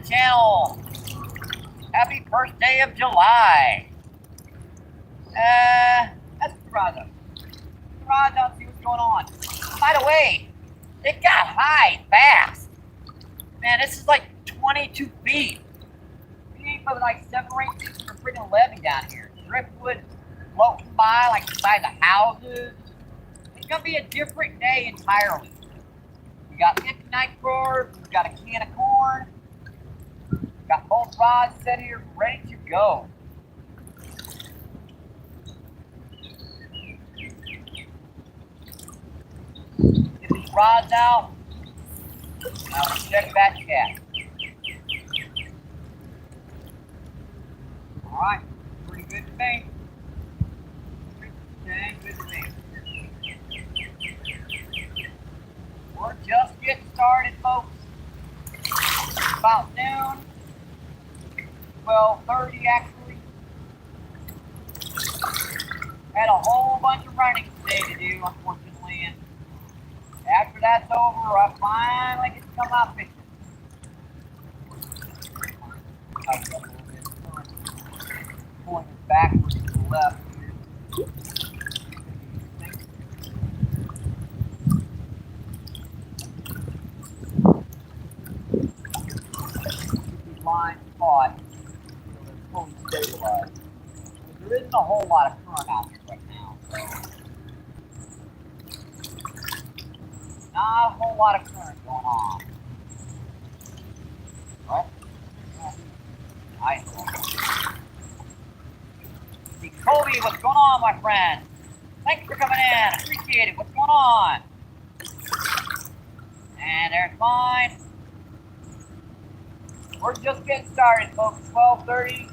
the channel. Happy first day of July. That's the rod up. Rod up, see what's going on. By the way, it got high fast. Man, this is like 22 feet. We ain't but like 7 or 8 feet from a freaking levee down here. Driftwood floating by like beside the houses. It's gonna be a different day entirely. We got 59 growers, we got a can of corn, got both rods set here, ready to go. Get these rods out. Now let's check that cat. Alright, pretty good to me. Pretty good to me. We're just getting started, folks. About noon. 12:30 actually. Had a whole bunch of running today to do, unfortunately, and after that's over, I finally get to come out fishing. Pointing backwards to the left here. These lines caught, so they're fully stabilized. But there isn't a whole lot of current out here right now, so not a whole lot of current going on. Right? Nice. See, Kobe, what's going on, my friend? Thanks for coming in. Appreciate it. What's going on? And there's mine. We're just getting started, folks. 12:30.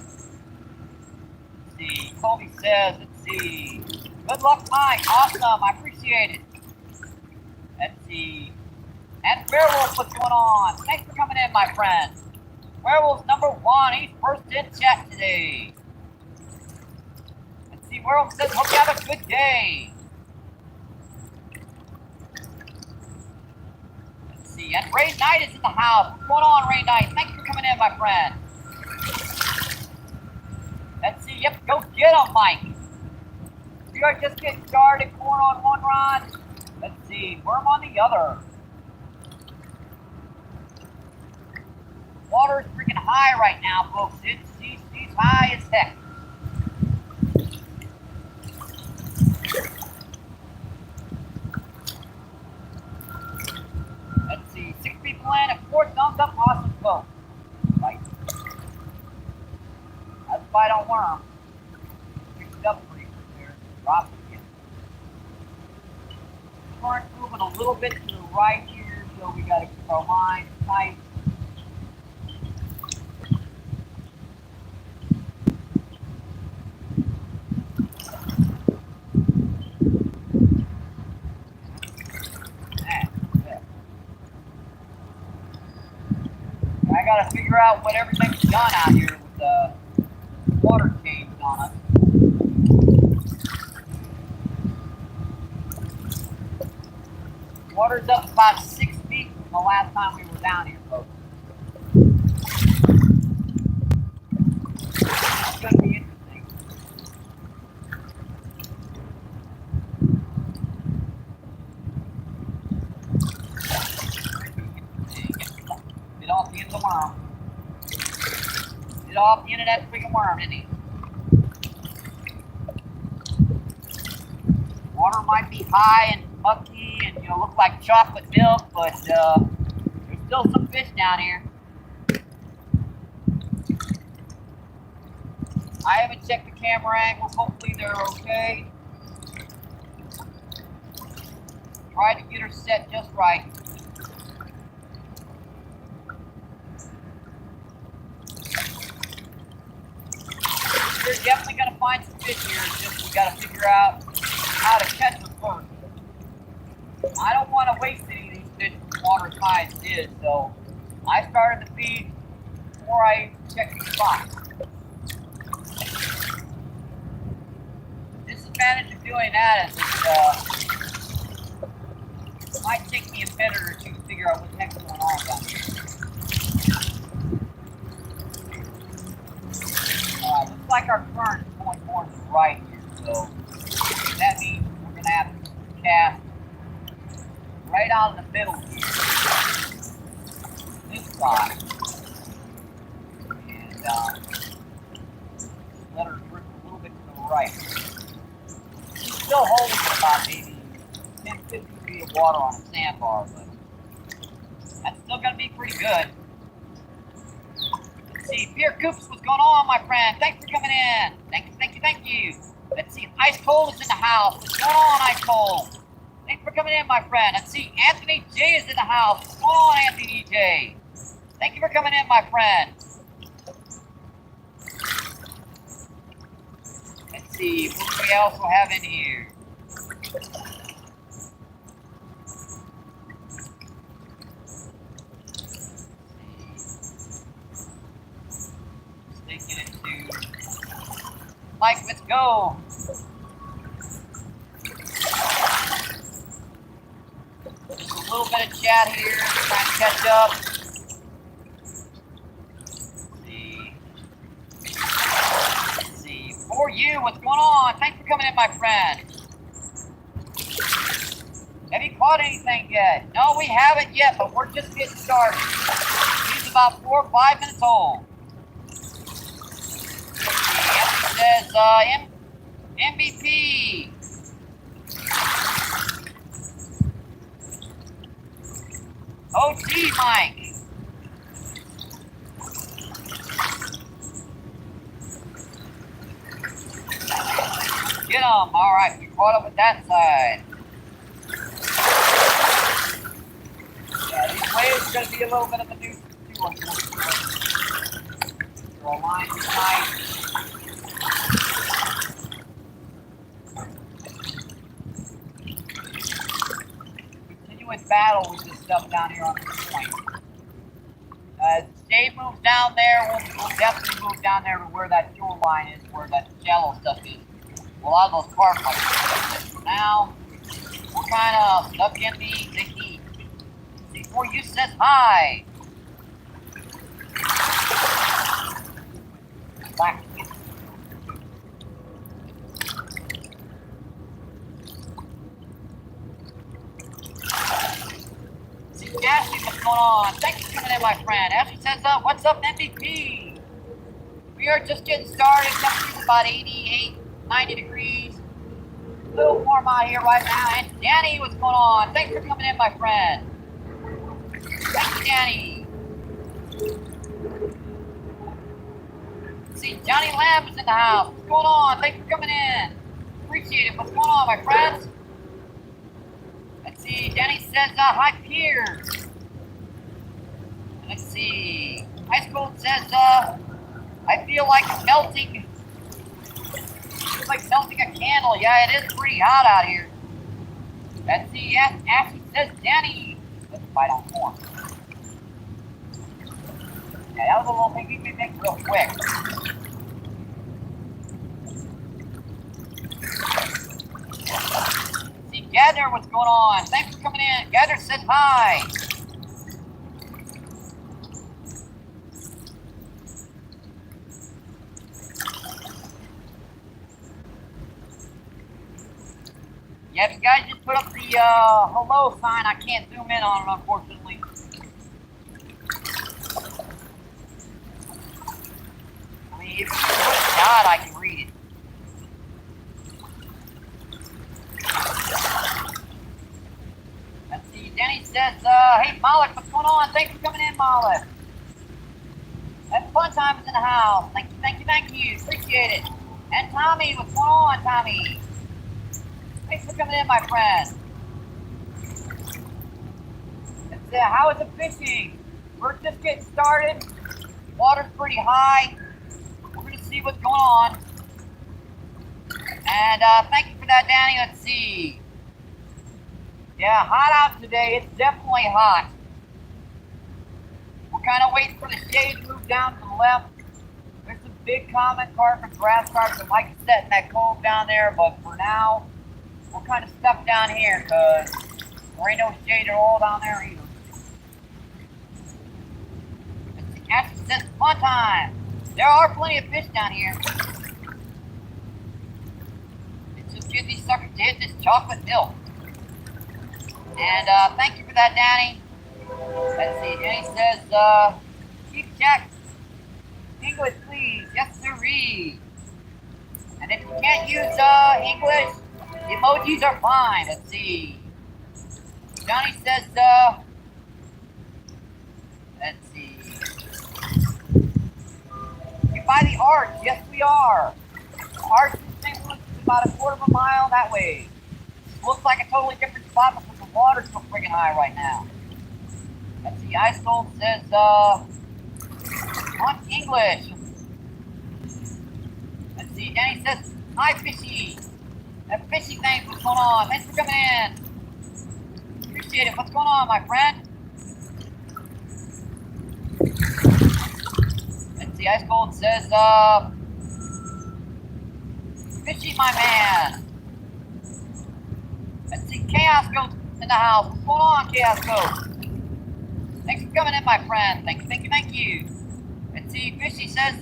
Let's see. Kobe says, let's see. Good luck, Mike. Awesome. I appreciate it. Let's see. And Werewolf, what's going on? Thanks for coming in, my friend. Werewolf's #1. He's first in chat today. Let's see. Werewolf says, hope you have a good day. Let's see. And Ray Knight is in the house. What's going on, Ray Knight? Thanks for coming in, my friend. Let's see. Yep, go get him, Mike. We are just getting started. Corn on one rod. Let's see. Worm on the other. Water's freaking high right now, folks. It's high as heck. Let's see. 6 people in and 4 thumbs up. Awesome, folks. Right. That's a bite on worm. Picked it up pretty quick there. Dropped it again. Current moving a little bit to the right here, so we got to keep our line tight. I gotta figure out what everything's done out here with the water change on us. Water's up about 6 feet from the last time we were down here, folks. It's gonna be interesting. Get off the end of the worm. Get off the end of that freaking worm, didn't he? Water might be high and mucky and look like chocolate milk, but there's still some fish down here. I haven't checked the camera angles. Hopefully they're okay. Try to get her set just right. We're definitely going to find some fish here. It's just we got to figure out how to catch them first. I don't want to waste any of these fish when the water's high as it is, so I started the feed before I checked the spot. The disadvantage of doing that is it might take me a minute or two to figure out what the heck's going on down here. like our current is going more to the right here, so that means we're going to have to cast right out in the middle here, this side, and let her drift a little bit to the right. She's still holding about maybe 10, 50 feet of water on a sandbar, but that's still going to be pretty good. Let's see, Pierre Coops, what's going on, my friend? Thanks for coming in. Thank you, thank you, thank you. Let's see, Ice Cold is in the house. What's going on, Ice Cold? Thanks for coming in, my friend. Let's see, Anthony J is in the house. What's going on, Anthony J? Thank you for coming in, my friend. Let's see, what do we also have in here? Taking it to Mike, let's go. Just a little bit of chat here, trying to catch up. Let's see. For you, what's going on? Thanks for coming in, my friend. Have you caught anything yet? No, we haven't yet, but we're just getting started. He's about 4 or 5 minutes old. It says MBP. OG Mike. Get him. All right, we caught up with that side. Yeah, these waves are going to be a little bit of a nuisance too, unfortunately. Draw line tonight. Continuous battle with this stuff down here on this point. As Dave moves down there, we'll definitely move down there to where that shoreline is, where that shallow stuff is. A lot of those carp like for now, we're kind of stuck in the heat. Before you says hi. Back. See, Ashley, what's going on? Thanks for coming in, my friend. Ashley says, what's up, MVP? We are just getting started. Temperature's about 88, 90 degrees. A little warm out here right now. And Danny, what's going on? Thanks for coming in, my friend. Thank you, Danny. See, Johnny Lamb is in the house. What's going on? Thanks for coming in. Appreciate it. What's going on, my friends? Let's see. Danny says, hi, Piers. Let's see. High School says, I feel like melting. It's like melting a candle. Yeah, it is pretty hot out here. Let's see. Yes, Ashley says, Danny. Let's bite on more. Yeah, that was a little thing we can make real quick. See, Gadner, what's going on? Thanks for coming in. Gadner says hi. Yeah, if you guys just put up the hello sign, I can't zoom in on it, unfortunately. I mean, if you put a dot, I can read it. Let's see, Denny says, hey, Malik, what's going on? Thanks for coming in, Malik. That fun time is in the house. Thank you, thank you, thank you. Appreciate it. And Tommy, what's going on, Tommy? Thanks for coming in, my friend. How is the fishing? We're just getting started. Water's pretty high. We're going to see what's going on. And thank you for that, Danny. Let's see. Yeah, hot out today. It's definitely hot. We're kind of waiting for the shade to move down to the left. There's some big common carp and grass carp that like to set in that cove down there, but for now, we're kind of stuck down here because there ain't no shade at all down there either. Ashley says, fun time. There are plenty of fish down here. get these suckers to hit this chocolate milk. And thank you for that, Danny. Let's see, Danny says, keep check. English, please. Yes, sirree. And if you can't use English, the emojis are fine. Let's see. Johnny says, let's see. You buy the arch. Yes, we are. Arch in St. Louis is about a quarter of a mile that way. Looks like a totally different spot because the water's so friggin' high right now. Let's see. Ice Gold says, on English. Let's see. Danny says, hi, Fishy. That Fishy thing, what's going on? Thanks for coming in. Appreciate it. What's going on, my friend? Let's see. Ice Gold says, Fishy, my man. Let's see. Chaos Goat in the house. What's going on, Chaos Goat? Thanks for coming in, my friend. Thank you, thank you, thank you. Let's see. Fishy says,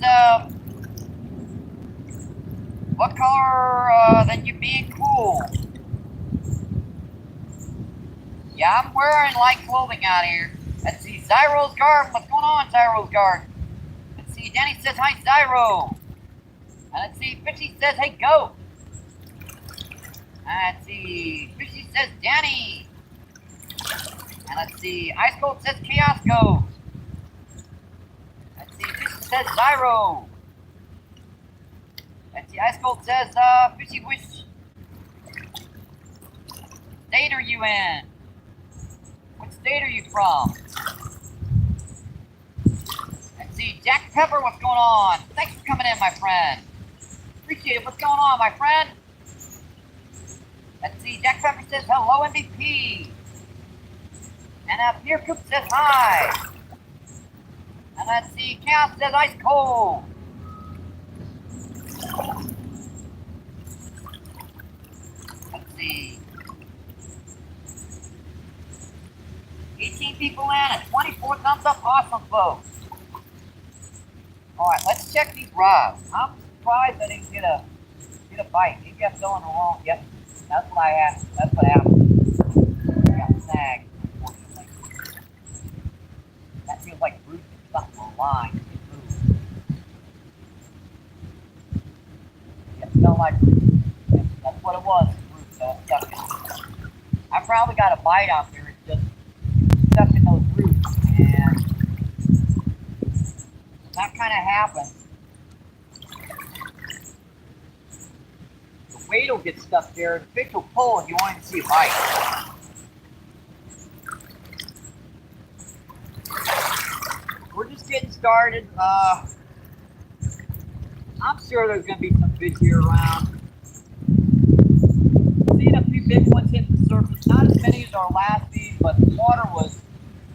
what color than you being cool? Yeah, I'm wearing light clothing out here. Let's see, Zyro's Garden. What's going on, Zyro's Garden? Let's see, Danny says, hi, Zyro. And let's see, Fishy says, hey, go. And let's see, Fishy says, Danny. And let's see, Ice Gold says, Chaos Goat. Let's see, Fishy says, Zyro. Let's see, Ice Gold says, Fishy, which state are you in? What state are you from? Let's see, Jack Pepper, what's going on? Thanks for coming in, my friend. Appreciate it. What's going on, my friend? Let's see, Jack Pepper says, hello, MVP. And Pierre Coop says, hi. And let's see, Chaos says, ice cold. Let's see. 18 people in and 24 thumbs up. Awesome, folks. Alright, let's check these rods. I'm surprised I didn't get a bite. Maybe I'm going wrong. Yep, that's what I asked. That's what happened. I got snagged, unfortunately. That feels like Bruce or something on line. It smelled like Bruce. That's what it was, Bruce. I probably got a bite out there. It's just stuck in those roots, and that kind of happens. The weight will get stuck there, the fish will pull, and you won't even see a bite. We're just getting started. I'm sure there's going to be some fish here around. Seen a few big ones hit the surface, not as many as our last feed, but the water was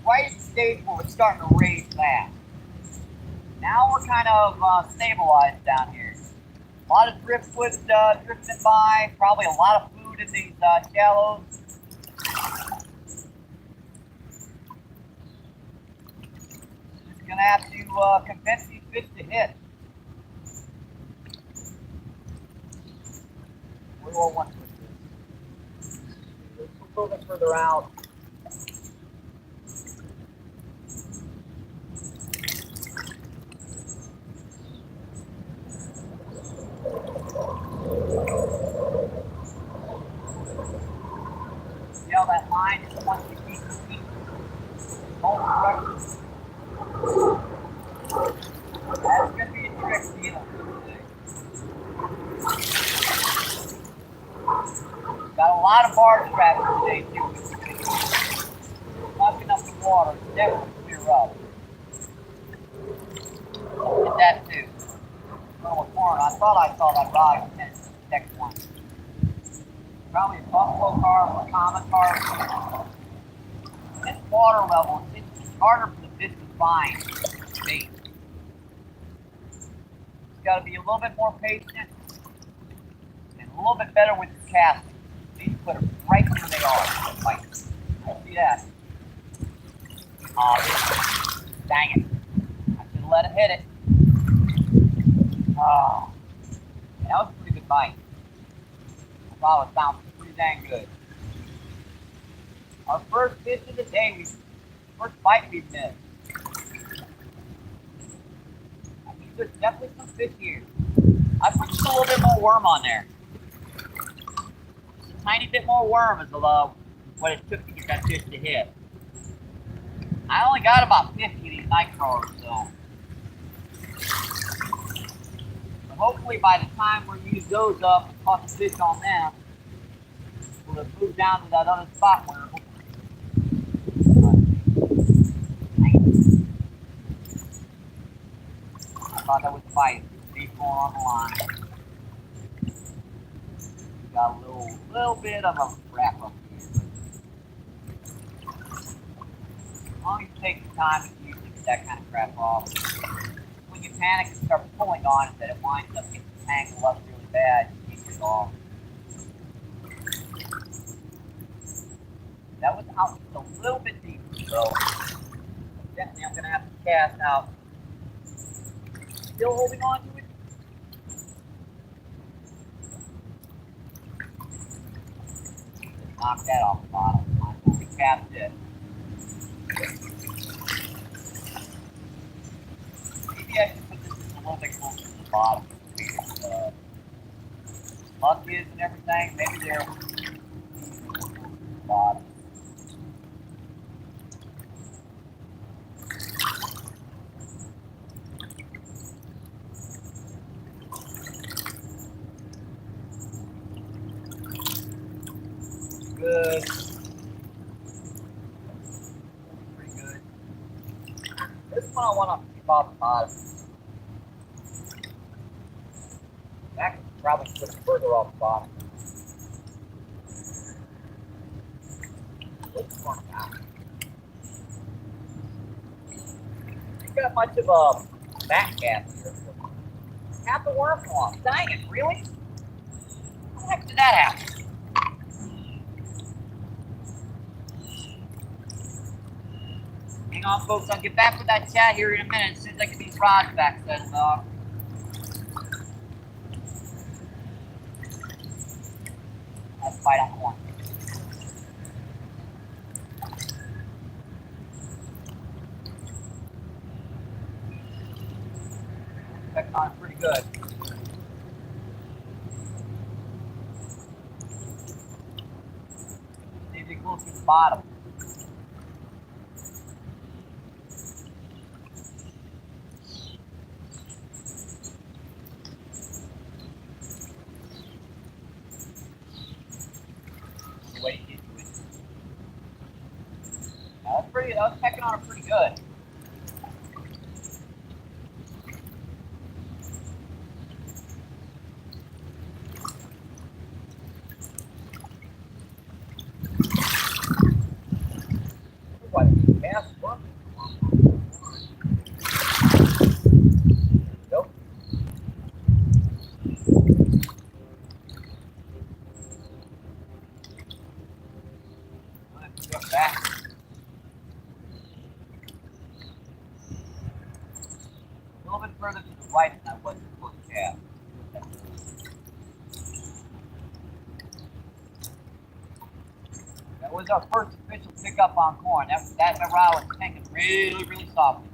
right at the stage where it's starting to raise fast. Now we're kind of stabilized down here. A lot of driftwood drifting by, probably a lot of food in these shallows. Just gonna have to convince these fish to hit. Where do I want to put this? Let's put a little bit further out. See how that line is once you keep the feet hold the That's going to be a trick deal today. Got a lot of bar straps today too. Knocking up the water, it's definitely clear up. Did that too. Little corn. I thought I saw that rod in the next one. Probably a buffalo carp or a common carp. This water level, it's harder for the fish to find bait. It's got to be a little bit more patient and a little bit better with your casting. You need to put them right where they are. Like, see that? Oh, dang it. I should have let it hit it. Oh, that was a pretty good bite. I rod was bouncing pretty dang good. Our first fish of the day, first bite we missed. I think there's definitely some fish here. I put just a little bit more worm on there. Just a tiny bit more worm is what it took to get that fish to hit. I only got about 50 of these night crawlers, so. But hopefully by the time we use those up and caught the fish on them, we'll have moved down to that other spot where I thought that was a fight. Beef going on the line. Got a little bit of a wrap up here. As long as you take the time, you usually get that kind of crap off. When you panic and start pulling on it, that it winds up getting tangled up really bad, you can't get it off. That was out just a little bit deeper, so definitely I'm going to have to cast out. Still holding on to it? Just knock that off the bottom. I'm going to cast it. Maybe I should put this a little bit closer to the bottom. Luck is and everything. Maybe they're closer to the bottom. Good. Pretty good. This one I want to keep off the bottom. That could probably put it further off the bottom. This one out. Ain't got much of a back cast here. Half the worm off. Dang it, really? How the heck did that happen? Hang on, folks. I'll get back with that chat here in a minute as soon as I get these rods back set up. That's bite on one. That's on pretty good. See if you close to the bottom. I was pecking on it pretty good. What? Cast one? Nope. Let's go back. Further to the right than I was before the cast. That was our first official pickup on corn. That rod was hanging really softly.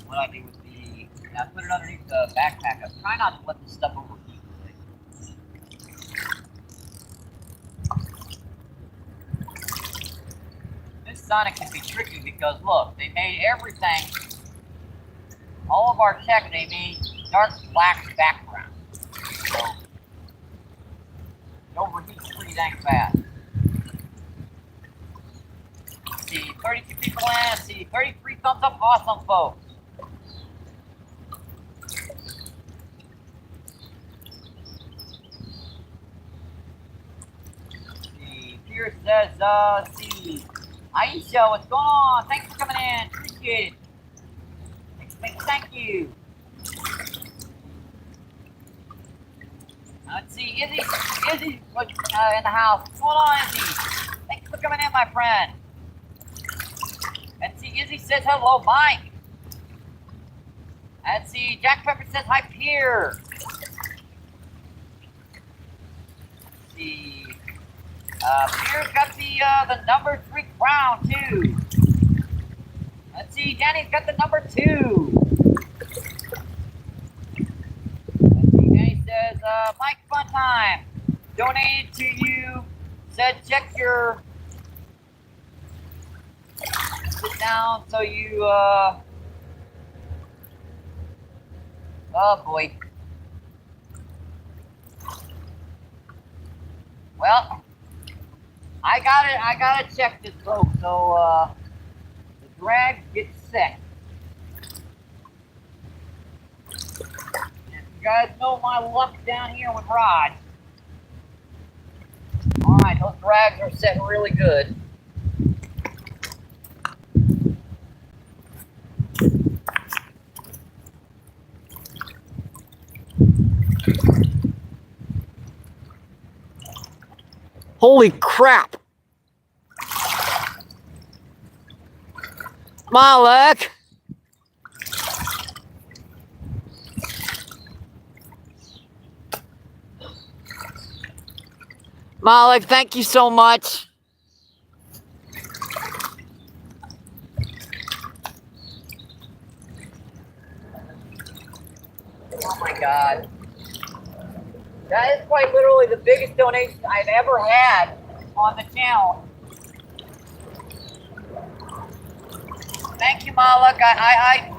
What I did was I put it underneath the backpack. I was trying not to let this stuff overheat. This Sonic can be tricky because look, they made everything. All of our tech, they made dark black background. So, it overheats pretty dang fast. Let's see, 32 people in. Let's see, 33 thumbs up. Awesome, folks. Let's see, Pierce says, let's see. Aisha, what's going on? Thanks for coming in. Appreciate it. Thank you. Let's see, Izzy was in the house. What's going on, Izzy? Thanks for coming in, my friend. Let's see, Izzy says hello, Mike. Let's see, Jack Pepper says hi, Pierre. see. Pierre's got the number 3 crown too. Let's see, Danny's got the number 2. Let's see, Danny says, Mike Fun Time donated to you. Said check your sit down so you oh boy. Well, I gotta check this boat so the drag gets set. And you guys know my luck down here with rods. Alright, those drags are setting really good. Holy crap! Malik! Malik, thank you so much. Oh my God. That is quite literally the biggest donation I've ever had on the channel. Thank you, Malik. I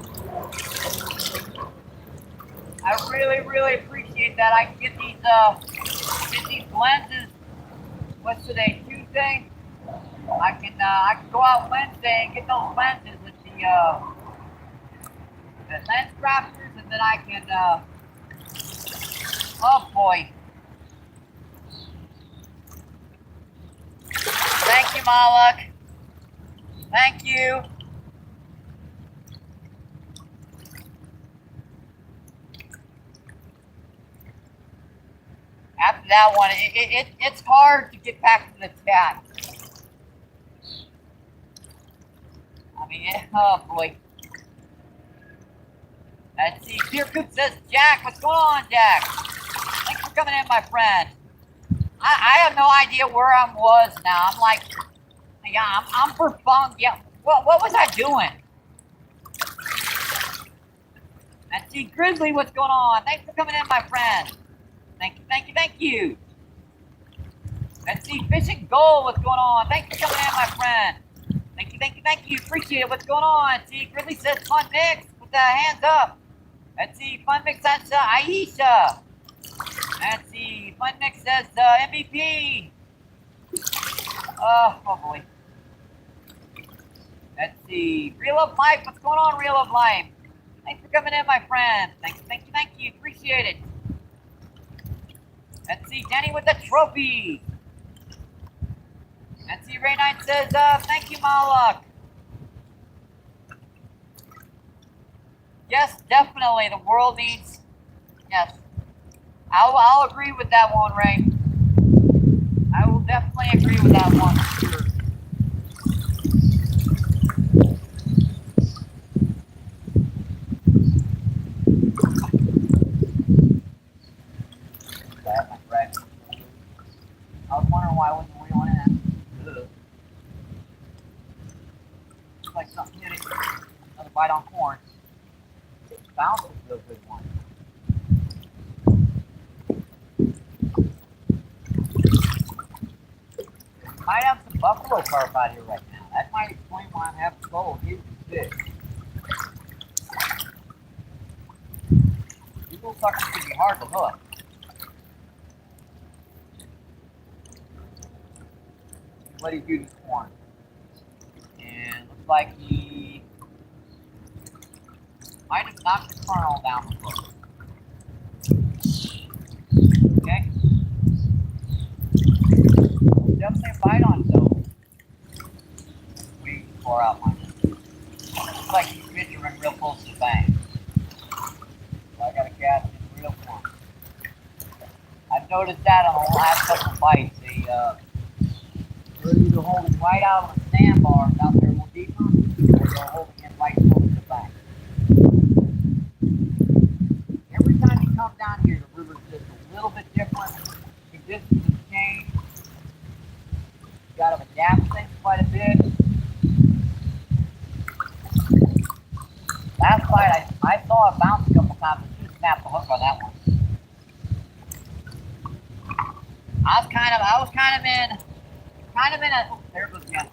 really appreciate that. I can get these lenses. What's today? Tuesday. I can go out Wednesday and get those lenses with the lens crafters, and then I can. Oh boy. Thank you, Malik. Thank you. After that one, it's hard to get back to the chat. I mean, oh boy. Let's see. Dear Coop says, Jack, what's going on, Jack? Thanks for coming in, my friend. I have no idea where I was now. I'm like, yeah, I'm for fun. Yeah, what was I doing? Let's see, Grizzly, what's going on? Thanks for coming in, my friend. Thank you. Let's see, Fishing Gold, what's going on? Thanks for coming in, my friend. Thank you. Appreciate it. What's going on? See, Grizzly says Fun Mix with the hands up. Let's see, Fun Mix says Aisha. Let's see, Fun Mix says MVP. Oh boy. Let's see, Real of Life, what's going on, Real of Life? Thanks for coming in, my friend. Thank you. Appreciate it. Let's see, Danny with the trophy. Let's see, Ray Knight says, thank you, Malak. Yes, definitely, the world needs, yes. I'll agree with that one, Ray. I will definitely agree with that one, for sure. I was wondering why I wasn't wheeling in. Looks like something hit it. Another bite on corn. It bounces a good one. Might have some buffalo carp out here right now. That might explain why I'm having trouble getting fish. These little suckers can be hard to hook. What he do this corn? And looks like he might have knocked the kernel down the hook. Okay. Definitely a bite on so. Way far out my looks like he's venturing real close to the bank. So I gotta cast him real close. I've noticed that on the last couple bites. They're either holding right out on the sandbar out there a little deeper, or they're holding it right close to the bank. Every time you come down here, the river's just a little bit different. Conditions have changed. Last bite, I saw it bounce a couple times. I should have snapped the hook on that one. I was kind of in a. Oh, there it goes again.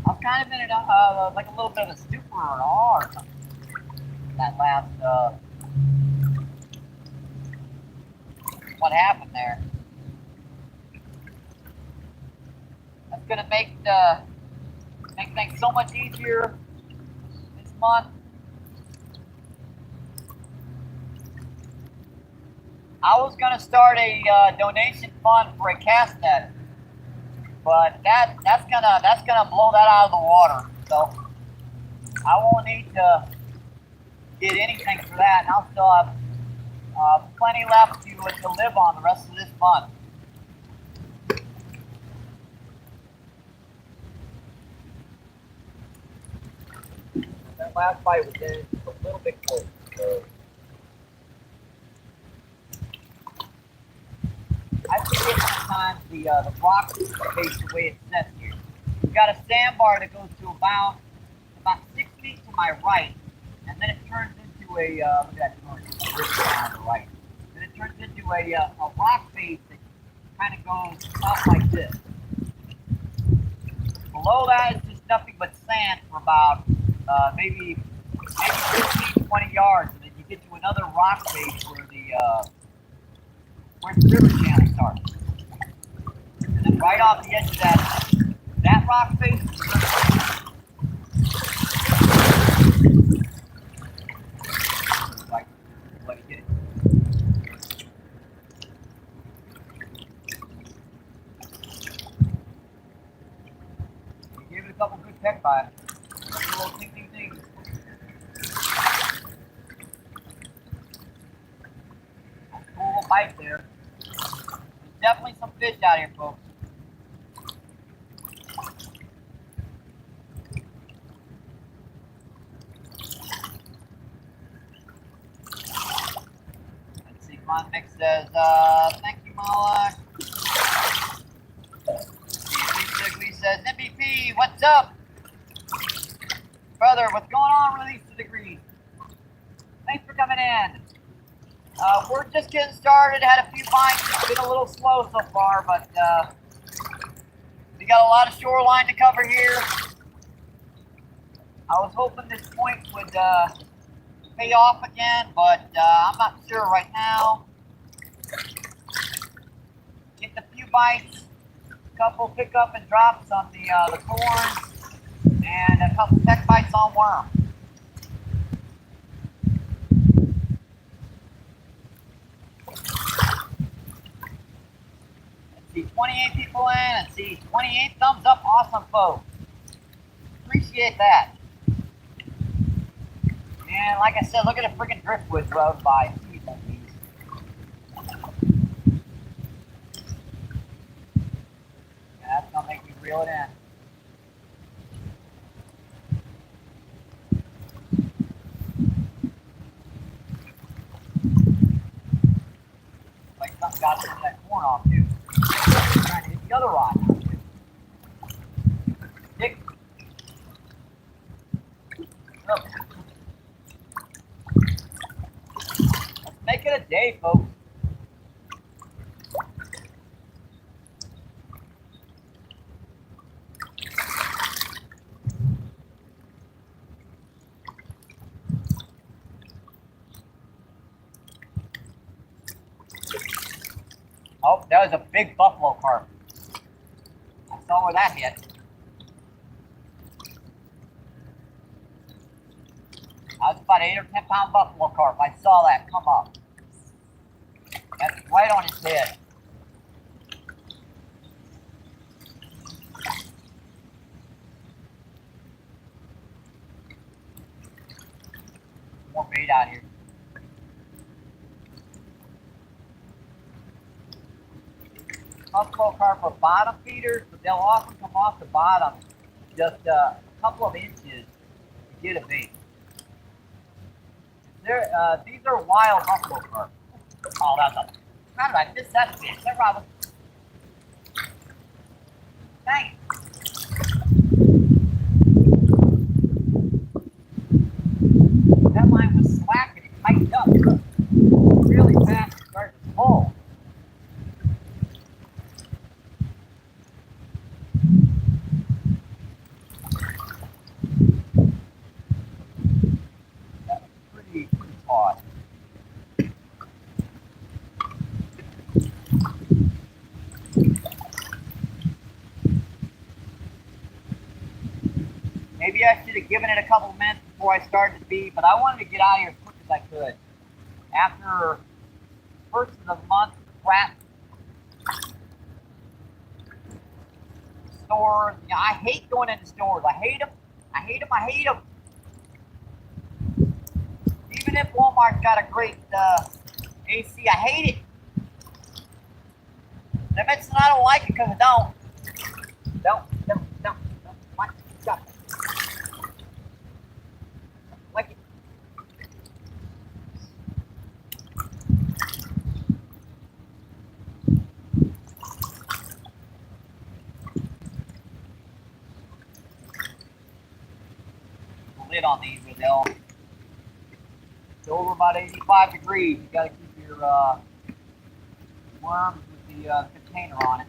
I was kind of in like a little bit of a stupor or an awe or something. That last, what happened there? That's gonna make things so much easier this month. I was gonna start a donation fund for a cast net, but that's gonna blow that out of the water. So I won't need to get anything for that, and I'll still have plenty left to live on the rest of this month. That last bite was in a little bit close. So I forget sometimes the rock face the way it's set here. We've got a sandbar that goes to about 6 feet to my right, and then it turns into a look at that turn on the right. Then it turns into a rock face that kind of goes up like this. Below that is just nothing but sand for about maybe 15, 20 yards, and then you get to another rock face where the river channel starts. And then right off the edge of that rock face is the river. Like, let me get it. You gave it a couple good peck bites. A little ting ting ting. Cool little bite there. There's definitely some fish out here, folks. Let's see, Mon Mix says, thank you, Mala. Lee says, MBP, what's up? Brother, what's going on? Release the degree. Thanks for coming in. We're just getting started. Had a few bites. It's been a little slow so far, but we got a lot of shoreline to cover here. I was hoping this point would pay off again, but I'm not sure right now. Getting a few bites, a couple pick up and drops on the corn, and a couple peck bites on worm. Let's see, 28 people in. Let's see, 28 thumbs up. Awesome, folks. Appreciate that. And like I said, look at the freaking driftwood road by. Yeah, that's gonna make me reel it in. Like something got some of that corn off too. Trying to hit the other rod now too. Dick. Look. Let's make it a day, folks. Oh, that was a big buffalo carp. I saw where that hit. That was about 8 or 10 pound buffalo carp. I saw that come up. That's right on his head. More bait out here. Buffalo carp are bottom feeders, but they'll often come off the bottom just a couple of inches to get a bait. These are wild buffalo carp. Oh, that's a. How did I miss that fish? That Robin. Dang it. That line was slack and it tightened up really fast and started to pull. That was pretty taut. Maybe I should have given it a couple minutes before I started to feed, but I wanted to get out of here as quick as I could. After first of the month, crap. Stores. You know, I hate going into stores. I hate them. I hate them. I hate them. Even if Walmart's got a great AC, I hate it. That means I don't like it because I don't. Don't. Like it. The lid on these with L. It's over about 85 degrees. You got to keep your worms with the container on it.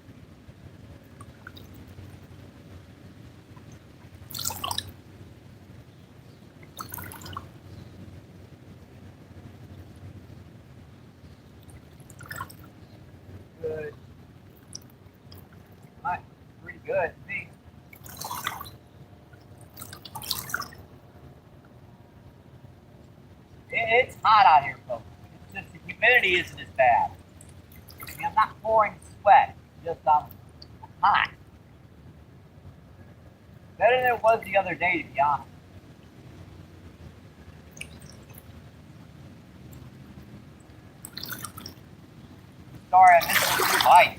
Good. All right, pretty good to me. It's hot out here, folks. It's just the humidity isn't as bad. I mean, I'm not pouring sweat. Just I'm hot. Better than it was the other day, to be honest. Sorry, I missed those 2 bites.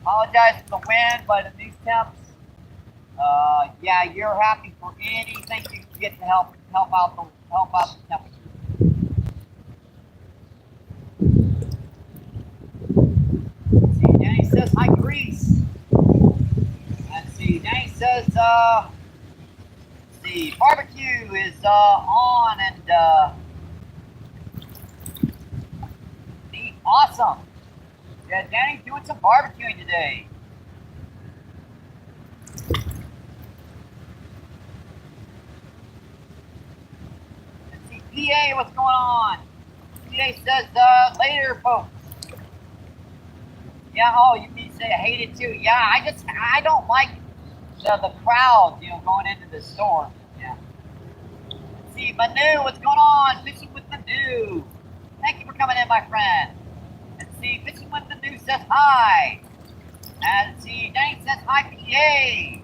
Apologize for the wind, but in these temps, yeah, you're happy for anything you can get to help out the temperature. See, Danny says hi, Grease. Let's see, Danny says, see, barbecue is on and neat, awesome. Yeah, Danny's doing some barbecuing today. Let's see, PA, what's going on? PA says, later, folks. Yeah, oh, you mean say I hate it too? Yeah, I don't like the crowd, you know, going into the store. Yeah. Let's see, Manu, what's going on? Fishing with Manu. Thank you for coming in, my friend. Let's see, Fishing with Manu says hi. And let's see, Danny says hi, PA.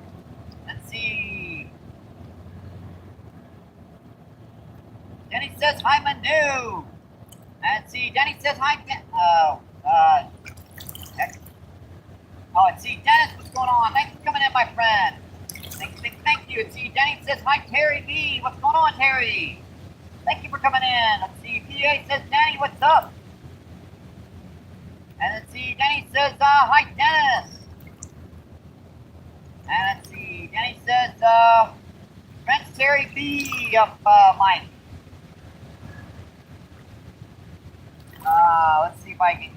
Let's see. Danny says hi, Manu. And see, Danny says hi, oh, and see, Dennis, what's going on? Thanks for coming in, my friend. Thank you. And see, Denny says hi, Terry B. What's going on, Terry? Thank you for coming in. Let's see, PA says, Danny, what's up? And let's see, Danny says, hi, Dennis. And let's see, Danny says, friends Terry B. of mine. Let's see if I can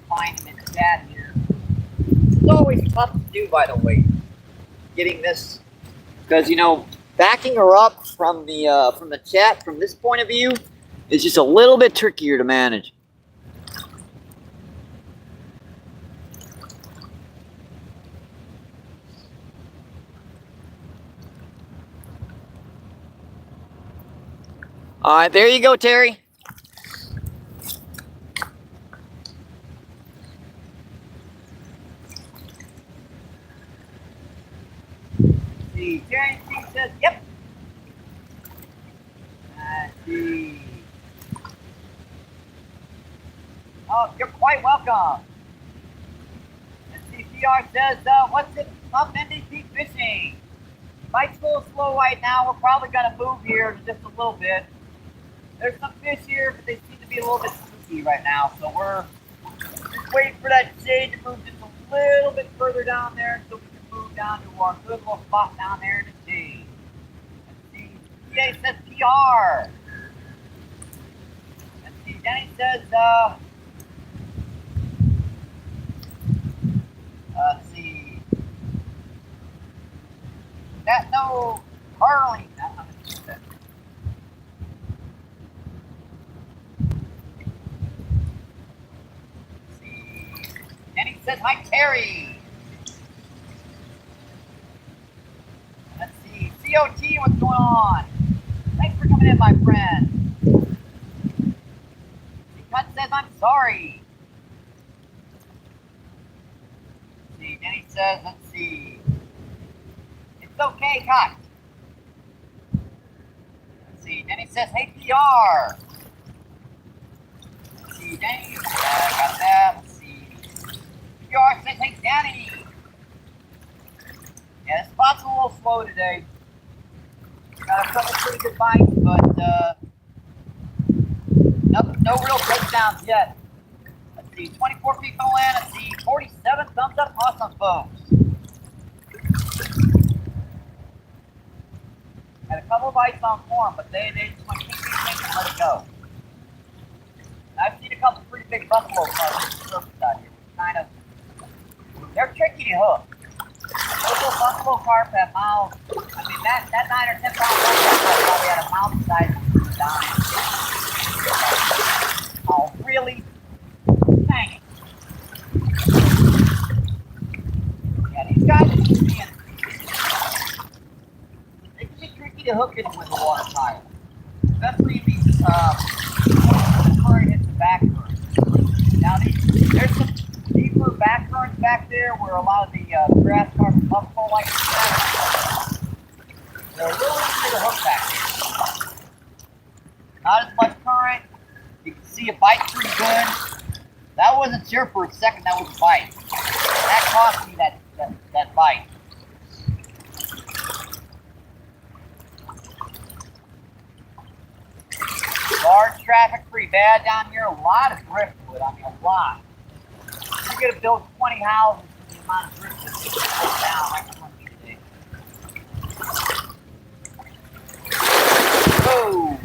find him in the chat here. It's always tough to do, by the way, getting this, because, you know, backing her up from the chat from this point of view is just a little bit trickier to manage. All right, there you go, Terry. See, Terry says, yep. Oh, you're quite welcome. And CPR says, what's it? Up MBPFishing. Bite's a little slow right now. We're probably going to move here in just a little bit. There's some fish here, but they seem to be a little bit spooky right now. So we're just waiting for that shade to move just a little bit further down there so we can move down to our good little spot down there in the shade. Let's see. PA says PR. Let's see. Denny says, let's see. That no curling. And he says, hi, Terry. Let's see. COT, what's going on? Thanks for coming in, my friend. Cut says, I'm sorry. Let's see. Denny says, let's see. It's okay, Cut. Let's see. Denny says, hey, PR. Let's see. Denny, got that. Let's see. PR says, hey, Danny. Yeah, this spot's a little slow today. Got a couple pretty good bites, but no real touchdowns yet. Let's see, 24 people in. Let's see, 47 thumbs up. Awesome, folks. Had a couple bites on form, but they just went keep and let it go. I've seen a couple pretty big buffalo carps out here. Kind of, they're tricky to hook. Those little buffalo carp have mouths. I mean, that 9 or 10 pound buffalo probably had a mouth size of a dime. Oh, really? Dang it. Yeah, these guys are just being, they can be tricky to hook in with the water tile. Especially in these, the current hits the back current. Now, there's some deeper back currents back there where a lot of the grass carp and buffalo like that. They're a little easier to hook back there. Not as much current. You can see it bite pretty good. That wasn't sure for a second that was a bite. That cost me that bite. Large traffic, pretty bad down here. A lot of driftwood. I mean, a lot. You're going to build 20 houses for the amount of driftwood that you put down like I'm going to do today. Whoa!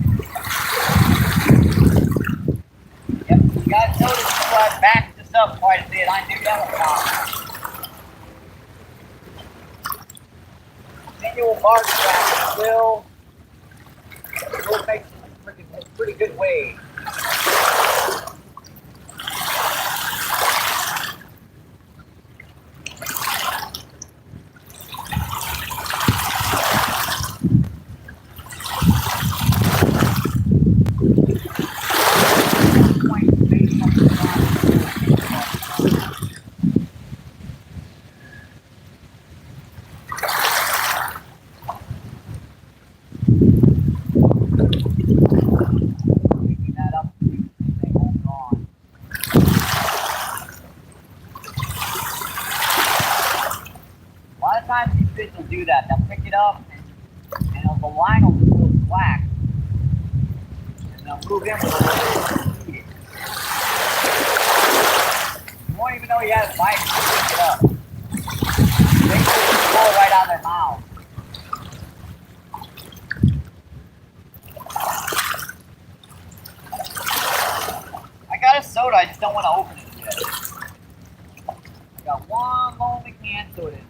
Yep, you guys noticed I backed this up quite a bit. I knew that was wrong. Continual large traffic will make some pretty good waves. Sometimes these fish will do that. They'll pick it up and the line will go slack. And they'll move in with it and eat it. You won't even know you had a bite until you pick it up. They just pull it right out of their mouth. I got a soda, I just don't want to open it yet. I got one lonely can soda in here.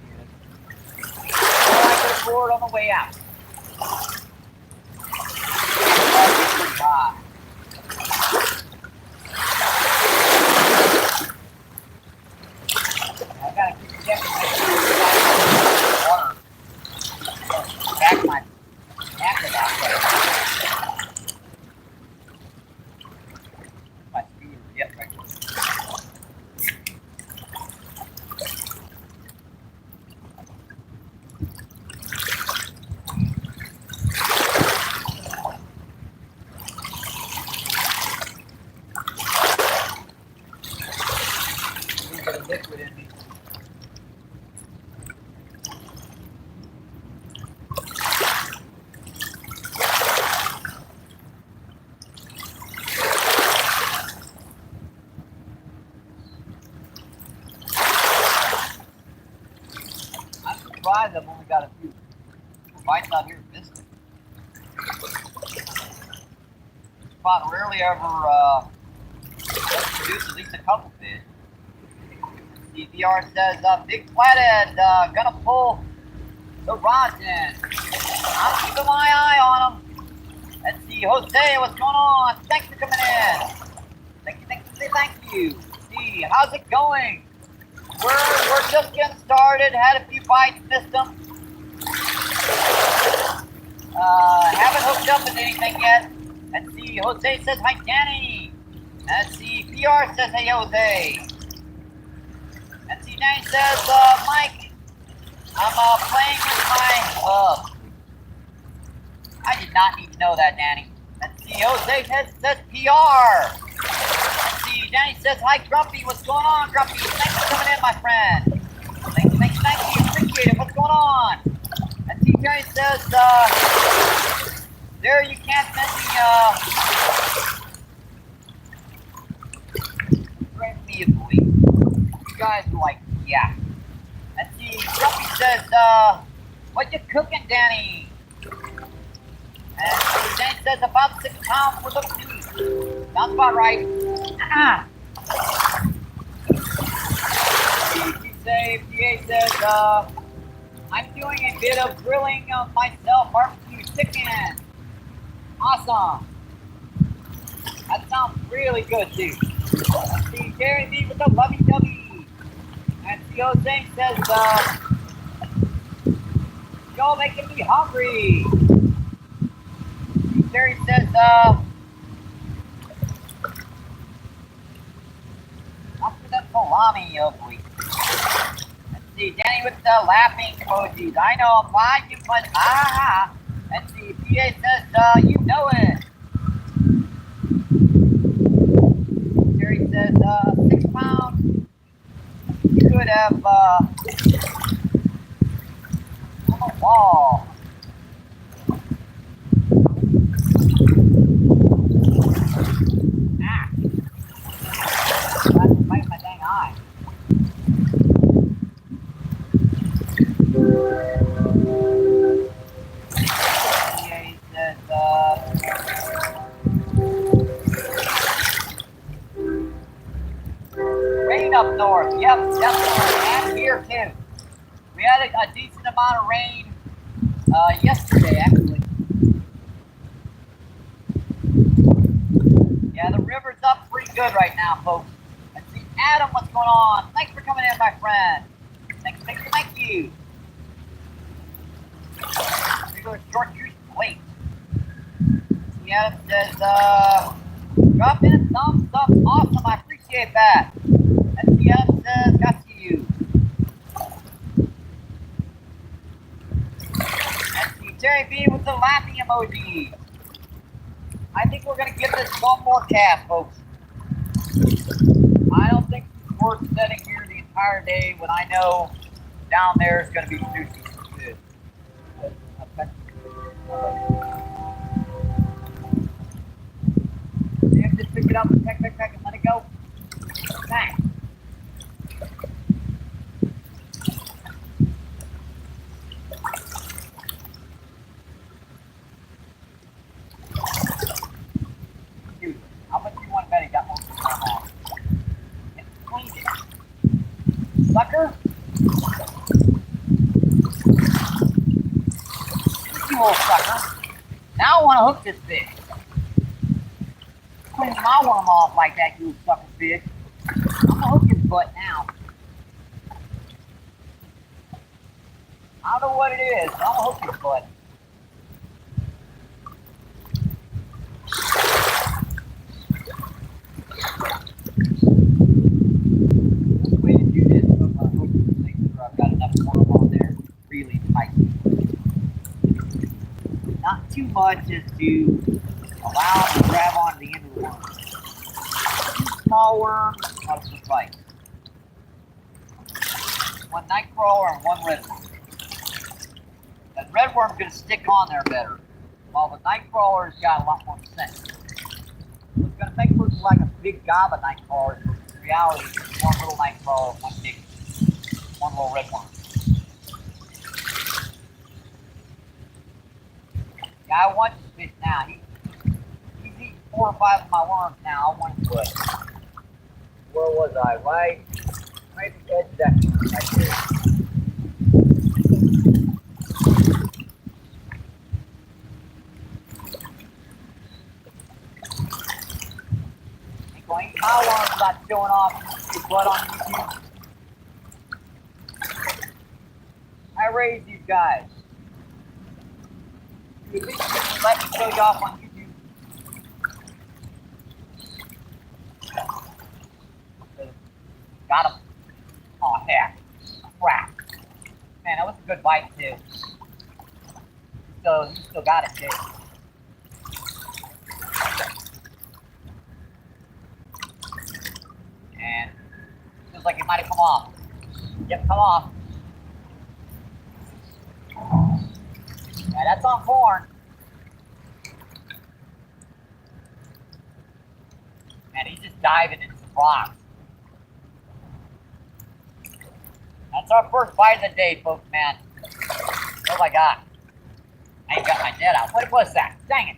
I could pour it on the way out. Pretty hot. I gotta keep checking my water. Back my after that. My scooter, yep, right there. got a few bites out here missing. Spot rarely ever produce at least a couple fish. DVR says big flathead, gonna pull the rods in. I'm keeping my eye on them. Let's see, Jose, what's going on? Thanks for coming in. Thank you. See, how's it going? We're just getting started. Had a few bites, missed them. Haven't hooked up with anything yet. Let's see, Jose says hi, Danny. Let's see, PR says hey, Jose. Let's see, Danny says, Mike, I'm playing with my I did not need to know that, Danny. Let's see, Jose says PR. Let's see, Danny says hi, Grumpy. What's going on, Grumpy? Thanks for coming in, my friend. Thank you. Appreciate it. What's going on? Let's see, Jerry says, there you can't send me, bring me a bleep. You guys are like, yeah. Let's see, Grumpy says, what you cooking, Danny? And Danny says about 6 pounds worth of meat. Sounds about right. PA says, I'm doing a bit of grilling of myself, barbecue chicken. Awesome. That sounds really good, too. Let's see, Jerry B with the lovey-dovey. And Jose says, y'all making me hungry. Jerry says, after the salami ugly. Let's see, Danny with the laughing emojis. I know, I'm lying, but Let's see, PA says, you know it. Jerry says, 6 pounds. You could have, on the wall. That's biting my dang eye. He says, rain up north. Yep, definitely. And here too. We had a decent amount of rain yesterday, actually. Yeah, the river's up pretty good right now, folks. Let's see, Adam, what's going on? Thanks for coming in, my friend. Thank you. We're going to short use plate. See, Adam says, drop in a thumbs up. Awesome, I appreciate that. Let's see, Adam says, got you. Let's see, Terry B with the laughing emoji. I think we're going to give this one more cast, folks. I don't think it's worth sitting here the entire day when I know down there is going to be producing some good. Sam, just pick it up and peck, and let it go. Bang. Dude, how much do you want to bet he got most of the time off? And cleaned it. Sucker? You old sucker. Now I want to hook this fish. Clean my worm off like that, you sucker fish. I'm going to hook his butt now. I don't know what it is, but I'm going to hook his butt. One way to do this is I'm going to hook this, make sure I've got enough worm on there really tight. Not too much as to allow them to grab onto the end of the worm. Two small worms, that'll suffice. One night crawler and one red worm. That red worm's going to stick on there better, while the night crawler's got a lot more sense. So it's going to make it look like a big gob of night crawlers, but in reality, it's one little night crawler, one little red worm. Yeah, I want this fish now. He's eating 4 or 5 of my worms now. I want to put. Where was I? Right at the edge of that current right there. Ain't going to eat my worms without showing off his blood on YouTube. I raised these guys. You at least let me show you off on YouTube. Got him. Oh, heck. Crap. Man, that was a good bite, too. So, you still got it, too. And feels like it might have come off. Yep, come off. Yeah, that's on corn. Man, he's just diving into some rocks. That's our first bite of the day, folks, man. What have I got? I ain't got my net out. What was that? Dang it.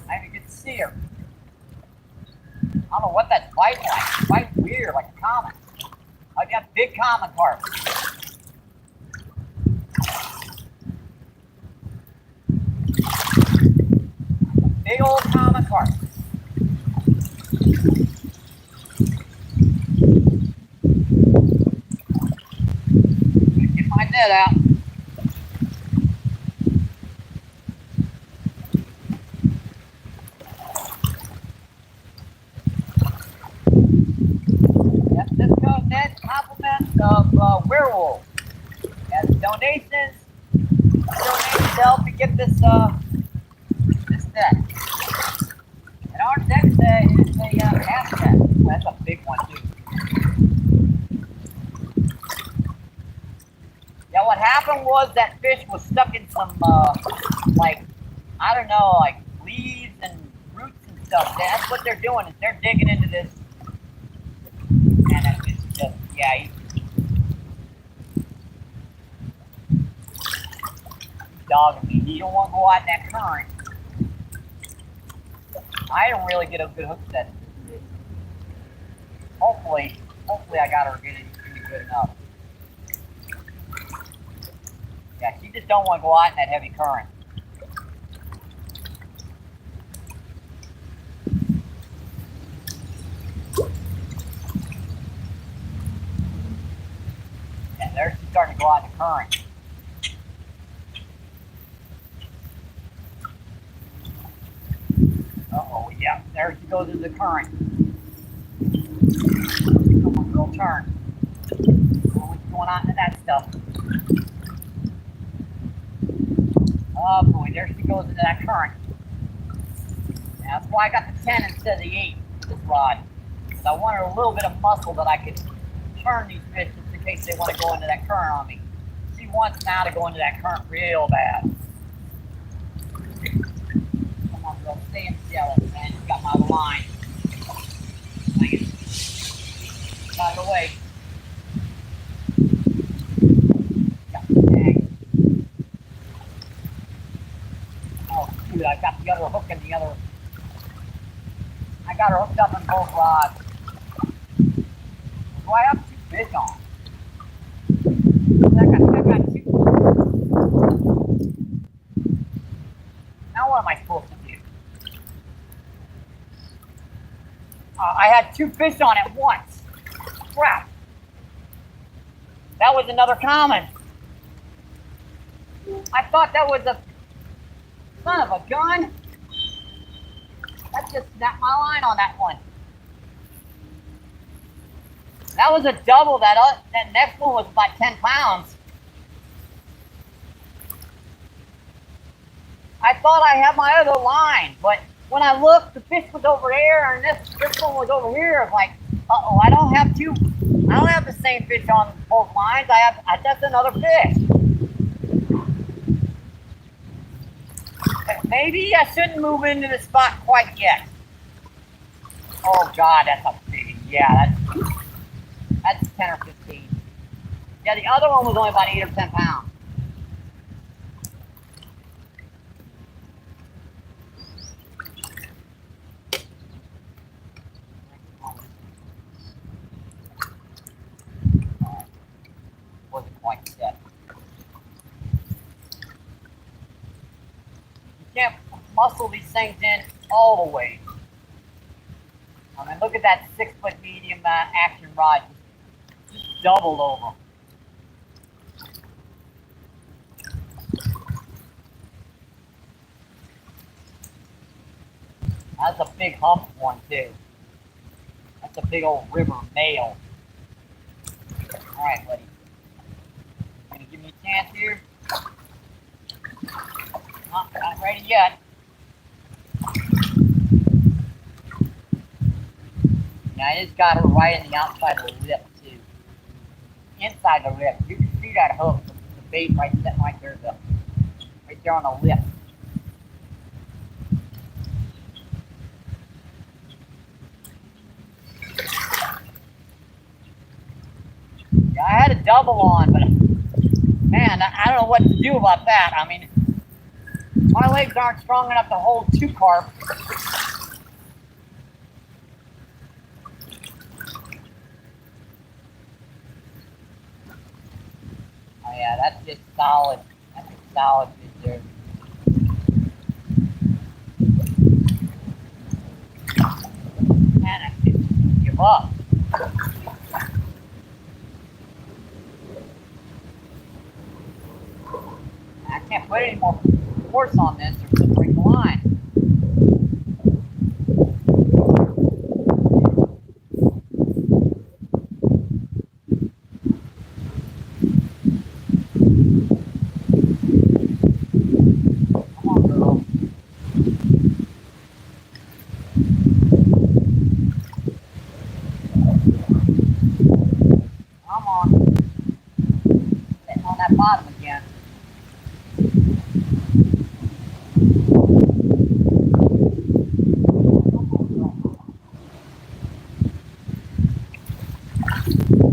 I didn't get to see her. I don't know what that's biting like. It's biting weird, like a common. I got big common carp. Big old common carp. Get my net out. Yep, this goes net compliments of werewolves. As donations to help to get this this net. And our net is a half net. That's a big one too. Yeah, what happened was that fish was stuck in some like, I don't know, like leaves and roots and stuff. That's what they're doing, is they're digging into this. And that fish is just, yeah, he's dogging me. He don't want to go out in that current. I didn't really get a good hook set. Hopefully I got her getting good enough. Yeah, she just don't want to go out in that heavy current. Yeah, there she's starting to go out in the current. Uh-oh, yeah, there she goes into the current. Come on, girl, turn. Oh, what's going on to that stuff? Oh boy, there she goes into that current. Yeah, that's why I got the 10 instead of the 8 with this rod. Because I wanted a little bit of muscle that I could turn these fish just in case they want to go into that current on me. She wants now to go into that current real bad. Come on, girl, stay in the jello, man. You got my line. Dang it. Out of the way. Dude, I got the other hook in the other. I got her hooked up in both rods. So I have 2 fish on. I got 2. Now what am I supposed to do? I had 2 fish on at once. Crap. That was another common. I thought that was a son of a gun. That just snapped my line on that one. That was a double. That next one was about 10 pounds. I thought I had my other line, but when I looked, the fish was over there, and this one was over here. I was like, uh-oh, I don't have the same fish on both lines. That's another fish. Maybe I shouldn't move into the spot quite yet. Oh God, that's a big, yeah, that's 10 or 15. Yeah, the other one was only about 8 or 10 pounds. Wasn't quite set. You can't muscle these things in all the way. I mean, look at that 6-foot medium action rod, just doubled over. That's a big hump one too. That's a big old river male. All right, buddy. You gonna give me a chance here? Not ready yet. Yeah, I just got her right in the outside of the lip too. Inside the lip. You can see that hook, the bait right there, right there on the lip. Yeah, I had a double on, but man, I don't know what to do about that. I mean, my legs aren't strong enough to hold 2 carp. Oh yeah, that's just solid. That's a solid fish there. Man, I can't give up. I can't put any more force on this or she'll break the line. Come on, girl. Come on. Sitting on that bottom again.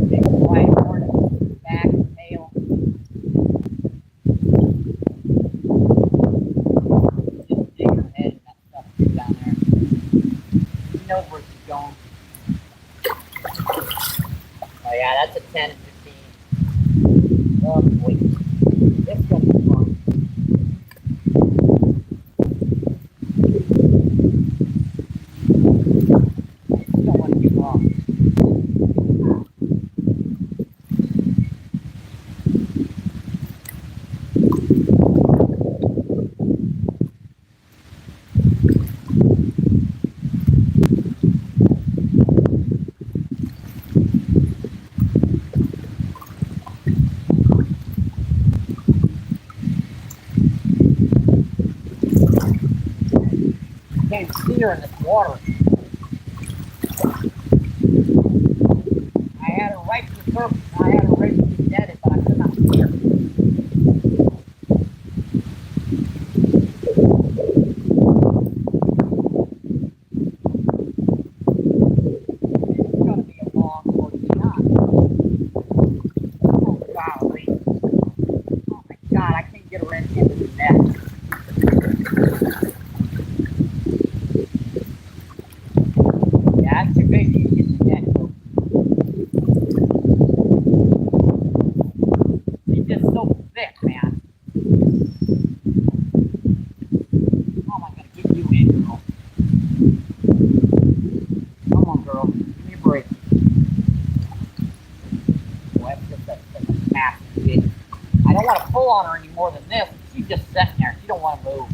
Big white horn, back, tail. Just dig her head and that stuff too down there. He knows where she's going. Oh yeah, that's a 10 and 15. Oh boy. This is gonna be fun. I just don't want to give up. Can't see her in this water. I had her right to the surface. I had her ready to be dead, but I could not see her. It's gonna be a long 14 knots. Oh golly. Oh my god, I can't get her into the net. Yeah, that's too big to get in the net, folks. She's just so thick, man. How am I gonna get you in, girl? Come on, girl. Give me a break. Boy, that's just such a massive fish. I don't want to pull on her any more than this. She's just sitting there. She don't want to move.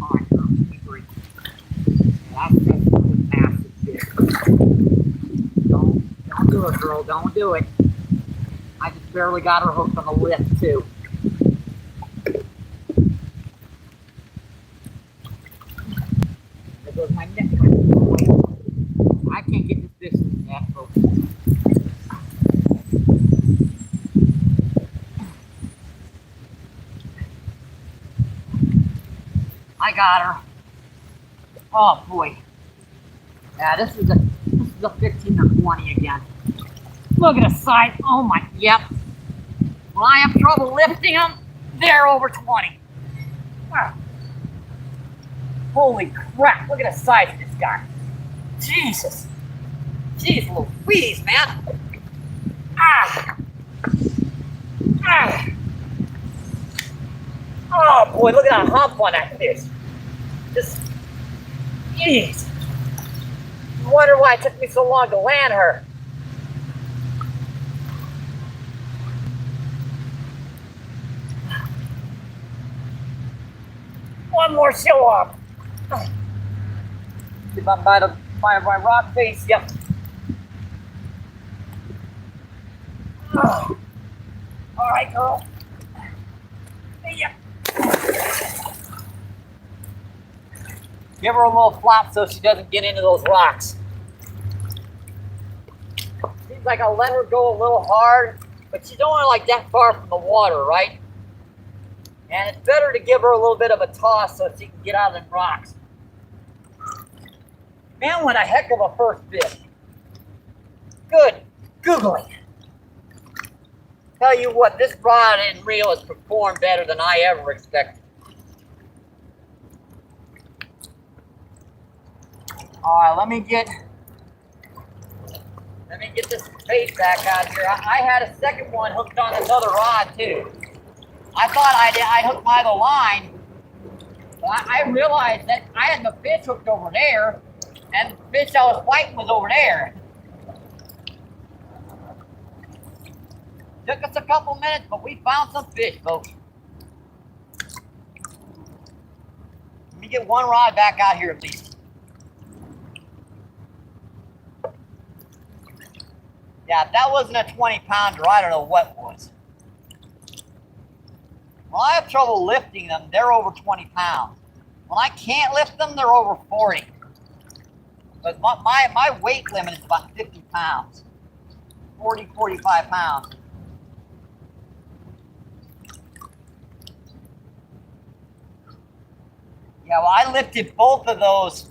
All right, girl. Give me a break. Yeah, that's such a massive fish. Don't do it, girl. Don't do it. I just barely got her hooked on the lip, too. There goes my net. I can't get this fish in the net, folks. I got her. Oh boy. Yeah, this is the 15 or 20 again. Look at the size. Oh my, yep. When I have trouble lifting them, they're over 20. Ah. Holy crap, look at the size of this guy. Jesus. Jeez Louise, man. Ah. Ah. Oh boy, look at that hump on that fish. Just, jeez. I wonder why it took me so long to land her. One more show off. See if I'm by my rock face. Yep. Oh. All right, girl. Yep. Give her a little flop so she doesn't get into those rocks. Seems like I let her go a little hard, but she's only like that far from the water, right? And it's better to give her a little bit of a toss so she can get out of them rocks. Man, what a heck of a first fish. Good googling. Tell you what, this rod and reel has performed better than I ever expected. All right, let me get this bait back out here. I had a second one hooked on this other rod too. I thought I hooked by the line, but I realized that I had the fish hooked over there, and the fish I was fighting was over there. Took us a couple minutes, but we found some fish, folks. Let me get one rod back out here at least. Yeah, if that wasn't a 20-pounder, I don't know what was. When I have trouble lifting them, they're over 20 pounds. When I can't lift them, they're over 40. But my weight limit is about 50 pounds. 40, 45 pounds. Yeah, well, I lifted both of those,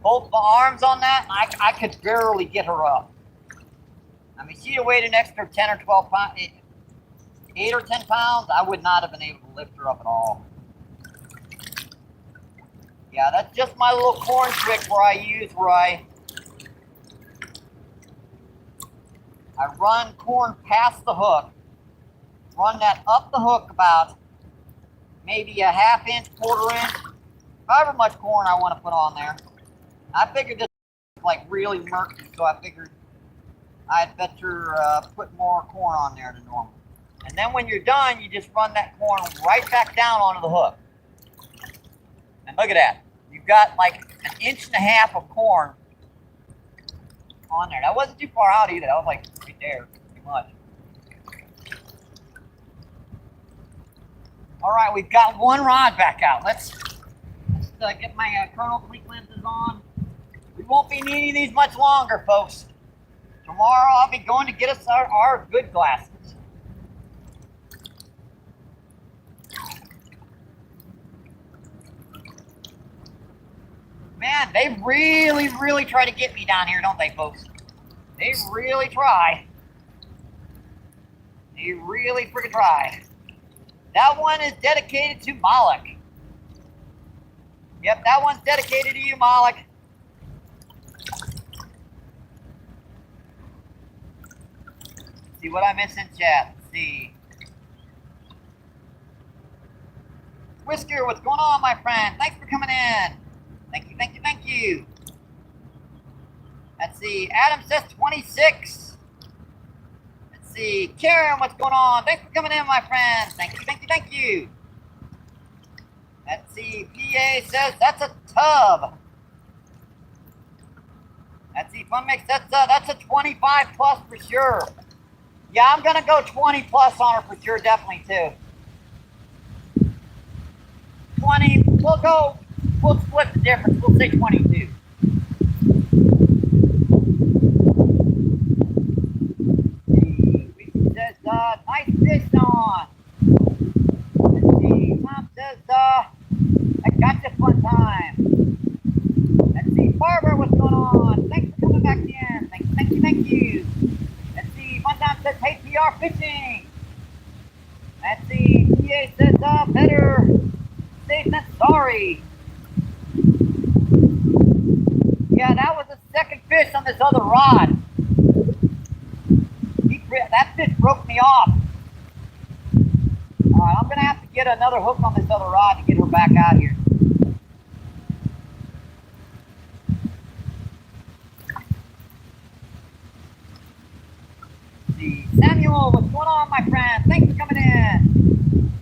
both the arms on that, and I could barely get her up. I mean, she weighed an extra 10 or 12 pounds, 8 or 10 pounds, I would not have been able to lift her up at all. Yeah, that's just my little corn trick where I run corn past the hook, run that up the hook about maybe a ½ inch, quarter inch, however much corn I want to put on there. I figured this was like really murky, so I figured I'd better put more corn on there than normal. And then when you're done, you just run that corn right back down onto the hook. And look at that. You've got like an 1.5 inches of corn on there. That wasn't too far out either. That was like right there, pretty much. All right, we've got one rod back out. Let's get my Colonel Fleet lenses on. We won't be needing these much longer, folks. Tomorrow I'll be going to get us our good glasses. Man, they really, really try to get me down here, don't they, folks? They really try. They really freaking try. That one is dedicated to Moloch. Yep, that one's dedicated to you, Moloch. See what I miss in chat. Let's see. Whisker, what's going on, my friend? Thanks for coming in. Thank you, thank you, thank you. Let's see. Adam says 26. Let's see. Karen, what's going on? Thanks for coming in, my friend. Thank you, thank you, thank you. Let's see. PA says that's a tub. Let's see. Fun Mix, that's a 25 plus for sure. Yeah, I'm gonna go 20 plus on her for sure, definitely too. 20. We'll split the difference. We'll say 22. He says, nice fish on. Let's see. Tom says, I got you fun time. Let's see. Barbara, what's going on? Thanks for coming back in. MBPFishing. Let's see. PA says better safe than sorry. Yeah, that was the second fish on this other rod. That fish broke me off. Alright, I'm going to have to get another hook on this other rod to get her back out here. Let's see. Samuel, what's going on, my friend? Thanks for coming in.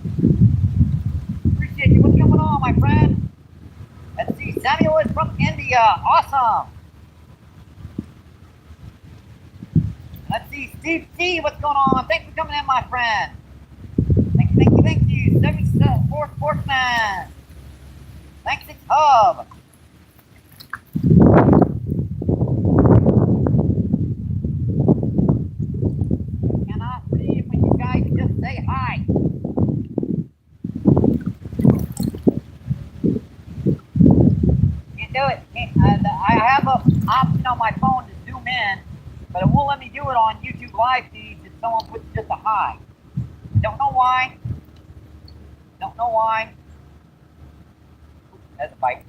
Appreciate you. What's going on, my friend? Let's see. Samuel is from India. Awesome. Let's see. Steve C, what's going on? Thanks for coming in, my friend. Thank you. 74 Sportsman. Thanks, it's Hub. Cannot read when you guys just say hi. Can't do it. I have an option on my phone to zoom in, but it won't let me do it on YouTube live feeds if someone puts just a hi. Don't know why. Don't know why. That's a bite.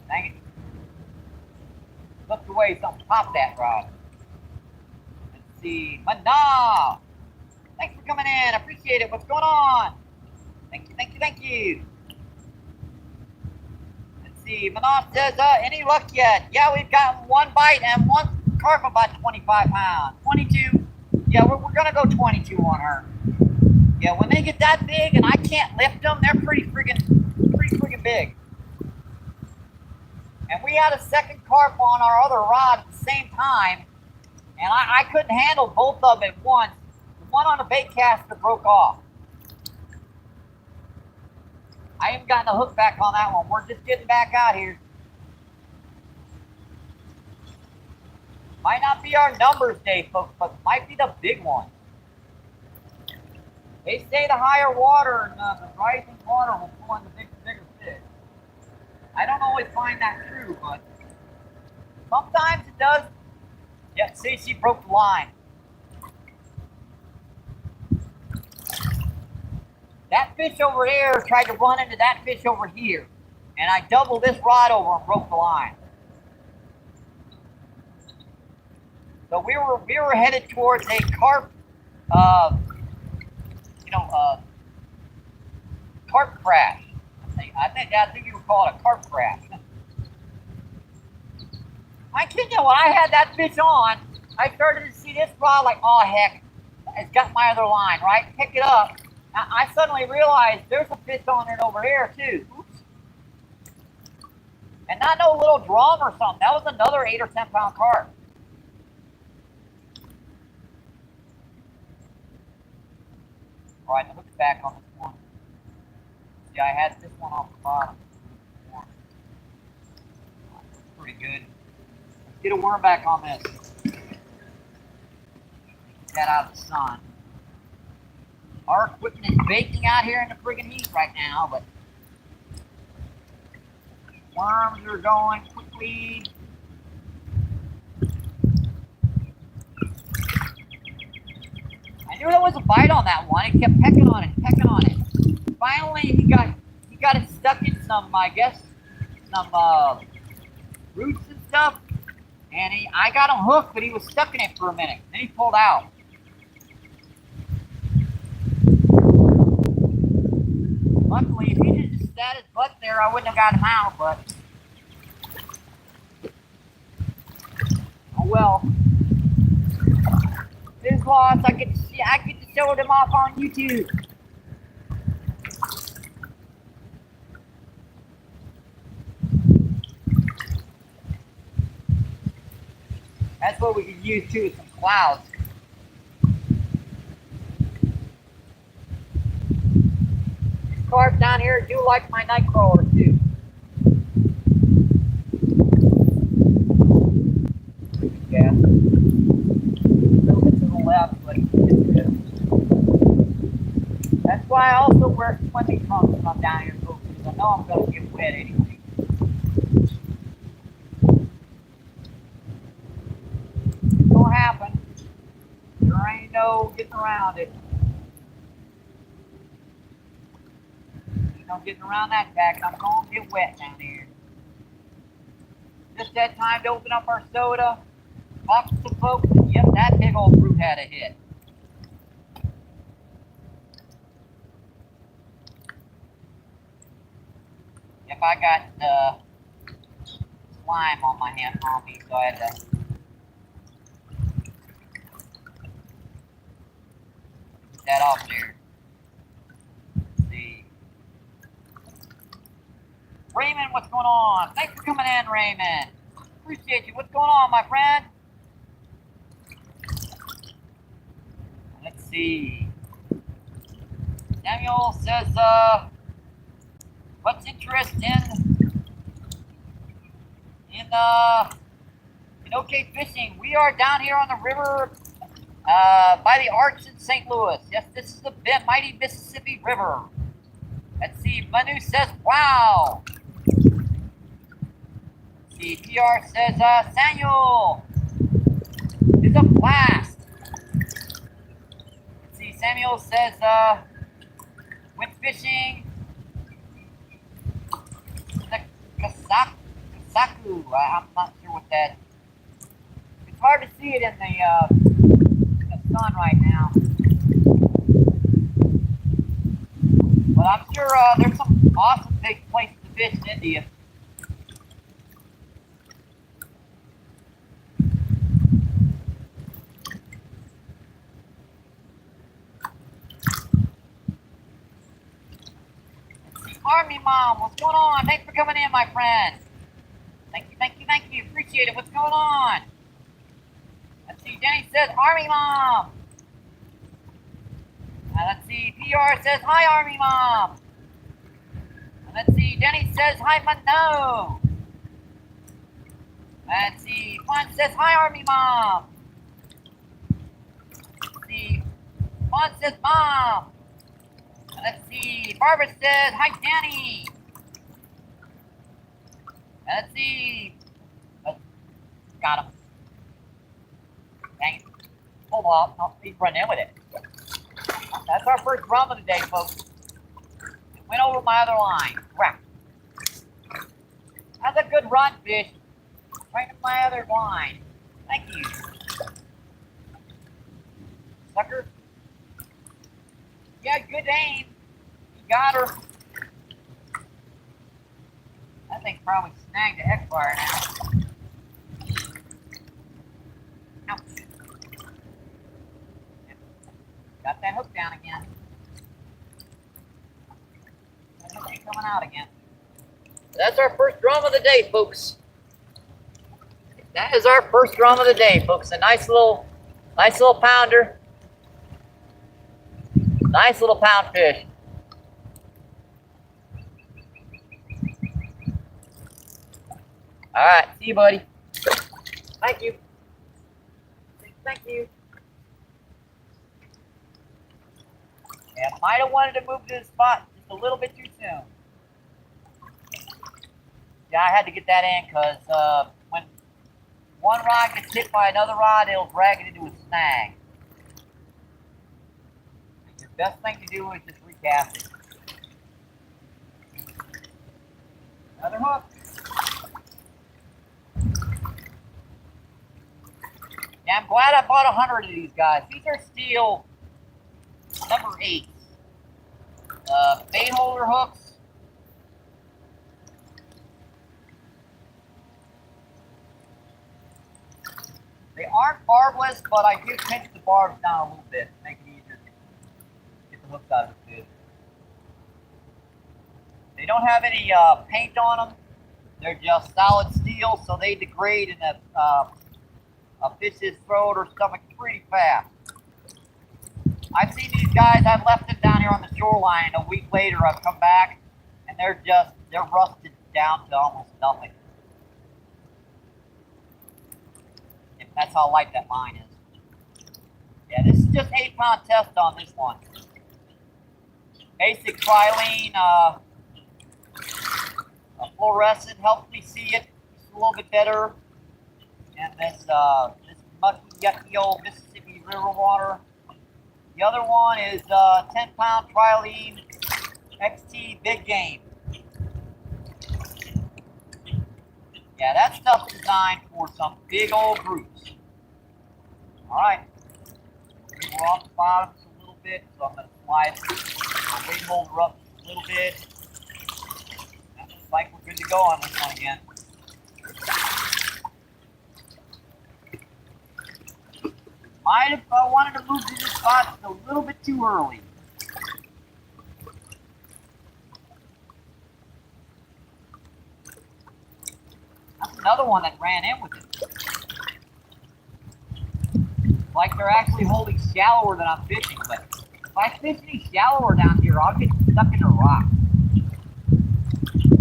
Dang it. Looked away, something popped that rod. Let's see. Mana! Thanks for coming in. I appreciate it. What's going on? Thank you. Let's see. Mana says, any luck yet? Yeah, we've gotten one bite and one carp about 25 pounds. 22. Yeah, we're going to go 22 on her. Yeah, when they get that big and I can't lift them, they're pretty friggin' big. And we had a second carp on our other rod at the same time, and I couldn't handle both of them at once. The one on the bait caster broke off. I haven't gotten the hook back on that one. We're just getting back out here. Might not be our numbers day, folks, but might be the big one. They say the higher water and the rising water will pull in the bigger fish. I don't always find that true, but sometimes it does. Yeah, see, she broke the line. That fish over there tried to run into that fish over here, and I doubled this rod over and broke the line. So we were headed towards a carp. Carp crash. I think you would call it a carp crash. I kid you, when I had that fish on, I started to see this rod like, oh heck, it's got my other line, right? Pick it up. I suddenly realized there's a fish on it over here too. Oops. And not no little drum or something. That was another 8 or 10 pound carp. All right, the hook's back on this one. See, I had this one off the bottom. Pretty good. Let's get a worm back on this. Get that out of the sun. Our equipment is baking out here in the friggin' heat right now, but worms are going quickly. I knew there was a bite on that one. It kept pecking on it. Finally, he got it stuck in some, I guess, some roots and stuff. And I got him hooked, but he was stuck in it for a minute. Then he pulled out. Luckily, if he just sat his butt there, I wouldn't have got him out. But oh well. His loss. I get to show them off on YouTube. That's what we could use too, some clouds. These carp down here do like my night crawler too. Yeah. A little bit to the left, but it's good. That's why I also wear swimming trunks when I'm down here, folks, because I know I'm going to get wet anyway. Happen. There ain't no no getting around it. There's no getting around that back. I'm going to get wet down here. Just that time to open up our soda. Talk to the folks. Yep, that big old brute had a hit. If I got slime on my hand on me, so I had to get that off there. Let's see. Raymond, what's going on? Thanks for coming in, Raymond. Appreciate you. What's going on, my friend? Let's see. Samuel says, what's interest in OK Fishing? We are down here on the river by the Arch in St. Louis. Yes, this is the mighty Mississippi River. Let's see. Manu says, wow. Let's see. PR says, Samuel, it's a blast. Let's see. Samuel says, went fishing. Kasaku. I'm not sure what that. It's hard to see it in the sun right now. But I'm sure there's some awesome big places to fish in India. Let's see, Army Mom, what's going on? Thanks for coming in, my friend. Thank you, thank you, thank you. Appreciate it. What's going on? Let's see, Jenny says, Army Mom. Let's see, PR says, hi, Army Mom. Let's see, Jenny says, hi, Mano. Let's see, Fun says, hi, Army Mom. Let's see, Fun says, Mom. Let's see, Barbara says, hi, Danny. Let's see. Oh, got him. Dang it. Hold on. I'll keep running in with it. That's our first drum of the day, folks. It went over my other line. Crap. That's a good run, fish. Right in my other line. Thank you. Sucker. Yeah, good aim. You got her. That thing probably snagged the heck fire now. Ouch. Yep. Got that hook down again. That hook ain't coming out again. That's our first drum of the day, folks. That is our first drum of the day, folks. A nice little pounder. Nice little pound fish. All right, see you, buddy. Thank you. Thank you. Yeah, might have wanted to move to the spot just a little bit too soon. Yeah, I had to get that in because when one rod gets hit by another rod, it'll drag it into a snag. The best thing to do is just recast it. Another hook. Yeah, I'm glad I bought 100 of these guys. These are steel number 8. Bait holder hooks. They aren't barbless, but I do pinch the barbs down a little bit to make it easier to get the hooks out of the fish. They don't have any paint on them. They're just solid steel, so they degrade in a fish's throat or stomach pretty fast. I've seen these guys, I've left them down here on the shoreline. A week later, I've come back, and they're rusted down to almost nothing. That's how light that line is. Yeah, this is just 8-pound test on this one. Basic trilene, fluorescent helps me see it just a little bit better. And this mucky, yucky old Mississippi River water The other one is 10-pound trilene XT big game. Yeah, that stuff's designed for some big old groups. All right, we're off the bottom just a little bit, so I'm going to slide the weight holder up just a little bit. That looks like we're good to go on this one again. Might have wanted to move to this spot a little bit too early. That's another one that ran in with it. Like they're actually holding shallower than I'm fishing, but if I fish any shallower down here, I'll get stuck in a rock.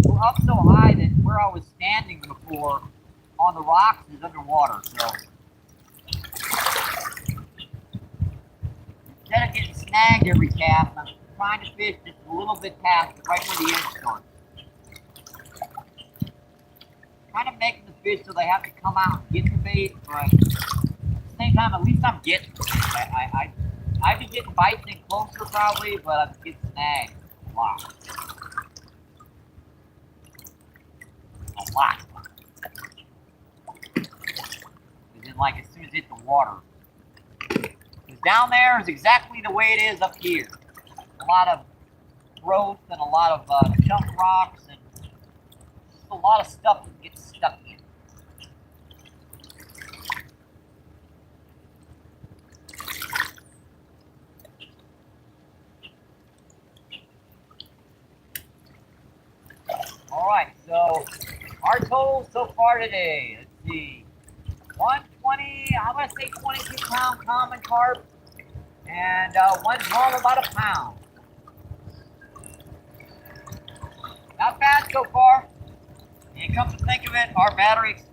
We're up so high that where I was standing before on the rocks is underwater, so instead of getting snagged every cast, I'm trying to fish just a little bit past right where the edge starts. Kind of making the fish so they have to come out and get the bait, but at the same time, at least I'm getting the bait. I'd be getting bites in closer probably, but I'm getting snagged a lot. A lot. As in, like, as soon as it hit the water. Because down there is exactly the way it is up here. A lot of growth and a lot of chunk rocks and just a lot of stuff that gets stuck in. Alright, so our total so far today, let's see, 120, I'm going to say 22-pound common carp, and one drum about a pound. Not bad so far. And come to think of it, our batteries,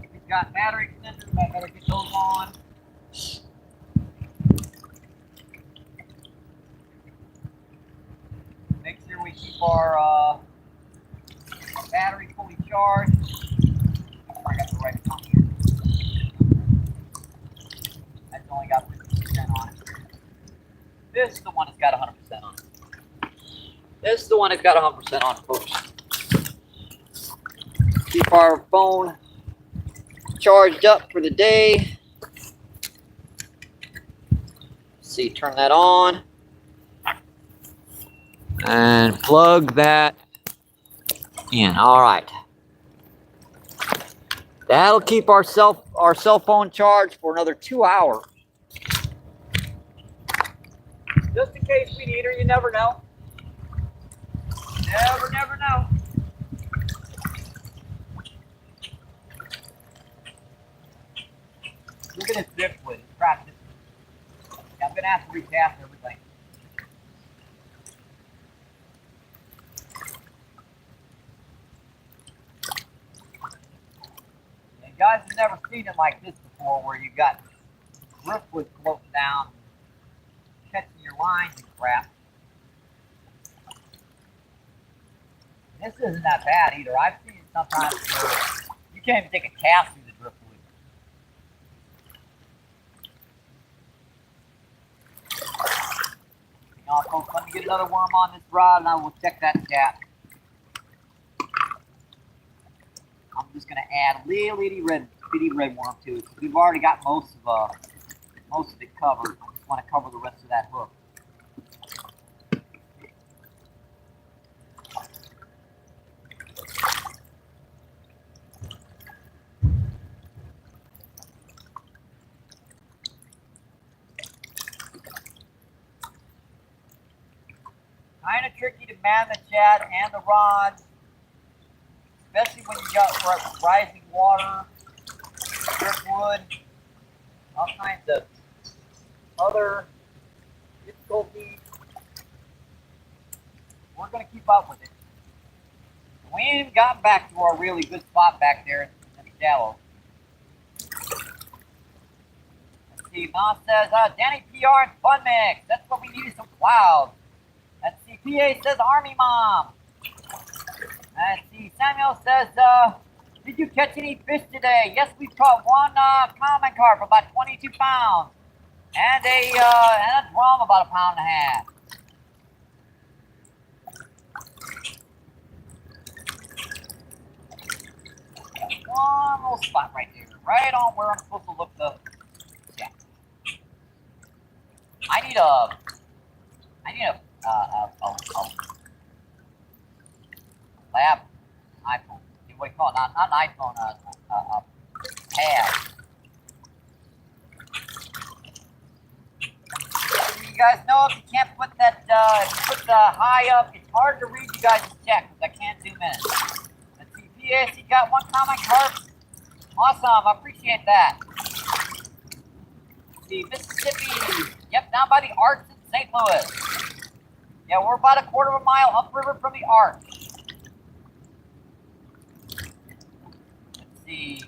we've got battery extenders, I better get those on. Make sure we keep our battery fully charged. I got the right one here. That's only got 50% on it. This is the one that's got 100% on it. This is the one that's got 100% on it, folks. Keep our phone charged up for the day. Let's see, turn that on. And plug that in. All right. That'll keep our cell phone charged for another 2 hours. Just in case we need her, you never know. Never know. Look at this driftwood. It's cracked. I'm going to have to recast everything. And guys have never seen it like this before, where you got driftwood floating down, catching your lines and crap. This isn't that bad either. I've seen it sometimes where you can't even take a cast through the driftwood. Now, folks, let me get another worm on this rod and I will check that cat. I'm just going to add a little bitty red worm to it. We've already got most of it covered. I just want to cover the rest of that hook. Kind of tricky to man the chat and the rod, especially when you got rising water, driftwood, all kinds of other difficulties. We're going to keep up with it. We ain't even gotten back to our really good spot back there in the shallow. Let's see, Mom says, Danny PR and Fun Mix. That's what we need, some clouds. Let's see, PA says Army Mom. Let's see, Samuel says, did you catch any fish today? Yes, we caught one common carp, about 22 pounds. And a drum about 1.5 pounds. One little spot right there, right on where I'm supposed to look the. Yeah. I need a lab iPhone. What do you call it? Not an iPhone. A pad. You guys know if you can't put that, if you put the high up, it's hard to read you guys' chat because I can't zoom in. Let's see, PS, you got one comment, carp. Awesome, I appreciate that. Let's see, Mississippi. Yep, down by the Arch in St. Louis. Yeah, we're about 1/4 mile upriver from the Arch. Let's see.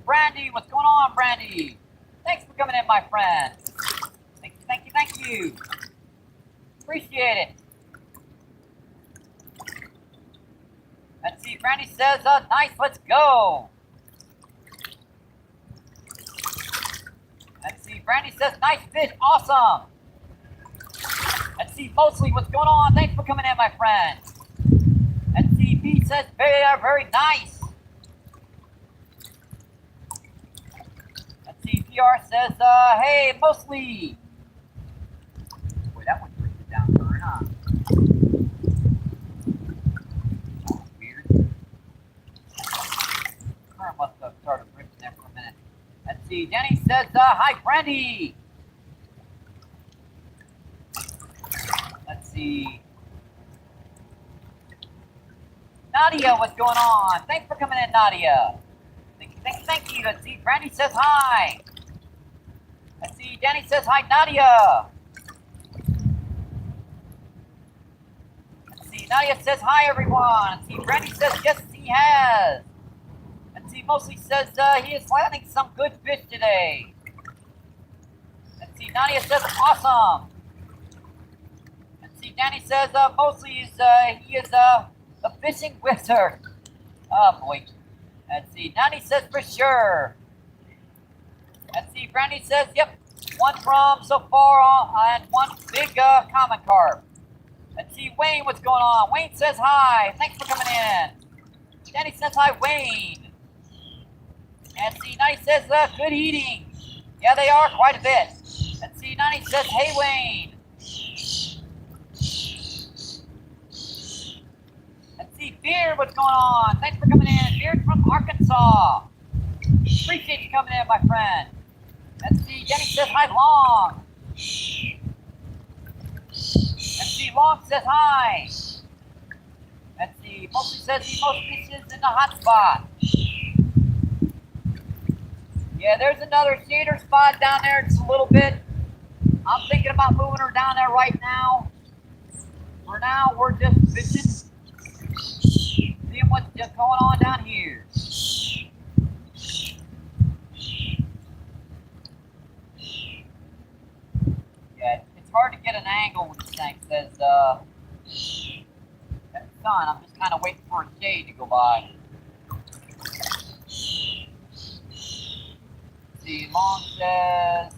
Brandy, what's going on, Brandy? Thanks for coming in, my friend. Thank you, thank you, thank you. Appreciate it. Let's see, Brandy says, nice, let's go. Let's see, Brandy says, nice fish, awesome. Let's see, mostly, what's going on? Thanks for coming in, my friend. Let's see, B says, very nice. Let's see, PR says, hey, mostly. Boy, that one drifted down current, huh? Weird. Current must have started drifting there for a minute. Let's see, Jenny says, hi, Brandy. Let's see. Nadia, what's going on? Thanks for coming in, Nadia. Thank you. Let's see, Brandy says hi. Let's see, Danny says hi, Nadia. Let's see, Nadia says hi, everyone. Let's see, Brandy says yes, he has. Let's see, mostly says he is landing some good fish today. Let's see, Nadia says awesome. Let's see, Danny says mostly he is a fishing wizard. Oh boy. Let's see, Nani says for sure. Let's see, Brandy says, yep, one drum so far and one big common carp. Let's see, Wayne, what's going on? Wayne says hi. Thanks for coming in. Danny says hi, Wayne. And see, Nani says good eating. Yeah, they are quite a bit. Let's see, Nani says, hey, Wayne. Beard, what's going on? Thanks for coming in. Beard from Arkansas. Appreciate you coming in, my friend. Let's see, Jenny says hi, Long. Let's see, Long says hi. Let's see, mostly says he most fishes in the hot spot. Yeah, there's another shader spot down there. It's a little bit. I'm thinking about moving her down there right now. For now, we're just fishing. Seeing what's just going on down here. Yeah, it's hard to get an angle with this thing. Says, that sun, I'm just kind of waiting for a shade to go by. See, Long says,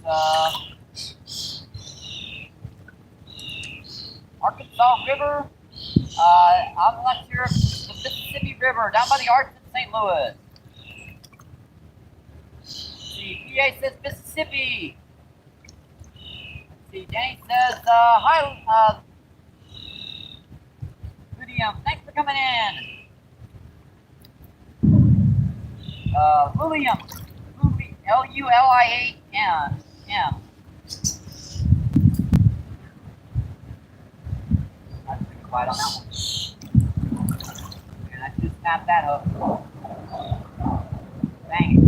Arkansas River. I'm not sure if it's the Mississippi River down by the Arch in St. Louis. Let's see, PA says Mississippi. Let's see, Danny says hi, William. Thanks for coming in. William, Luliam. Bite on that one. And I just snapped that hook. Dang it.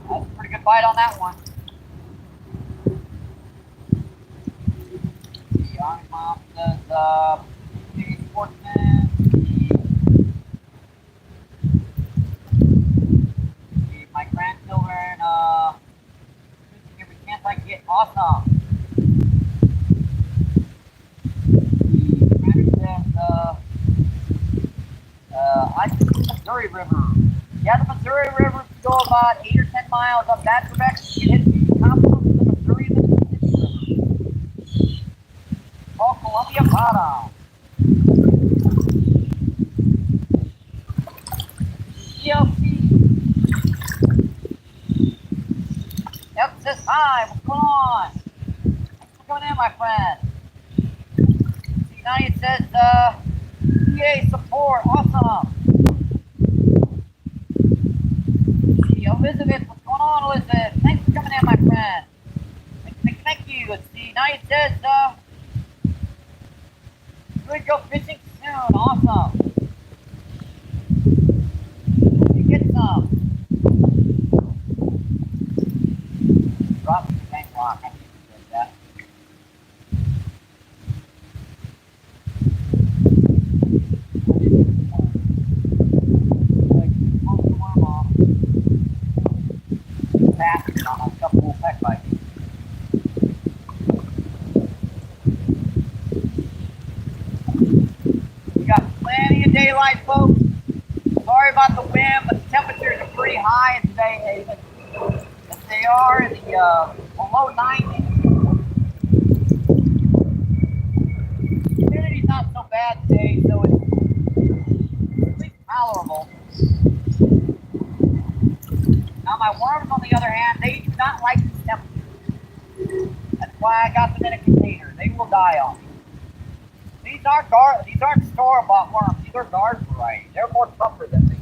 That's a pretty good bite on that one. The Army Mom says, big sportsman. My grandchildren, every chance I get, awesome. The Missouri River. Yeah, the Missouri River, if you go about 8 or 10 miles up that direction, you hit the confluence of the Missouri and the Mississippi River. Called Columbia Bottom. ELC. Emphasis high. What's going on? Thanks for coming in, my friend. See, now it says, EA support. Awesome. See, Elizabeth. What's going on, Elizabeth? Thanks for coming in, my friend. Thank you. Let's see. Now it says, we'll go fishing soon. Awesome. You get some. Drop the bank rock. I think you said that. Fast on a couple of peck bites. We got plenty of daylight, folks. Sorry about the wind, but the temperatures are pretty high today, as they are in the below 90s. Humidity's not so bad today, so it's at least tolerable. Now my worms, on the other hand, they do not like this temperature. That's why I got them in a container. They will die on me. These aren't store-bought worms. These are guard variety. They're more tougher than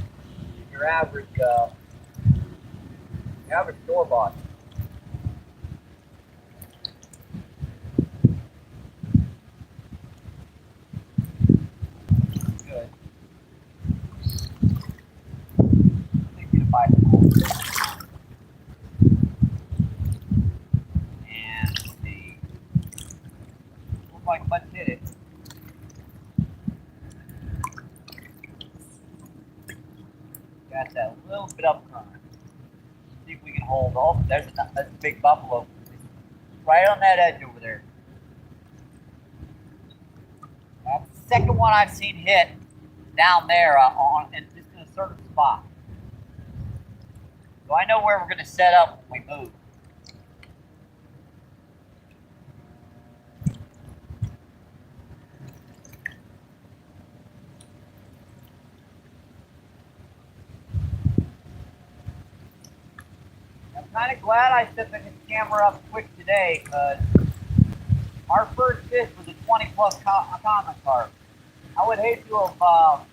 your average store-bought. Good. Take you to buy them all. And let's see. Looks like Bud did it. Got that little bit up front. See if we can hold. Oh, there's a big buffalo. Right on that edge over there. That's the second one I've seen hit down there in just in a certain spot. So I know where we're going to set up when we move. I'm kind of glad I set the camera up quick today, because our first fish was a 20-plus common carp. I would hate to have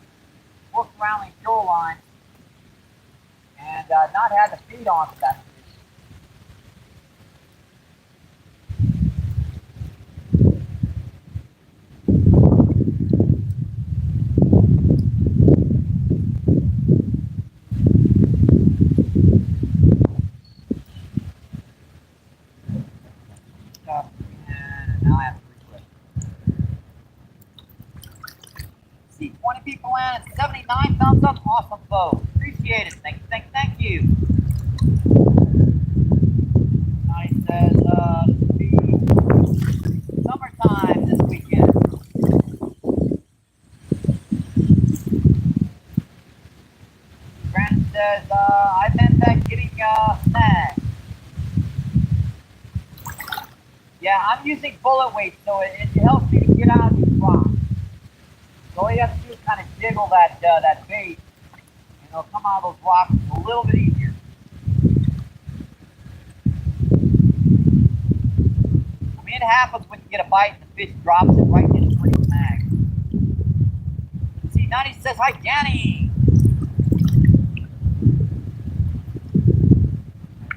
worked around the shoreline and not had to feed on that fish. And now I have to reflip. See, 20 people in and 79 thumbs up. Awesome, folks. Appreciate it. Thank you. Nice says, summertime this weekend. Brandon says, I meant getting snagged. Yeah, I'm using bullet weight, so it helps me to get out of these rocks. So all you have to do is kind of jiggle that bait, and it'll come out of those rocks a little bit easier. I mean, it happens when you get a bite and the fish drops it right in the freaking snag. See, Nani says, hi, Danny.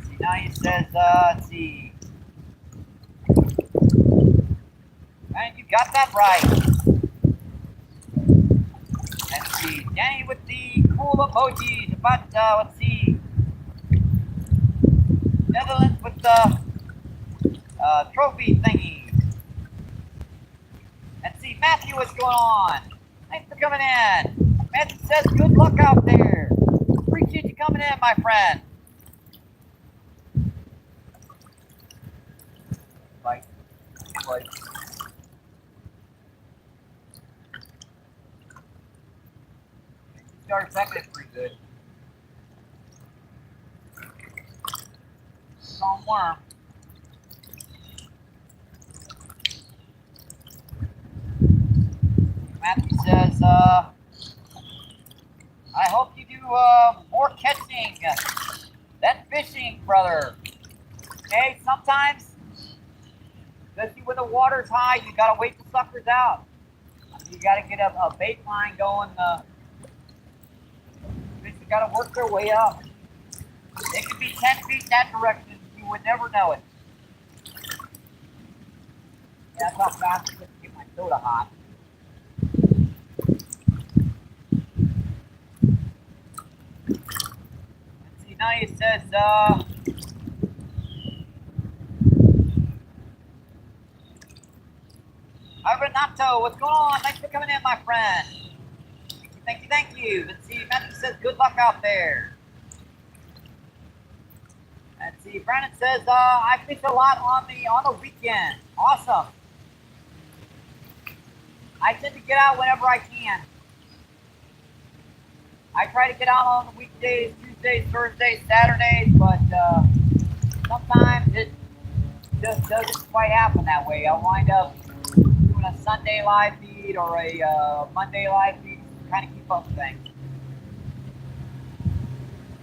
See, Nani says, let's see. And you got that right. Let's see, Danny with the cool emojis about, let's see, Netherlands with the trophy thingy. Let's see, Matthew, what's going on? Thanks for coming in. Matthew says, good luck out there. Appreciate you coming in, my friend. Right. started second it pretty good. Strong worm. Matthew says, I hope you do more catching than fishing, brother. Okay, sometimes, especially when the water's high, you gotta wait the suckers out. You gotta get a bait line going. Fish gotta work their way up. It could be 10 feet that direction. You would never know it. That's how fast I can get my soda hot. Let's see, now it says, hi Renato, what's going on? Thanks for coming in, my friend. Thank you, thank you. Let's see, Matthew says, good luck out there. Let's see, Brandon says, I fish a lot on the weekend. Awesome. I tend to get out whenever I can. I try to get out on the weekdays, Tuesdays, Thursdays, Saturdays, but sometimes it just doesn't quite happen that way. I'll wind up doing a Sunday live feed or a Monday live feed to kind of keep up with things.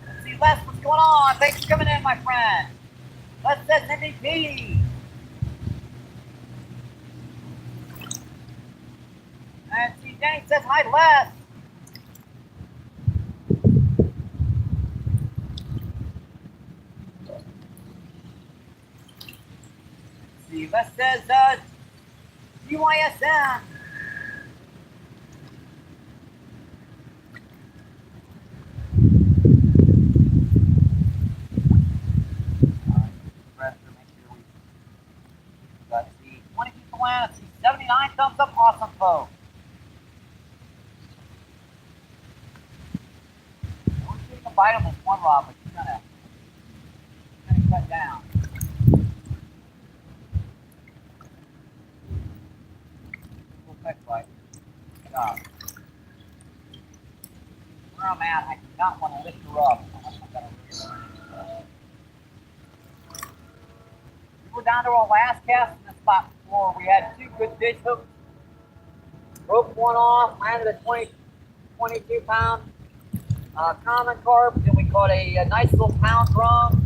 Let's see, Les, what's going on? Thanks for coming in, my friend. Les says MVP. And see, Danny says, hi, Les. Let's see, Les says, GYSM. Let's see, 20 people in. Let's see, 79 thumbs up. Awesome, folks. We're shooting a bite on this one rod, but it's gonna cut down. Full peck bite. Good job. Where I'm at, I do not want to lift her up unless I'm gonna really we were down to our last cast in the spot before. We had two good fish hooks. Broke one off, landed a 22 pound common carp, and we caught a nice little pound drum.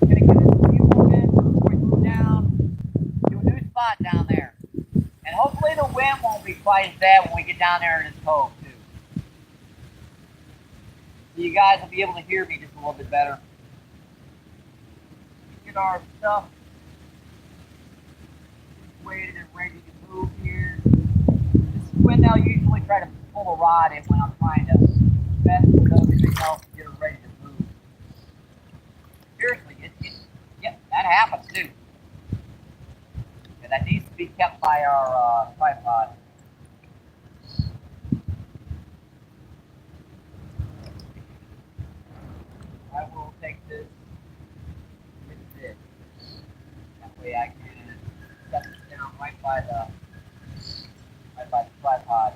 Gonna get a few more minutes before we move down to a new spot down there. And hopefully the wind won't be quite as bad when we get down there in this cove too. So you guys will be able to hear me just a little bit better. Get our stuff situated and ready to move here. This is when they'll usually try to pull a rod in when I'm trying to mess with everything else to get her ready to move. Seriously, yeah, that happens too. And that needs to be kept by our tripod. I will take this with this. That way I can set this down right by the tripod.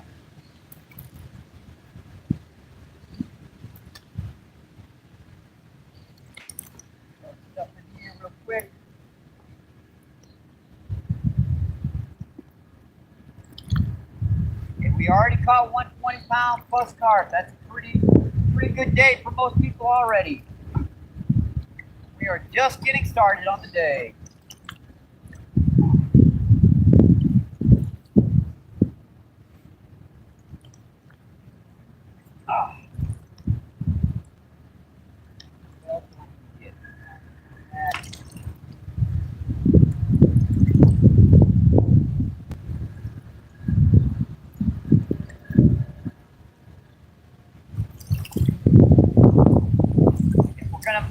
Throw stuff in here real quick. And we already caught 120 pound plus carp. That's a pretty good day for most people already. We are just getting started on the day.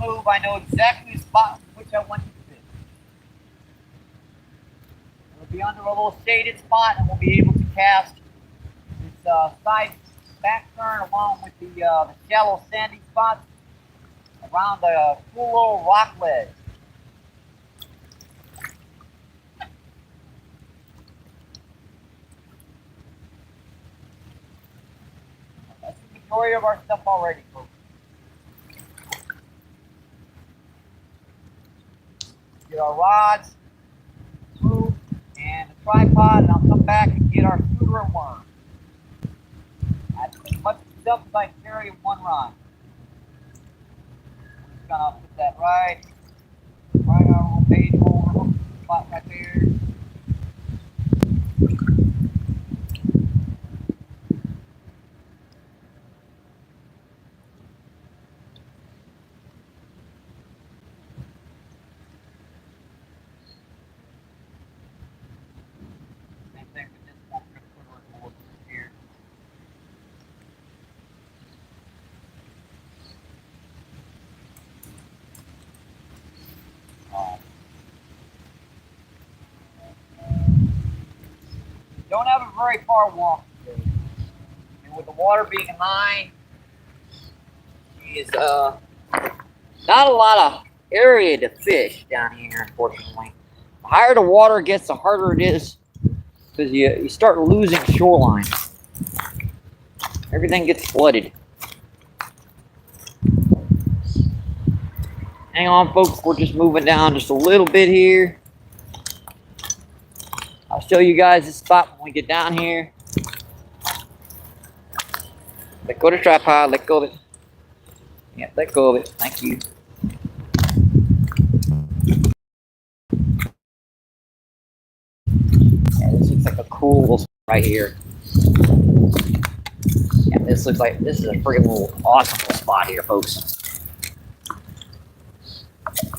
Move, I know exactly the spot which I want to fish. We'll be under a little shaded spot and we'll be able to cast this side back turn along with the shallow sandy spots around the cool little rock ledge. majority of our stuff already, folks. Get our rods, food, and a tripod, and I'll come back and get our scooter and worm. That's as much stuff as I can carry in one rod. I'm just gonna put that right on our little page holder spot right there. Same thing with this one. We're gonna put our board here. Don't have a very far walk today. And with the water being high, is not a lot of area to fish down here, unfortunately. The higher the water gets, the harder it is because you start losing shoreline. Everything gets flooded. Hang on, folks. We're just moving down just a little bit here. I'll show you guys this spot when we get down here. Let go of the tripod. Let go of it. Yeah, let go of it. Thank you. Yeah, this looks like a cool little spot right here. Yeah, this looks like this is a freaking little awesome little spot here, folks.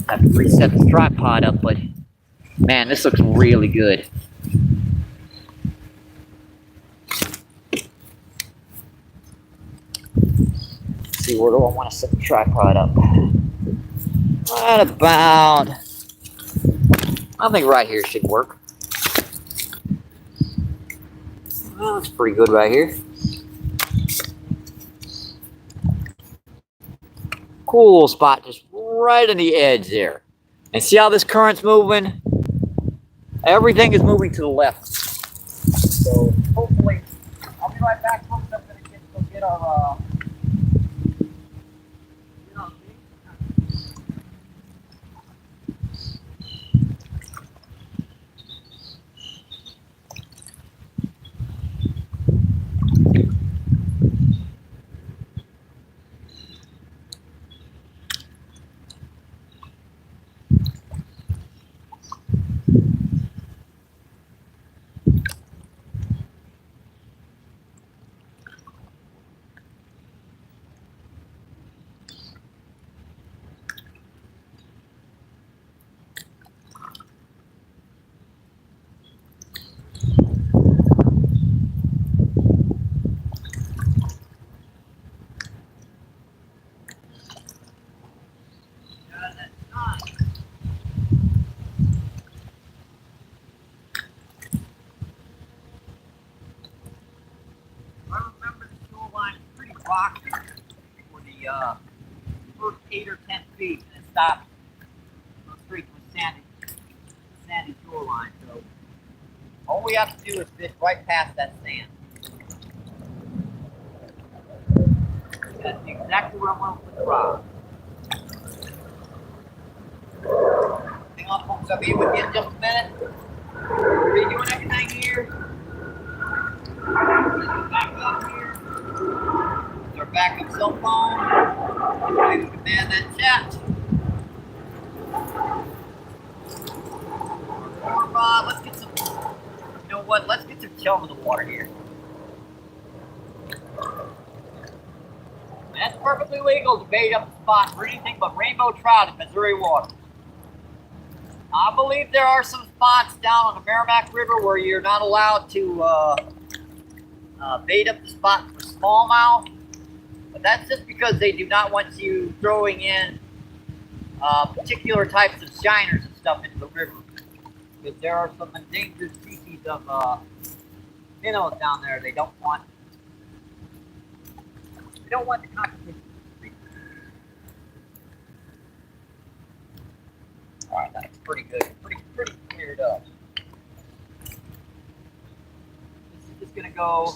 I have to reset this tripod up, but man, this looks really good. Let's see, where do I want to set the tripod up? Right about, I think right here should work. Well, that's pretty good right here. Cool spot, just right on the edge there. And see how this current's moving? Everything is moving to the left. So hopefully, I'll be right back, folks. I'm gonna go get our for the first 8 or 10 feet, and it stops on the street with sandy shoreline. So all we have to do is fish right past that sand. That's exactly where I want to put the rod. Hang on, folks. I'll be with you in just a minute. Are you doing everything here? Back up here. Our backup cell phone. Maybe we can man that chat. Let's get some. You know what? Let's get some chum in the water here. That's perfectly legal to bait up the spot for anything but rainbow trout in Missouri water. I believe there are some spots down on the Merrimack River where you're not allowed to bait up the spot for smallmouth. But that's just because they do not want you throwing in particular types of shiners and stuff into the river. Because there are some endangered species of minnows down there. They don't want the competition. All right, that's pretty good. Pretty cleared up. This is just gonna go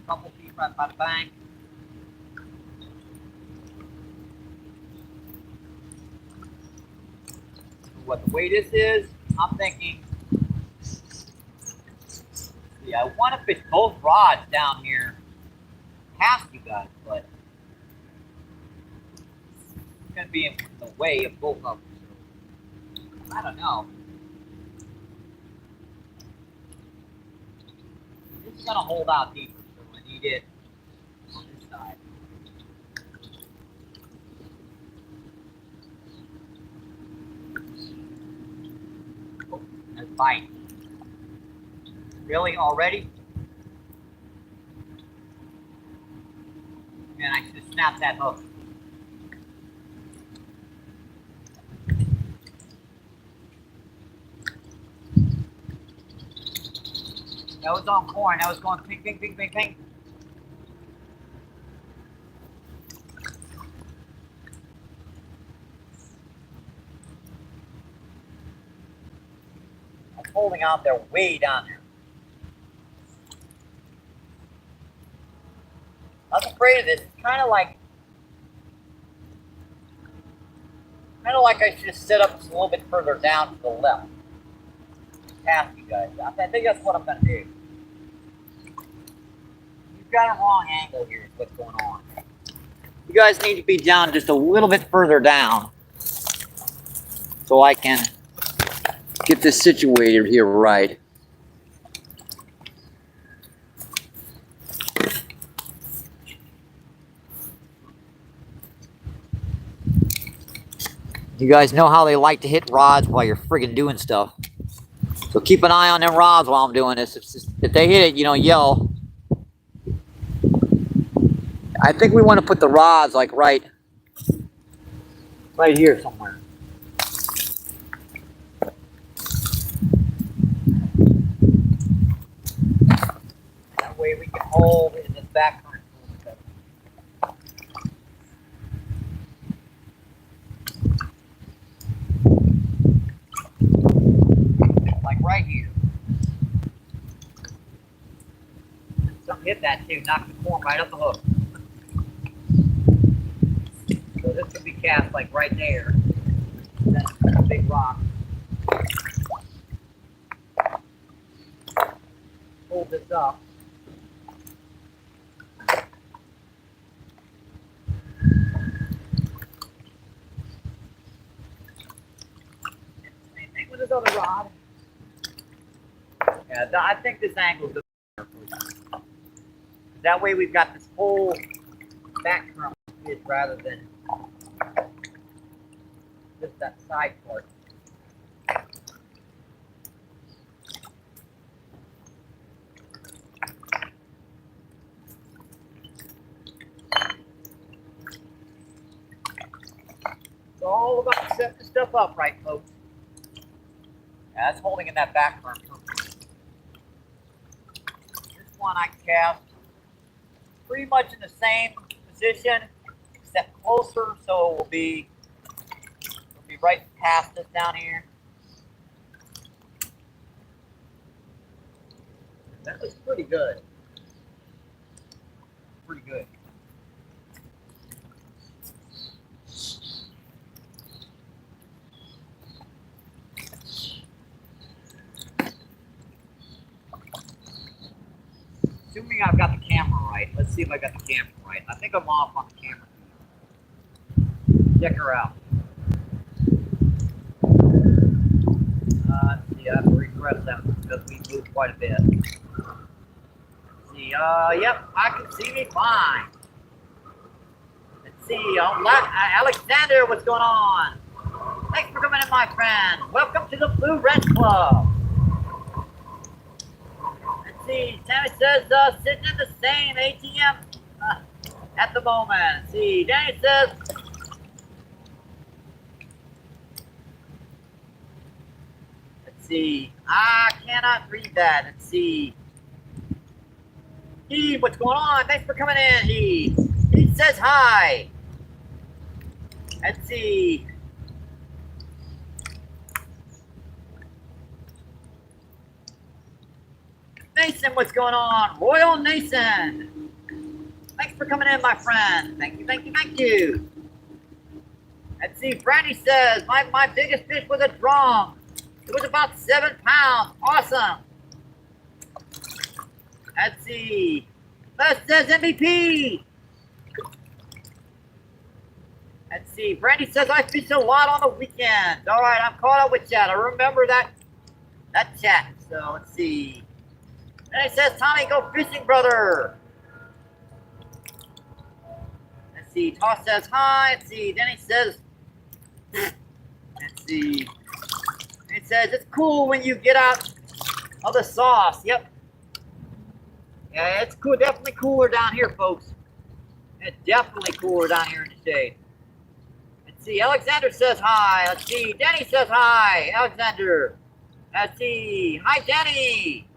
a couple feet right by the bank. what the way this is. I'm thinking, yeah, I want to fish both rods down here past you guys, but it's going to be in the way of both of them. So, I don't know. This is going to hold out deeper, so I need it on this side. Oh, that's biting. Really? Already? Man, I should have snapped that hook. That was on corn. That was going ping, ping, ping, ping, ping. I'm holding out there way down there. I was afraid of this. It's kind of like I should have set up just a little bit further down to the left. Past you guys. I think that's what I'm going to do. You've got a wrong angle here is what's going on. You guys need to be down just a little bit further down so I can get this situated here right. You guys know how they like to hit rods while you're friggin' doing stuff. So keep an eye on them rods while I'm doing this. If they hit it, you know, yell. I think we want to put the rods like right here somewhere. That way we can hold in this back current. Like right here. Something hit that too, knocked the corn right up the hook. So this could be cast like right there. That's a big rock. Hold this up. Same thing with this other rod. Yeah, I think this angle is better. That way we've got this whole back current rather than just that side part. It's all about setting the stuff up right, folks. Yeah, that's holding in that back current. This one I cast pretty much in the same position, except closer, so we'll be right past us down here. That looks pretty good. Pretty good. Assuming I've got the camera right. Let's see if I got the camera right. I think I'm off on the camera. Check her out. Let's see, I have to refresh that because we moved quite a bit. Let's see, yep, I can see me fine. Let's see, Alexander, what's going on? Thanks for coming in, my friend. Welcome to the Blue Red Club. Let's see, Tammy says, sitting in the same ATM at the moment. Let's see, Danny says, see, I cannot read that. Let's see. He, what's going on? Thanks for coming in, He says hi. Let's see. Mason, what's going on? Royal Nason. Thanks for coming in, my friend. Thank you, thank you, thank you. Let's see, Brandy says, my biggest fish was a drum. It was about 7 pounds. Awesome. Let's see. Les says MVP. Let's see. Brandy says, I fish a lot on the weekends. All right, I'm caught up with chat. I remember that chat. So let's see. Then he says, Tommy, go fishing, brother. Let's see. Toss says hi. Let's see. Then he says, let's see. It says, it's cool when you get out of the sauce. Yep. Yeah, it's cool. Definitely cooler down here, folks. It's definitely cooler down here in the shade. Let's see. Alexander says hi. Let's see. Danny says hi. Alexander. Let's see. Hi, Danny.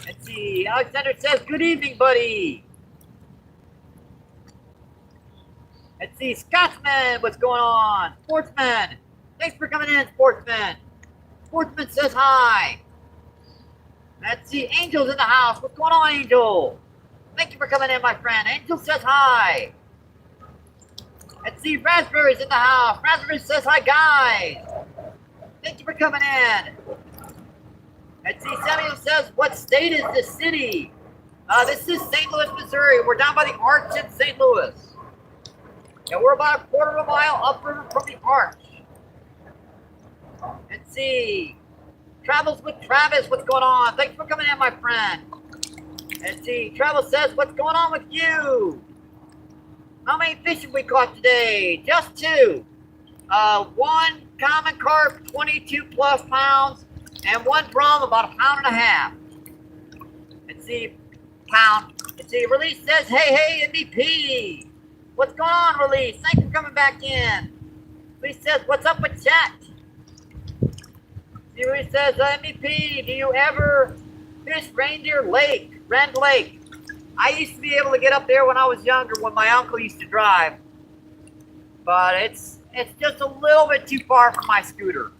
Let's see. Alexander says, good evening, buddy. Let's see. Scotsman, what's going on? Sportsman. Thanks for coming in, Sportsman. Sportsman says hi. Let's see. Angel's in the house. What's going on, Angel? Thank you for coming in, my friend. Angel says hi. Let's see. Raspberry's in the house. Raspberry says hi, guys. Thank you for coming in. Let's see. Samuel says, what state is this city? This is St. Louis, Missouri. We're down by the Arch in St. Louis. And we're about a quarter of a mile upriver from the Arch. Let's see. Travels with Travis. What's going on? Thanks for coming in, my friend. Let's see. Travis says, what's going on with you? How many fish have we caught today? Just 2. One common carp, 22 plus pounds, and 1 drum, about 1.5 pounds. Let's see. Pound. Let's see. Release says, hey, MVP. What's going on, Release? Thanks for coming back in. Release says, what's up with chat? See, Release says, MVP, do you ever fish Reindeer Lake, Rend Lake? I used to be able to get up there when I was younger, when my uncle used to drive. But it's just a little bit too far from my scooter.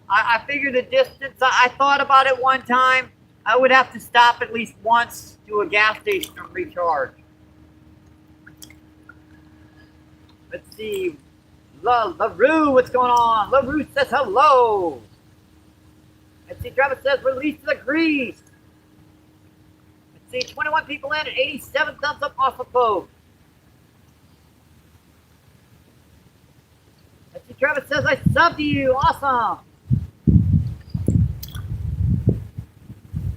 I figured the distance, I thought about it one time. I would have to stop at least once to a gas station and recharge. Let's see. LaRue, what's going on? LaRue says hello. Let's see. Travis says release to the grease. Let's see. 21 people in and 87 thumbs up off the boat. Let's see. Travis says I subbed you. Awesome.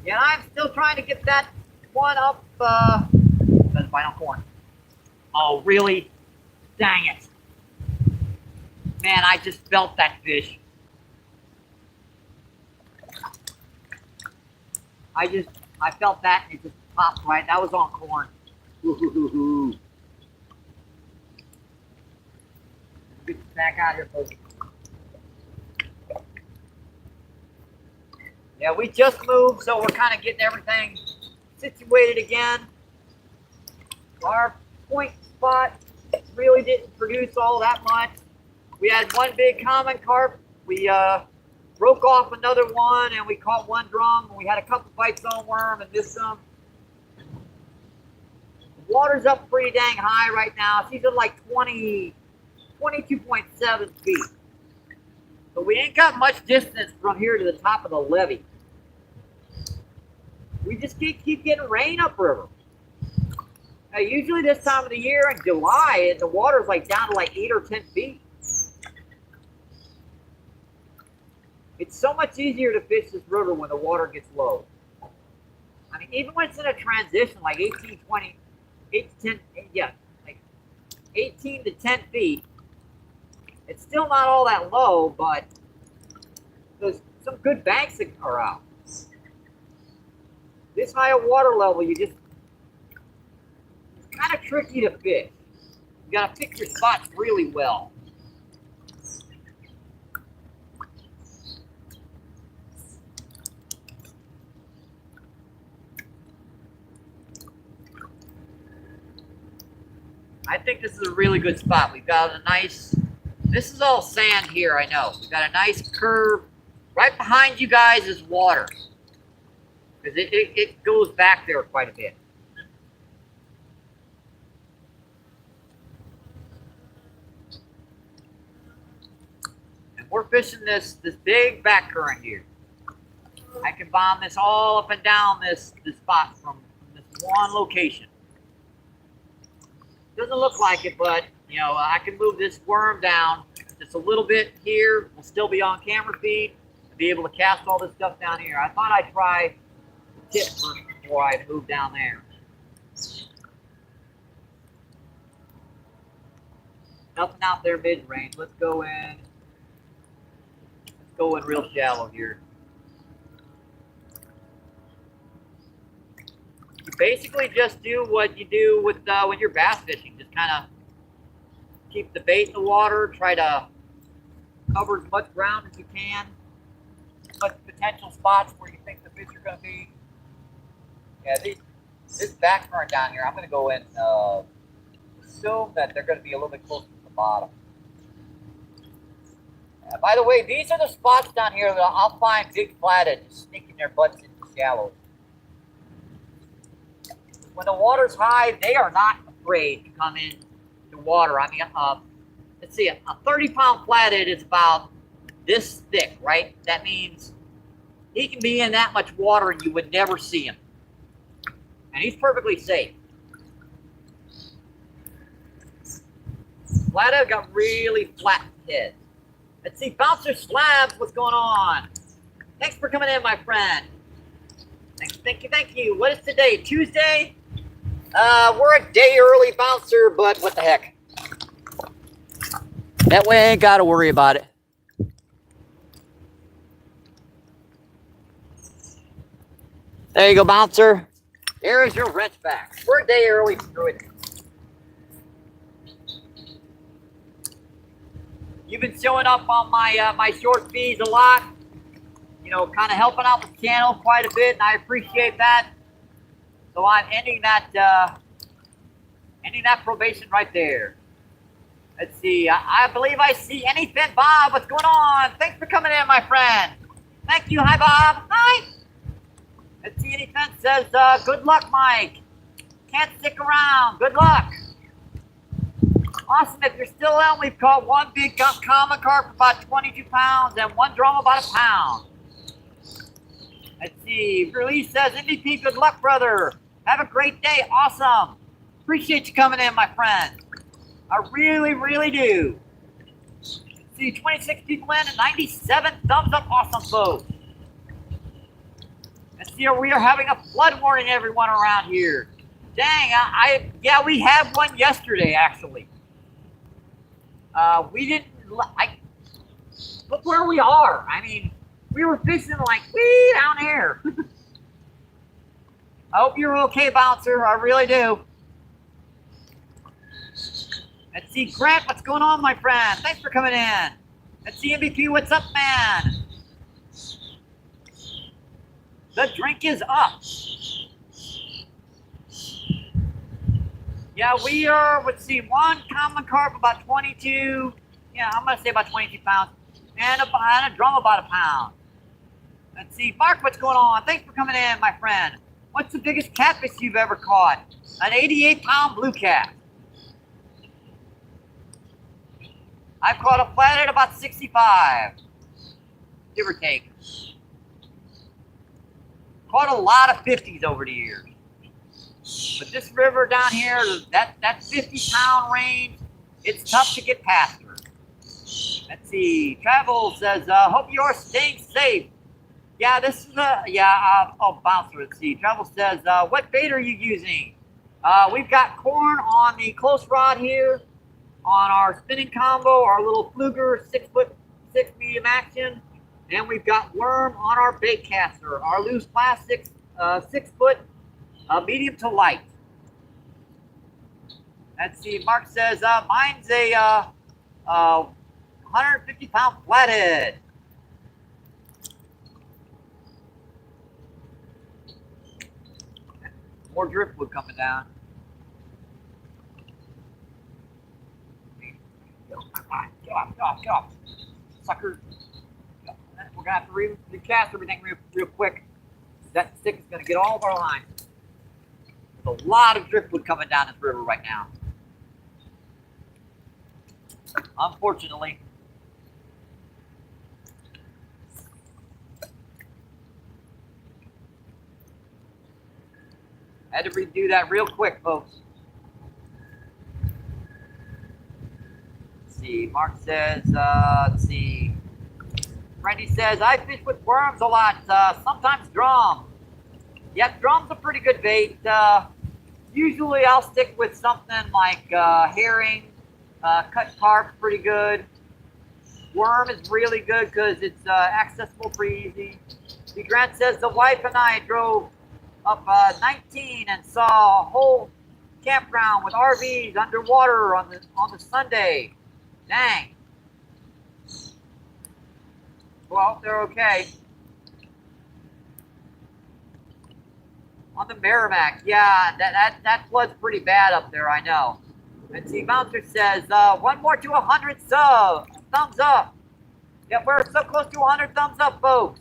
Yeah, I'm still trying to get that one up. Doesn't bite on corn. Oh, really? Dang it. Man, I just felt that fish. I felt that and it just popped right. That was on corn. Ooh. Get back out here, folks. Yeah, we just moved, so we're kind of getting everything situated again. Our point spot really didn't produce all that much. We had one big common carp. We broke off another one, and we caught 1 drum. We had a couple bites on worm and missed some. The water's up pretty dang high right now. It's either like 22.7 feet. But we ain't got much distance from here to the top of the levee. We just keep getting rain upriver. Now, usually this time of the year in July, the water's like down to like 8 or 10 feet. It's so much easier to fish this river when the water gets low. I mean, even when it's in a transition, like 18, 20, 8 to 10, yeah, like 18 to 10 feet, it's still not all that low, but there's some good banks that are out. This high of water level, it's kind of tricky to fish. You got to pick your spots really well. I think this is a really good spot. We've got a nice, this is all sand here, I know. We've got a nice curve. Right behind you guys is water. Because it goes back there quite a bit. we're fishing this big back current here. I can bomb this all up and down this spot from this one location. Doesn't look like it, but you know, I can move this worm down just a little bit here. We'll still be on camera feed and be able to cast all this stuff down here. I thought I'd try the tip first before I move down there. Nothing out there mid-range. Let's go in. Let's go in real shallow here. You basically just do what you do with when you're bass fishing. Just kind of keep the bait in the water. Try to cover as much ground as you can. As much potential spots where you think the fish are going to be. Yeah, this back current down here, I'm going to go in. Assume that they're going to be a little bit closer to the bottom. By the way, these are the spots down here that I'll find big flathead just sneaking their butts into shallows. When the water's high, they are not afraid to come in the water. I mean, let's see, a 30-pound flathead is about this thick, right? That means he can be in that much water and you would never see him. And he's perfectly safe. Flathead got really flat heads. Let's see, Bouncer Slabs, what's going on? Thanks for coming in, my friend. Thank you. What is today? Tuesday? We're a day early, Bouncer, but what the heck? That way I ain't got to worry about it. There you go, Bouncer. There's your wrench back. We're a day early. Screw it. You've been showing up on my my short feeds a lot. You know, kind of helping out the channel quite a bit, and I appreciate that. So I'm ending that probation right there. Let's see. I believe I see anything. Bob, what's going on? Thanks for coming in, my friend. Thank you. Hi, Bob. Hi. Let's see. Anything says, good luck, Mike. Can't stick around. Good luck. Awesome. If you're still out, we've caught one big common carp about 22 pounds and one drum about a pound. Let's see. Release says, MVP, good luck, brother. Have a great day. Awesome. Appreciate you coming in, my friend. I really, really do. Let's see, 26 people in and 97 thumbs up. Awesome, folks. Let's see, we are having a flood warning, everyone around here. Dang, yeah, we had one yesterday, actually. We didn't, look where we are. I mean, we were fishing like way down here. I hope you're okay, Bouncer. I really do. Let's see, Grant, what's going on, my friend? Thanks for coming in. Let's see, MVP, what's up, man? The drink is up. Yeah, we are, let's see, one common carp about 22, yeah, I'm going to say about 22 pounds, and a drum about a pound. Let's see, Mark, what's going on? Thanks for coming in, my friend. What's the biggest catfish you've ever caught? An 88-pound blue cat. I've caught a flathead about 65, give or take. Caught a lot of 50s over the years. But this river down here, that 50-pound range, it's tough to get past her. Let's see. Travel says, hope you're staying safe. Yeah, this is oh, Bouncer. Let's see. Travel says, what bait are you using? We've got corn on the close rod here, on our spinning combo, our little Fluger 6'6" medium action, and we've got worm on our bait caster, our loose plastic 6-foot medium to light. Let's see. Mark says, mine's a 150-pound flathead. More driftwood coming down. Get off. Sucker. We're going to have to recast everything real quick. That stick is going to get all of our lines. There's a lot of driftwood coming down this river right now. Unfortunately. Had to redo that real quick, folks. Let's see. Mark says, let's see. Randy says, I fish with worms a lot, sometimes drum. Yep, drum's a pretty good bait. Usually I'll stick with something like herring, cut carp, pretty good. Worm is really good because it's accessible pretty easy. See, Grant says, the wife and I drove up 19 and saw a whole campground with RVs underwater on the Sunday. Dang. Well, they're okay. On the Merrimack, yeah, that flood's pretty bad up there, I know. And see, Bouncer says, one more to 100 subs. Thumbs up. Yeah, we're so close to 100 thumbs up, folks.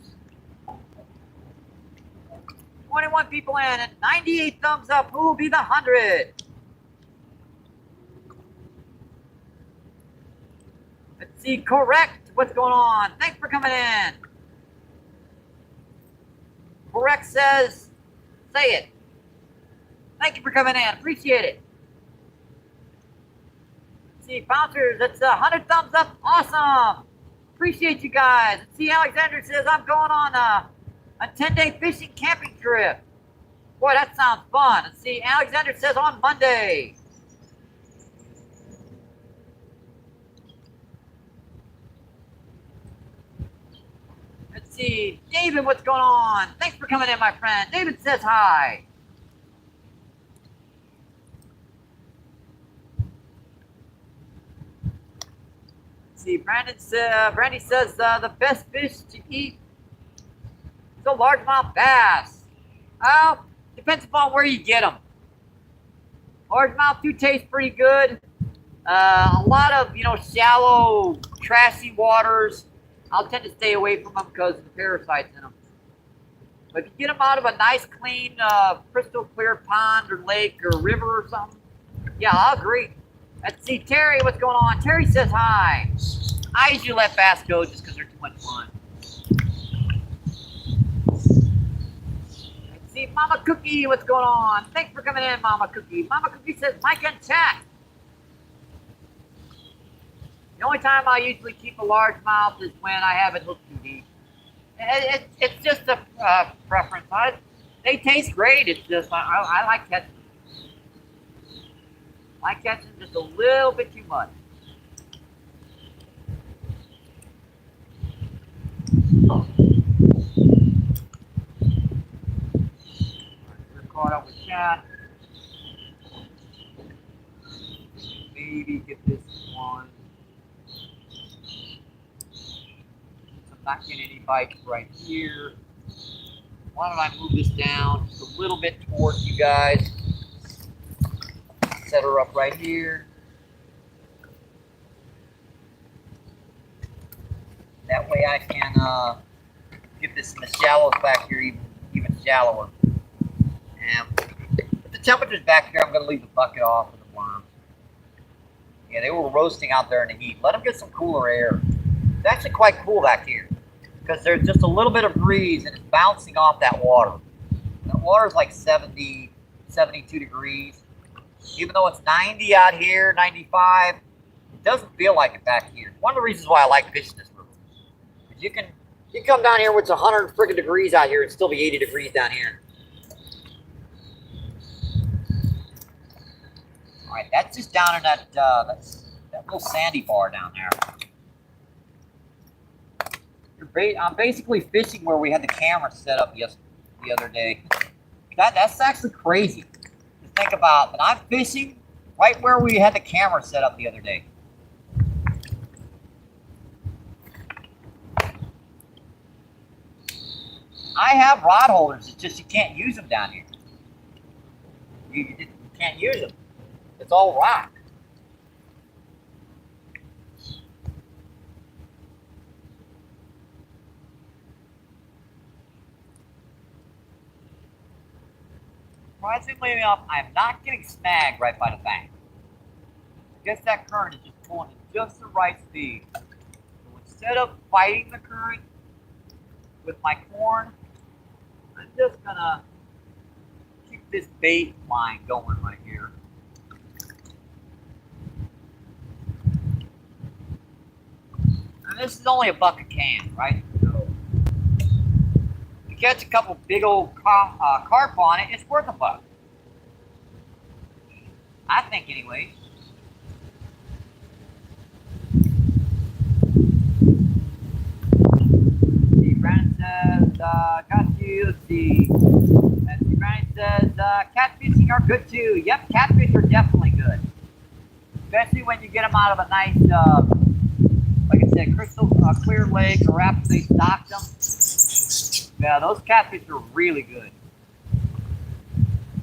21 people in and 98 thumbs up. Who will be the 100? Let's see, correct. What's going on? Thanks for coming in. Correct says, say it. Thank you for coming in. Appreciate it. Let's see, bouncers, that's 100 thumbs up. Awesome. Appreciate you guys. Let's see, Alexander says, I'm going on a 10-day fishing camping trip. Boy, that sounds fun. Let's see, Alexander says on Monday. Let's see, David, what's going on? Thanks for coming in, my friend. David says hi. Let's see, Brandy says the best fish to eat is a largemouth bass. Well, depends upon where you get them. Largemouth do taste pretty good. A lot of, shallow, trashy waters, I'll tend to stay away from them because of the parasites in them. But if you get them out of a nice, clean, crystal clear pond or lake or river or something, yeah, I'll agree. Let's see, Terry, what's going on? Terry says hi. I usually let bass go just because they're too much fun. Let's see, Mama Cookie, what's going on? Thanks for coming in, Mama Cookie. Mama Cookie says, Mike and chat. The only time I usually keep a largemouth is when I have it hooked too deep. It's just a preference. They taste great. It's just I like catching them. I like catching just a little bit too much. We're caught up with chat. Maybe get this one. Not getting any bites right here. Why don't I move this down just a little bit towards you guys? Set her up right here. That way I can get this in the shallows back here even shallower. And with the temperatures back here, I'm going to leave the bucket off for the worms. Yeah, they were roasting out there in the heat. Let them get some cooler air. It's actually quite cool back here, because there's just a little bit of breeze and it's bouncing off that water. That water is like 70, 72 degrees. Even though it's 90 out here, 95, it doesn't feel like it back here. One of the reasons why I like fishing this river. You can come down here where it's 100 freaking degrees out here and still be 80 degrees down here. All right, that's just down in that little sandy bar down there. I'm basically fishing where we had the camera set up the other day. That's actually crazy to think about. But I'm fishing right where we had the camera set up the other day. I have rod holders. It's just you can't use them down here. You can't use them. It's all rock. Surprisingly enough, I'm not getting snagged right by the bank. I guess that current is just pulling at just the right speed. So instead of fighting the current with my corn, I'm just gonna keep this bait line going right here. And this is only $1 a can, right? So if you catch a couple big old carp on it, it's worth $1. I think anyway. See, Brandon says, got you. Let's see. And see, Brandon says, catfishing are good too. Yep, catfish are definitely good. Especially when you get them out of a nice, like I said, crystal clear lake, or after they stocked them. Yeah, those catfish are really good.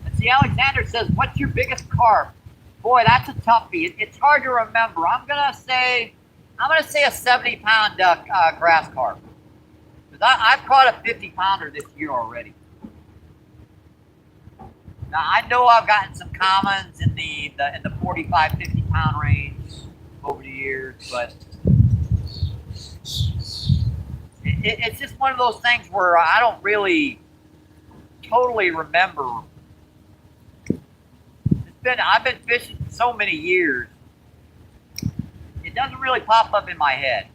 And see, Alexander says, what's your biggest carp? Boy, that's a toughie. It's hard to remember. I'm gonna say a 70-pound grass carp. Because I've caught a 50-pounder this year already. Now I know I've gotten some commons in the 45, 50-pound range over the years, but it's just one of those things where I don't really totally remember. I've been fishing for so many years. It doesn't really pop up in my head.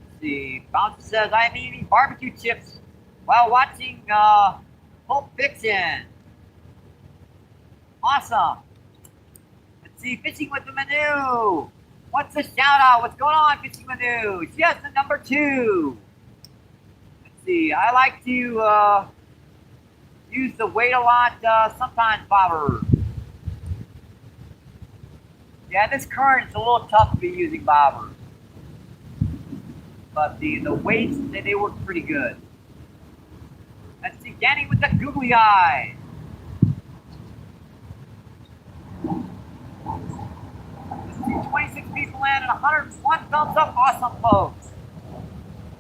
Let's see, Bounce says, I'm eating barbecue chips while watching Pulp Fiction. Awesome. Let's see, Fishing with the Manu. What's the shout out? What's going on, Fishing Manu? Yes, the number 2. Let's see, I like to use the weight a lot, sometimes bobber. Yeah, this current is a little tough to be using bobbers. But the weights, they work pretty good. Let's see, Danny with the googly eyes. Let's see, 26 people in and 101 thumbs up. Awesome, folks.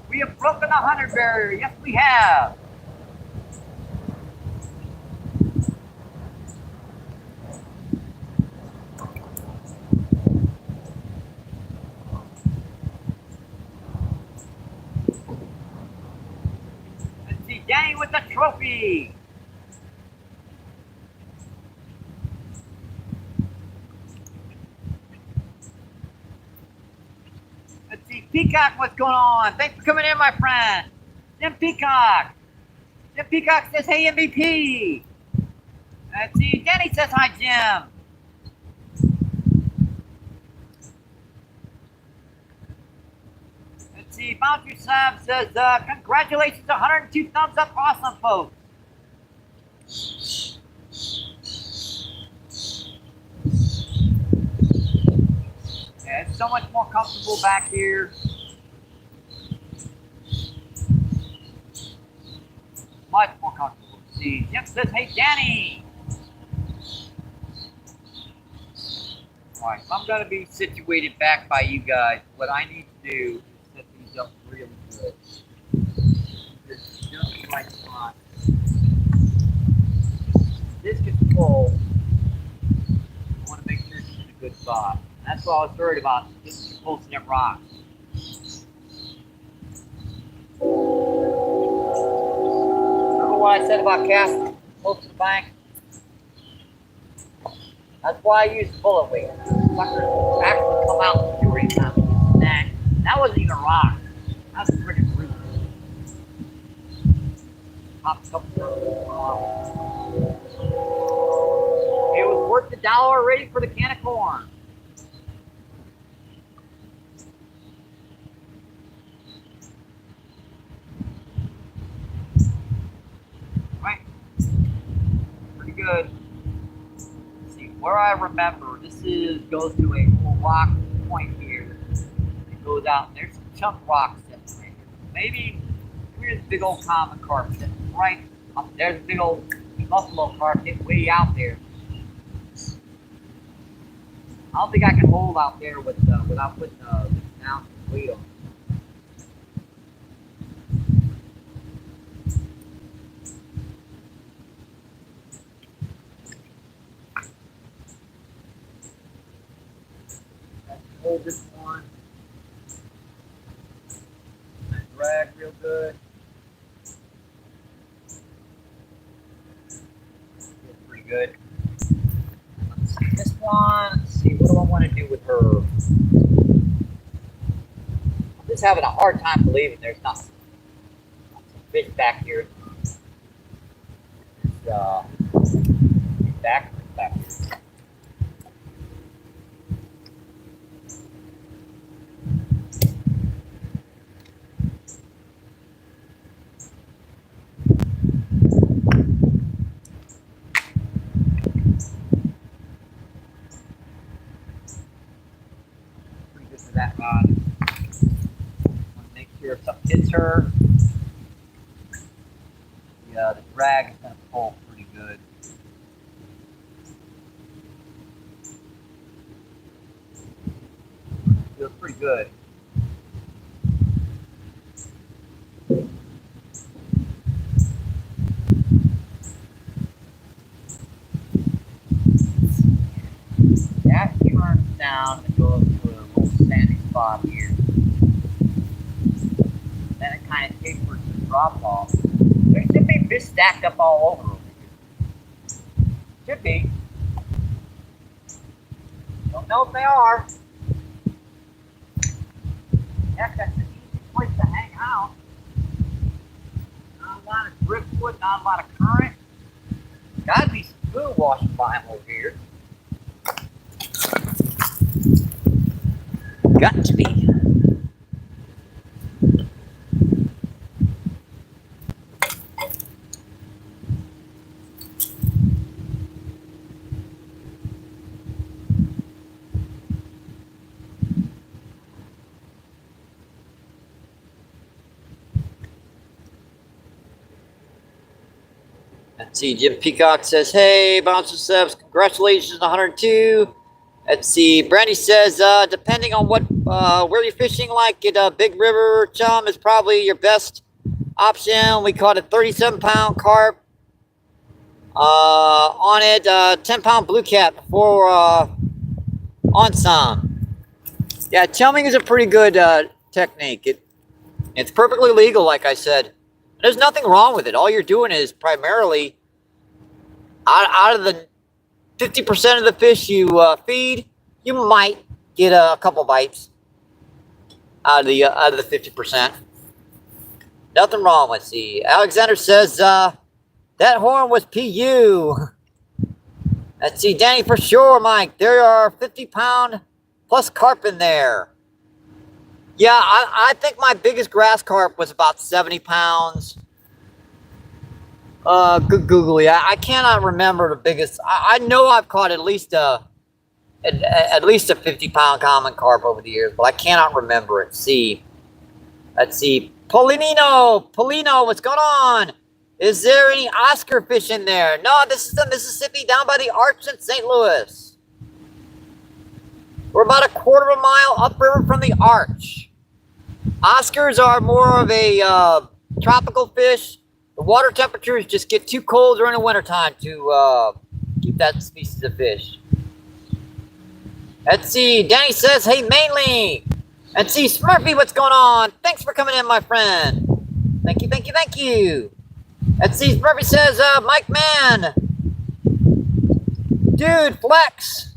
We have broken the 100 barrier. Yes, we have. Danny with the trophy. Let's see, Peacock, what's going on? Thanks for coming in, my friend. Jim Peacock. Jim Peacock says, hey, MVP. Let's see, Danny says, hi, Jim. Let's see, Bounty Sam says, congratulations, 102 thumbs up. Awesome, folks. Yeah, it's so much more comfortable back here. Much more comfortable. Let's see, Jim says, hey, Danny. All right, so I'm going to be situated back by you guys. What I need to do is set these up really good. This is just the right spot. This gets full. I want to make sure it's in a good spot. That's what I was worried about, just posting at rocks. Remember what I said about casting close to the bank? That's why I use bullet weight. Suckers actually come out during that. That wasn't even a rock. That was freaking root. Popped up. It was worth the $1 already for the can of corn. Right. Pretty good. Where I remember, this goes to a little rock point here. It goes out, and there's some chunk rocks sitting right here. Maybe here's a big old common carp sitting right up. There's a big old buffalo carp getting way out there. I don't think I can hold out there without putting an ounce of weight on it. Hold this one and drag real good. good. Let's see this one. Let's see, what do I want to do with her? I'm just having a hard time believing there's not some fish back here. Back here. Pretty good for that rod. Want to make sure if something hits her, the drag is going to pull pretty good. Feels pretty good. That turns down and goes to a little sandy spot here. Then it kind of tapers to drop off. There should be fish stacked up all over here. Should be. Don't know if they are. Heck, that's an easy place to hang out. Not a lot of driftwood, not a lot of current. Gotta be some food washing by them over here. Got to be. Let's see, Jim Peacock says, hey, Bouncer Subs, congratulations on 102. Let's see, Brandy says, depending on what where you're fishing, like at Big River Chum is probably your best option. We caught a 37-pound carp on it, 10-pound blue cat before on some. Yeah, chumming is a pretty good technique. It's perfectly legal, like I said. There's nothing wrong with it. All you're doing is primarily out of the 50% of the fish you feed, you might get a couple bites out of the 50%. Nothing wrong. Let's see. Alexander says that horn was PU. Let's see, Danny, for sure, Mike. There are 50-pound plus carp in there. Yeah, I think my biggest grass carp was about 70 pounds. Good googly. I cannot remember the biggest. I know I've caught at least a 50-pound common carp over the years, but I cannot remember it. Let's see. Polino, what's going on? Is there any Oscar fish in there? No, this is the Mississippi down by the Arch in St. Louis. We're about a quarter of a mile upriver from the Arch. Oscars are more of a tropical fish. The water temperatures just get too cold during the wintertime to keep that species of fish. Let's see. Danny says, hey, mainly. Let's see. Smurfy, what's going on? Thanks for coming in, my friend. Thank you. Let's see. Smurfy says, Mike, man. Dude, flex.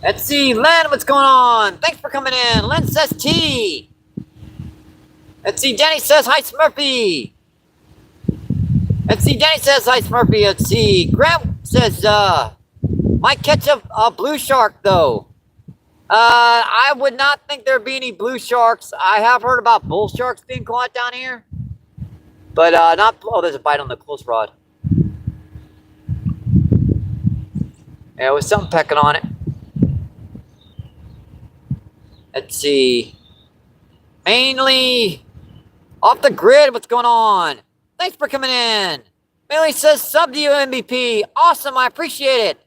Let's see, Len, what's going on? Thanks for coming in. Len says T. Let's see, Danny says hi, Smurfy. Let's see, Danny says hi, Smurfy. Let's see, Grant says, might catch a blue shark, though. I would not think there'd be any blue sharks. I have heard about bull sharks being caught down here. But, not, oh, there's a bite on the close rod. Yeah, there was something pecking on it. Let's see. Mainly off the grid, what's going on? Thanks for coming in. Mainly says sub to you, MVP. Awesome, I appreciate it.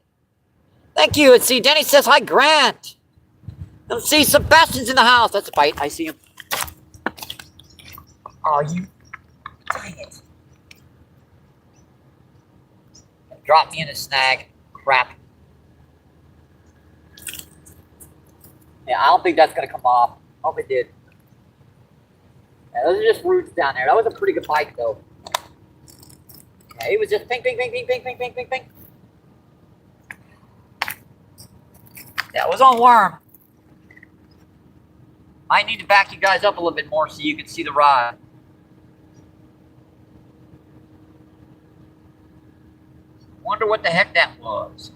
Thank you. Let's see. Danny says hi, Grant. Let's see. Sebastian's in the house. That's a bite. I see him. Oh, you. Dang it. Drop me in a snag. Crap. Yeah, I don't think that's going to come off. Hope it did. Yeah, those are just roots down there. That was a pretty good bite, though. Yeah, he was just ping, ping, ping, ping, ping, ping, ping, ping, ping. That was on worm. I need to back you guys up a little bit more so you can see the rod. Wonder what the heck that was.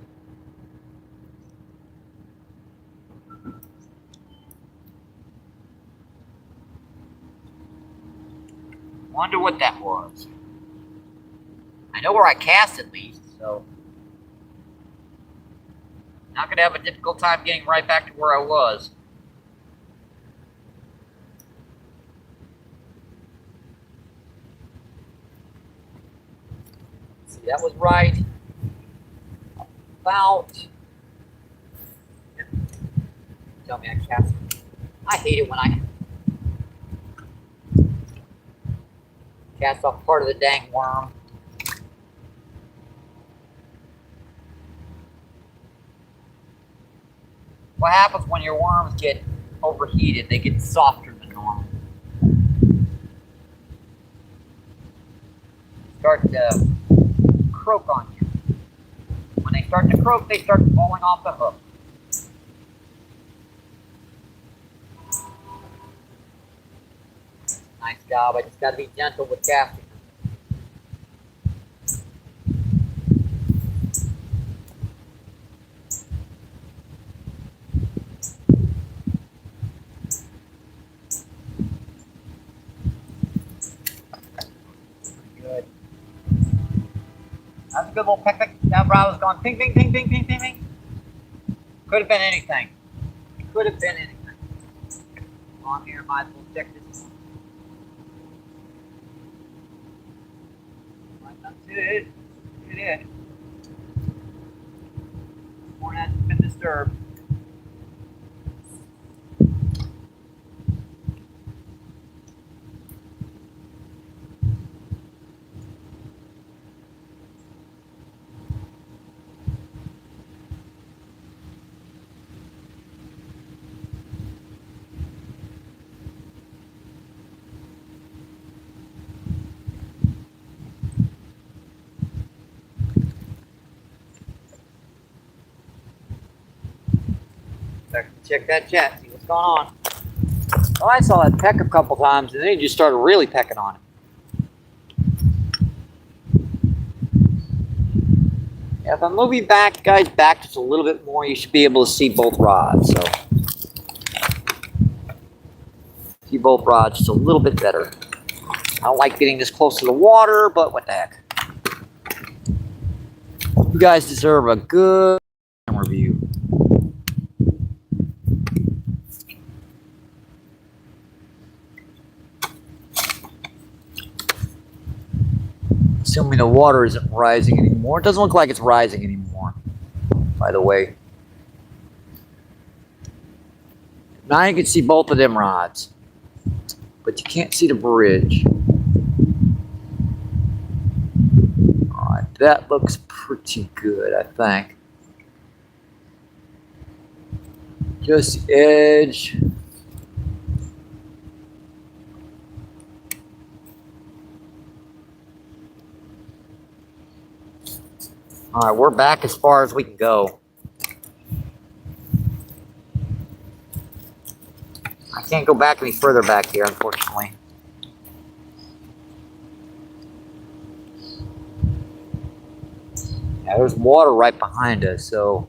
Wonder what that was. I know where I cast at least, so not gonna have a difficult time getting right back to where I was. See, that was right about. Tell me I cast. I hate it when I cast off part of the dang worm. What happens when your worms get overheated? They get softer than normal. Start to croak on you. When they start to croak, they start falling off the hook. Nice job. I just got to be gentle with casting. Good. That's a good little peck. That rod was going ping, ping, ping, ping, ping, ping, ping. Could have been anything. Could have been anything. Come on here, might as well check this. That's it. It is. Horn hasn't been disturbed. Check that chat, see what's going on. Well, I saw that peck a couple times, and then he just started really pecking on it. Yeah, if I move you back, guys, back just a little bit more, you should be able to see both rods. So, see both rods just a little bit better. I don't like getting this close to the water, but what the heck. You guys deserve a good review. Assuming the water isn't rising anymore. It doesn't look like it's rising anymore, by the way. Now you can see both of them rods, but you can't see the bridge. All right, that looks pretty good, I think. Just the edge. All right, we're back as far as we can go. I can't go back any further back here, unfortunately. Yeah, there's water right behind us, so.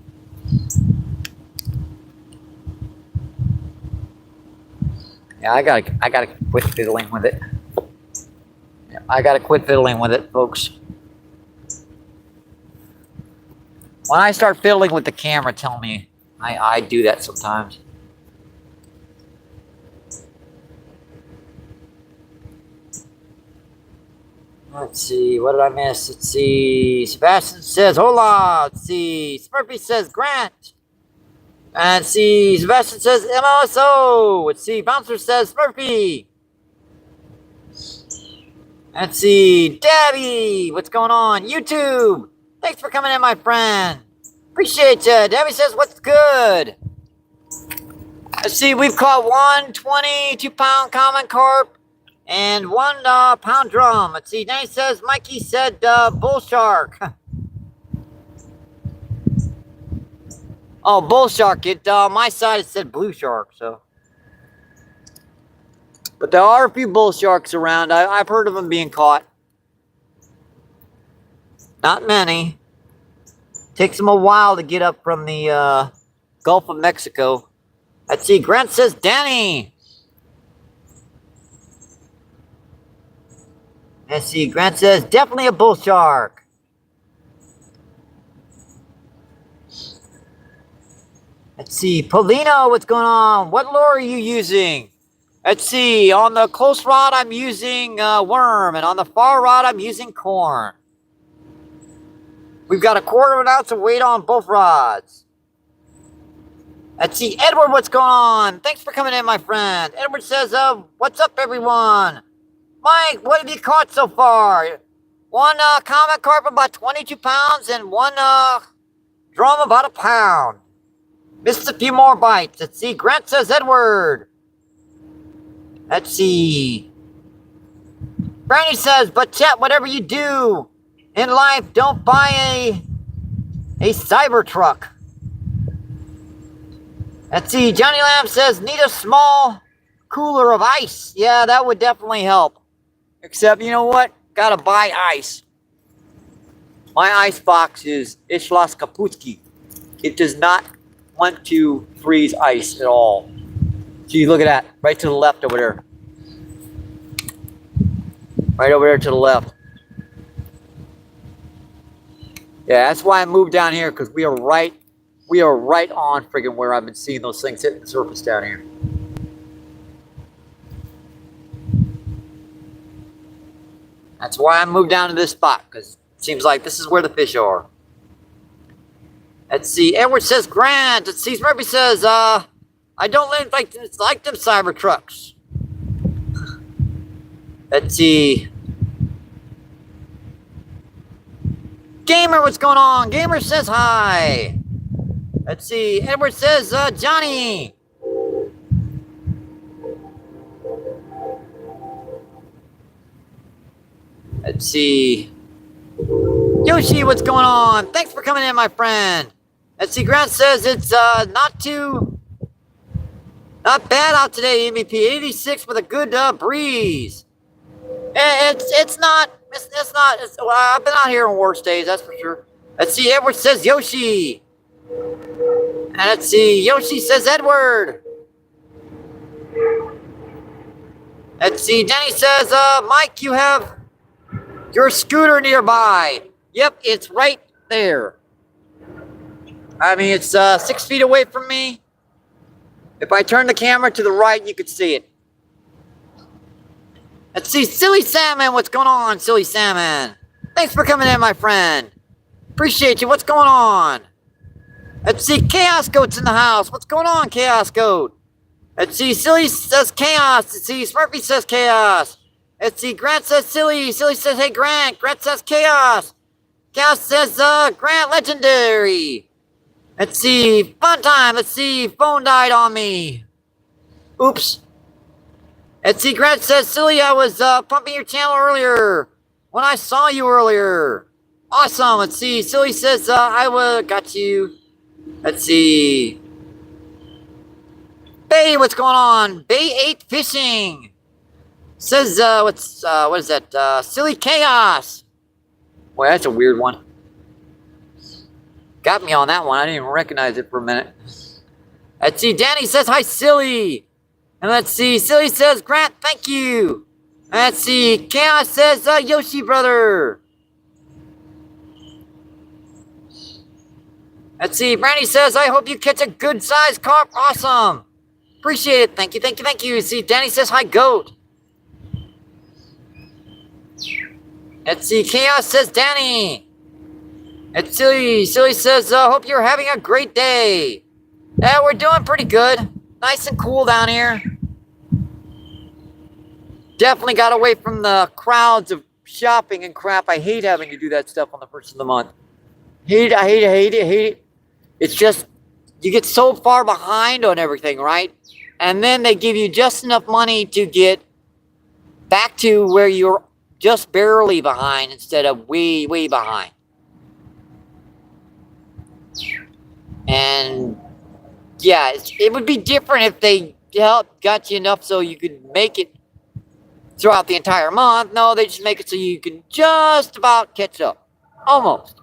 Yeah, I gotta quit fiddling with it. Yeah, I gotta quit fiddling with it, folks. When I start fiddling with the camera, tell me. I do that sometimes. Let's see, what did I miss? Let's see. Sebastian says, hola. Let's see. Smurfy says, Grant. And let's see. Sebastian says, MOSO. Let's see. Bouncer says, Smurfy. Let's see. Dabby. What's going on? YouTube. Thanks for coming in, my friend. Appreciate you. Debbie says, what's good? Let's see, we've caught one 22-pound common carp And 1 pound drum. Let's see. Danny says, Mikey said bull shark. Oh, bull shark. My side it said blue shark, so. But there are a few bull sharks around. I've heard of them being caught. Not many. Takes them a while to get up from the Gulf of Mexico. Let's see. Grant says, Danny. Let's see. Grant says, definitely a bull shark. Let's see. Paulino, what's going on? What lure are you using? Let's see. On the close rod, I'm using worm. And on the far rod, I'm using corn. We've got 1/4 ounce of weight on both rods. Let's see. Edward, what's going on? Thanks for coming in, my friend. Edward says, what's up, everyone? Mike, what have you caught so far? 1 common carp about 22 pounds and 1 drum about 1 pound. Missed a few more bites. Let's see. Grant says Edward. Let's see. Brandy says, but chat, whatever you do in life, don't buy a cyber truck. Let's see. Johnny Lamb says, need a small cooler of ice. Yeah, that would definitely help. Except, you know what? Gotta buy ice. My ice box is Ishlas Kaputski. It does not want to freeze ice at all. Gee, look at that. Right to the left over there. Right over there to the left. Yeah, that's why I moved down here, because we are right on friggin' where I've been seeing those things hitting the surface down here. That's why I moved down to this spot, because it seems like this is where the fish are. Let's see. Edward says, Grant. Let's see. Murphy says, I don't like them cyber trucks. Let's see. Gamer, what's going on? Gamer says hi. Let's see. Edward says, Johnny. Let's see. Yoshi, what's going on? Thanks for coming in, my friend. Let's see. Grant says it's not bad out today. MVP 86 with a good breeze. It's not. Well, I've been out here on worse days, that's for sure. Let's see. Edward says Yoshi. And let's see. Yoshi says Edward. Let's see. Denny says, Mike, you have your scooter nearby. Yep, it's right there. I mean, it's 6 feet away from me. If I turn the camera to the right, you could see it. Let's see, Silly Salmon, what's going on, Silly Salmon? Thanks for coming in, my friend. Appreciate you, what's going on? Let's see, Chaos Goat's in the house. What's going on, Chaos Goat? Let's see, Silly says Chaos. Let's see, Smurfy says Chaos. Let's see, Grant says Silly. Silly says, hey, Grant. Grant says Chaos. Chaos says, Grant Legendary. Let's see, Fun Time. Let's see, phone died on me. Oops. Let's see, Grant says, Silly, I was pumping your channel earlier when I saw you earlier. Awesome. Let's see, Silly says, I got you. Let's see. Bay, what's going on? Bay 8 Fishing. Says, what is that? Silly Chaos. Boy, that's a weird one. Got me on that one. I didn't even recognize it for a minute. Let's see, Danny says, hi, Silly. And let's see, Silly says, Grant, thank you. And let's see, Chaos says, Yoshi, brother. Let's see, Brandy says, I hope you catch a good sized carp. Awesome. Appreciate it. Thank you, thank you, thank you. See, Danny says, hi, Goat. Let's see, Chaos says, Danny. Let's see, Silly says, hope you're having a great day. Yeah, we're doing pretty good. Nice and cool down here. Definitely got away from the crowds of shopping and crap. I hate having to do that stuff on the first of the month. I hate it. It's just, you get so far behind on everything, right? And then they give you just enough money to get back to where you're just barely behind instead of way, way behind. And yeah, it would be different if they got you enough so you could make it throughout the entire month. No, they just make it so you can just about catch up. Almost.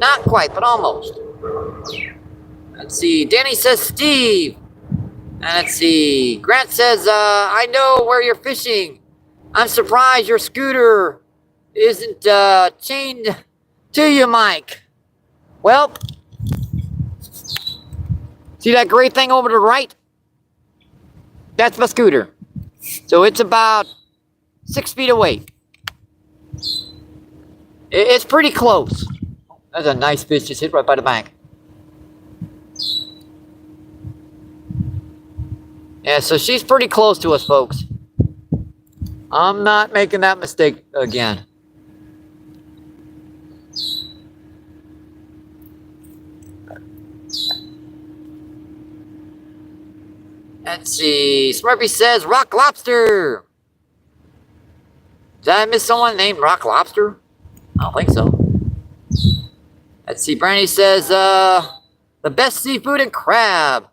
Not quite, but almost. Let's see. Danny says Steve. And let's see. Grant says, I know where you're fishing. I'm surprised your scooter isn't chained to you, Mike. Well, see that gray thing over to the right? That's my scooter. So it's about 6 feet away. It's pretty close. That's a nice fish just hit right by the bank. Yeah, so she's pretty close to us, folks. I'm not making that mistake again. Let's see. Smurfy says rock lobster. Did I miss someone named Rock Lobster? I don't think so. Let's see. Brandy says the best seafood and crab.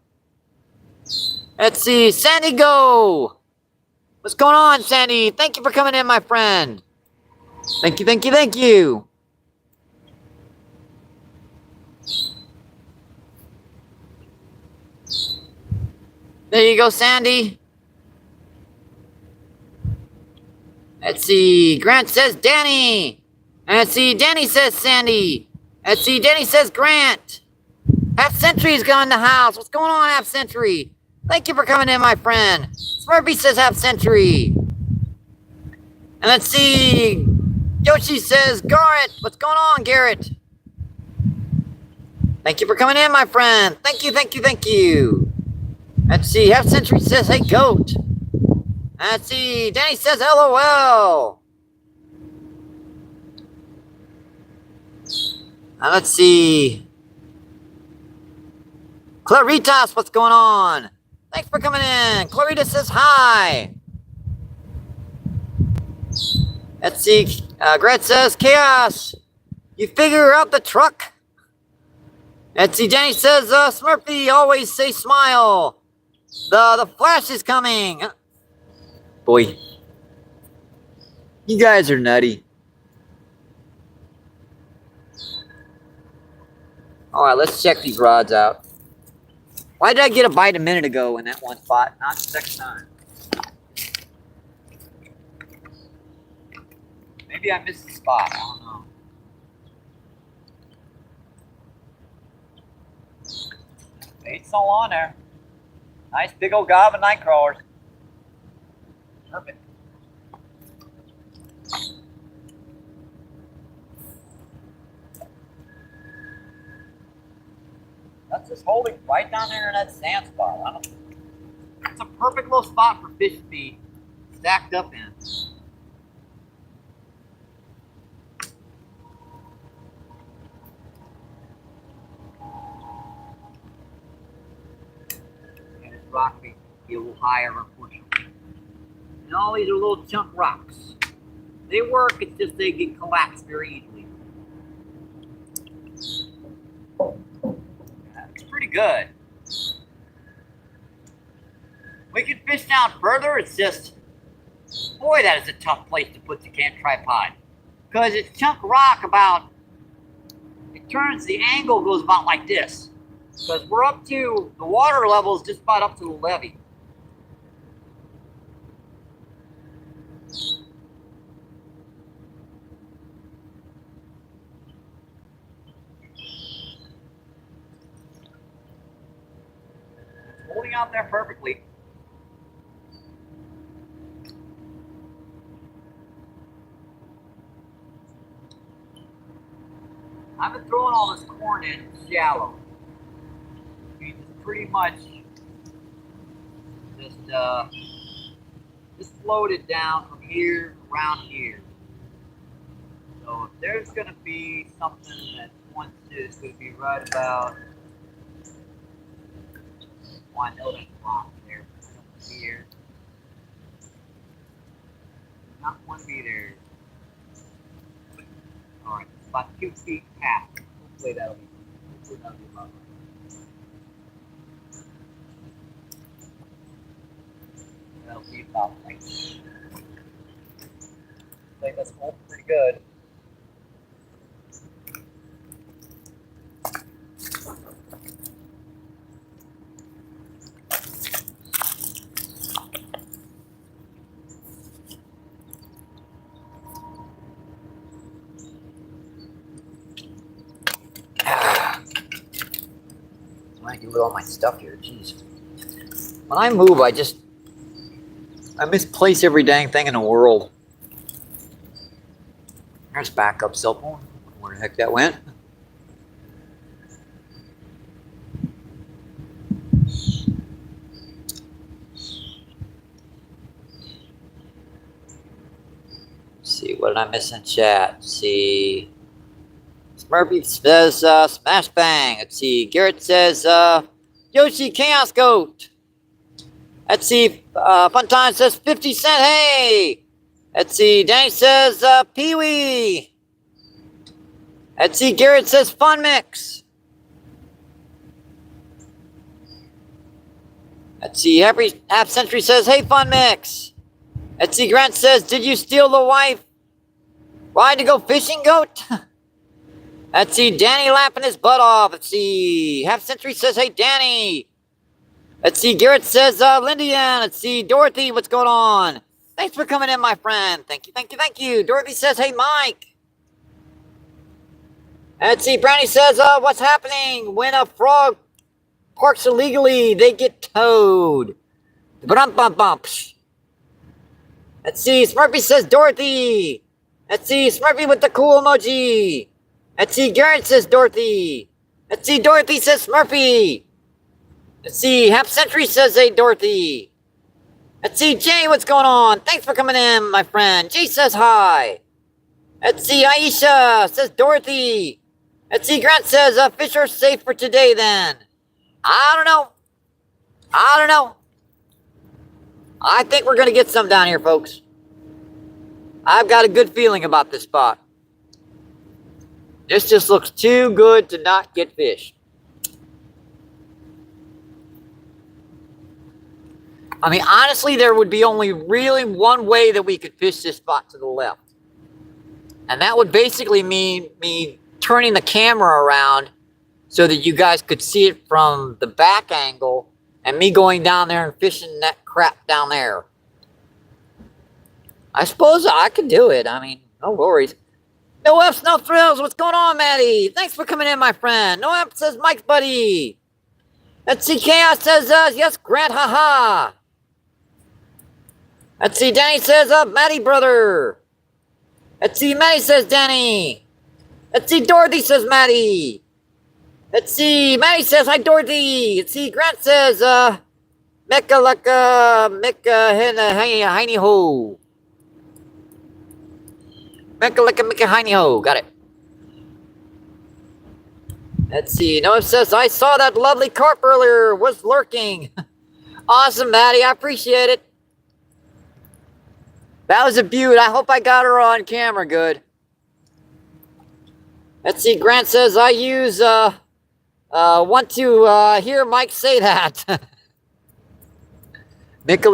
Let's see. Sandy Go. What's going on, Sandy? Thank you for coming in, my friend. Thank you, thank you, thank you. There you go, Sandy. Let's see. Grant says Danny. Let's see. Danny says Sandy. Let's see. Danny says Grant. Half Century's got in the house. What's going on, Half Century? Thank you for coming in, my friend. Smurfy says Half Century. And let's see. Yoshi says Garrett. What's going on, Garrett? Thank you for coming in, my friend. Thank you, thank you, thank you. Let's see. Half Century says, hey, goat. Let's see. Danny says LOL. And let's see. Claritas, what's going on? Thanks for coming in. Clarita says hi. Let's see. Grant says chaos. You figure out the truck. Let's see. Danny says Smurfy, always say smile. The flash is coming. Boy, you guys are nutty. All right, let's check these rods out. Why did I get a bite a minute ago in that one spot, not the second time? Maybe I missed the spot. I don't know. Bait's all on there. Nice big old gob of night crawlers. Perfect. That's just holding right down there in that sand spot. It's a perfect little spot for fish to be stacked up in. And this rock may be a little higher, unfortunately. And all these are little chunk rocks. They work, it's just they get collapsed very easily. That's pretty good. We can fish down further, it's just, boy, that is a tough place to put the camp tripod. Because it's chunk rock about, it turns, the angle goes about like this. Because we're up to, the water level is just about up to the levee. Holding out there perfectly. I've been throwing all this corn in shallow. It's pretty much just floated down from here around here. So if there's going to be something that wants to, it's going to be right about Oh, I know that's a rock there. I don't want to be here. Not want to be there. Alright, it's about 2 feet past. Hopefully that'll be about right. That'll be about right. I think that's holding pretty good. What do I do with all my stuff here? Jeez. When I move, I misplace every dang thing in the world. There's backup cell phone. Where the heck that went? Let's see, what did I miss in chat? Let's see. Smurfy says smash bang. Let's see. Garrett says Yoshi Chaos Goat. Let's see. Funtime says 50 cent. Hey. Let's see. Danny says Pee Wee. Let's see. Garrett says Fun Mix. Let's see. Half Century says hey Fun Mix. Let's see. Grant says did you steal the wife? Why to go fishing, goat? Let's see. Danny laughing his butt off. Let's see. Half Century says hey Danny. Let's see. Garrett says Lindian. Let's see. Dorothy, what's going on? Thanks for coming in, my friend. Thank you, thank you, thank you. Dorothy says, hey, Mike. Let's see. Brownie says, what's happening? When a frog parks illegally, they get towed. Bump. Let's see. Smurfy says, Dorothy. Let's see. Smurfy with the cool emoji. Let's see. Garrett says, Dorothy. Let's see. Dorothy says, Smurfy. Let's see. Half Century says, hey, Dorothy. Let's see, Jay, what's going on? Thanks for coming in, my friend. Jay says hi. Let's see, Aisha says Dorothy. Let's see, Grant says fish are safe for today then. I don't know. I think we're going to get some down here, folks. I've got a good feeling about this spot. This just looks too good to not get fish. I mean, honestly, there would be only really one way that we could fish this spot to the left. And that would basically mean me turning the camera around so that you guys could see it from the back angle and me going down there and fishing that crap down there. I suppose I could do it. I mean, no worries. No F's, no thrills. What's going on, Maddie? Thanks for coming in, my friend. No F says Mike's buddy. Let's see, Chaos says, yes, Grant, haha. Let's see, Danny says, Maddie, brother. Let's see, Maddie says, Danny. Let's see, Dorothy says, Maddie. Let's see, Maddie says, hi, Dorothy. Let's see, Grant says, Mecca, Heiny Ho. Mecca, Heiny Ho. Got it. Let's see, Noah says, I saw that lovely carp earlier, was lurking. Awesome, Maddie, I appreciate it. That was a beaut. I hope I got her on camera good. Let's see, Grant says, I want to hear Mike say that. Micah,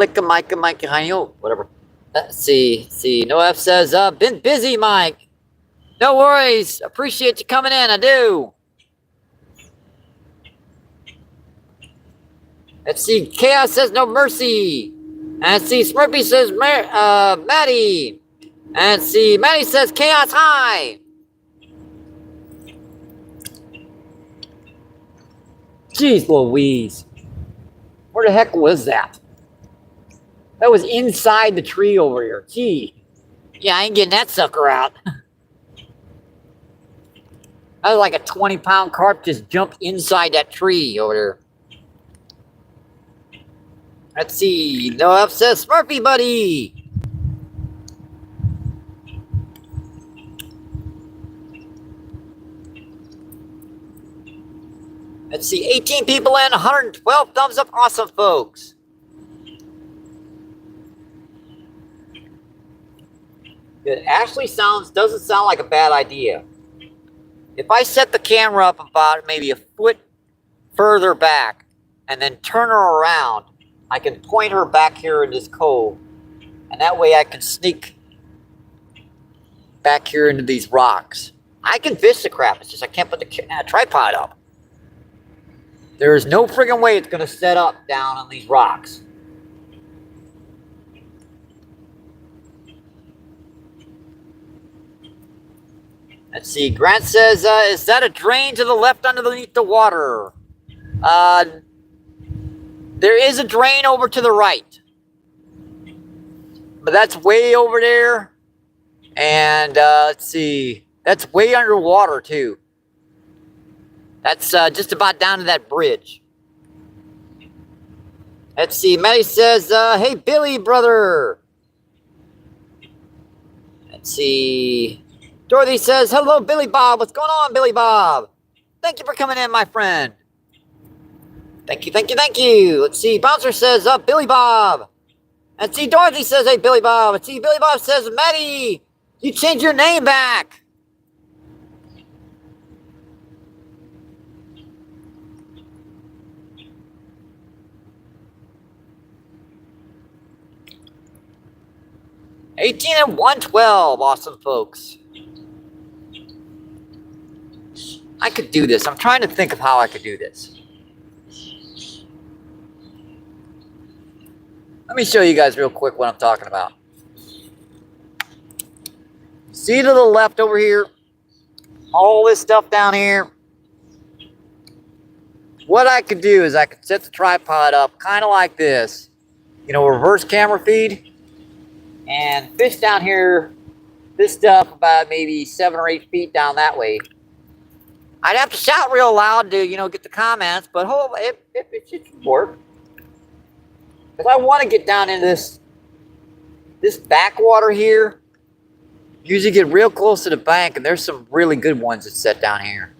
whatever. Let's see. No F says, been busy, Mike. No worries. Appreciate you coming in. I do. Let's see. Chaos says, no mercy. And see, Smurfy says, Maddie. And see, Maddie says, Chaos, hi. Jeez Louise. Where the heck was that? That was inside the tree over here. Gee. Yeah, I ain't getting that sucker out. That was like a 20-pound carp just jumped inside that tree over there. Let's see. No F says Smurfy buddy. Let's see, 18 people in, 112 thumbs up. Awesome, folks. It actually doesn't sound like a bad idea. If I set the camera up about maybe a foot further back and then turn her around, I can point her back here in this cove, and that way I can sneak back here into these rocks. I can fish the crap, it's just I can't put the tripod up. There is no friggin' way it's gonna set up down on these rocks. Let's see, Grant says, is that a drain to the left underneath the water? There is a drain over to the right. But that's way over there. And let's see, that's way underwater too. That's just about down to that bridge. Let's see, Maddie says, hey Billy, brother. Let's see. Dorothy says, hello, Billy Bob. What's going on, Billy Bob? Thank you for coming in, my friend. Thank you, thank you, thank you. Let's see. Bouncer says, Billy Bob. Let's see. Dorothy says, hey, Billy Bob. Let's see. Billy Bob says, Maddie, you changed your name back. $18 and $112. Awesome, folks. I could do this. I'm trying to think of how I could do this. Let me show you guys real quick what I'm talking about. See to the left over here, all this stuff down here. What I could do is I could set the tripod up kind of like this, you know, reverse camera feed, and fish down here, this stuff about maybe 7 or 8 feet down that way. I'd have to shout real loud to, you know, get the comments, but it should work. Because I want to get down into this backwater here. Usually get real close to the bank, and there's some really good ones that set down here.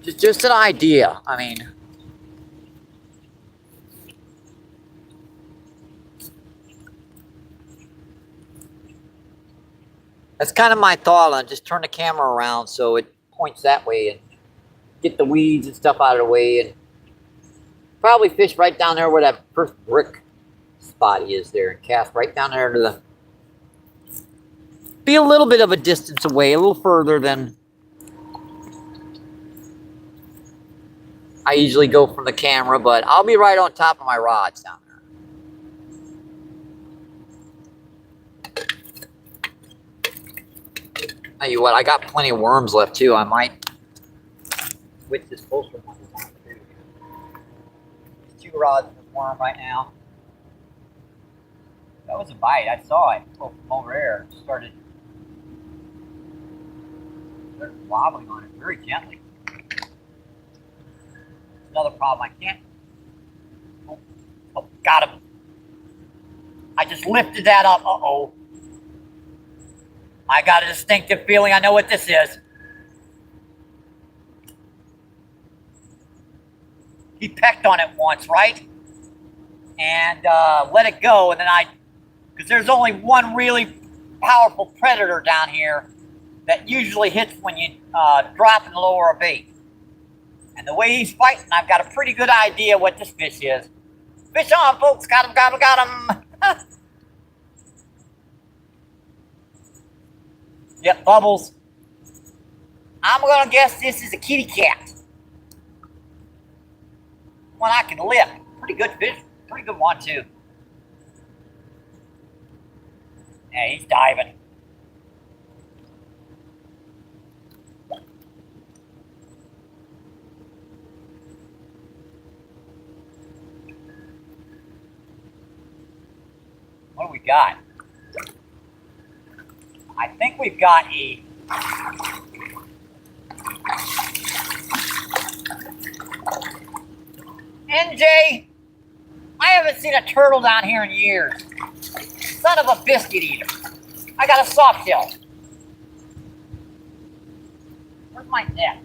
Just an idea. I mean, that's kind of my thought on just turn the camera around so it points that way and get the weeds and stuff out of the way, and probably fish right down there where that first brick spot is there and cast right down there to the, be a little bit of a distance away, a little further than I usually go from the camera, but I'll be right on top of my rods down there. Tell you what, I got plenty of worms left too. I might switch this closer one. There's 2 rods with worm right now. That was a bite. I saw it from over there. It started wobbling on it very gently. Another problem. I can't. Oh, got him. I just lifted that up. Uh-oh. I got a distinctive feeling I know what this is. He pecked on it once, right? And let it go, and then because there's only one really powerful predator down here that usually hits when you drop and lower a bait. And the way he's fighting, I've got a pretty good idea what this fish is. Fish on, folks. Got him, got him, got him. Yep, bubbles. I'm going to guess this is a kitty cat. One I can lift. Pretty good fish. Pretty good one, too. Yeah, he's diving. What do we got? I think we've got a NJ. I haven't seen a turtle down here in years. Son of a biscuit eater. I got a soft shell. Where's my net?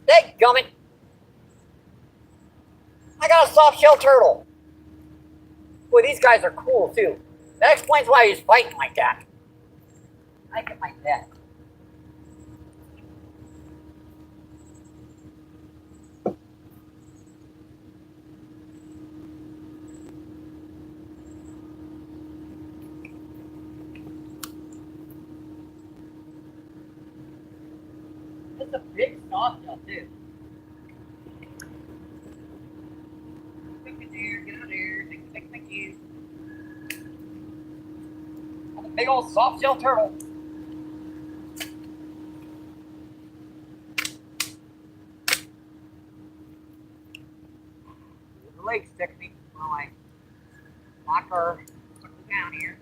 Dadgummit. I got a soft shell turtle. Boy, these guys are cool too. That explains why he's fighting like that. I get my death. It's a big soft shell too. Get out of there. Thank you. That's a big old soft shell turtle. The legs stick me while I lock her down here.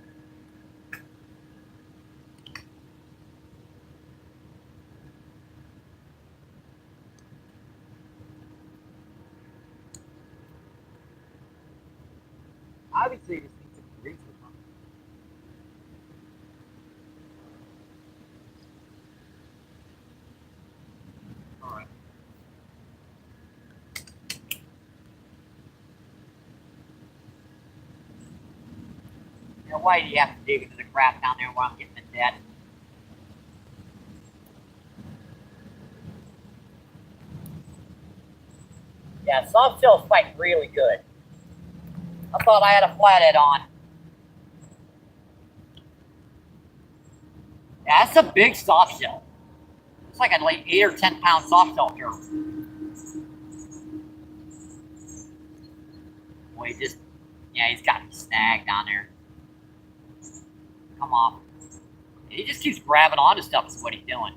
Obviously, this needs to be reasonable. All right. Now, why do you have to dig into the crap down there while I'm getting the net? Yeah, soft shells fight really good. I thought I had a flathead on. Yeah, that's a big soft shell. It's like a 8 or 10 pound soft shell turtle. Boy, he's got me snagged down there. Come on. He just keeps grabbing onto stuff is what he's doing.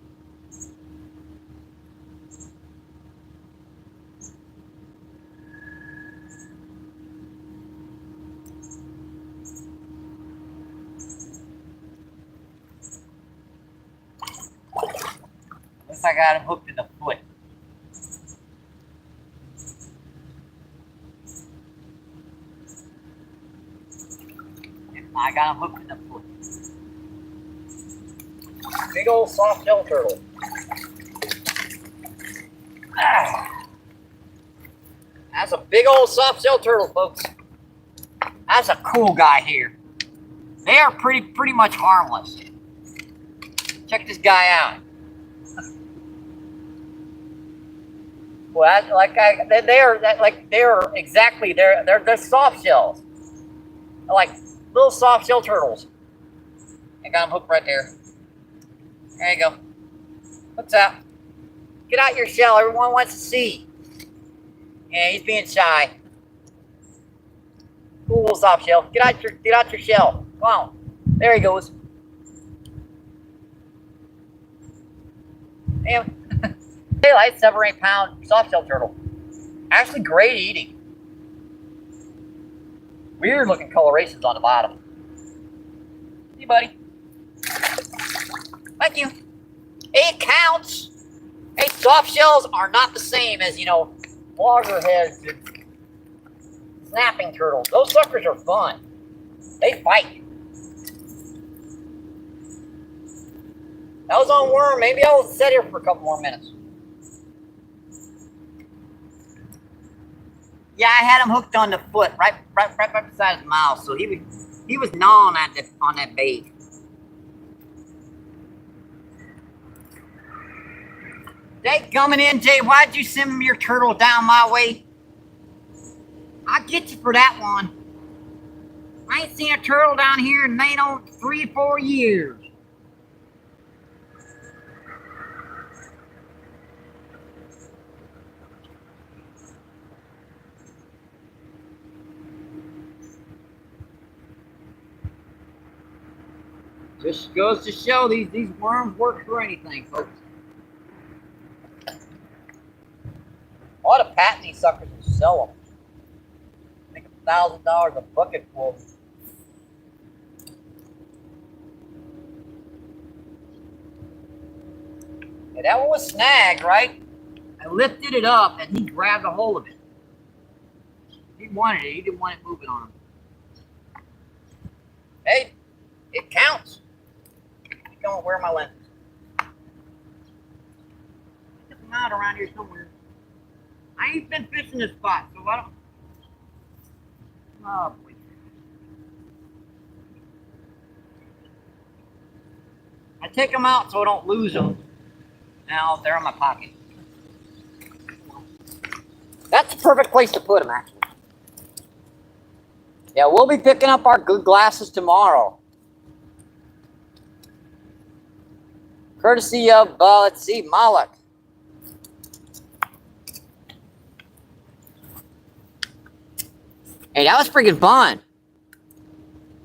Looks like I got him hooked in the foot. I got him hooked in the foot. Big old soft shell turtle. That's a big old soft shell turtle, folks. That's a cool guy here. They are pretty much harmless. Check this guy out. Well, they're soft shells. They're like little soft shell turtles. I got them hooked right there. There you go. What's up? Get out your shell. Everyone wants to see. Yeah, he's being shy. Cool little soft shell. Get out your shell. Come on. There he goes. Damn. Daylight, 7 or 8 pound soft shell turtle. Actually great eating. Weird looking colorations on the bottom. Hey, buddy. Thank you. It counts. Hey, soft shells are not the same as, loggerheads and snapping turtles. Those suckers are fun. They fight. That was on worm. Maybe I'll sit here for a couple more minutes. Yeah, I had him hooked on the foot, right beside his mouth. So he was gnawing on that bait. Dadgummit NJ, why'd you send your turtle down my way? I'll get you for that one. I ain't seen a turtle down here in 3 or 4 years. Just goes to show these worms work for anything, folks. I ought to patent these suckers and sell them. Make $1,000 a bucket full. Yeah, that one was snagged, right? I lifted it up and he grabbed a hold of it. He wanted it. He didn't want it moving on him. Hey, it counts. Don't wear my lenses. them out around here somewhere. I ain't been fishing this spot, so I don't. Oh boy. I take them out so I don't lose them. Now they're in my pocket. That's the perfect place to put them, actually. Yeah, we'll be picking up our good glasses tomorrow. Courtesy of, let's see, Malik. Hey, that was freaking fun.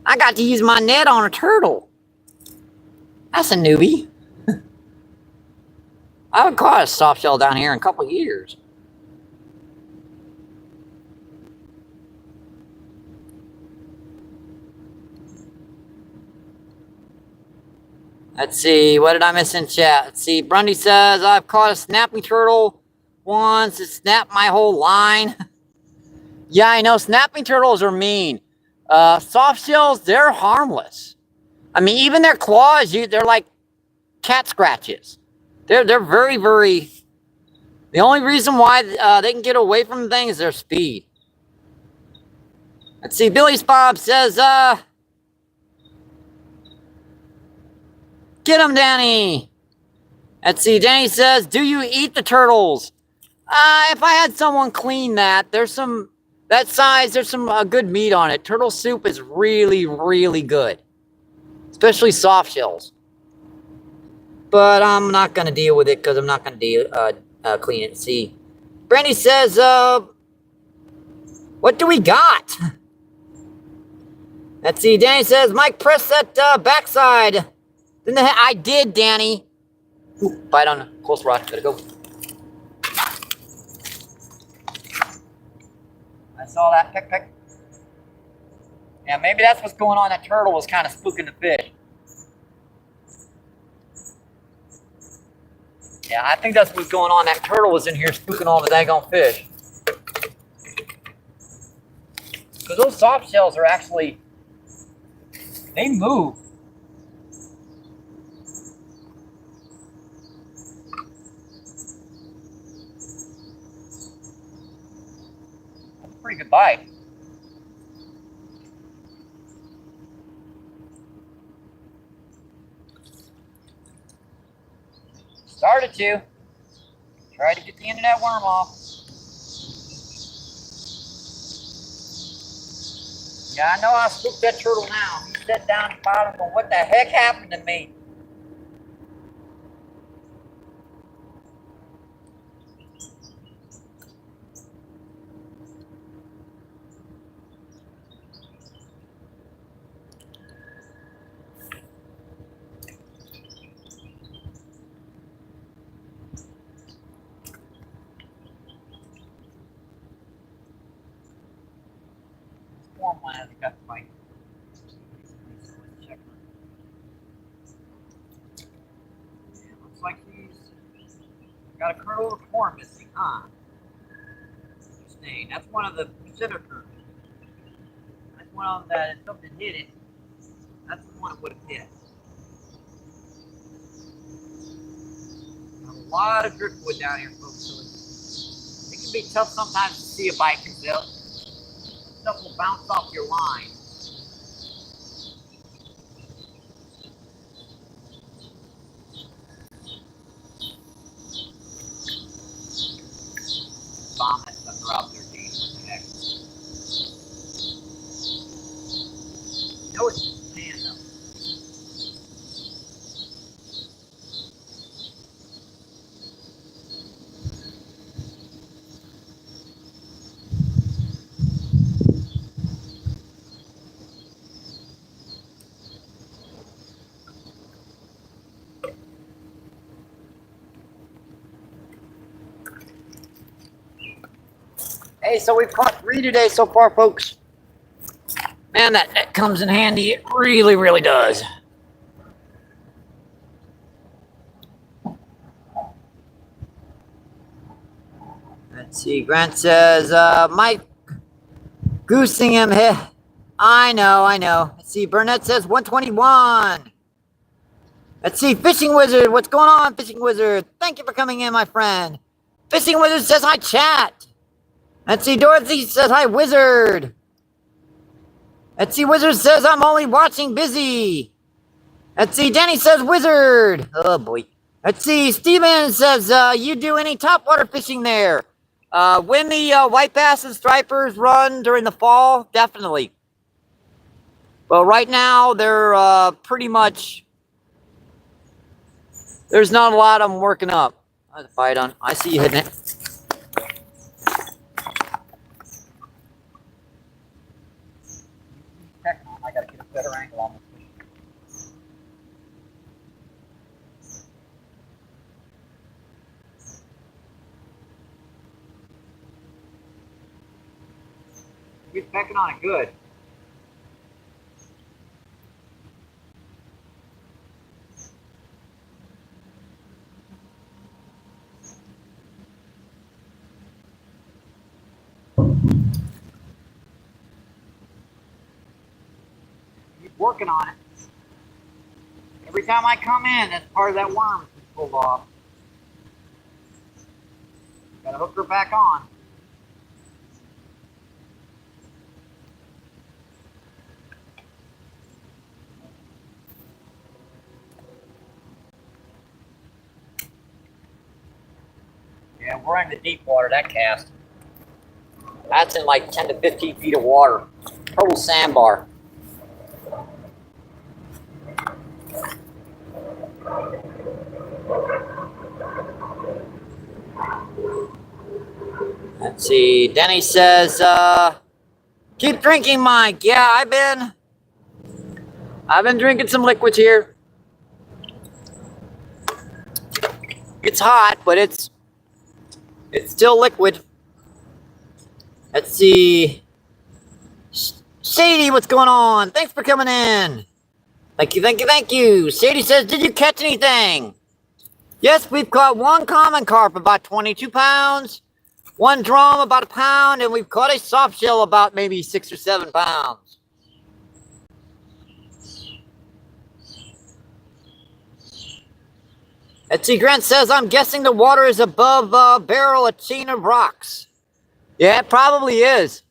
I got to use my net on a turtle. That's a newbie. I haven't caught a soft shell down here in a couple of years. Let's see, what did I miss in chat? Let's see, Grundy says, I've caught a snapping turtle once. It snapped my whole line. Yeah, I know, snapping turtles are mean. Soft shells, they're harmless. I mean, even their claws, they're like cat scratches. They're very, very... The only reason why they can get away from things is their speed. Let's see, Billy Bob says, get him, Danny. Let's see, Danny says, do you eat the turtles? If I had someone clean that, there's some good meat on it. Turtle soup is really, really good. Especially soft shells. But I'm not going to deal with it because I'm not going to clean it. See, Brandy says, what do we got? Let's see, Danny says, Mike, press that backside. Then I did, Danny. Ooh, bite on a close rod. Gotta go. I saw that pick. Yeah, maybe that's what's going on. That turtle was kind of spooking the fish. Yeah, I think that's what's going on. That turtle was in here spooking all the daggone fish. Because those soft shells are actually, they move. That's a pretty good bite. Started to. Tried to get the end of that worm off. Yeah, I know I spooked that turtle now. He sat down at the bottom, but what the heck happened to me? One hasn't got the bite. Looks like he's got a kernel of corn missing, huh? Interesting. That's one of the consider turtles. That's one of them that if something hit it, that's the one it would have hit. A lot of driftwood down here, folks, so it can be tough sometimes to see a bite because stuff will bounce off your line. Bomb that sucker out there, Dean. What the heck? No, it's sand though. Hey, so we've caught 3 today so far, folks. Man, that comes in handy. It really, really does. Let's see. Grant says, Mike goosing him. I know. Let's see. Burnett says 121. Let's see, Fishing Wizard, what's going on, Fishing Wizard? Thank you for coming in, my friend. Fishing Wizard says hi, chat. Let's see, Dorothy says hi, Wizard. Let's see, Wizard says I'm only watching busy. Let's see, Danny says Wizard. Oh, boy. Let's see, Steven says, you do any topwater fishing there? When the white bass and stripers run during the fall, definitely. Well, right now, they're pretty much... There's not a lot of them working up. There's a fight on. I see you hitting it. I gotta get a better angle on this. You're pecking on it good. Working on it. Every time I come in, that's part of that worm is pulled off. Gotta hook her back on. Yeah, we're in the deep water, that cast. That's in like 10 to 15 feet of water. Total sandbar. Let's see, Denny says, keep drinking, Mike. Yeah, I've been drinking some liquids here. It's hot, but it's still liquid. Let's see. Sadie, what's going on? Thanks for coming in. Thank you, thank you, thank you. Sadie says, did you catch anything? Yes, we've caught one common carp, about 22 pounds. One drum, about a pound. And we've caught a soft shell, about maybe 6 or 7 pounds. Let's see, Grant says, I'm guessing the water is above a barrel, a chain of rocks. Yeah, it probably is.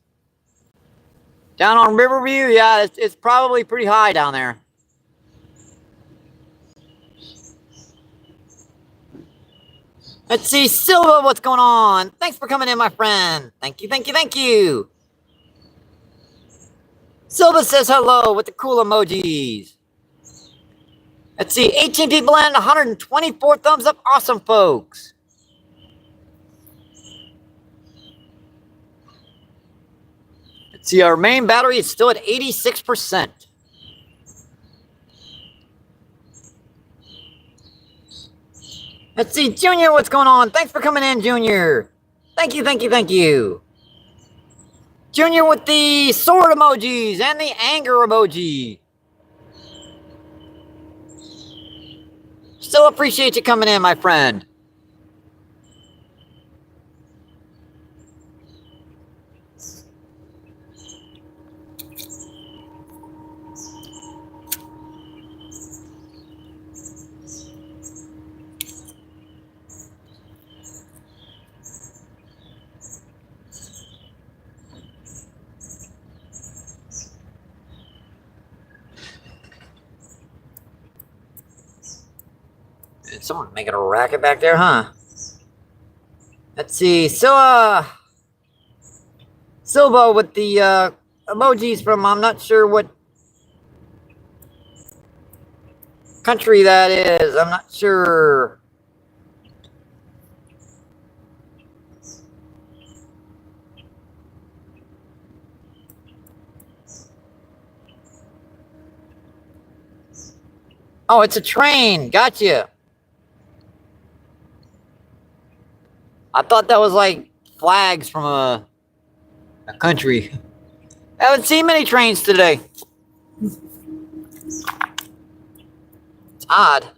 Down on Riverview, yeah, it's probably pretty high down there. Let's see, Silva, what's going on? Thanks for coming in, my friend. Thank you, thank you, thank you. Silva says hello with the cool emojis. Let's see, 18 people in, 124 thumbs up. Awesome, folks. Let's see, our main battery is still at 86%. Let's see, Junior, what's going on? Thanks for coming in, Junior. Thank you, thank you, thank you. Junior with the sword emojis and the anger emoji. Still appreciate you coming in, my friend. Someone making a racket back there, huh? Let's see. Silva with the emojis from I'm not sure what country that is. I'm not sure. Oh, it's a train. Gotcha. I thought that was like flags from a country. I haven't seen many trains today. It's odd.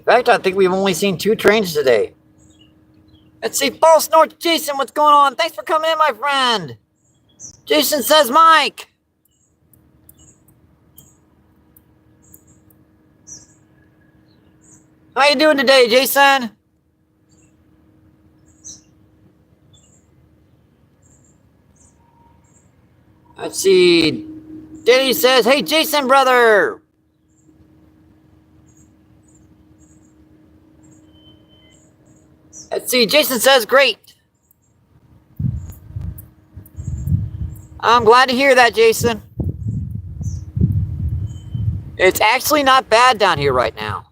In fact, I think we've only seen 2 trains today. Let's see, False North Jason, what's going on? Thanks for coming in, my friend. Jason says Mike. How you doing today, Jason? Let's see. Danny says, hey, Jason, brother. Let's see. Jason says, great. I'm glad to hear that, Jason. It's actually not bad down here right now.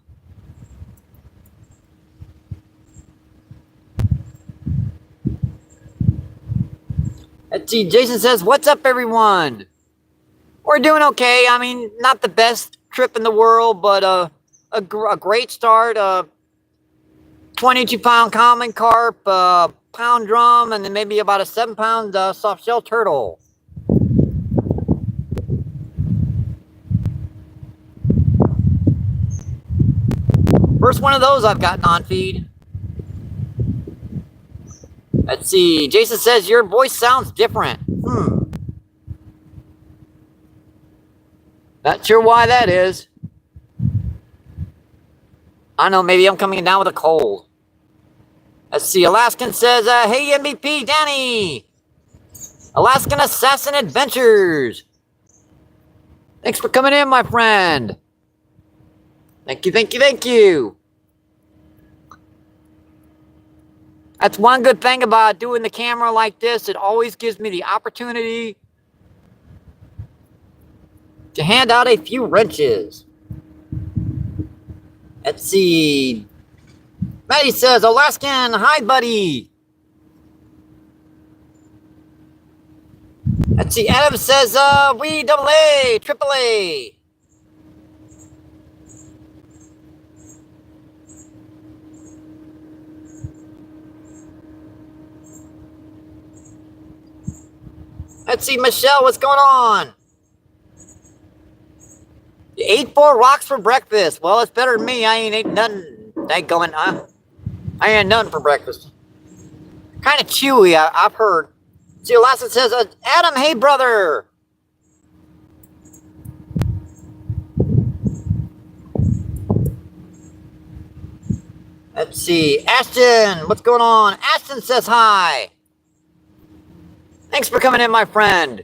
Let's see. Jason says, what's up, everyone? We're doing okay. I mean, not the best trip in the world, but a great start. 22-pound common carp, pound drum, and then maybe about a 7-pound soft shell turtle. First one of those I've gotten on feed. Let's see. Jason says your voice sounds different. Not sure why that is. I don't know, maybe I'm coming down with a cold. Let's see. Alaskan says, hey, MVP, Danny. Alaskan Assassin Adventures. Thanks for coming in, my friend. Thank you, thank you, thank you. That's one good thing about doing the camera like this. It always gives me the opportunity to hand out a few wrenches. Let's see. Maddie says, Alaskan, hi, buddy. Let's see. Adam says, we AA, AAA. Let's see, Michelle, what's going on? You ate 4 rocks for breakfast. Well, it's better than me. I ain't ate nothing. I ain't nothing for breakfast. Kind of chewy, I've heard. See, Alaska says, Adam, hey, brother. Let's see. Ashton, what's going on? Ashton says hi. Thanks for coming in, my friend.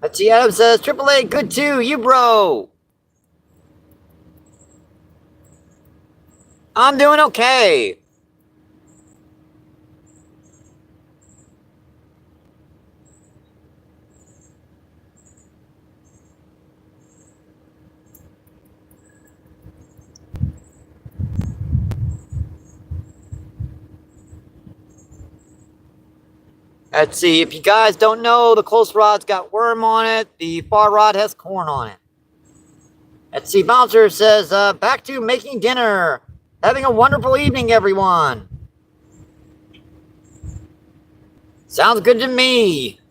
Let's see. Adam says, AAA, good too. You, bro. I'm doing okay. Let's see, if you guys don't know, the close rod's got worm on it. The far rod has corn on it. Let's see, Bouncer says, back to making dinner. Having a wonderful evening, everyone. Sounds good to me.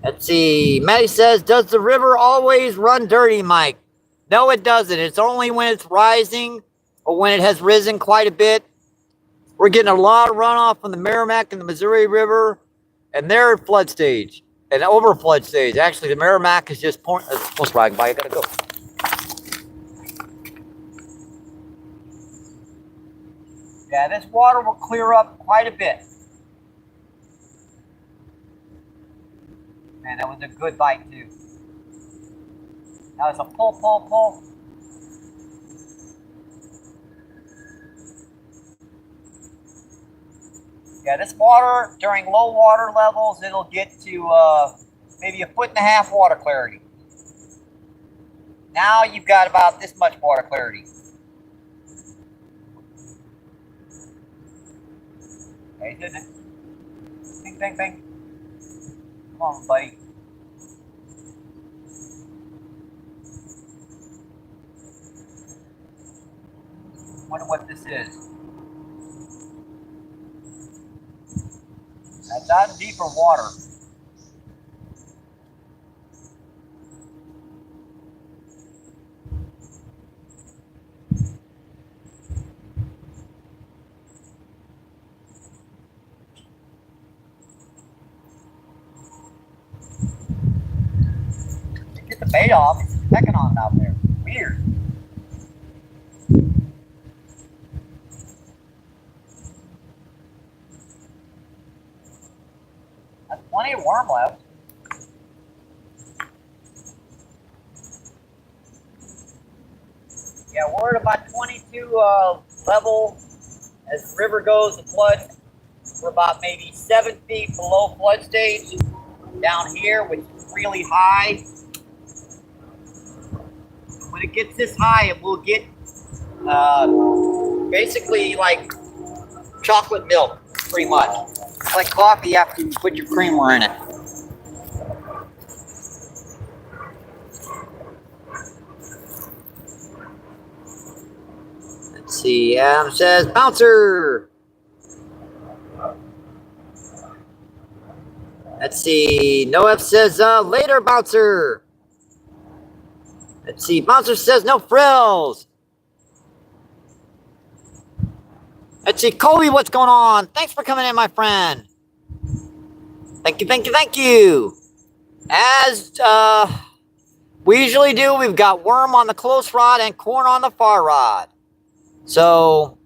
Let's see, Maddie says, does the river always run dirty, Mike? No, it doesn't. It's only when it's rising or when it has risen quite a bit. We're getting a lot of runoff from the Merrimack and the Missouri River, and they're at flood stage, and over flood stage. Actually, the Merrimack is just pouring. Almost riding by. I gotta go. Yeah, this water will clear up quite a bit. Man, that was a good bite too. That was a pull. Yeah, this water, during low water levels, it'll get to maybe 1.5 foot water clarity. Now you've got about this much water clarity. Okay, didn't it? Bing, bing, bing. Come on, buddy. Wonder what this is. That's out in deeper water. bait off. He's pecking on it out there. Weird. That's plenty of worm left. Yeah, we're at about 22 level. As the river goes, the flood, we're about maybe 7 feet below flood stage down here, which is really high. When it gets this high, it will get basically like chocolate milk, pretty much. It's like coffee after you put your creamer in it. Let's see, Adam says, bouncer! Let's see, Noef says, later, bouncer! Let's see, bouncer says, no frills! Let's see, Colby, what's going on? Thanks for coming in, my friend. Thank you, thank you, thank you. As we usually do, we've got worm on the close rod and corn on the far rod. So,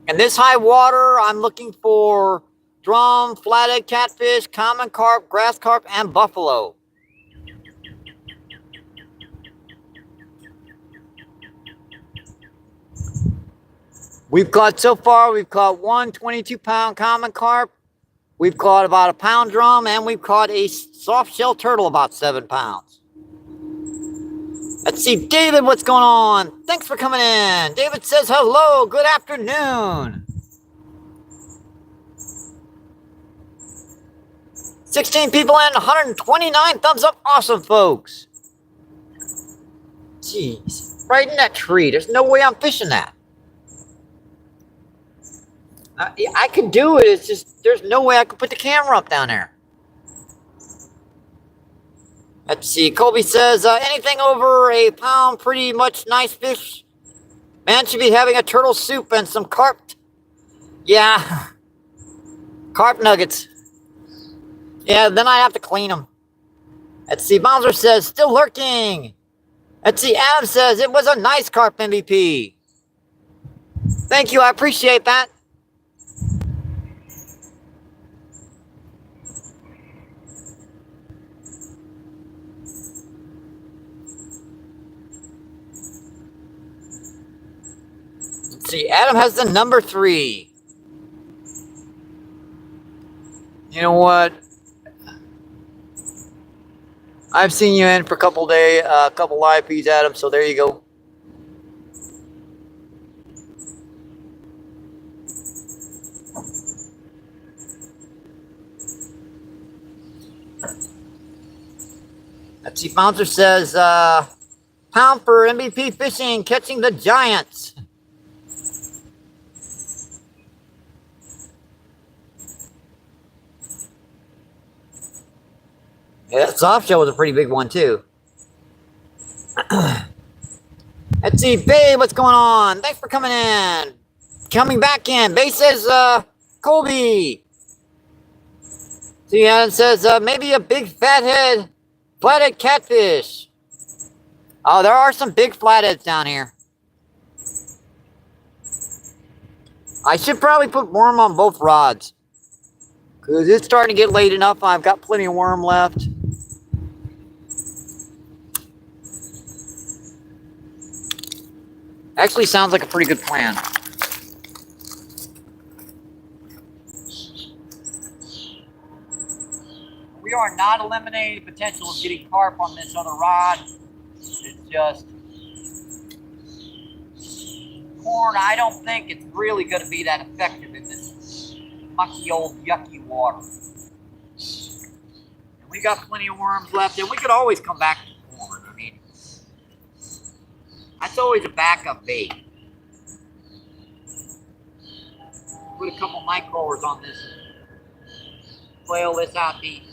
in this high water, I'm looking for drum, flathead catfish, common carp, grass carp, and buffalo. We've caught, so far, we've caught one 22-pound common carp. We've caught about a pound drum, and we've caught a soft-shell turtle about 7 pounds. Let's see, David, what's going on? Thanks for coming in. David says hello, good afternoon. 16 people in, 129 thumbs up. Awesome, folks. Jeez, right in that tree. There's no way I'm fishing that. I could do it. It's just, there's no way I could put the camera up down there. Let's see. Colby says, anything over a pound, pretty much nice fish. Man should be having a turtle soup and some carp. Yeah. Carp nuggets. Yeah, then I have to clean them. Let's see. Bowser says, still lurking. Let's see. Adam says, it was a nice carp MVP. Thank you. I appreciate that. Let's see. Adam has the number 3. You know what? I've seen you in for a couple days, a couple live feeds, Adam, so there you go. Let's see, Bouncer says, pound for MVP fishing, catching the giants. Yeah, that soft shell was a pretty big one, too. Let's see, Babe, what's going on? Thanks for coming in. Coming back in. Babe says, Colby. See, Adam says, maybe a big flathead catfish. Oh, there are some big flatheads down here. I should probably put worm on both rods, because it's starting to get late enough. I've got plenty of worm left. Actually sounds like a pretty good plan. We are not eliminating the potential of getting carp on this other rod. It's just corn. I don't think it's really going to be that effective in this mucky old yucky water. And we got plenty of worms left, and we could always come back to corn. I mean, that's always a backup bait. Put a couple microers on this. Flail this out deep.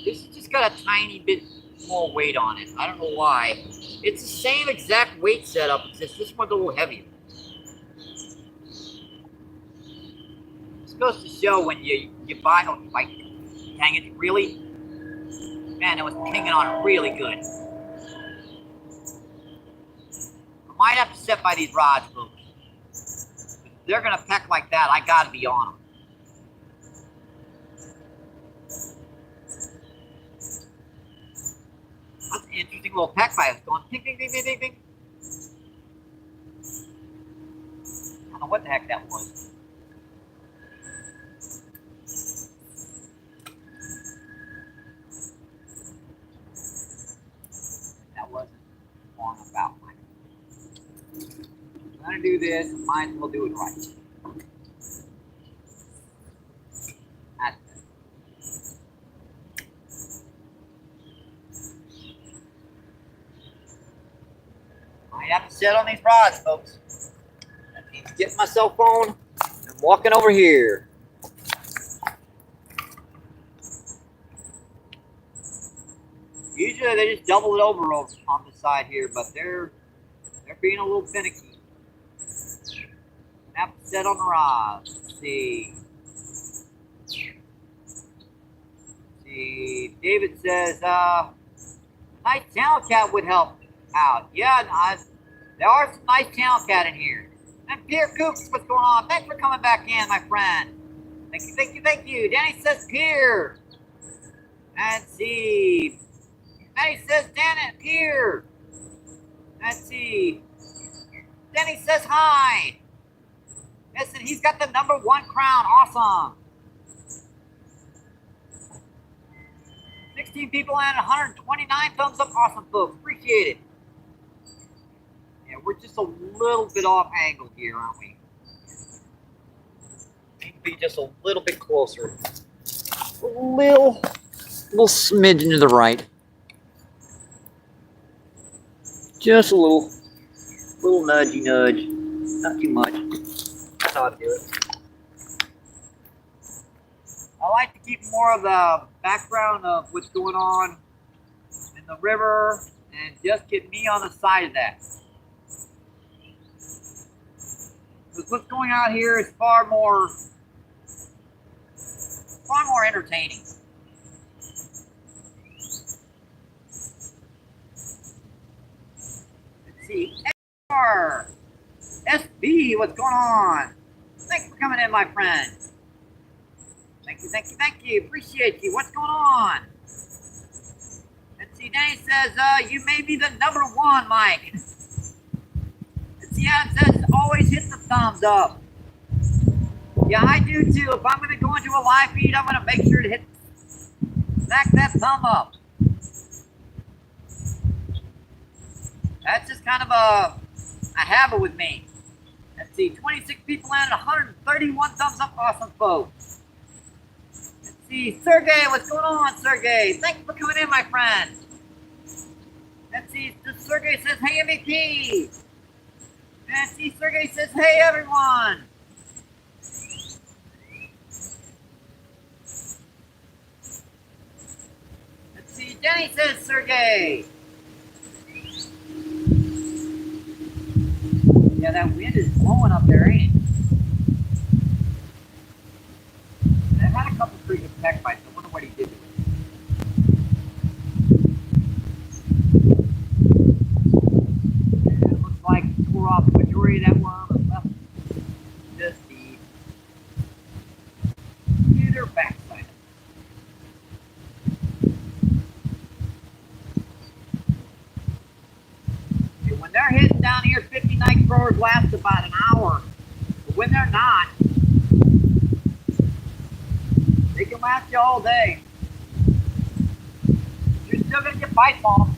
This has just got a tiny bit more weight on it. I don't know why. It's the same exact weight setup. It's just this one's a little heavier. This goes to show when you buy dang it, really? Man, it was pinging on it really good. I might have to sit by these rods, folks. If they're gonna peck like that, I gotta be on them. That's an interesting little peck by us, going ping, ping, ping, ping, ping, ping. I don't know what the heck that was. That wasn't long about mine. I'm gonna do this, and might as well do it right. That's it. I have to sit on these rods, folks. That means getting my cell phone and walking over here. Usually they just double it over on the side here, but they're being a little finicky. Have to sit on the rod. Let's see. David says, nice channel cat would help out. Yeah, there are some nice channel cat in here. And Pierre Coops, what's going on? Thanks for coming back in, my friend. Thank you, thank you, thank you. Danny says Pierre. Let's see. Danny says Dan Pierre. Let's see. Danny says hi. Listen, he's got the #1 crown. Awesome. 16 people and 129 thumbs up. Awesome, folks. Appreciate it. Yeah, we're just a little bit off angle here, aren't we? Need to be just a little bit closer. A little smidgen to the right. Just a little nudgy nudge. Not too much. That's how I do it. I like to keep more of the background of what's going on in the river and just get me on the side of that. Because what's going on here is far more entertaining. Let's see. SB, what's going on? Thanks for coming in, my friend. Thank you, thank you, thank you. Appreciate you. What's going on? Let's see. Danny says, you may be the #1, Mike. Let's see. Yeah, it says always hit the thumbs up. Yeah, I do too. If I'm going to go into a live feed, I'm going to make sure to smack that thumb up. That's just kind of a habit with me. Let's see. 26 people and 131 thumbs up. Awesome, folks. See, Sergey, what's going on, Sergey? Thank you for coming in, my friend. Let's see, Sergey says, hey, MVP. Let's see, Sergey says, hey, everyone. Let's see, Jenny says, Sergey. Yeah, that wind is blowing up there, ain't it? I've had a couple pretty good peck bites. I wonder what he did to it. And it looks like he tore off the majority of that worm and left just the either backside. And when they're hitting down here, 50 night growers last about an hour. But when they're not, they can last you all day. You're still going to get bites on them.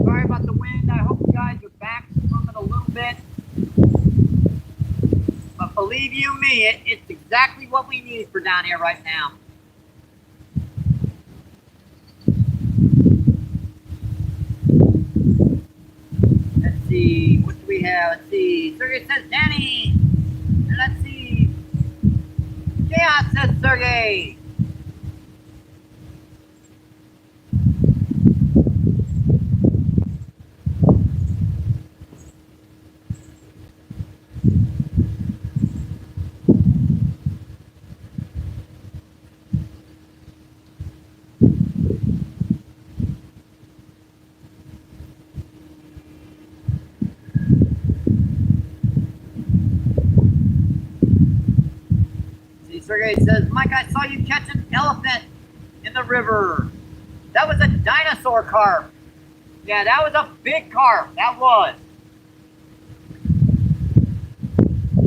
Sorry about the wind. I hope you guys are back from it a little bit. But believe you me, it's exactly what we need for down here right now. Let's see, what do we have? Let's see, Sergey says Danny. And let's see, Chaos says Sergey. Sergey says, Mike, I saw you catch an elephant in the river. That was a dinosaur carp. Yeah, that was a big carp. That was.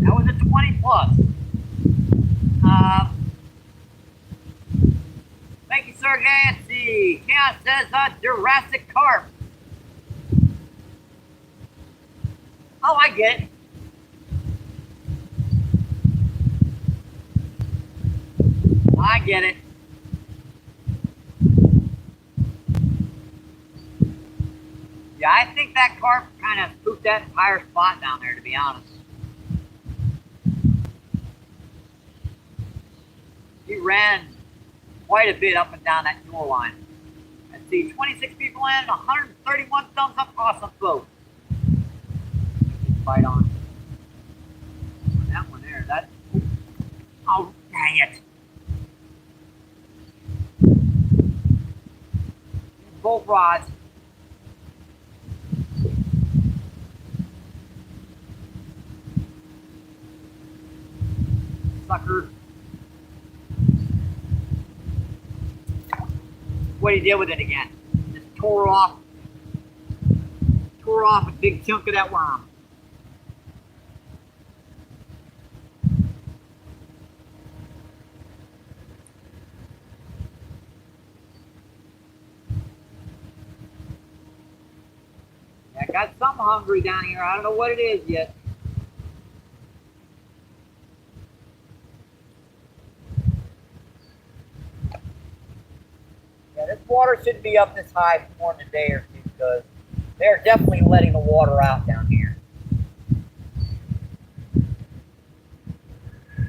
That was a 20 plus. Thank you, Sergey. Let's see. Chaos says Jurassic carp. Oh, I get it. I get it. Yeah, I think that carp kind of spooked that entire spot down there, to be honest. He ran quite a bit up and down that shoreline. Let's see, 26 people in, 131 thumbs up. Awesome, folks. Fight on. That one there, that. Oh, dang it. Both rods. Sucker. What he did with it again. Just tore off a big chunk of that worm. I got something hungry down here. I don't know what it is yet. Yeah, this water shouldn't be up this high for more than a day or two because they're definitely letting the water out down here.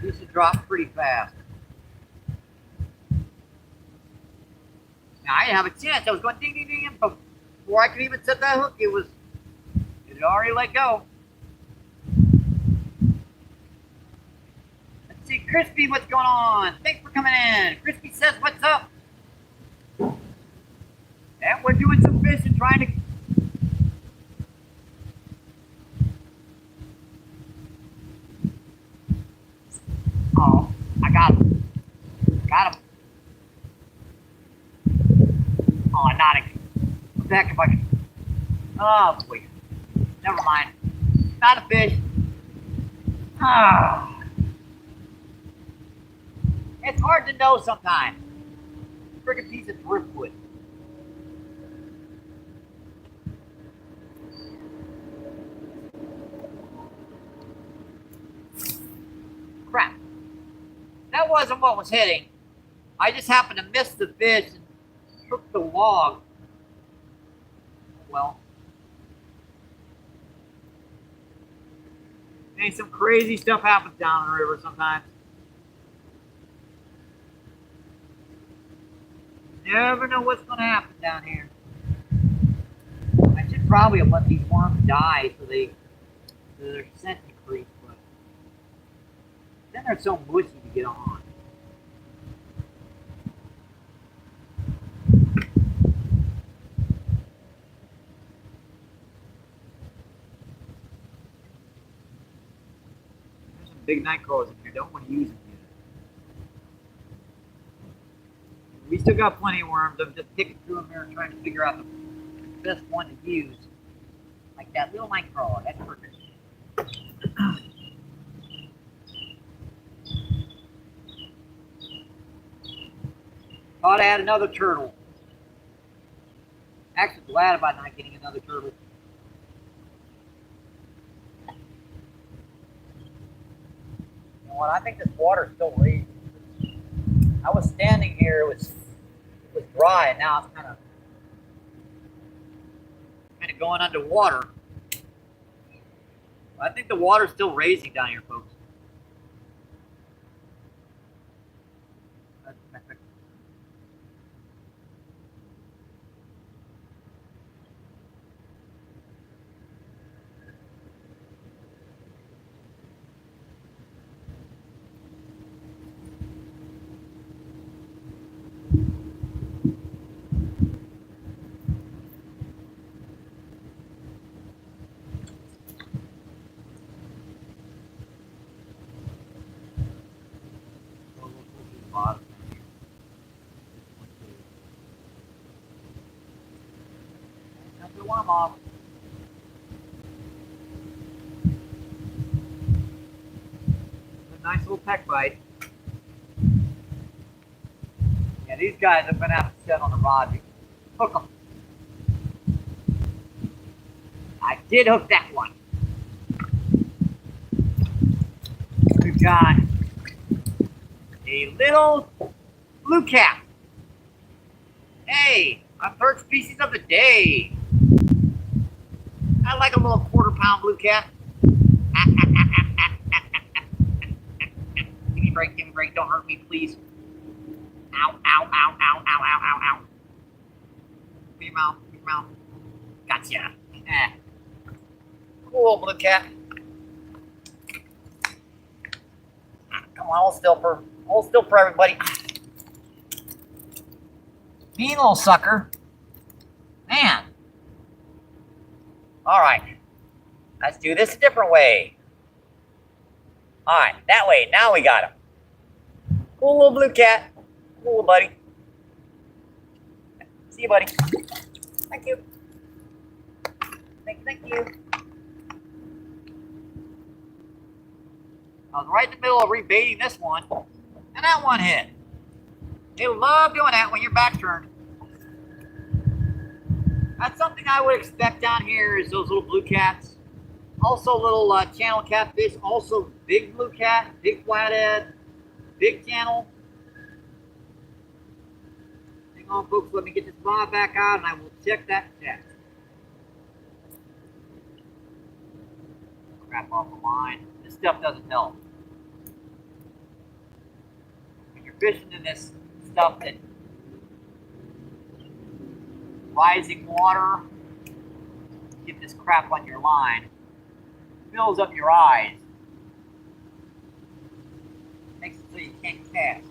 This should drop pretty fast. Now I didn't have a chance. I was going ding ding ding, but before I could even set that hook, it had already let go. Let's see, Crispy, what's going on? Thanks for coming in. Crispy says, what's up? And we're doing some fishing, trying to. Oh, I got him. Got him. Oh, not again. What the heck if I can. Oh, boy. Never mind. Not a fish. Ah. It's hard to know sometimes. Friggin' piece of driftwood. Crap. That wasn't what was hitting. I just happened to miss the fish and took the log. Well. And some crazy stuff happens down the river sometimes. You never know what's going to happen down here. I should probably have let these worms die so their scent decrease, but then they're so mushy to get on. There's some big night crawlers in here. Don't want to use them yet. We still got plenty of worms. I'm just picking through them here and trying to figure out the best one to use. Like that little night crawler. That's perfect. Thought I had another turtle. Actually glad about not getting another turtle. You know what? I think this water's still raging. I was standing here, it was dry, and now it's kind of going underwater. I think the water's still raising down here, folks. Still want them off. A nice little peck bite. Yeah, these guys are going to have to set on the rod. Hook them. I did hook that one. We've got a little blue cap. Hey, our third species of the day. I like a little quarter-pound blue cap. Give me break, don't hurt me, please. Ow, ow, ow, ow, ow, ow, ow, ow. Give me your mouth. Gotcha. Cool blue cap. Come on, hold still for everybody. Mean little sucker. Man. All right. Let's do this a different way. All right, that way. Now we got him. Cool little blue cat. Cool, buddy. See you, buddy. Thank you. Thank you. I was right in the middle of rebaiting this one, and that one hit. They love doing that when your back turned. That's something I would expect down here is those little blue cats. Also little channel catfish. Also big blue cat, big flathead, big channel. Hang on, folks. Let me get this rod back out, and I will check that test. Crap off the line. This stuff doesn't help. When you're fishing in this stuff that rising water, get this crap on your line, fills up your eyes, makes it so you can't cast.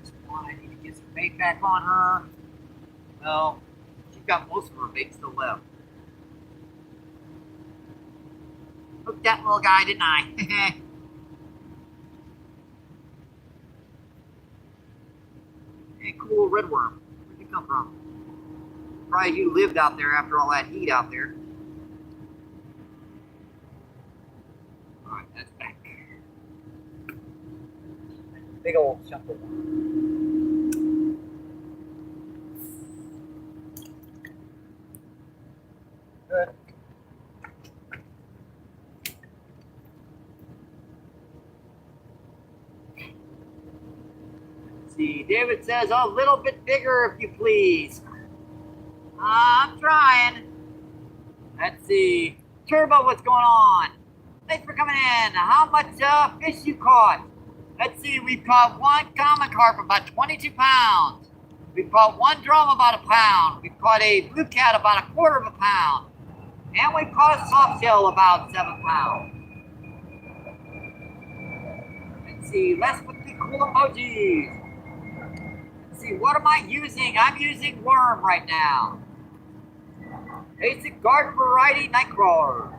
This one, I need to get some bait back on her. Well, she's got most of her bait still left. Hooked that little guy, didn't I? Hey, cool redworm. Where'd you come from? Probably you lived out there after all that heat out there. Alright, that's back. Big old chunk of one. Good. See, David says a little bit bigger if you please. I'm trying. Let's see. Turbo, what's going on? Thanks for coming in. How much fish you caught? Let's see, we've caught one common carp about 22 pounds. We've caught one drum about a pound. We've caught a blue cat about a quarter of a pound. And we've caught a soft shell about 7 pounds. Let's see, let's put the cool emojis. Let's see, what am I using? I'm using worm right now. Basic garden variety night crawler.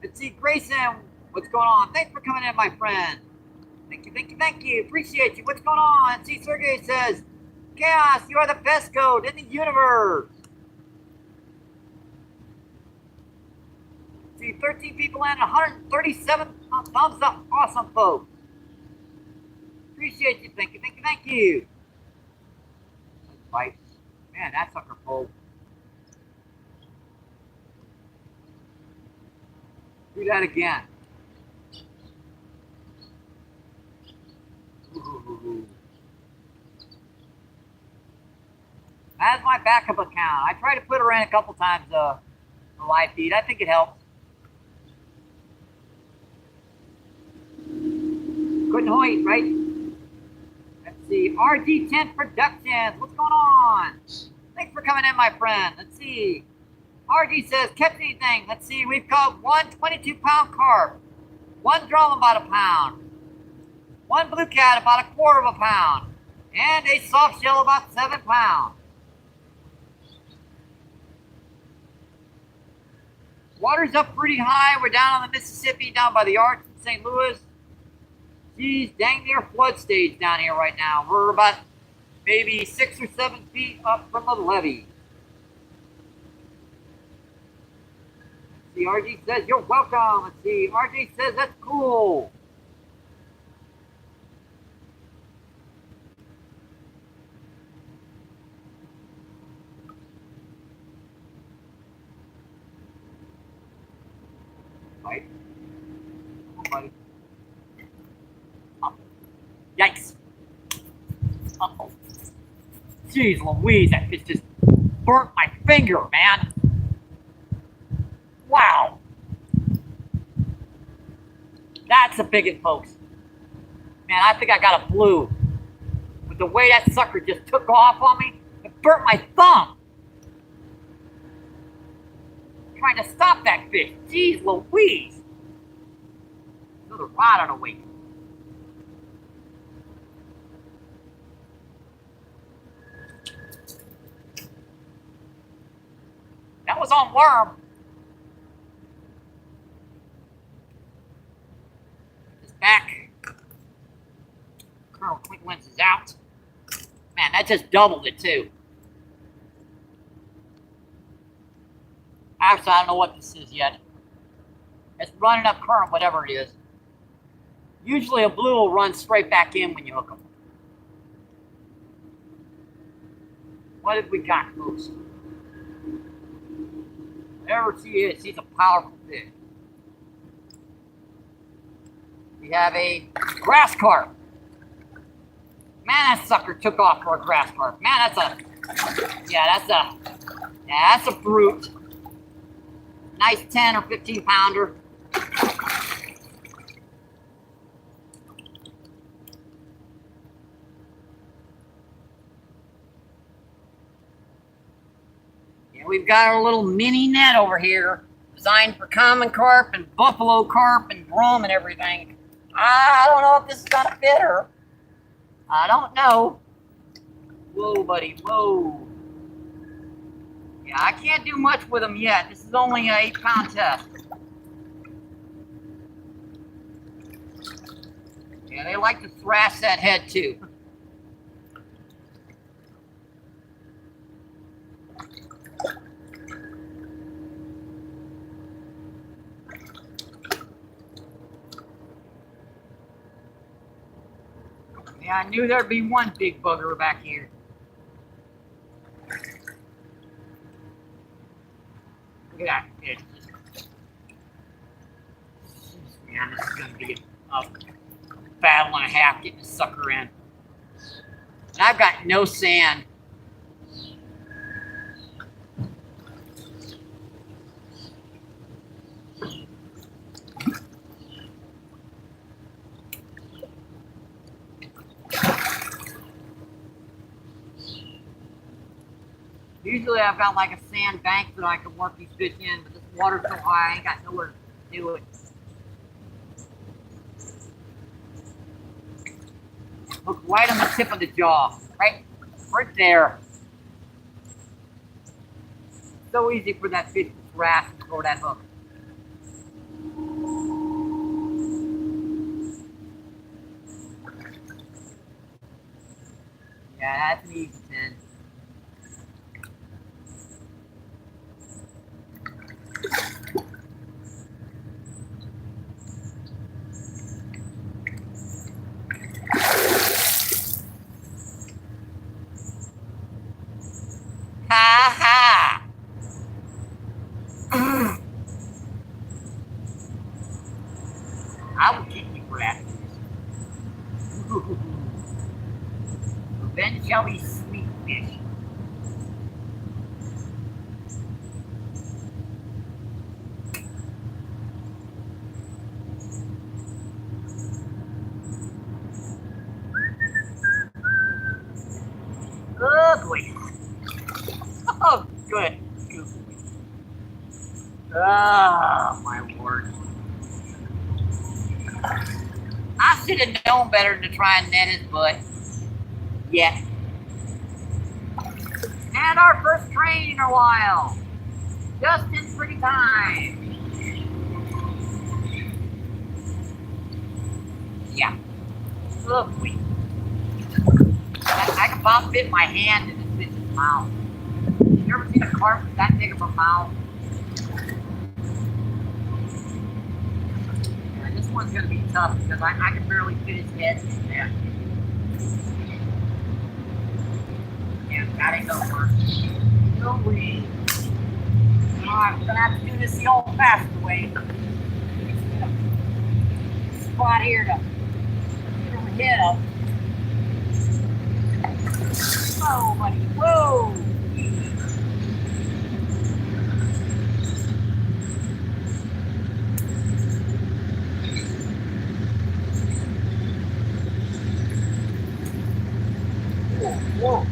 Let's see, Grayson, what's going on? Thanks for coming in, my friend. Thank you. Appreciate you. What's going on? Let's see, Sergey says, Chaos, you are the best code in the universe. Let's see, 13 people in, 137 thumbs up. Awesome, folks. Appreciate you. Thank you. Bite. Man, that sucker pulled. Do that again. Ooh. That's my backup account. I tried to put her in a couple times the live feed. I think it helps. Couldn't hoit, right? Let's see. RG10 Productions. What's going on? Thanks for coming in, my friend. Let's see. RG says, catch anything. Let's see, we've caught one 22-pound carp, one drum about a pound, one blue cat about a quarter of a pound, and a soft shell about 7 pounds. Water's up pretty high. We're down on the Mississippi, down by the Arch in St. Louis. Geez, dang near flood stage down here right now. We're about maybe 6 or 7 feet up from the levee. Let's see, RG says, you're welcome. Let's see, RG says, that's cool. Right. Buddy. Oh. Yikes. Uh-oh. Jeez Louise, that fish just burnt my finger, man. Wow. That's a big one, folks. Man, I think I got a blue. With the way that sucker just took off on me, it burnt my thumb. Trying to stop that fish. Jeez Louise. Another rod on the way. That was on worm. It's back. Colonel Quick Lens is out. Man, that just doubled it too. Actually, I don't know what this is yet. It's running up current, whatever it is. Usually a blue will run straight back in when you hook them. What have we got, folks? Whatever she is, she's a powerful fish. We have a grass carp. Man, that sucker took off for a grass carp. Man, that's a brute. Nice 10 or 15 pounder. Yeah, we've got our little mini net over here, designed for common carp and buffalo carp and drum and everything. I don't know if this is gonna fit her. I don't know. Whoa, buddy, whoa. Yeah, I can't do much with them yet. This is only an 8-pound test. Yeah, they like to thrash that head too. Yeah, I knew there'd be one big bugger back here. Look at that fish. Man, this is going to be a battle and a half getting this sucker in. And I've got no sand. Usually I've got like a sand bank that I can work these fish in, but this water's so high I ain't got nowhere to do it. Look right on the tip of the jaw. Right there. So easy for that fish to thrash and throw that hook. Yeah, that's an easy 10. Ha ha! I will kick you for that. Revenge shall be sweet fish. Oh boy. Oh, good. Oh, my lord. I should have known better than to try and net his butt. Yeah. And our first train in a while. Just in pretty time. Yeah. Lovely. I can about fit my hand in this fish's mouth. You ever seen a carp with that big of a mouth? Yeah, this one's gonna be tough because I can barely fit his head in there. Yeah, that ain't gonna work. No way. Alright, we're gonna have to do this the old-fashioned way. Spot here to get him head up. Whoa, buddy. Whoa! Whoa.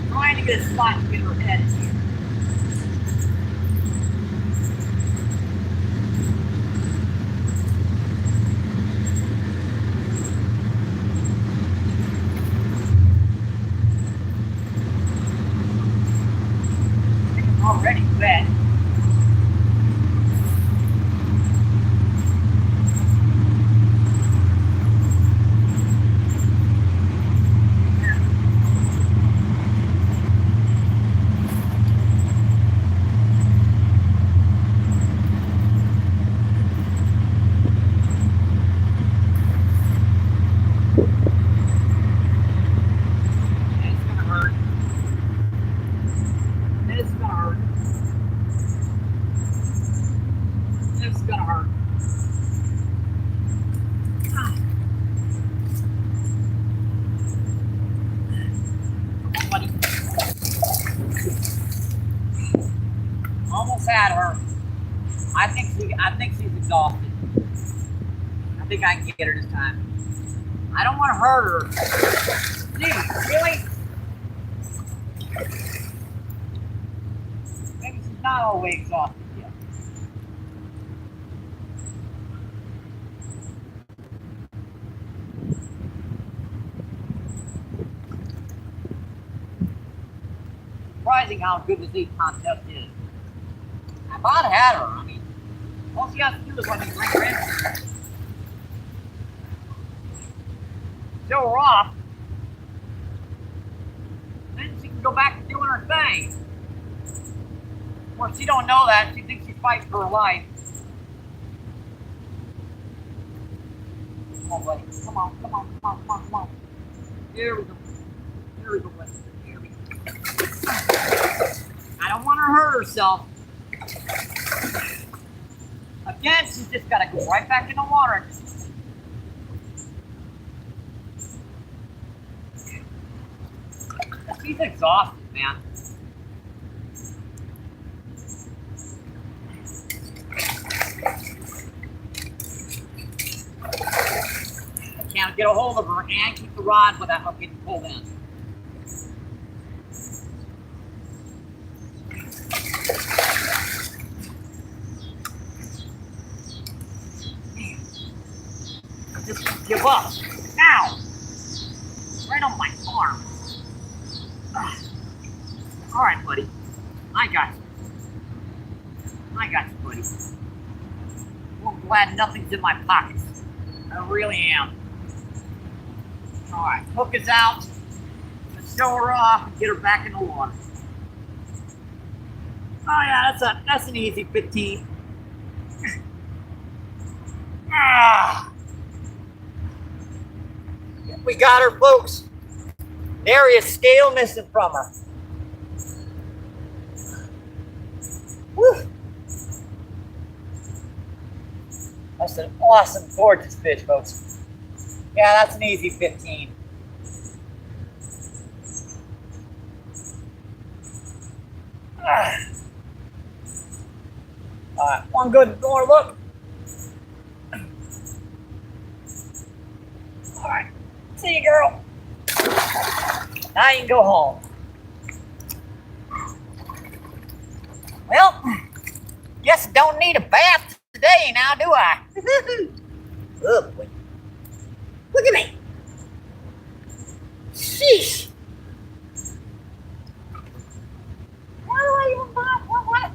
Trying to get a spot to get her head in here. It's already wet. Almost had her. I think she's exhausted. I think I can get her this time. I don't want to hurt her. Gee, really? Maybe she's not all the way exhausted yet. Surprising how good this eat contest is. I about had her. I mean, all she has to do is let me bring her in. Show her off. Then she can go back to doing her thing. Well, she don't know that. She thinks she's fighting for her life. Come on, buddy. Come on, come on, come on, come on, come on. Here we go. Here we go, buddy. Here we go. I don't want her to hurt herself. Again, she's just got to go right back in the water. She's exhausted, man. I can't get a hold of her and keep the rod without her getting pulled in. Just give up. Now! Right on my arm. All right, buddy. I got you. I got you, buddy. I'm glad nothing's in my pockets. I really am. All right, hook is out. Let's show her off and get her back in the water. Oh yeah, that's an easy 15. We got her, folks. There is scale missing from her. Whew. That's an awesome, gorgeous fish, folks. Yeah, that's an easy 15. All right, one good more look. All right, see you, girl. Now you can go home. Well, guess I don't need a bath today now, do I? Oh, boy. Look at me. Sheesh. Why do I even buy what?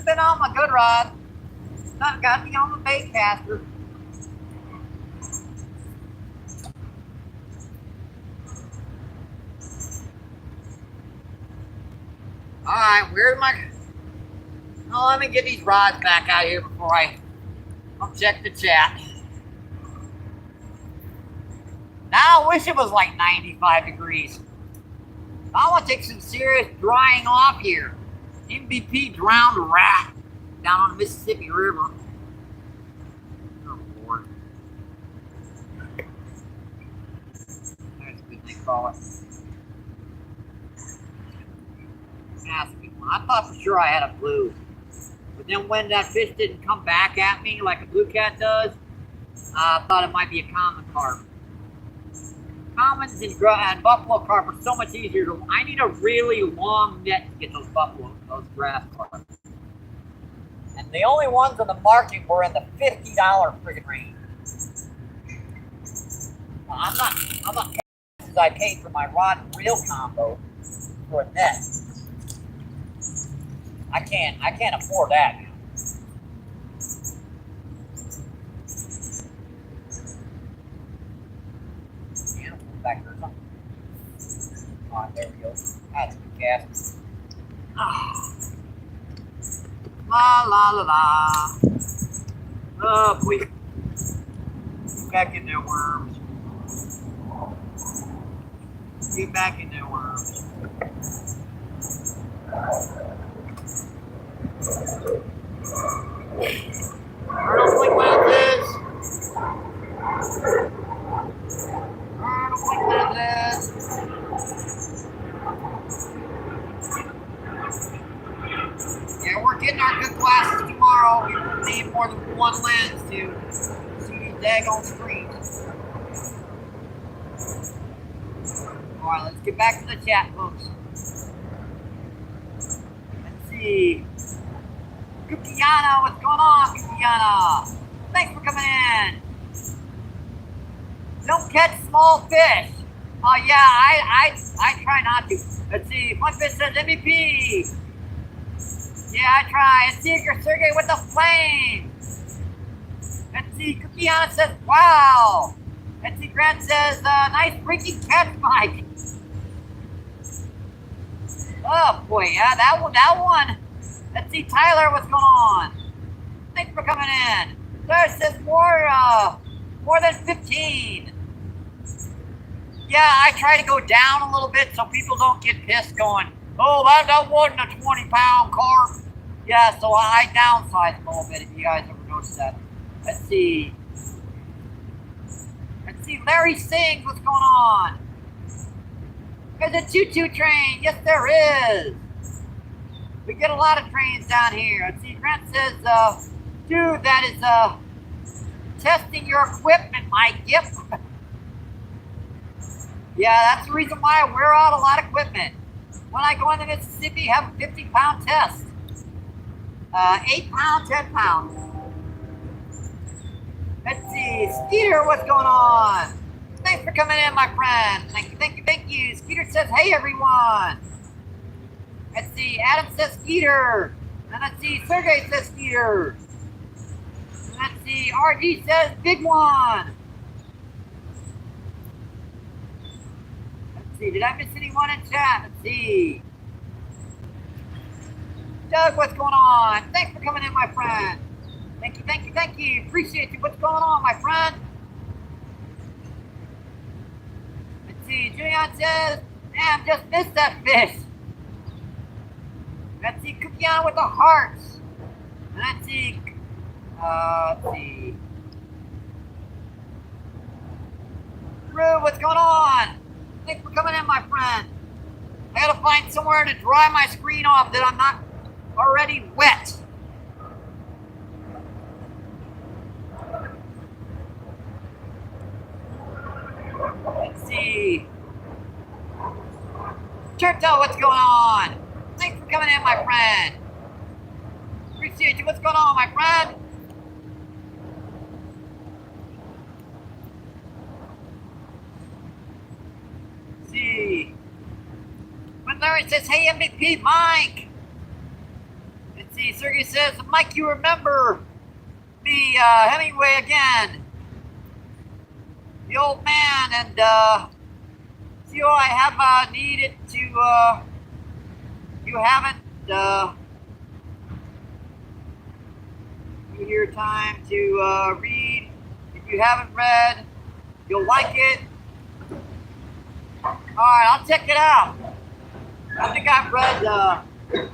been on my good rod. Not got me on the bait caster. Alright, where's my... Oh, let me get these rods back out here before I'll check the chat. Now I wish it was like 95 degrees. I want to take some serious drying off here. MBP drowned a rat down on the Mississippi River. Oh, Lord. That's a good thing to call it. That's a good one. I thought for sure I had a blue. But then when that fish didn't come back at me like a blue cat does, I thought it might be a common carp. Commons and buffalo carp are so much easier to... I need a really long net to get those those grass carp. And the only ones on the market were in the $50 friggin' range. Well, I'm not as I paid for my rod and reel combo for a net. I can't afford that now. Back there or something. Oh, there we go. That's a good cast. Oh. La la la la. Oh boy. Get back in there, worms. Get back in there, worms. I don't think about this. Yeah, we're getting our good glasses tomorrow. We will need more than one lens to see these daggone screens. Alright, let's get back to the chat, folks. Let's see. Kukiana, what's going on, Kukiana? Thanks for coming in. Don't catch small fish. Oh yeah, I try not to. Let's see, one fish says MVP. Yeah, I try. Let's see, Sergey with the flame. Let's see, Kukiana says, wow. Let's see, Grant says, nice freaking catch, Mike. Oh boy, yeah, that one. Let's see, Tyler, what's going on? Thanks for coming in. There says more than 15. Yeah, I try to go down a little bit so people don't get pissed going, oh, that wasn't a 20-pound carp. Yeah, so I downsize a little bit if you guys ever noticed that. Let's see. Let's see, Larry Sings, what's going on? There's a choo-choo train. Yes, there is. We get a lot of trains down here. Let's see, Grant says, dude, that is testing your equipment, Mike. Yep. Yeah, that's the reason why I wear out a lot of equipment. When I go into Mississippi, have a 50-pound test. 8 pound, 10 pounds. Let's see, Skeeter, what's going on? Thanks for coming in, my friend. Thank you. Skeeter says, hey, everyone. Let's see, Adam says Skeeter. And let's see, Sergey says Skeeter. And let's see, RG says big one. Let's see, did I miss anyone in chat? Let's see. Doug, what's going on? Thanks for coming in, my friend. Thank you. Appreciate you. What's going on, my friend? Let's see, Julian says, damn, just missed that fish. Let's see, Kukiana with the hearts. Let's see. Drew, what's going on? Thanks for coming in, my friend. I gotta find somewhere to dry my screen off that I'm not already wet. Let's see. Churchill, what's going on? Thanks for coming in, my friend. Appreciate you. What's going on, my friend? Let's see. When Larry says, hey, MVP, Mike. Let's see, Sergey says, Mike, you remember me, Hemingway again. The old man, and, see, I have, needed to, you haven't, your time to, read. If you haven't read, you'll like it. Alright, I'll check it out. I think I've read that in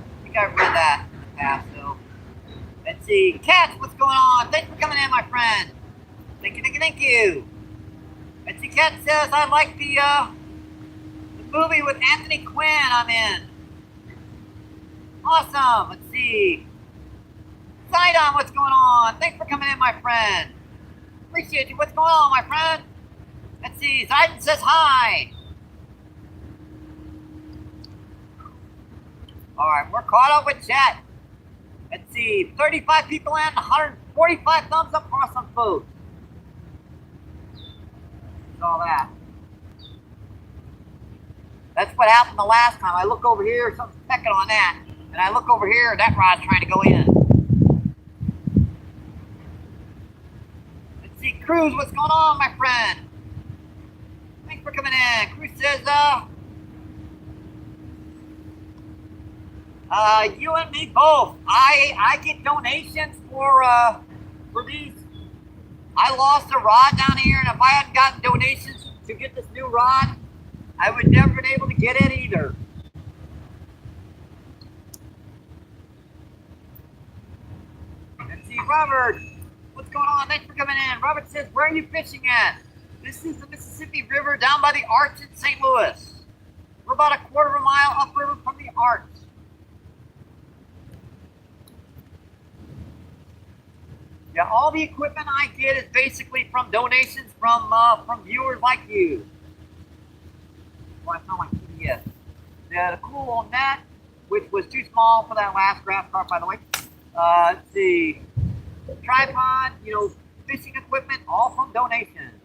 the past, so. Let's see. Cats, what's going on? Thanks for coming in, my friend. Thank you. Let's see, Cat says, I like the movie with Anthony Quinn I'm in. Awesome. Let's see. Sidon, what's going on? Thanks for coming in, my friend. Appreciate you. What's going on, my friend? Let's see. Zidon says hi. Alright, we're caught up with chat. Let's see. 35 people in, 145 thumbs up for us on food. All that. That's what happened the last time. I look over here, something's pecking on that. And I look over here, that rod's trying to go in. Let's see, Cruz, what's going on, my friend? Thanks for coming in. Cruz says, you and me both. I get donations for these. I lost a rod down here, and if I hadn't gotten donations to get this new rod, I would never been able to get it either. Let's see, Robert, what's going on? Thanks for coming in. Robert says, where are you fishing at? This is the Mississippi River down by the Arch in St. Louis. We're about a quarter of a mile upriver from the Arch. Yeah, all the equipment I get is basically from donations from viewers like you. Oh, I sound like PBS. The cool on that, which was too small for that last grass carp, by the way. Let's see. Tripod, fishing equipment, all from donations.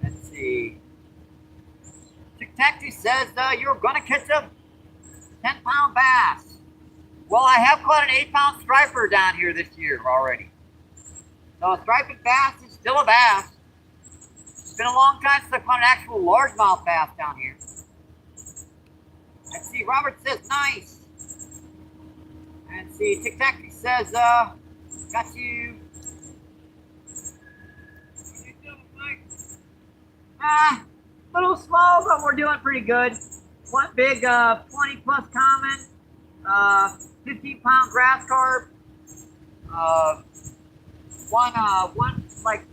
Let's see. Tacti says you're going to catch a 10-pound bass. Well, I have caught an 8-pound striper down here this year already. So a striped bass is still a bass. It's been a long time since I caught an actual largemouth bass down here. Let's see, Robert says nice. And see, Tic Tac says, got you. A little slow, but we're doing pretty good. One big 20 plus common, 15-pound grass carp, one like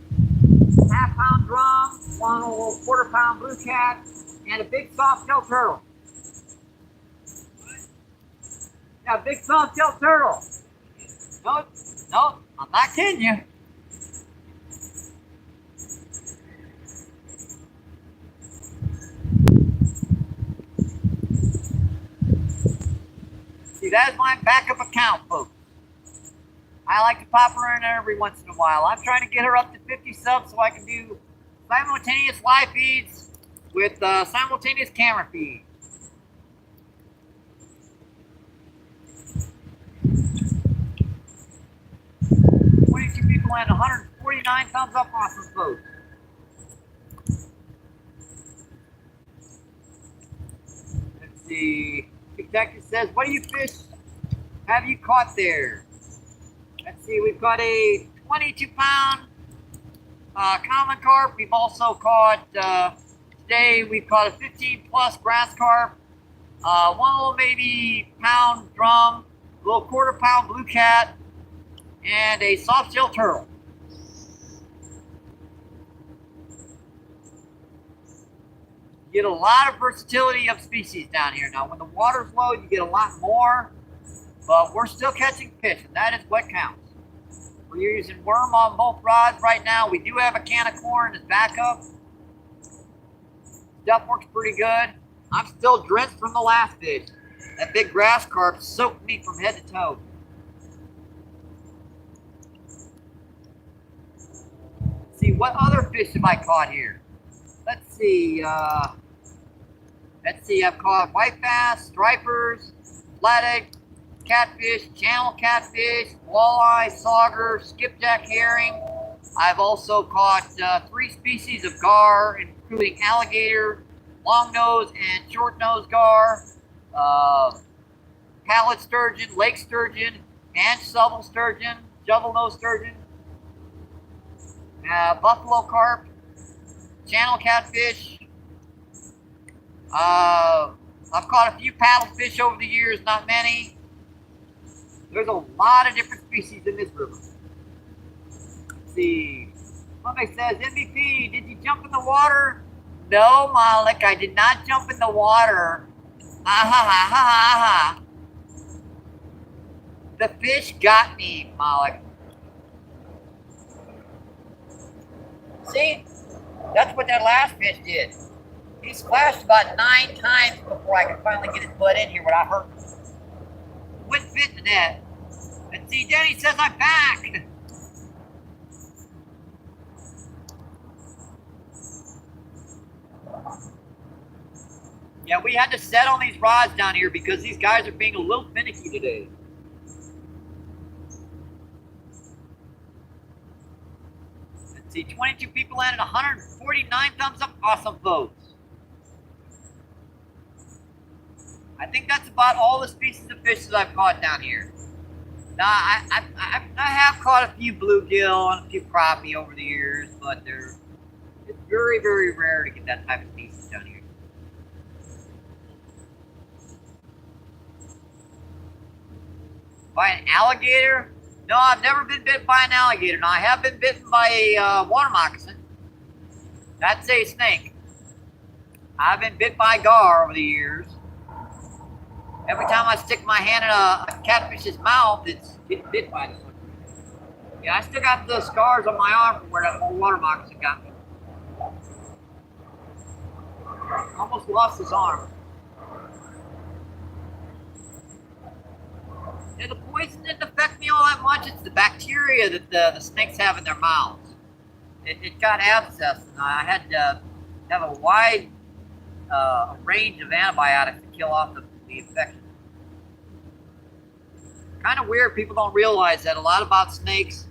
half-pound drum, one little quarter-pound blue cat, and a big soft-tail turtle. Yeah, big soft-tail turtle. Nope, I'm not kidding you. See, that is my backup account, folks. I like to pop her in there every once in a while. I'm trying to get her up to 50 subs so I can do simultaneous live feeds with simultaneous camera feeds. People and 149 thumbs up on some folks. Let's see. Detective says, what do you fish have you caught there? Let's see, we've got a 22-pound common carp. We've also caught, today we've caught a 15-plus grass carp, one little maybe pound drum, a little quarter-pound blue cat, and a soft-shell turtle. You get a lot of versatility of species down here. Now, when the water's low, you get a lot more, but we're still catching fish, and that is what counts. We're using worm on both rods right now. We do have a can of corn as backup. Stuff works pretty good. I'm still drenched from the last fish. That big grass carp soaked me from head to toe. See, what other fish have I caught here? Let's see. I've caught white bass, stripers, flathead catfish, channel catfish, walleye, sauger, skipjack herring. I've also caught 3 species of gar, including alligator, longnose and short-nosed gar, pallet sturgeon, lake sturgeon, and shovel sturgeon, shovel-nosed sturgeon, buffalo carp, channel catfish. I've caught a few paddlefish over the years, not many. There's a lot of different species in this river. Let's see. Somebody says, MVP, did you jump in the water? No, Malik, I did not jump in the water. Ha ha ha ha ha ha. The fish got me, Malik. See? That's what that last fish did. He splashed about 9 times before I could finally get his butt in here without hurting him. Wouldn't fit in the net. And see, Denny says I'm back. Yeah, we had to set on these rods down here because these guys are being a little finicky today. Let's see, 22 people in and 149 thumbs up. Awesome votes. I think that's about all the species of fish that I've caught down here. Now, I have caught a few bluegill and a few crappie over the years, but it's very, very rare to get that type of species down here. By an alligator? No, I've never been bitten by an alligator. Now, I have been bitten by a water moccasin. That's a snake. I've been bit by gar over the years. Every time I stick my hand in a catfish's mouth, it's getting bit by this one. Yeah, I still got the scars on my arm from where that old water moccasin got me. Almost lost his arm. Yeah, the poison didn't affect me all that much. It's the bacteria that the snakes have in their mouths. It got abscessed, and I had to have a wide range of antibiotics to kill off the infection. Kind of weird. People don't realize that a lot about snakes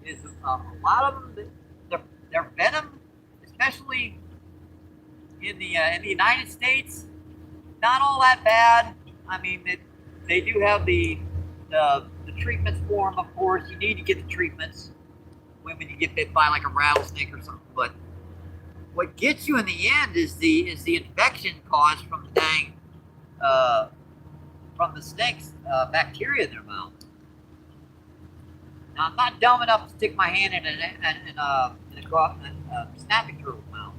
is a lot of them. Their venom, especially in the United States, not all that bad. I mean, they do have the treatments for them. Of course, you need to get the treatments when you get bit by like a rattlesnake or something. But what gets you in the end is the infection caused from the dang from the snake's bacteria in their mouth. Now, I'm not dumb enough to stick my hand in a snapping turtle's mouth.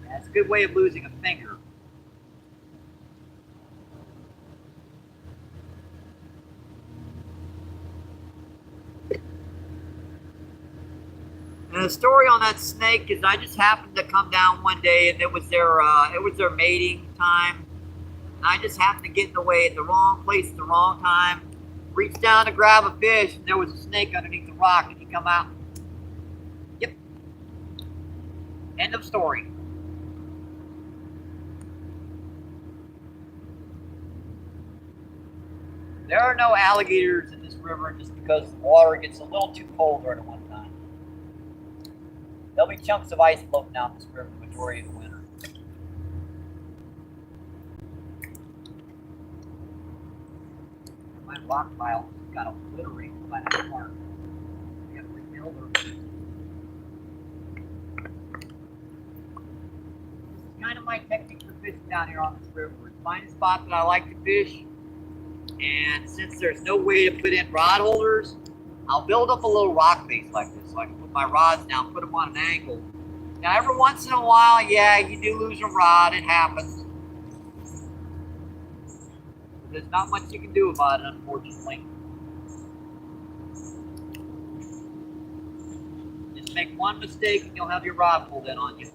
That's a good way of losing a finger. And the story on that snake is I just happened to come down one day and it was their mating time. And I just happened to get in the way at the wrong place at the wrong time. Reached down to grab a fish and there was a snake underneath the rock and he come out. Yep. End of story. There are no alligators in this river just because the water gets a little too cold during the one time. There'll be chunks of ice floating down this river the majority of the winter. My rock pile got obliterated by that mark. I got to rebuild her. This is kind of my technique for fishing down here on this river. Find a spot that I like to fish, and since there's no way to put in rod holders, I'll build up a little rock face like this, so I can put my rods down, put them on an angle. Now, every once in a while, yeah, you do lose a rod. It happens. There's not much you can do about it, unfortunately. Just make one mistake and you'll have your rod pulled in on you.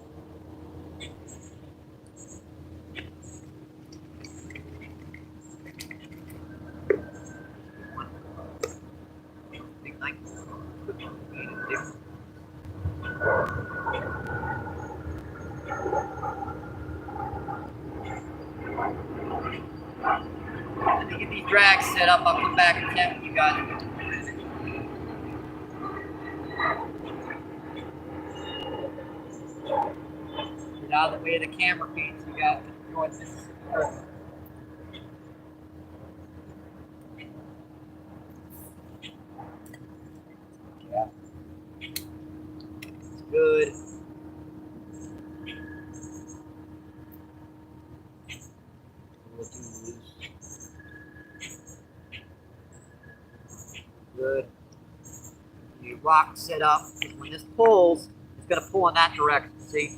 Let me get these drags set up. I'll come back and chat with you guys. Get out of the way of the camera feed so you guys can enjoy this. Yeah. It's good. Good. The rock set up. When this pulls, it's going to pull in that direction. See?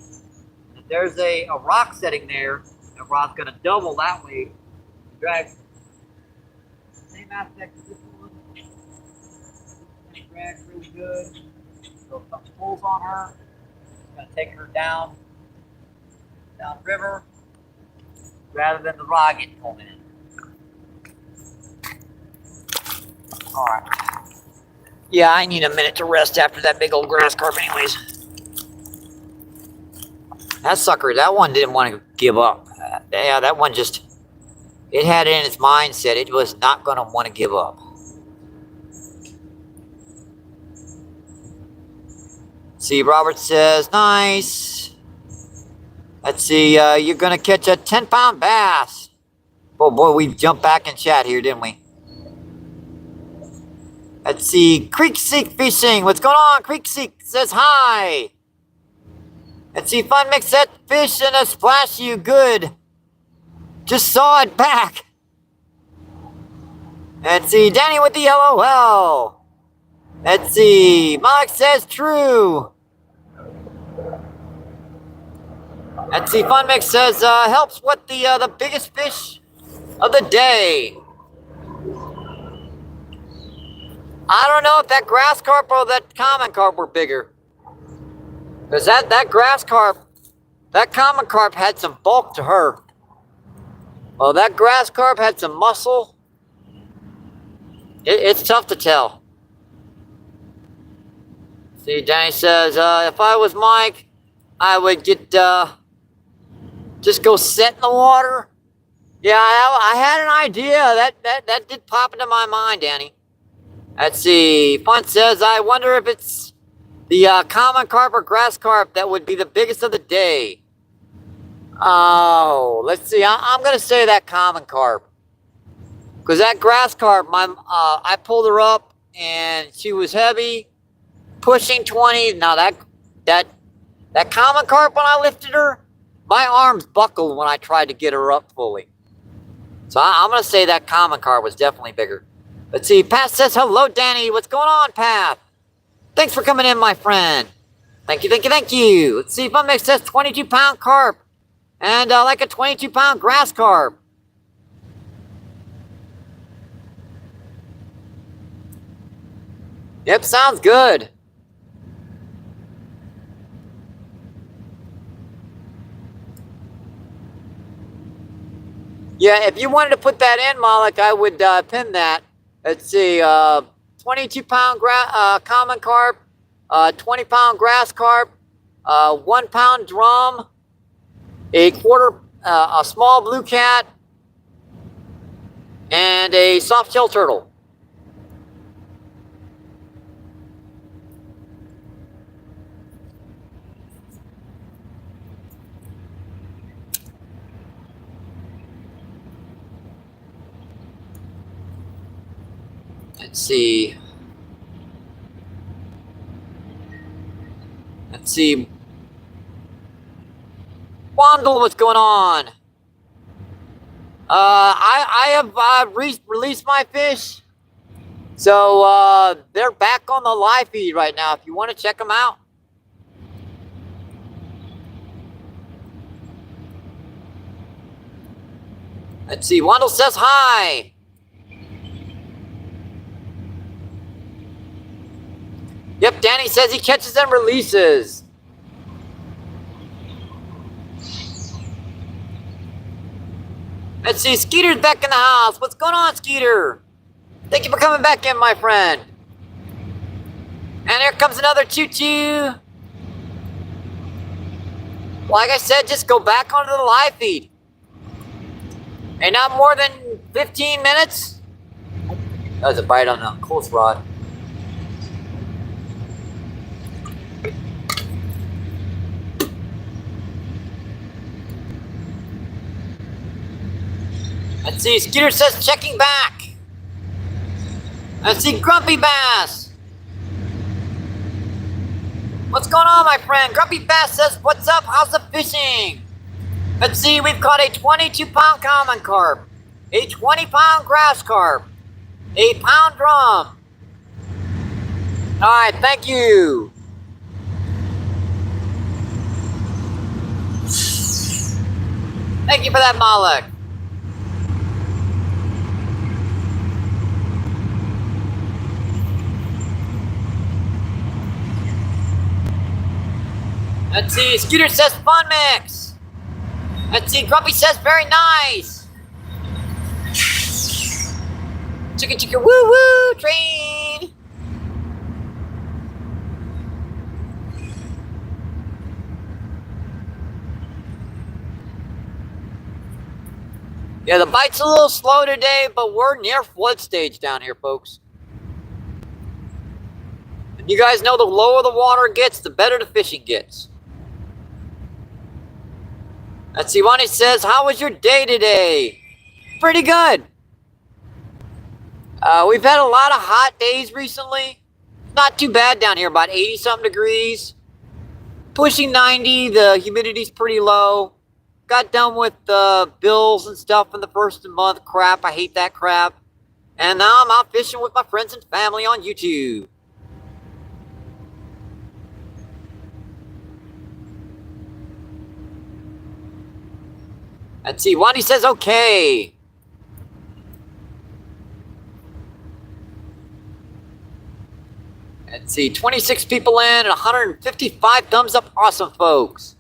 And if there's a rock setting there, the rod's going to double that way. Drag. Same aspect as this one. It drags really good. So if something pulls on her, it's going to take her down river rather than the rod getting pulled in. All right. Yeah, I need a minute to rest after that big old grass carp anyways. That sucker, that one didn't want to give up. Yeah, that one just, it had it in its mindset. It was not going to want to give up. See, Robert says, nice. Let's see, you're going to catch a 10-pound bass. Oh boy, we jumped back in chat here, didn't we? Let's see, Creek Seek Fishing. What's going on? Creek Seek says hi. Let's see, Fun Mix that fish and a splash you good. Just saw it back. Let's see, Danny with the LOL. Let's see, Mike says true. Let's see, Fun Mix says helps with the biggest fish of the day. I don't know if that grass carp or that common carp were bigger. Because that grass carp, that common carp had some bulk to her. Well, that grass carp had some muscle. It's tough to tell. See, Danny says, if I was Mike, I would get, just go sit in the water. Yeah, I had an idea. That did pop into my mind, Danny. Let's see. Fun says, I wonder if it's the common carp or grass carp that would be the biggest of the day. Oh, let's see. I'm going to say that common carp. Because that grass carp, I pulled her up and she was heavy, pushing 20. Now that common carp, when I lifted her, my arms buckled when I tried to get her up fully. So I'm going to say that common carp was definitely bigger. Let's see, Pat says, hello, Danny. What's going on, Pat? Thanks for coming in, my friend. Thank you, thank you, thank you. Let's see, Fun Mix says 22-pound carp. And like a 22-pound grass carp. Yep, sounds good. Yeah, if you wanted to put that in, Malik, I would pin that. Let's see, 22-pound common carp, 20-pound grass carp, 1-pound drum, a small blue cat, and a soft-shell turtle. Let's see. Wandle, what's going on? I have released my fish. So they're back on the live feed right now if you want to check them out. Let's see. Wandle says hi. Yep, Danny says he catches and releases. Let's see, Skeeter's back in the house. What's going on, Skeeter? Thank you for coming back in, my friend. And here comes another choo-choo. Like I said, just go back onto the live feed. And not more than 15 minutes. That was a bite on the close rod. Let's see, Skeeter says checking back. Let's see, Grumpy Bass. What's going on, my friend? Grumpy Bass says, what's up? How's the fishing? Let's see, we've caught a 22-pound common carp, a 20-pound grass carp, a pound drum. All right, thank you. Thank you for that, Malik. Let's see, Scooter says fun mix. Let's see, Grumpy says very nice. Chicka chicka woo woo train. Yeah, the bite's a little slow today, but we're near flood stage down here, folks. And you guys know the lower the water gets, the better the fishing gets. Let's see, Wani says, how was your day today? Pretty good. We've had a lot of hot days recently. Not too bad down here, about 80-something degrees. Pushing 90, the humidity's pretty low. Got done with bills and stuff in the first of the month. Crap, I hate that crap. And now I'm out fishing with my friends and family on YouTube. Let's see, Wani says okay. Let's see, 26 people in and 155 thumbs up. Awesome, folks.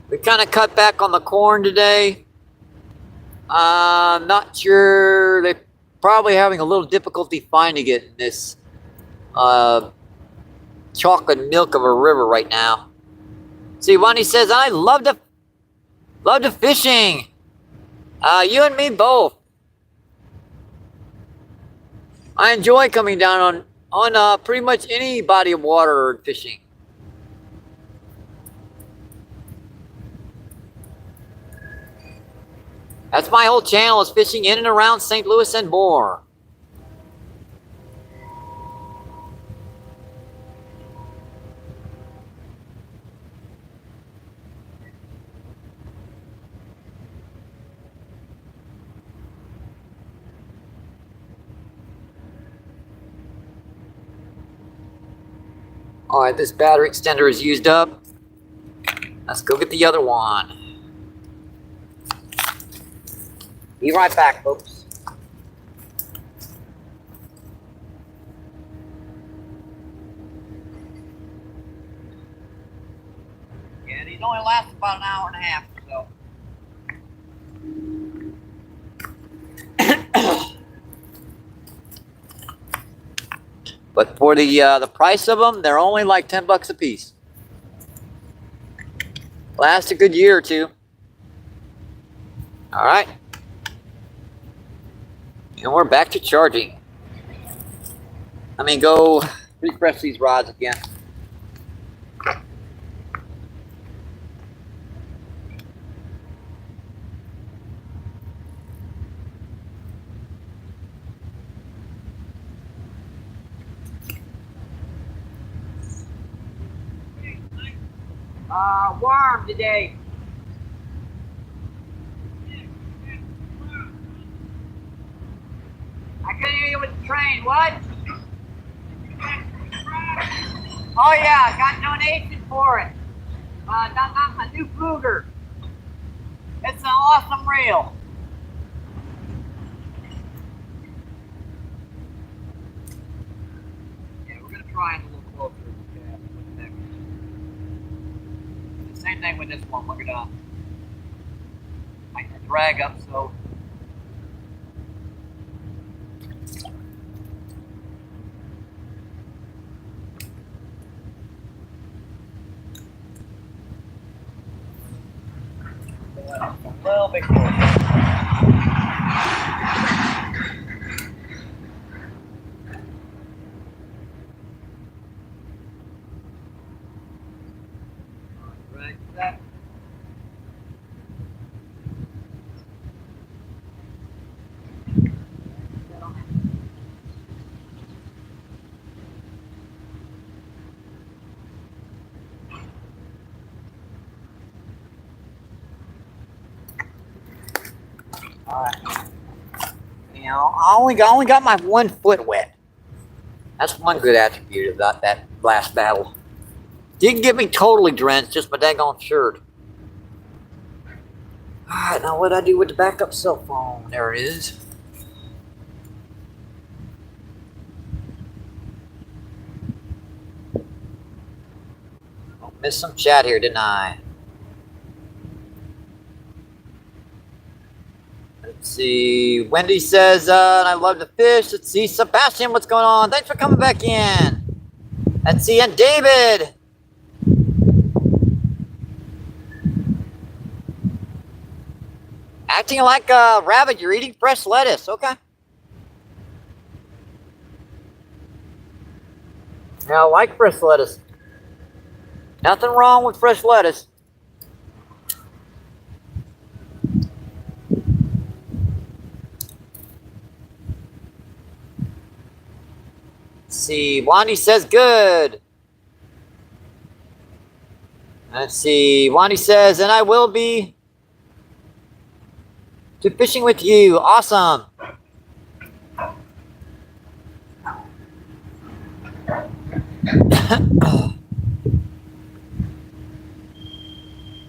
We kind of cut back on the corn today. I'm not sure. They're probably having a little difficulty finding it in this chocolate milk of a river right now. See, Wani says, I love the fishing. You and me both. I enjoy coming down on pretty much any body of water and fishing. That's my whole channel, is fishing in and around St. Louis and more. All right, this battery extender is used up. Let's go get the other one. Be right back, folks. Yeah, these only last about an hour and a half or so. But for the price of them, they're only like $10 a piece. Last a good year or two. All right. And we're back to charging. Let me go refresh these rods again. Warm today. I couldn't hear you with the train. What? Oh yeah, I got donation for it. Not my new Fluger. It's an awesome reel. Yeah, we're gonna try and a little closer. Same thing with this one. We're gonna tighten the drag up so. little bit closer. Right, that. Alright. You know, I only got my 1 foot wet. That's one good attribute about that last battle. Didn't get me totally drenched, just my daggone shirt. Alright, now what do I do with the backup cell phone? There it is. Oh, missed some chat here, didn't I? Let's see. Wendy says, I love to fish. Let's see. Sebastian, what's going on? Thanks for coming back in. Let's see. And David. Acting like a rabbit. You're eating fresh lettuce. Okay. Yeah, I like fresh lettuce. Nothing wrong with fresh lettuce. Let's see. Wandy says good. Let's see. Wandy says, and I will be to fishing with you. Awesome.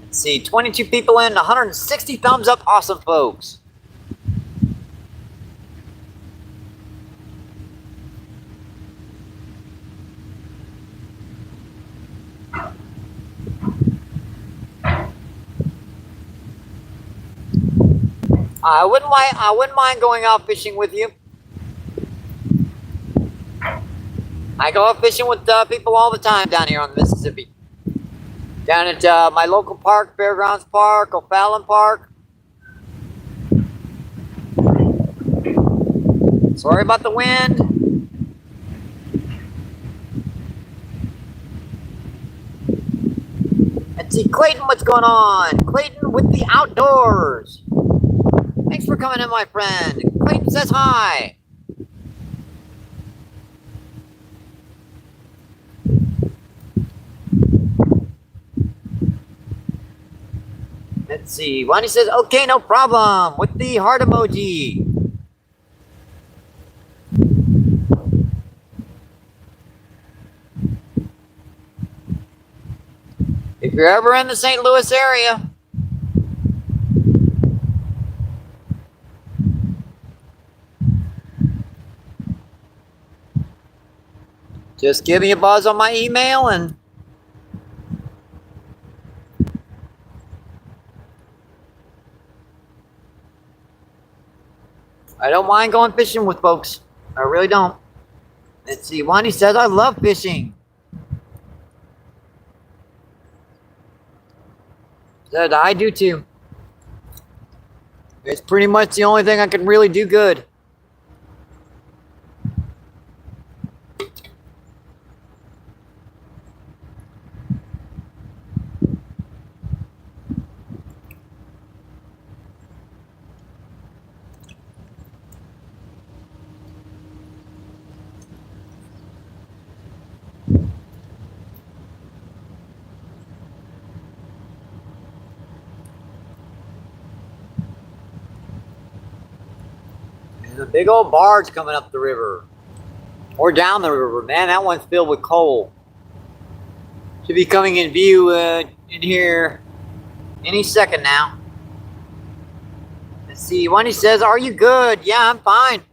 Let's see. 22 people in, 160 thumbs up. Awesome, folks. I wouldn't mind going out fishing with you. I go out fishing with people all the time down here on the Mississippi. Down at my local park, Fairgrounds Park, O'Fallon Park. Sorry about the wind. Let's see, Clayton, what's going on? Clayton with the outdoors. Thanks for coming in, my friend. Clayton says hi. Let's see. Wani says, okay, no problem. With the heart emoji. If you're ever in the St. Louis area, just give me a buzz on my email and I don't mind going fishing with folks. I really don't. Let's see. Wani says, I love fishing. Said, I do too. It's pretty much the only thing I can really do good. There's a big old barge coming up the river. Or down the river. Man, that one's filled with coal. Should be coming in view in here any second now. Let's see. Wendy says, are you good? Yeah, I'm fine.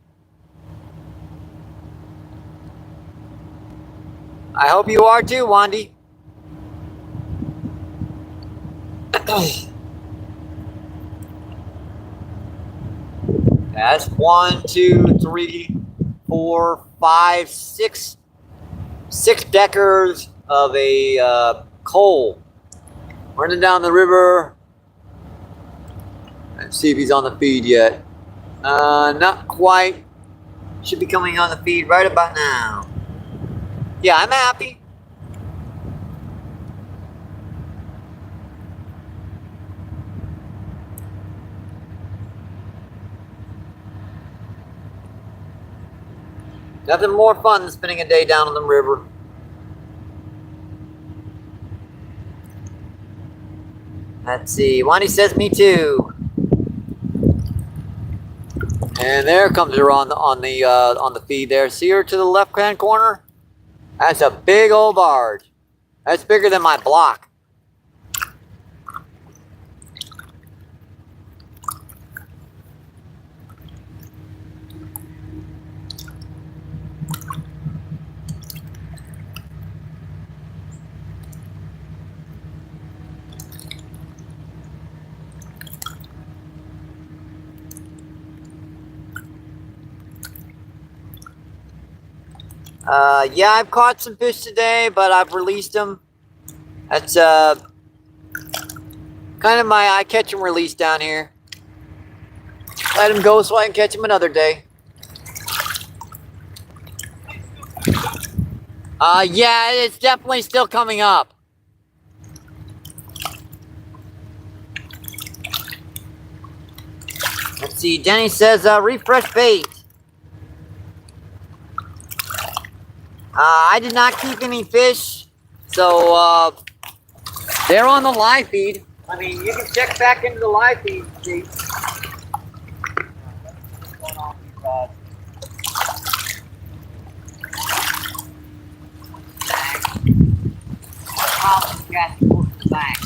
I hope you are too, Wandy. That's 1, 2, 3, 4, 5, 6 deckers of a coal running down the river. Let's see if he's on the feed yet. Not quite. Should be coming on the feed right about now. Yeah, I'm happy. Nothing more fun than spending a day down on the river. Let's see. Wani says me too. And there comes her on the feed there. See her to the left-hand corner? That's a big old barge. That's bigger than my block. Yeah, I've caught some fish today, but I've released them. That's kind of my I catch and release down here. Let them go so I can catch them another day. Yeah, it's definitely still coming up. Let's see, Denny says refresh bait. I did not keep any fish, so they're on the live feed. I mean, you can check back into the live feed and see. Casting close to the bank.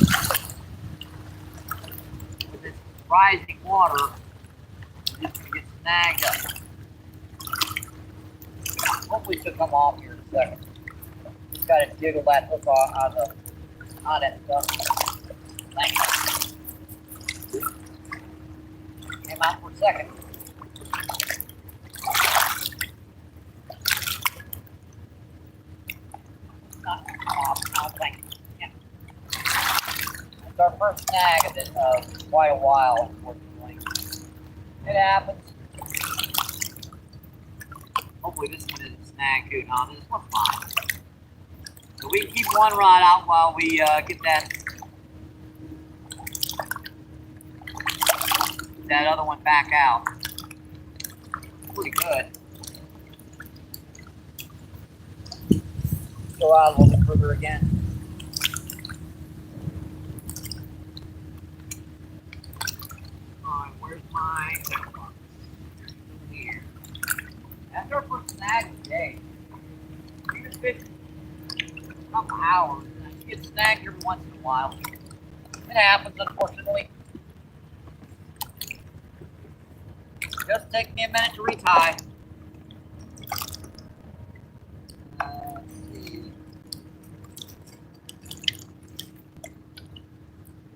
With this rising water, it's just going to get snagged up. Hopefully she'll come off here in a second. Just got to jiggle that hook out of that stuff. Thanks. Came out for a second. Not come off. Oh, thank you. Yeah. It's our first snag of this quite a while, unfortunately. It happens. Hopefully this one isn't snagged too. No, this one's fine. So we can keep one rod out while we get that other one back out. Pretty good. Go out a little bit further again. Alright, where's my box? Here. That's our first snag of the day. We just fished a couple hours. I get snagged every once in a while. It happens, unfortunately. Just take me a minute to retie. Let's see.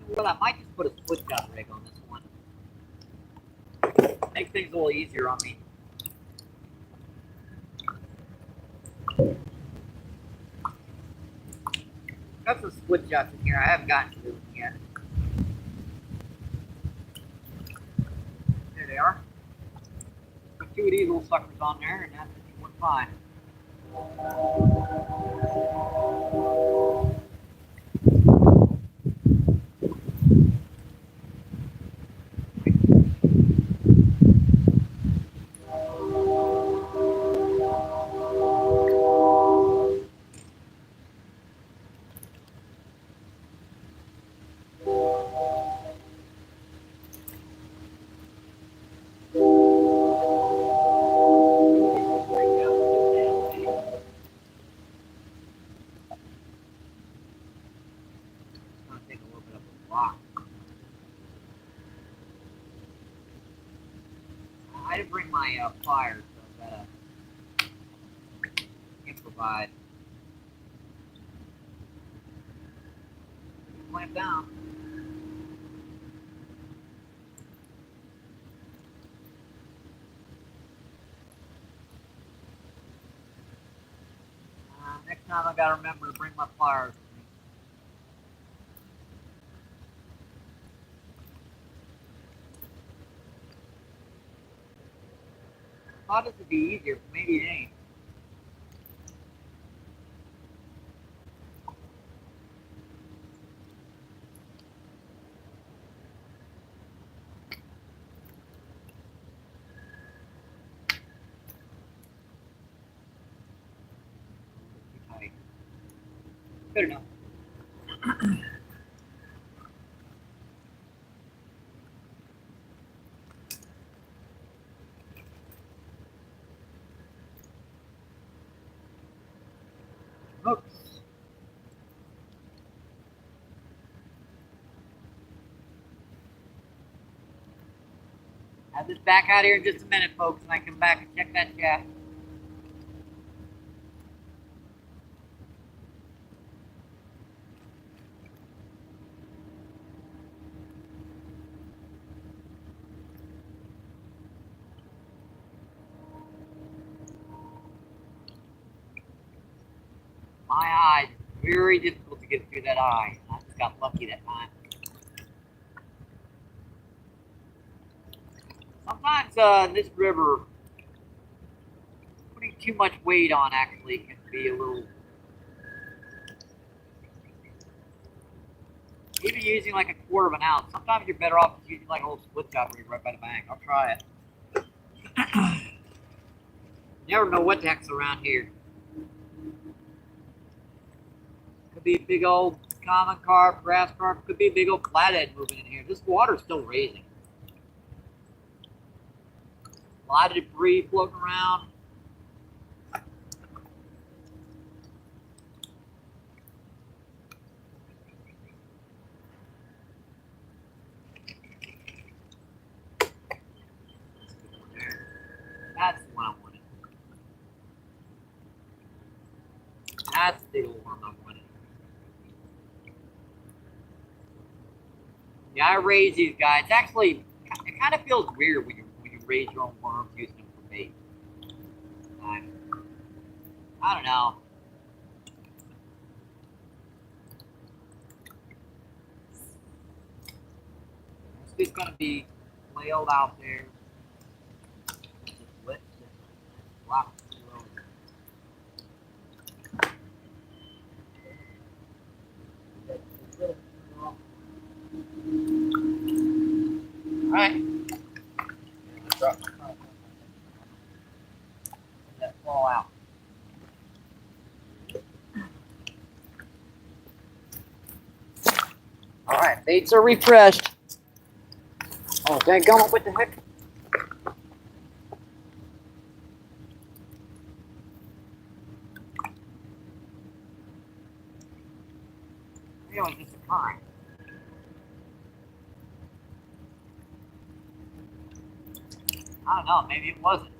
You know what? I might just put a split shot rig on this one. Make things a little easier on me. Got some split shots in here. I haven't gotten to them yet. There they are. Put two of these little suckers on there, and that's one fine. I didn't bring my pliers, so I gotta improvise. Clamp down. Next time I gotta remember to bring my pliers. thought this would be easier, but maybe it ain't. Good enough. Hooks. Have this back out here in just a minute, folks, and I come back and check that shaft. My eye, very difficult to get through that eye. I just got lucky that time. Sometimes this river, putting too much weight on actually can be a little. Even using like a quarter of an ounce, sometimes you're better off using like a little split shot rig right by the bank. I'll try it. Never know what the heck's around here. Could be a big old common carp, grass carp, could be a big old flathead moving in here. This water's still raising. A lot of debris floating around. That's the one I wanted. That's the big old one I wanted. Yeah, I raise these guys. Actually, it kind of feels weird when you raise your own worms using them for bait. I don't know. This fish gonna be flailed out there. Wow. All right. Let that fall out. All right, baits are refreshed. Oh, dadgummit, what the heck? It was just a current. I don't know, maybe it wasn't.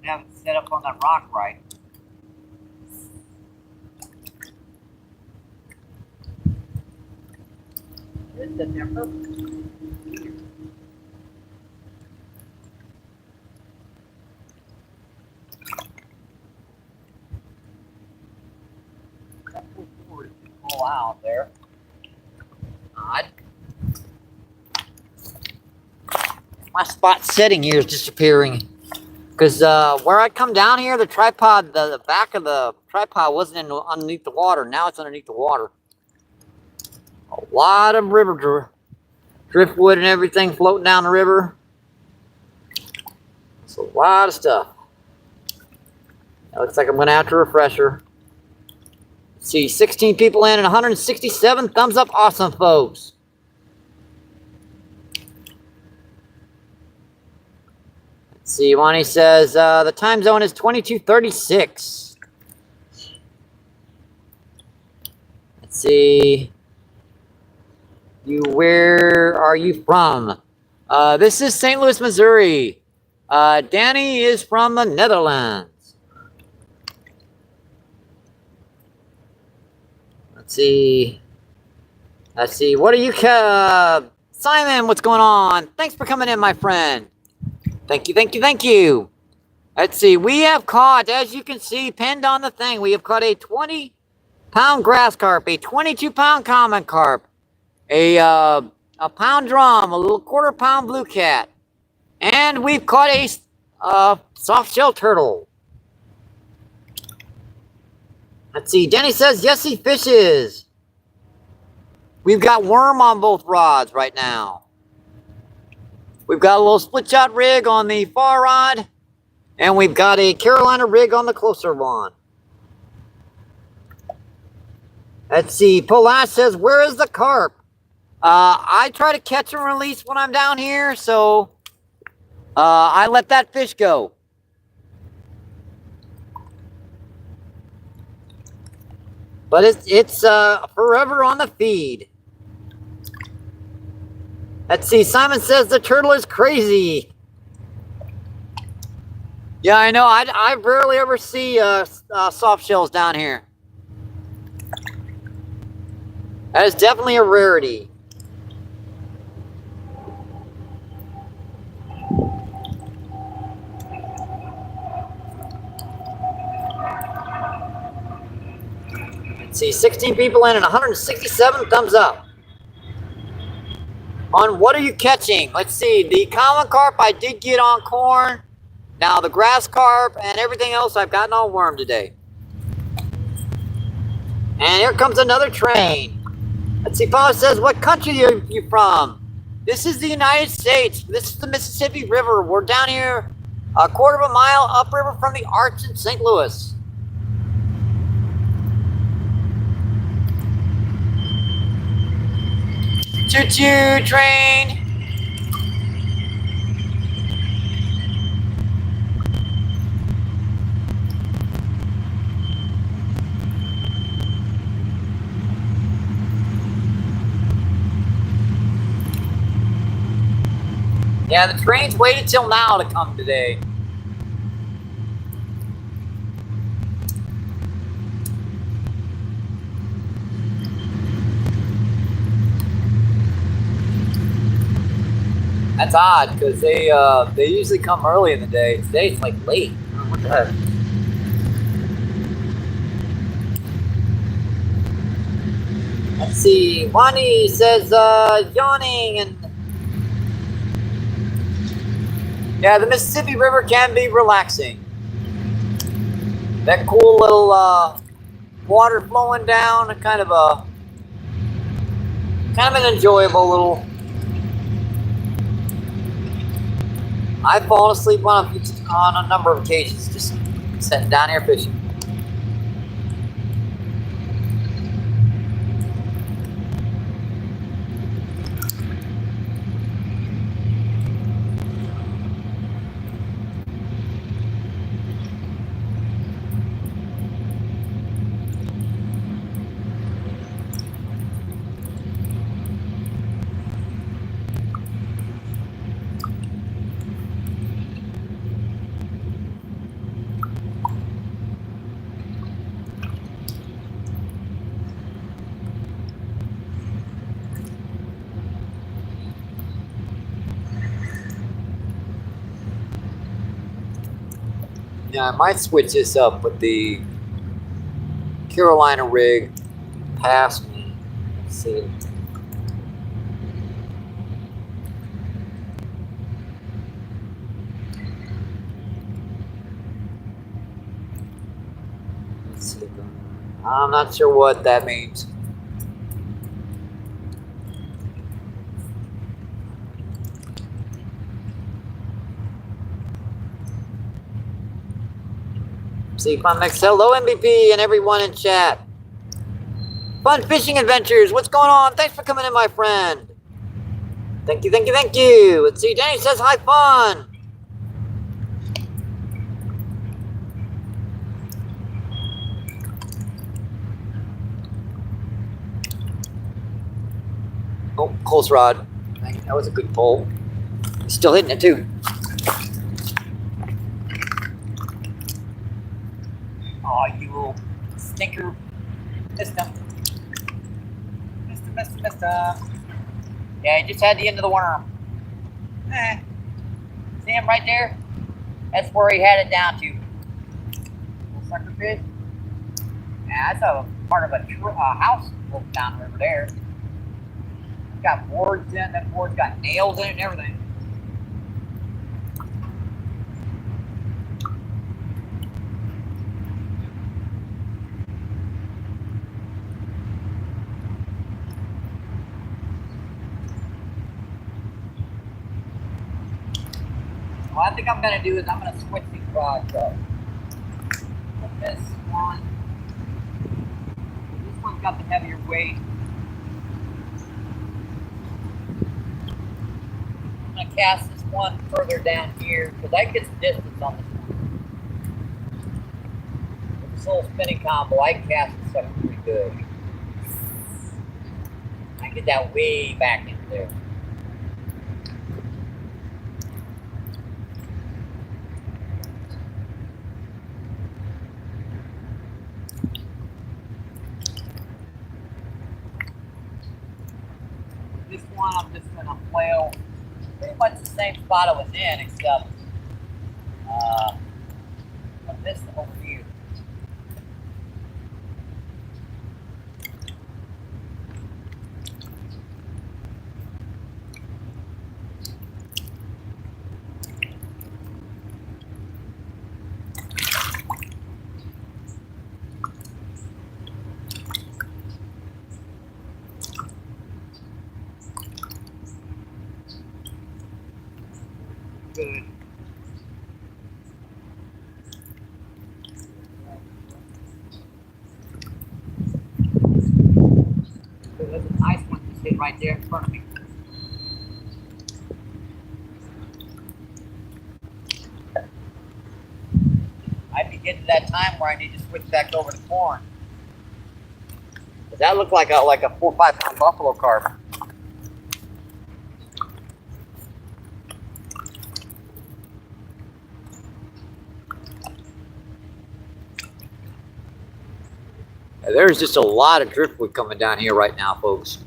They haven't set up on that rock right. It's sitting there perfect. That full forward is all out there. Odd. My spot setting here is disappearing. Because where I come down here, the tripod, the back of the tripod wasn't underneath the water. Now it's underneath the water. A lot of river driftwood and everything floating down the river. It's a lot of stuff. It looks like I'm going to have to refresher. Let's see, 16 people in and 167 thumbs up. Awesome, folks. Let's see, Wani says the time zone is 22:36. Let's see. Where are you from? This is St. Louis, Missouri. Danny is from the Netherlands. Let's see. What are you, Simon? What's going on? Thanks for coming in, my friend. Thank you. Let's see. We have caught, as you can see, pinned on the thing. We have caught a 20-pound grass carp, a 22-pound common carp, a pound drum, a little quarter-pound blue cat, And we've caught a soft shell turtle. Let's see. Denny says, yes, he fishes. We've got worm on both rods right now. We've got a little split shot rig on the far rod. And we've got a Carolina rig on the closer one. Let's see. Polas says, where is the carp? I try to catch and release when I'm down here, so I let that fish go. But it's forever on the feed. Let's see. Simon says the turtle is crazy. Yeah, I know. I rarely ever see soft shells down here. That is definitely a rarity. Let's see, 16 people in and 167 thumbs up. On what are you catching? Let's see, the common carp I did get on corn. Now the grass carp and everything else I've gotten on worm today. And here comes another train. Let's see, Paul says, what country are you from? This is the United States. This is the Mississippi River. We're down here a quarter of a mile upriver from the Arch in St. Louis. Choo-choo train. Yeah, the train's waited till now to come today. That's odd because they usually come early in the day. Today it's like late. Oh, what the heck? Let's see. Wani says yawning and yeah, the Mississippi River can be relaxing. That cool little water flowing down, kind of an enjoyable little. I've fallen asleep on a number of occasions just sitting down here fishing. Yeah, I might switch this up with the Carolina rig past me. Let's see. Let's see. I'm not sure what that means. See, Fun Mix, hello MBP and everyone in chat. Fun Fishing Adventures, what's going on? Thanks for coming in, my friend. Thank you, thank you, thank you. Let's see, Danny says hi, Fun. Oh, close rod. That was a good pull. Still hitting it too. Oh, you little stinker. Missed him. Missed him. Yeah, he just had the end of the worm. See him right there? That's where he had it down to. Little sucker fish. Yeah, that's a part of a house built down over there. It's got boards in. That board's got nails in it and everything. What I think I'm gonna do is I'm gonna switch these rods up. Put this one. This one's got the heavier weight. I'm gonna cast this one further down here because I can get some distance on this one. With this little spinning combo, I can cast this up pretty good. I can get that way back into there. This one I'm just gonna flail pretty much the same spot I was in, except put this over here. Good. There's a nice one just hit right there in front of me. I'd be getting to that time where I need to switch back over to corn. Does that look like a 4 or 5 pound buffalo carp? There's just a lot of driftwood coming down here right now, folks.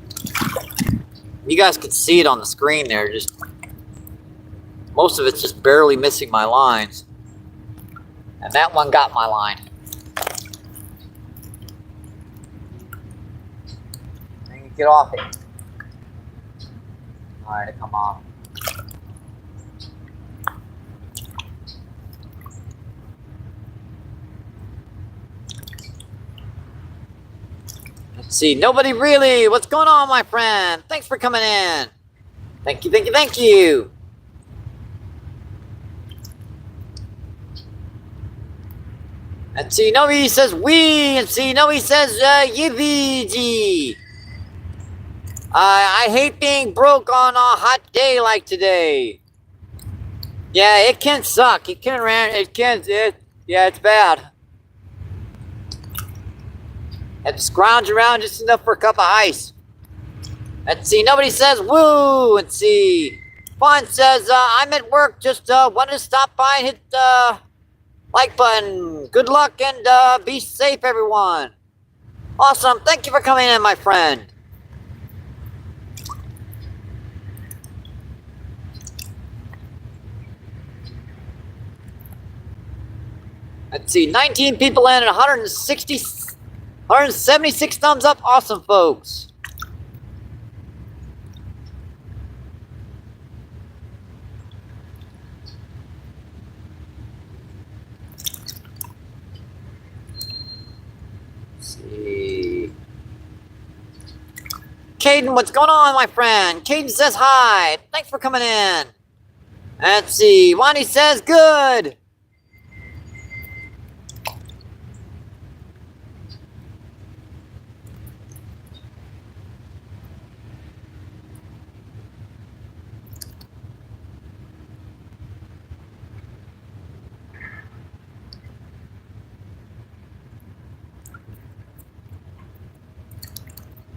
You guys can see it on the screen there. Just most of it's just barely missing my lines. And that one got my line. And you get off it. Alright, come on. Let's see, nobody really. What's going on, my friend? Thanks for coming in. Thank you, thank you, thank you. Let's see, nobody says we, and see, nobody says yiviji. I hate being broke on a hot day like today. Yeah, it can suck. It can, yeah, it's bad. Had to scrounge around just enough for a cup of ice. Let's see, nobody says woo. Let's see. Fawn says, I'm at work, just wanted to stop by and hit the like button. Good luck and be safe, everyone. Awesome, thank you for coming in, my friend. Let's see, 19 people in and 176 thumbs up. Awesome, folks. Let's see. Caden, what's going on, my friend? Caden says hi. Thanks for coming in. Let's see. Wani says good.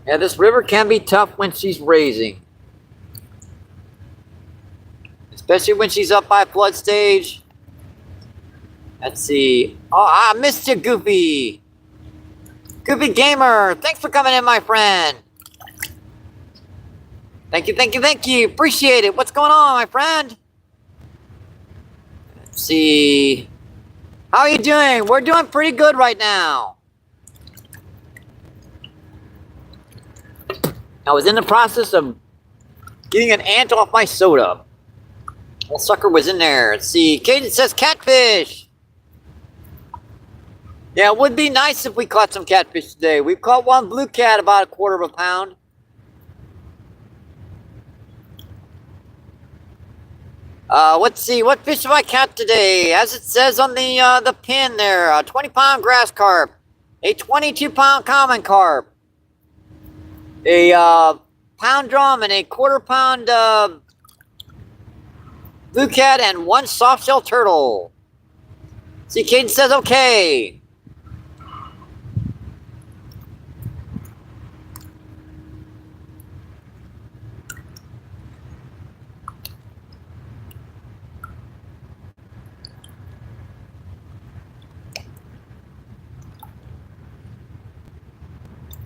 Yeah, this river can be tough when she's raising. Especially when she's up by flood stage. Let's see. Oh, I missed you, Goofy. Goofy Gamer, thanks for coming in, my friend. Thank you, thank you, thank you. Appreciate it. What's going on, my friend? Let's see. How are you doing? We're doing pretty good right now. I was in the process of getting an ant off my soda. Well, sucker was in there. Let's see. Caden says catfish. Yeah, it would be nice if we caught some catfish today. We've caught one blue cat about 1/4 pound. Let's see. What fish have I caught today? As it says on the pin there, a 20-pound grass carp, a 22-pound common carp, a pound drum, and a quarter-pound blue cat, and one soft-shell turtle. See, Caden says okay.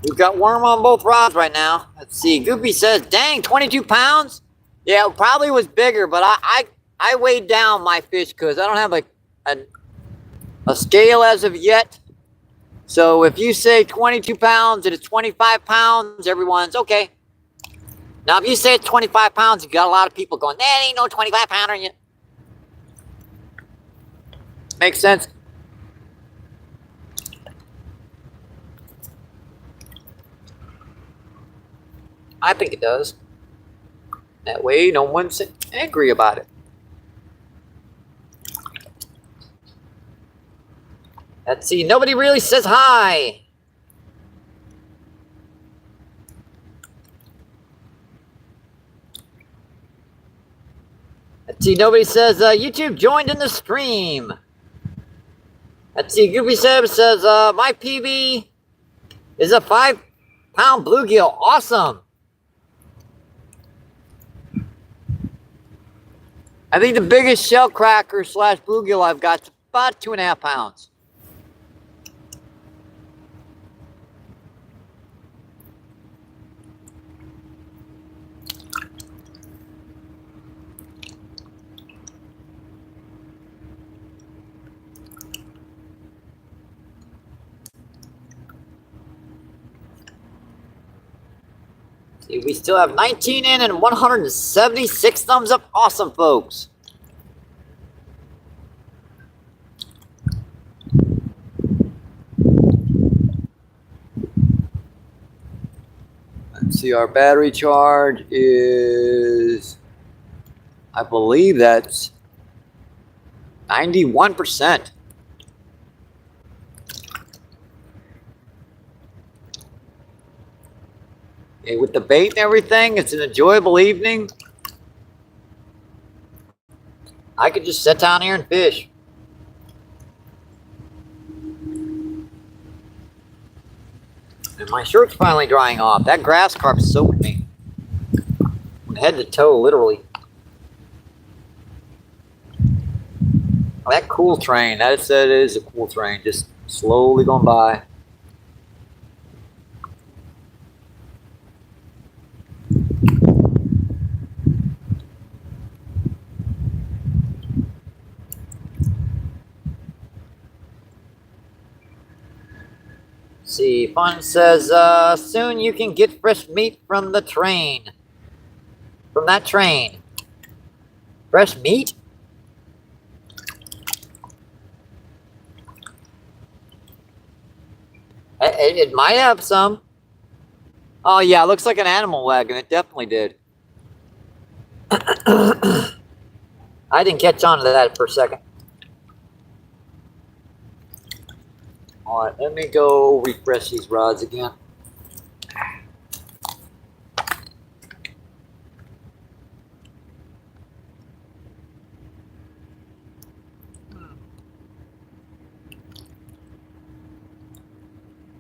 We've got worm on both rods right now. Let's see. Goopy says, dang, 22 pounds? Yeah, it probably was bigger, but I weighed down my fish because I don't have a scale as of yet. So if you say 22 pounds and it's 25 pounds, everyone's okay. Now, if you say it's 25 pounds, you got a lot of people going, that ain't no 25 pounder yet. Makes sense. I think it does. That way, no one's angry about it. Let's see. Nobody really says hi. Let's see. Nobody says YouTube joined in the stream. Let's see. Goopy Seb says my PB is a 5-pound bluegill. Awesome. I think the biggest shell cracker / bluegill I've got is about 2.5 pounds. See, we still have 19 in and 176 thumbs up. Awesome, folks. Let's see, our battery charge is, I believe that's 91%. Okay, with the bait and everything, it's an enjoyable evening. I could just sit down here and fish. And my shirt's finally drying off. That grass carp soaked me from head to toe, literally. Oh, that cool train, that is a cool train, just slowly going by. See, Fun says, soon you can get fresh meat from the train. From that train. Fresh meat? It might have some. Oh yeah, it looks like an animal wagon. It definitely did. I didn't catch on to that for a second. Alright, let me go refresh these rods again.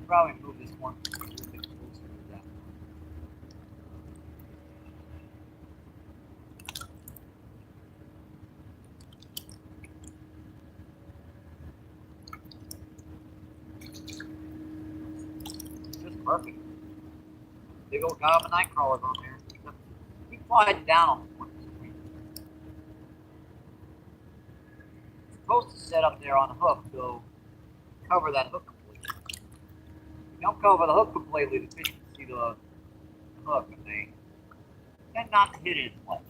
Probably move this one a little bit closer to that. Just perfect. Big old gob of night crawlers on there. Keep sliding down on one. It's supposed to set up there on the hook, so cover that hook completely. If you don't cover the hook completely, the fish can see the hook and they tend not to hit it as much.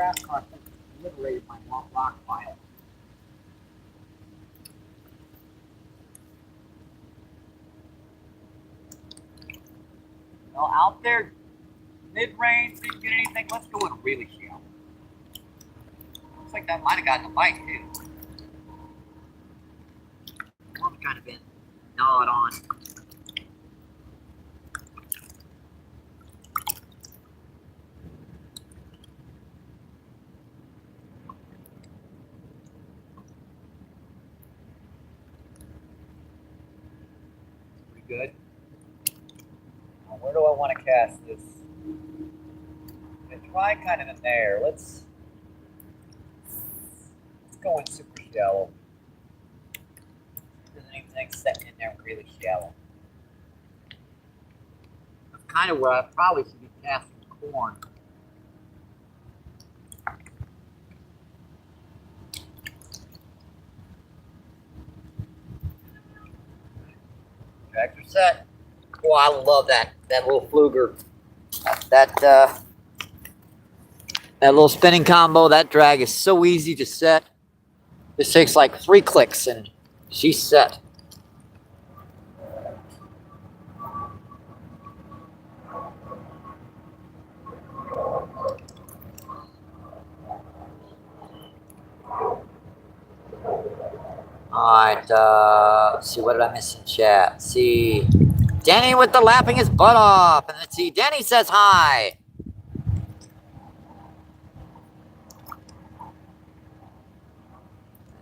grass carp obliterated my rock pile. Well, out there, mid-range, didn't get anything. Let's go with a really shallow. Looks like that might have gotten a bite, too. Worm's kind of been gnawed on. Pretty good. Now, where do I want to cast this? I'm going to try kind of in there. Let's go in super shallow. There's anything setting in there really shallow. That's kind of where I probably should be casting corn. Tractor set. Oh, I love that little fluger. That little spinning combo. That drag is so easy to set. This takes like 3 clicks and she's set. Alright, let's see, what did I miss in chat? Let's see, Danny with the lapping his butt off. And let's see, Danny says hi.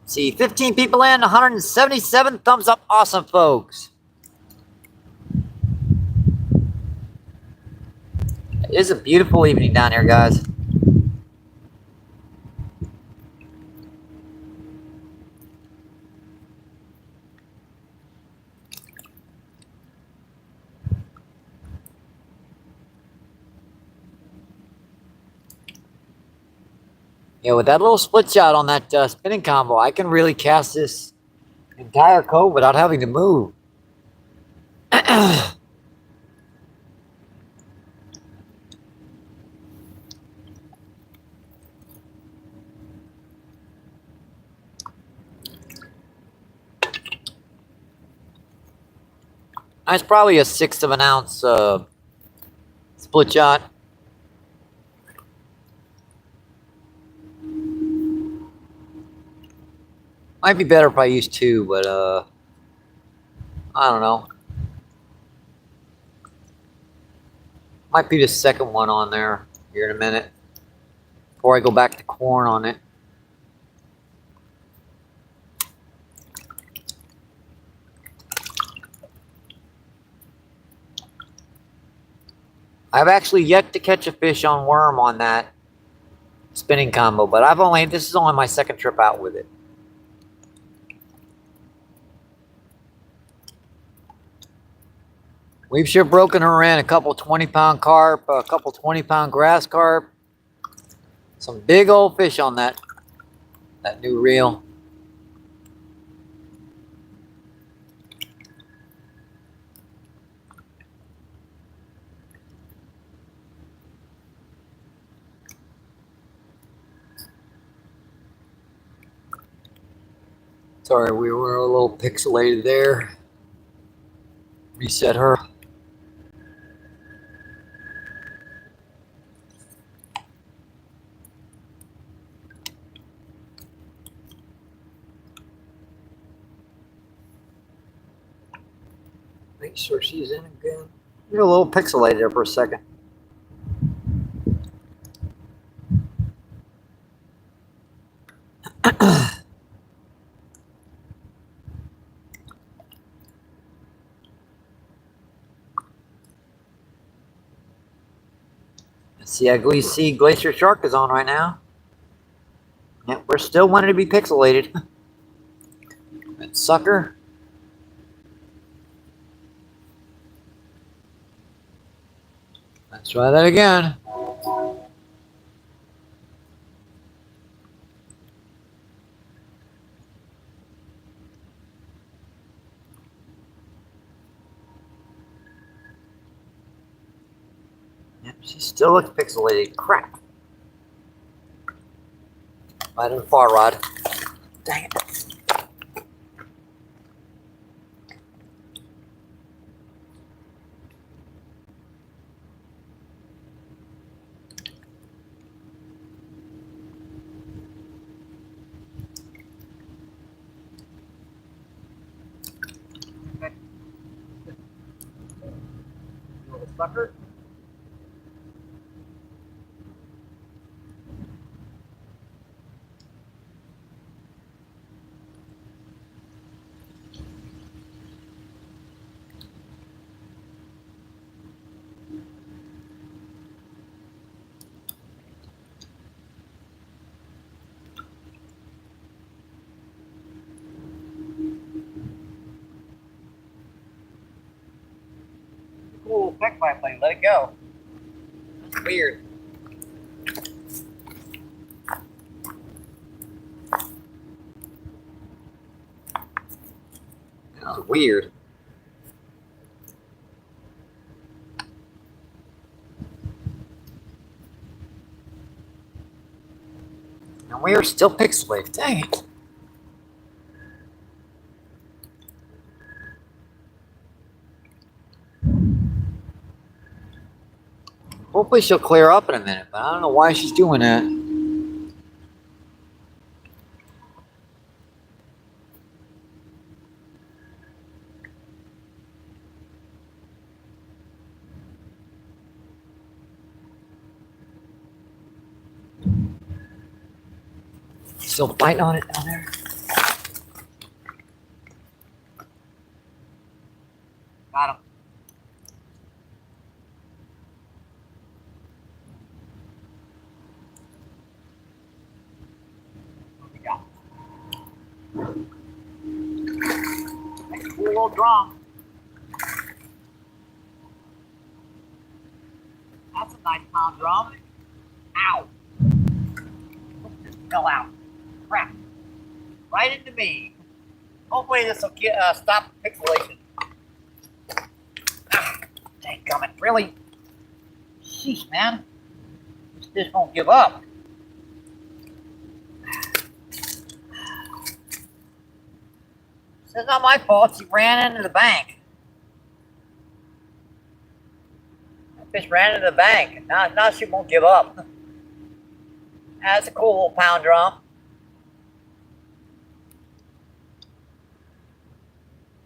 Let's see, 15 people in, 177 thumbs up. Awesome, folks. It is a beautiful evening down here, guys. Yeah, with that little split shot on that spinning combo, I can really cast this entire cove without having to move. That's probably a 1/6 of an ounce split shot. Might be better if I use 2, but I don't know. Might be the second one on there here in a minute before I go back to corn on it. I've actually yet to catch a fish on worm on that spinning combo, but this is only my second trip out with it. We've sure broken her in. A couple 20-pound carp, a couple 20-pound grass carp. Some big old fish on that new reel. Sorry, we were a little pixelated there. Reset her. Make sure she's in again. You're a little pixelated there for a second. See, I see Glacier Shark is on right now. Yep, we're still wanting to be pixelated. That sucker. Let's try that again. Yep, she still looks pixelated. Crap. Right in the far rod. Dang it. Okay. Little sucker. Cool peck by plane. Let it go. That's weird. That was weird. And we are still pixelated. Dang it. Hopefully she'll clear up in a minute, but I don't know why she's doing that. Still biting on it down there. Got him. What we got? Nice cool little drum. That's a nice pound drum. Ow. Just fell out. Crap. Right into me. Hopefully this will get, stop pixelation. Ah, dadgummit. Really? Sheesh, man. This fish won't give up. It's not my fault. She ran into the bank. That fish ran into the bank. Now she won't give up. That's a cool little pound drum.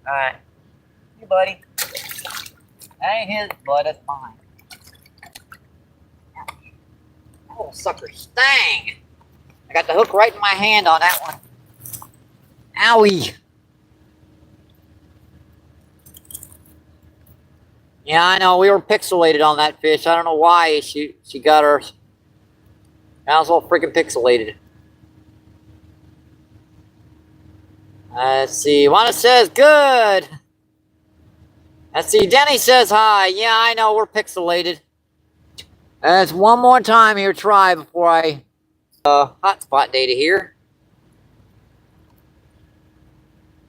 Alright. Hey, buddy. That ain't his blood, that's mine. That little sucker stang. I got the hook right in my hand on that one. Owie. Yeah, I know. We were pixelated on that fish. I don't know why she got her. I was all freaking pixelated. Let's see. Wanda says good. Let's see. Denny says hi. Yeah, I know. We're pixelated. That's one more time here. Try before I hotspot data here.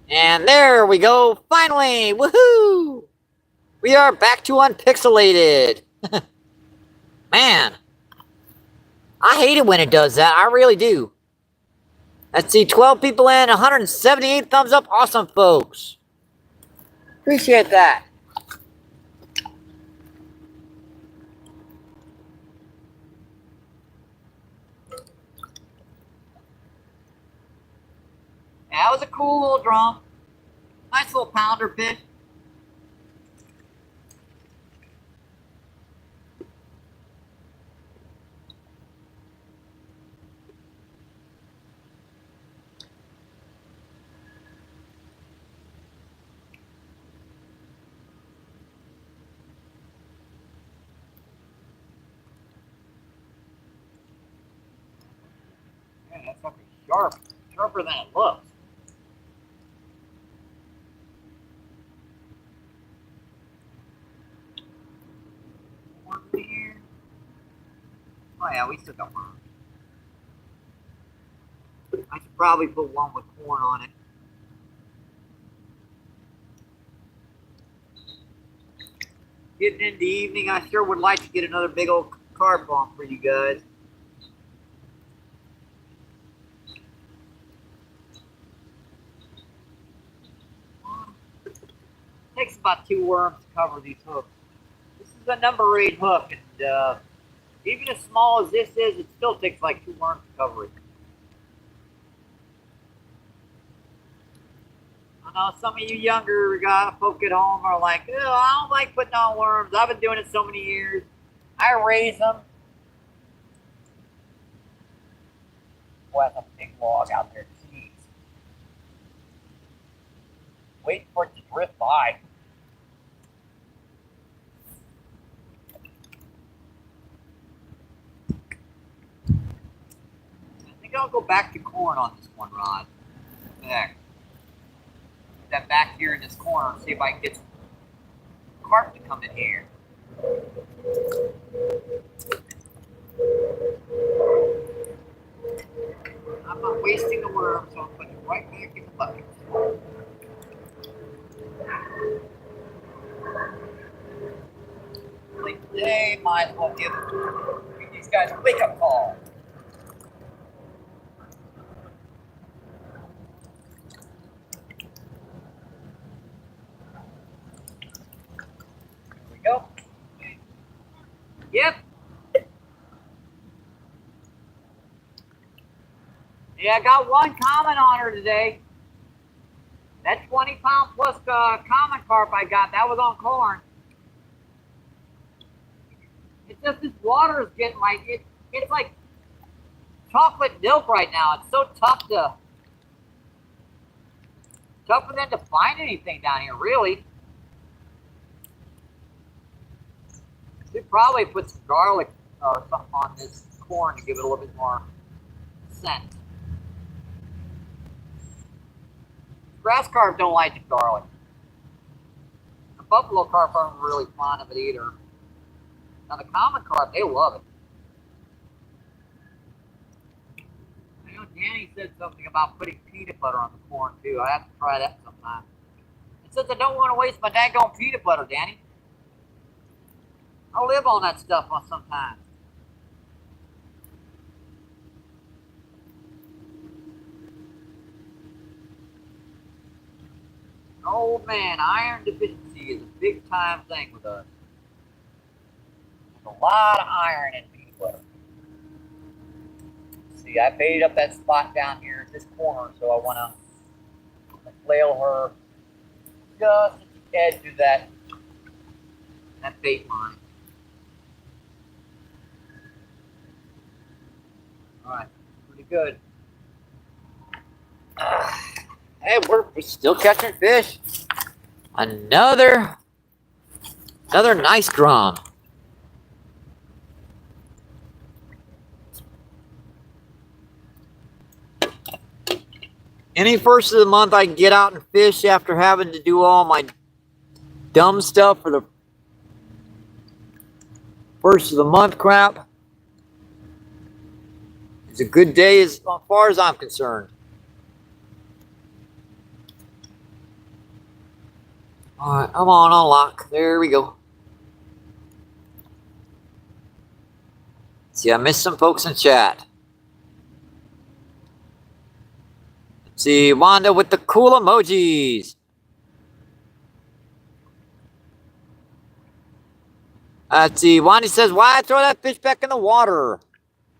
And there we go. Finally. Woohoo! We are back to unpixelated. Man. I hate it when it does that. I really do. Let's see. 12 people in. 178 thumbs up. Awesome, folks. Appreciate that. That was a cool little drum. Nice little pounder fish. Man, that's fucking sharp. Sharper than it looks. One here. Oh yeah, we still got one. I should probably put one with corn on it. Getting into the evening, I sure would like to get another big old carp on for you guys. takes about 2 worms to cover these hooks. This is a number 8 hook, and even as small as this is, it still takes like 2 worms to cover it. I know some of you younger folk at home are like, oh, I don't like putting on worms. I've been doing it so many years. I raise them. Boy, that's a big log out there. Jeez. Wait for it to drift by. I think I'll go back to corn on this one rod. Back. Put that back here in this corner and see if I can get some carp to come in here. I'm not wasting the worm, so I'm putting it right back in the bucket. Like today, might as well give these guys a wake-up call. There we go. Yep. Yeah, I got one comment on her today. That 20-pound plus common carp I got, that was on corn. It's just this water is getting like, it's like chocolate milk right now. It's so tough for them to find anything down here, really. Should probably put some garlic or something on this corn to give it a little bit more scent. Grass carp don't like the garlic. The buffalo carp aren't really fond of it either. Now the common carp, they love it. I know Danny said something about putting peanut butter on the corn too. I have to try that sometime. And since I don't want to waste my daggone peanut butter, Danny, I'll live on that stuff sometimes. Oh man, iron deficiency is a big time thing with us. There's a lot of iron in peanut butter. See, I baited up that spot down here in this corner, so I want to flail her just at the edge of that bait line. Alright, pretty good. Hey, we're still catching fish. Another nice drum. Any first of the month I can get out and fish after having to do all my dumb stuff for the first of the month crap. It's a good day as far as I'm concerned. Alright, I'm on lock. There we go. See, I missed some folks in chat. Let's see, Wanda with the cool emojis. Let's see, Wanda says, why throw that fish back in the water?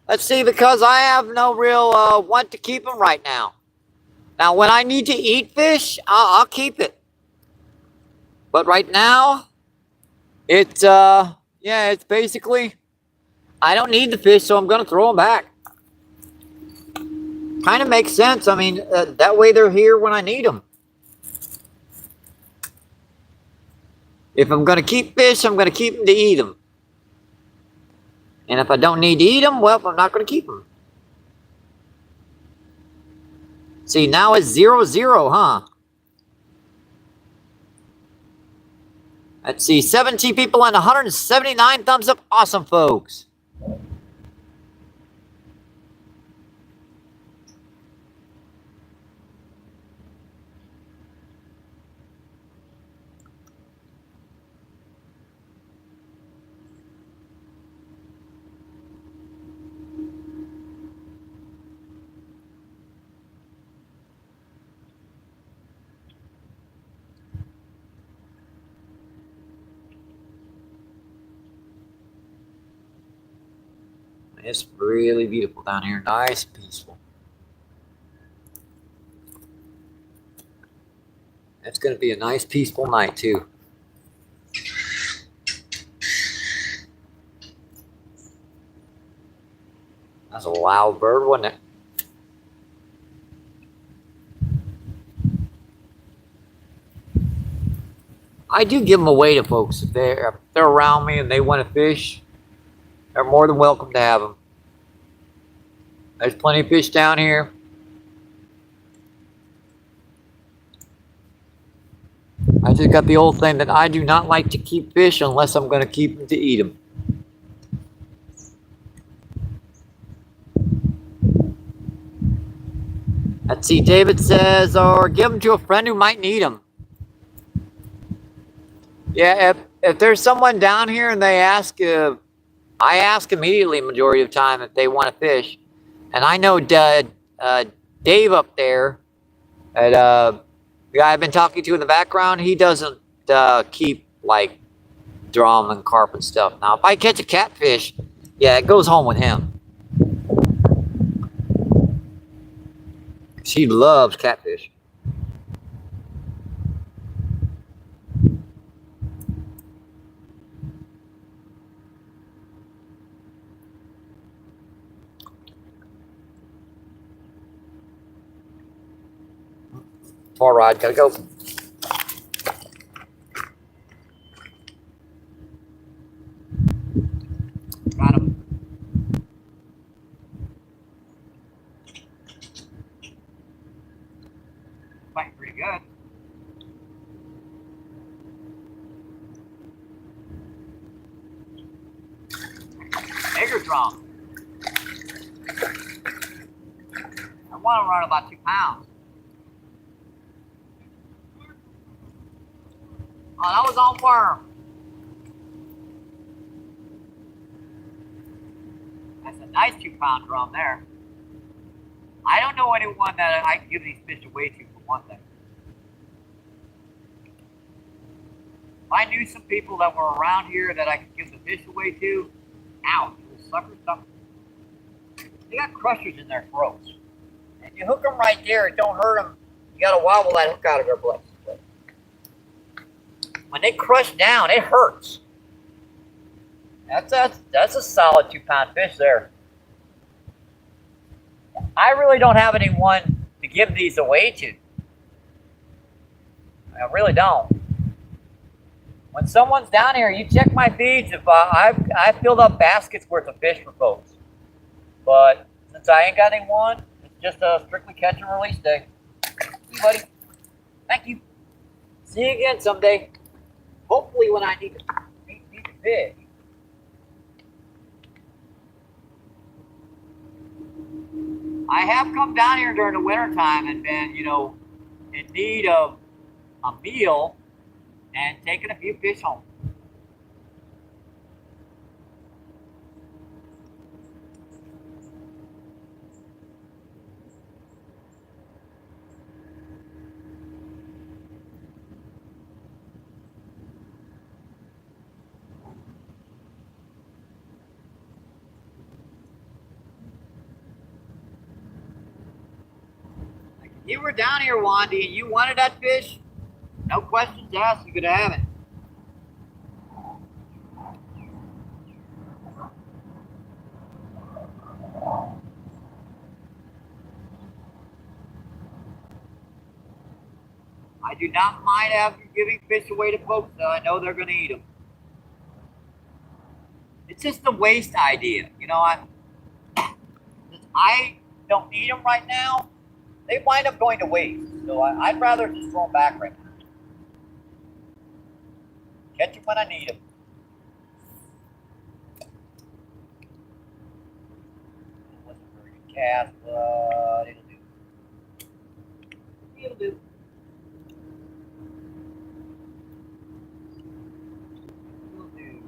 Let's see, because I have no real want to keep them right now. Now, when I need to eat fish, I'll keep it. But right now, it's basically, I don't need the fish, so I'm going to throw them back. Kind of makes sense. I mean, that way they're here when I need them. If I'm going to keep fish, I'm going to keep them to eat them. And if I don't need to eat them, well, I'm not going to keep them. See, now it's 0-0, huh? Let's see, 17 people and 179 thumbs up. Awesome, folks. It's really beautiful down here. Nice, peaceful. It's going to be a nice, peaceful night, too. That's a loud bird, wasn't it? I do give them away to folks. If they're around me and they want to fish, they're more than welcome to have them. There's plenty of fish down here. I just got the old thing that I do not like to keep fish unless I'm going to keep them to eat them. Let's see, David says, or give them to a friend who might need them. Yeah, if there's someone down here and they ask, I ask immediately majority of the time if they want to fish. And I know Dave up there, the guy I've been talking to in the background, he doesn't keep like drum and carp and stuff. Now, if I catch a catfish, yeah, it goes home with him. She loves catfish. Far rod, gotta go. Got him. Fighting pretty good. Bigger drum. I want to run about 2 pounds. Oh, that was on worm. That's a nice 2-pound drum there. I don't know anyone that I can give these fish away to, for one thing. If I knew some people that were around here that I could give the fish away to, ouch, those sucker stuff. They got crushers in their throats. And you hook them right there, it don't hurt them. You gotta wobble that hook out of their blood. When they crush down, it hurts. That's a solid 2-pound fish there. I really don't have anyone to give these away to. I really don't. When someone's down here, you check my feeds. If I filled up baskets worth of fish for folks, but since I ain't got anyone, it's just a strictly catch and release day. Hey, buddy. Thank you. See you again someday. Hopefully when I need to fish. I have come down here during the winter time and been, in need of a meal and taken a few fish home. You were down here, Wandy, and you wanted that fish? No questions asked, you could have it. I do not mind giving fish away to folks that I know they're going to eat them. It's just a waste idea. I don't need them right now. They wind up going to waste. So I'd rather just throw them back right now. Catch them when I need them. It wasn't a very good cast, but it'll do. It'll do. It'll do.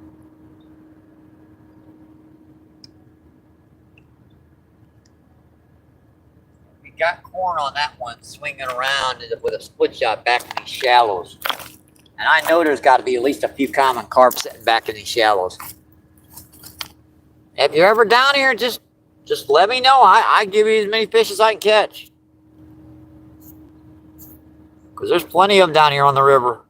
We got corn on that one, swinging around with a split shot back in these shallows. And I know there's got to be at least a few common carp sitting back in these shallows. If you're ever down here, just let me know. I give you as many fish as I can catch. Because there's plenty of them down here on the river.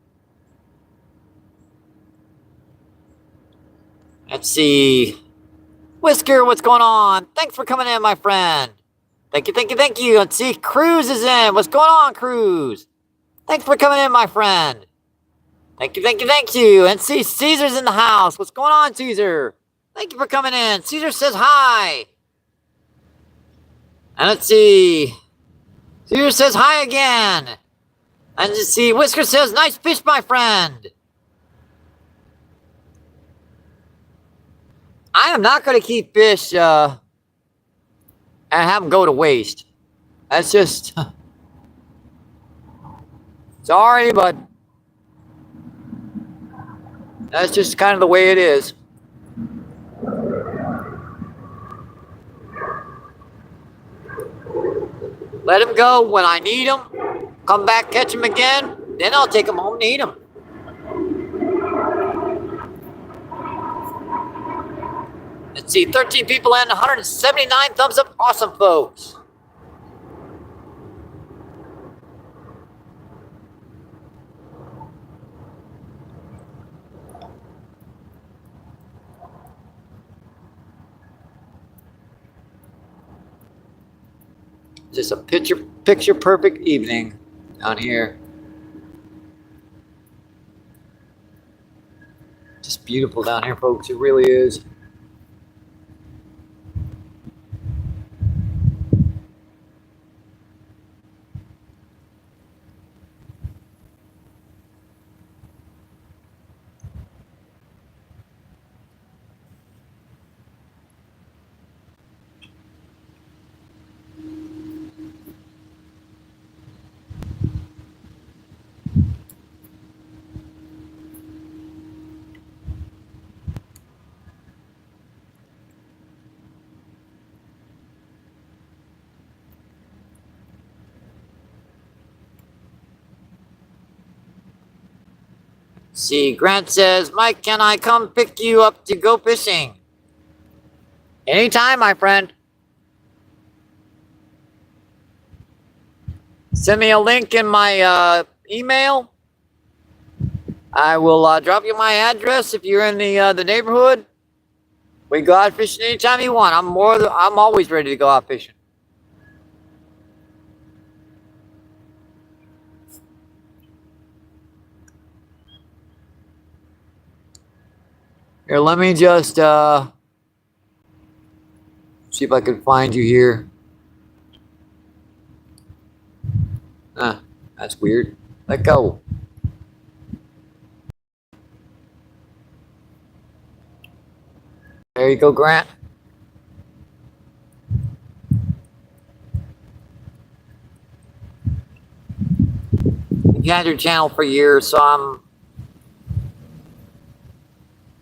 Let's see. Whisker, what's going on? Thanks for coming in, my friend. Thank you, thank you, thank you. Let's see. Cruz is in. What's going on, Cruz? Thanks for coming in, my friend. Thank you, thank you, thank you. And see, Caesar's in the house. What's going on, Caesar? Thank you for coming in. Caesar says hi. And let's see. Caesar says hi again. And let's see. Whisker says, nice fish, my friend. I am not going to keep fish and have them go to waste. That's just... Sorry, but... That's just kind of the way it is. Let them go when I need them. Come back, catch them again. Then I'll take them home and eat them. Let's see, 13 people and 179 thumbs up. Awesome, folks. Just a picture perfect evening down here. Just beautiful down here, folks. It really is. See, Grant says, Mike, can I come pick you up to go fishing? Anytime, my friend. Send me a link in my email. I will drop you my address if you're in the neighborhood. We can go out fishing anytime you want. I'm always ready to go out fishing. Here, let me just see if I can find you here. That's weird. Let go. There you go, Grant. You've had your channel for years, so I'm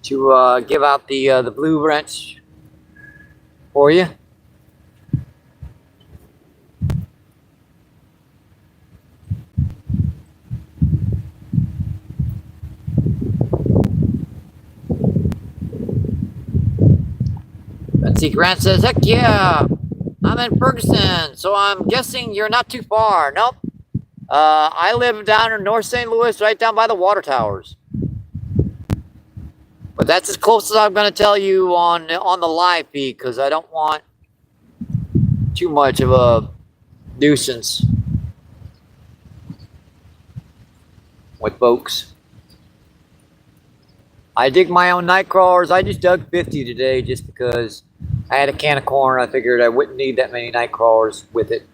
to give out the blue wrench for you. Let's see, Grant says, heck yeah, I'm in Ferguson, so I'm guessing you're not too far. Nope. I live down in North St. Louis, right down by the water towers. But that's as close as I'm going to tell you on the live feed, because I don't want too much of a nuisance with folks. I dig my own night crawlers. I just dug 50 today just because I had a can of corn. I figured I wouldn't need that many night crawlers with it.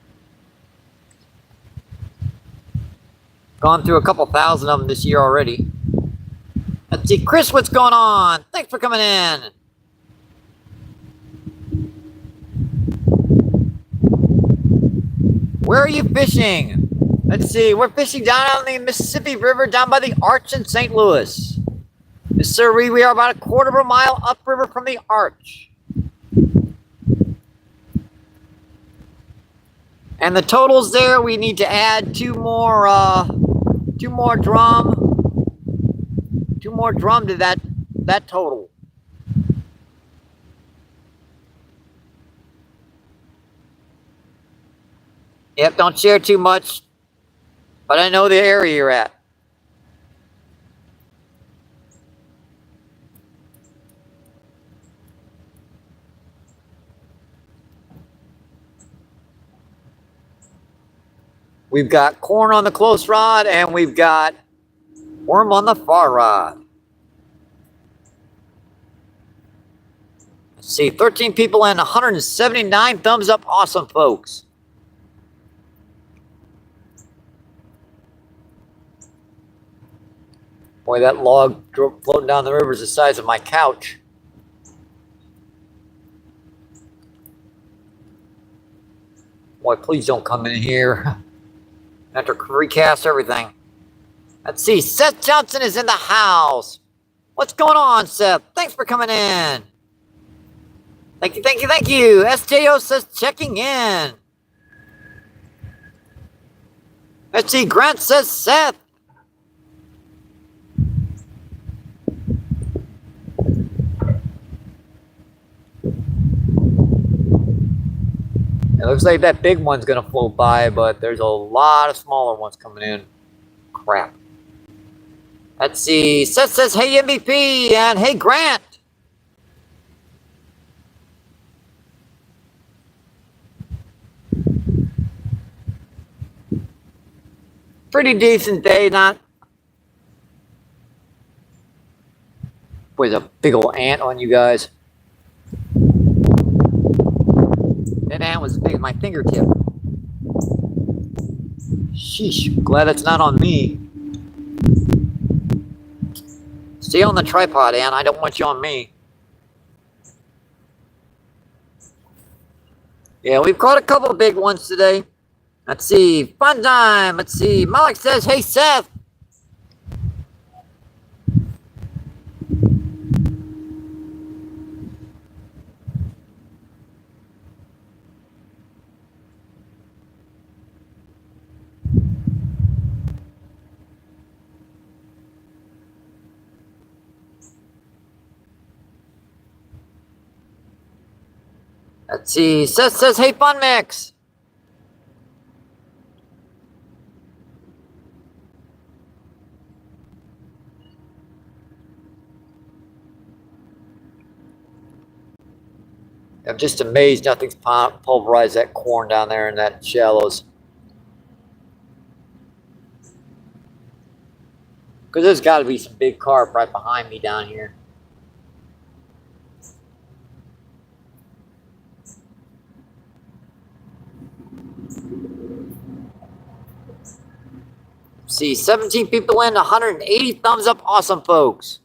Gone through a couple thousand of them this year already. Let's see, Chris, what's going on? Thanks for coming in. Where are you fishing? Let's see, we're fishing down on the Mississippi River down by the Arch in St. Louis. Yes, sir, we are about a quarter of a mile upriver from the Arch. And the totals there, we need to add two more drum to that total. Yep, don't share too much, but I know the area you're at. We've got corn on the close rod, and we've got worm on the far rod. Let's see, 13 people and 179 thumbs up. Awesome, folks. Boy, that log floating down the river is the size of my couch. Boy, please don't come in here. I have to recast everything. Let's see, Seth Johnson is in the house. What's going on, Seth? Thanks for coming in. Thank you, thank you, thank you. SJO says checking in. Let's see, Grant says Seth. It looks like that big one's gonna float by, but there's a lot of smaller ones coming in. Crap. Let's see. Seth says, hey, MVP, and hey, Grant. Pretty decent day, not. Boy, there's a big old ant on you guys. That ant was as big as my fingertip. Sheesh, glad it's not on me. Stay on the tripod, Ant. I don't want you on me. Yeah, we've caught a couple of big ones today. Let's see. Fun time. Let's see. Malik says, hey, Seth. Let's see. Seth says, hey, Fun Mix. I'm just amazed nothing's pulverized that corn down there in that shallows. Because there's got to be some big carp right behind me down here. See, 17 people in, 180 thumbs up. Awesome, folks.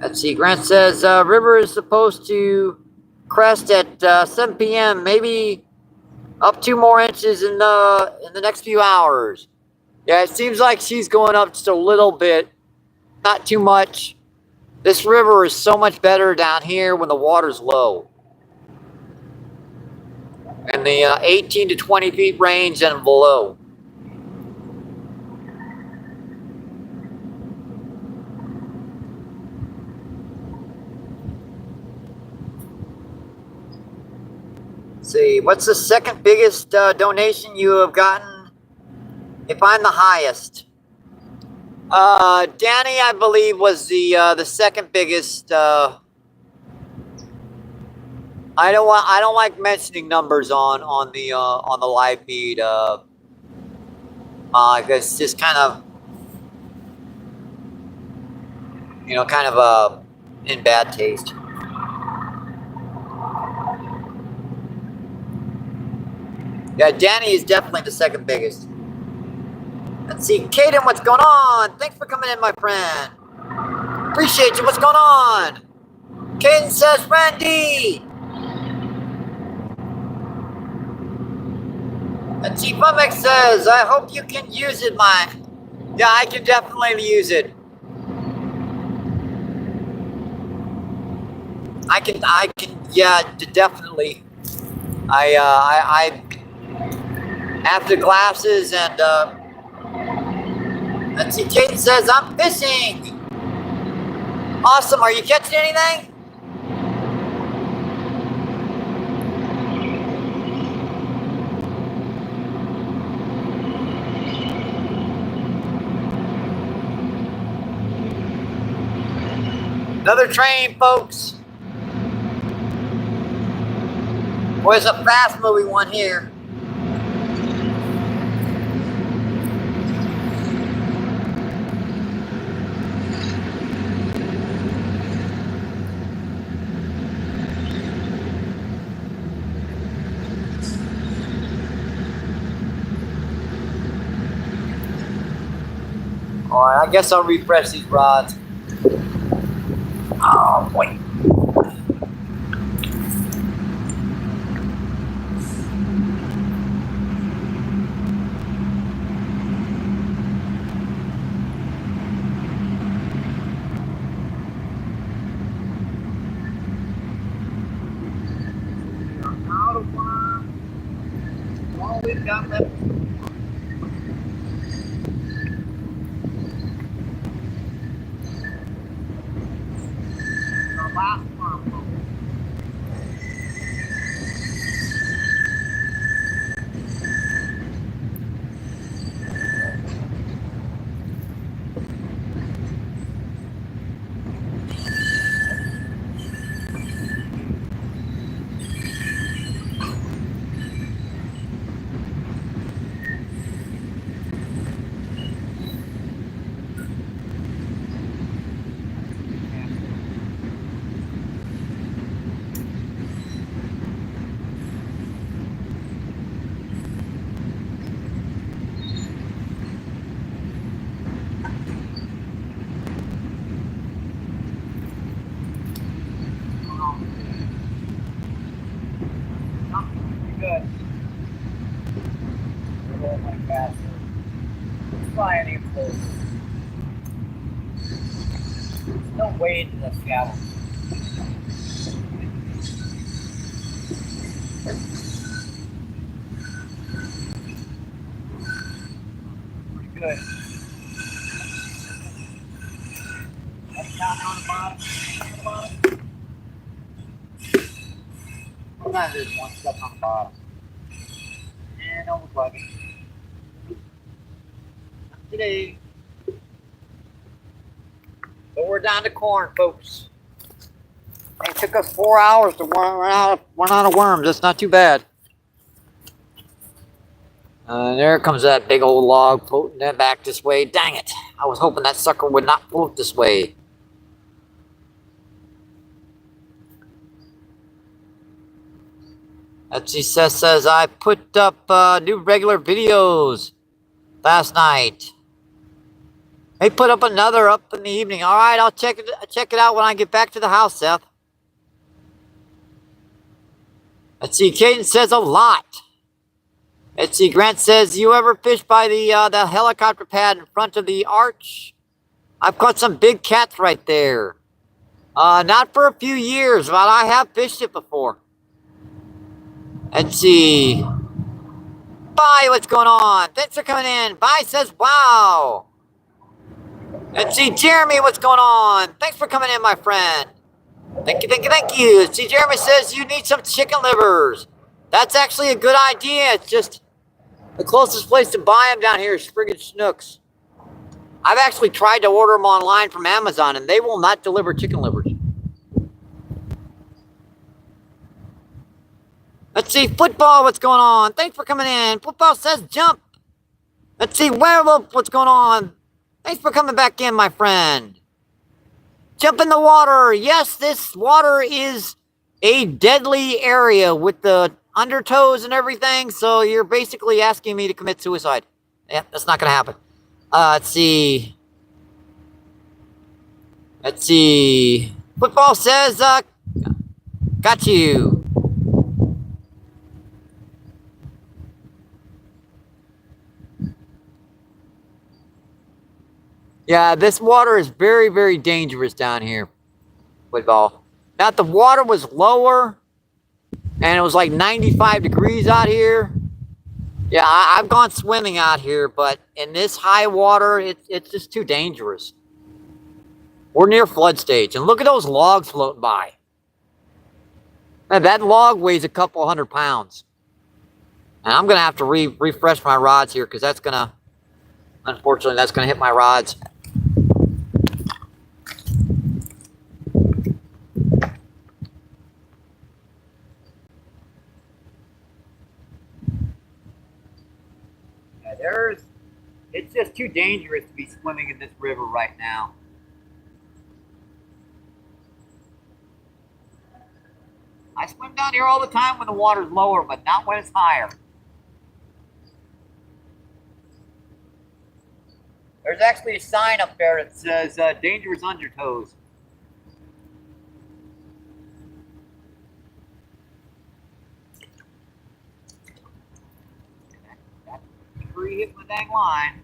Let's see, Grant says, river is supposed to crest at 7 p.m., maybe up 2 more inches in the next few hours. Yeah, it seems like she's going up just a little bit, not too much. This river is so much better down here when the water's low. In the 18 to 20 feet range and below. See, what's the second biggest donation you have gotten? If I'm the highest, Danny, I believe, was the second biggest. I don't like mentioning numbers on the live feed. It's just kind of, in bad taste. Yeah, Danny is definitely the second biggest. Let's see, Caden, what's going on? Thanks for coming in, my friend. Appreciate you. What's going on? Caden says, Randy. Let's see, Fumex says, I hope you can use it, Yeah, I can definitely use it. I can, yeah, definitely. after glasses, and let's see, Jaden says, I'm fishing. Awesome, are you catching anything? Another train, folks. Boy, it's a fast moving one here. Alright, I guess I'll refresh these rods. Oh boy. Out of one. All we've got left. The last one. Good. Oh my gosh. Let's fly any closer. There's no way into the shallow. Pretty good. That's down on the bottom. On the bottom. Sometimes there's one stuck on the bottom. And don't look like it. Not today. But we're down to corn, folks. It took us 4 hours to run out of worms. That's not too bad. There comes that big old log floating that back this way. Dang it. I was hoping that sucker would not float this way. Etsy says I put up new regular videos last night. They put up another up in the evening. All right, I'll check it out when I get back to the house, Seth. Let's see, Caden says a lot. Let's see, Grant says, you ever fish by the helicopter pad in front of the arch? I've caught some big cats right there. Not for a few years, but I have fished it before. Let's see. Bye, what's going on? Thanks for coming in. Bye says, wow. Let's see, Jeremy, what's going on? Thanks for coming in, my friend. Thank you, thank you, thank you. See, Jeremy says you need some chicken livers. That's actually a good idea. It's just the closest place to buy them down here is friggin' Snooks. I've actually tried to order them online from Amazon, and they will not deliver chicken livers. Let's see, Football, what's going on? Thanks for coming in. Football says jump. Let's see, Werewolf, what's going on? Thanks for coming back in, my friend. Jump in the water. Yes, this water is a deadly area with the undertows and everything, so you're basically asking me to commit suicide. Yeah, that's not going to happen. Let's see. Let's see. Football says, got you. Yeah, this water is very, very dangerous down here. Football. Now, if the water was lower and it was like 95 degrees out here, Yeah, I've gone swimming out here, but in this high water, it's just too dangerous. We're near flood stage, and look at those logs floating by. Man, that log weighs a couple 100 pounds. And I'm going to have to refresh my rods here because that's going to, unfortunately, that's going to hit my rods. Yeah, it's just too dangerous to be swimming in this river right now. I swim down here all the time when the water's lower, but not when it's higher. There's actually a sign up there that says dangerous undertows. That's free hitting the dang line.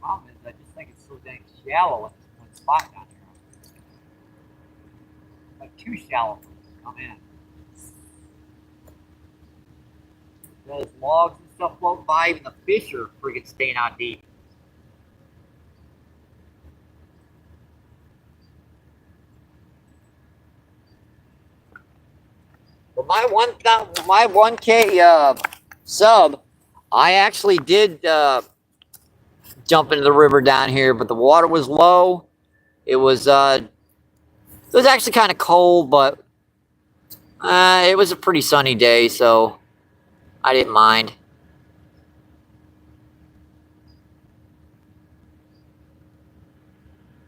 Problem is, I just think it's so dang shallow in this one spot down here. Like too shallow for it to come in. Those logs and stuff floating by, even the fish are friggin' staying out deep. But my 1K sub, I actually did jump into the river down here, but the water was low. It was actually kind of cold, but it was a pretty sunny day, so I didn't mind.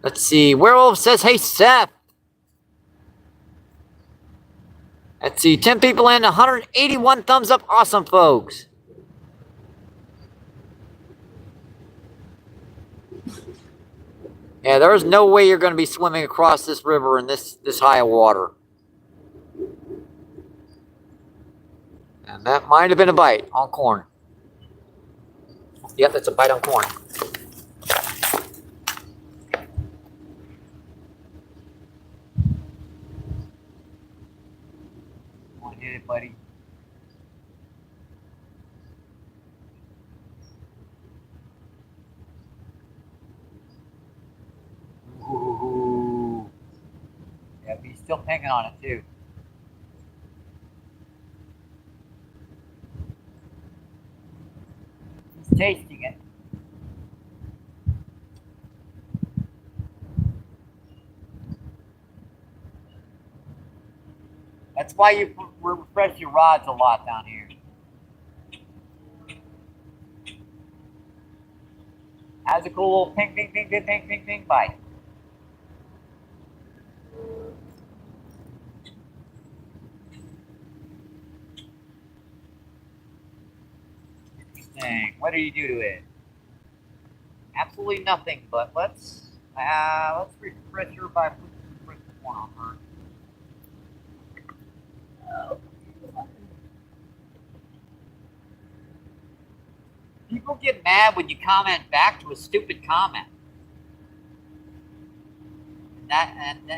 Let's see. Werewolf says, "Hey Seth." Let's see. 10 people in, 181 thumbs up. Awesome, folks. Yeah, there's no way you're going to be swimming across this river in this high of water. And that might have been a bite on corn. Yep, that's a bite on corn. Come on, hit it, buddy. Ooh. Yeah, but he's still hanging on it, too. He's tasting it. That's why you refresh your rods a lot down here. Has a cool little ping, ping, ping, ping, ping, ping, ping bite. Interesting. What do you do to it? Absolutely nothing. But let's refresh her by putting some corn on her. People get mad when you comment back to a stupid comment. And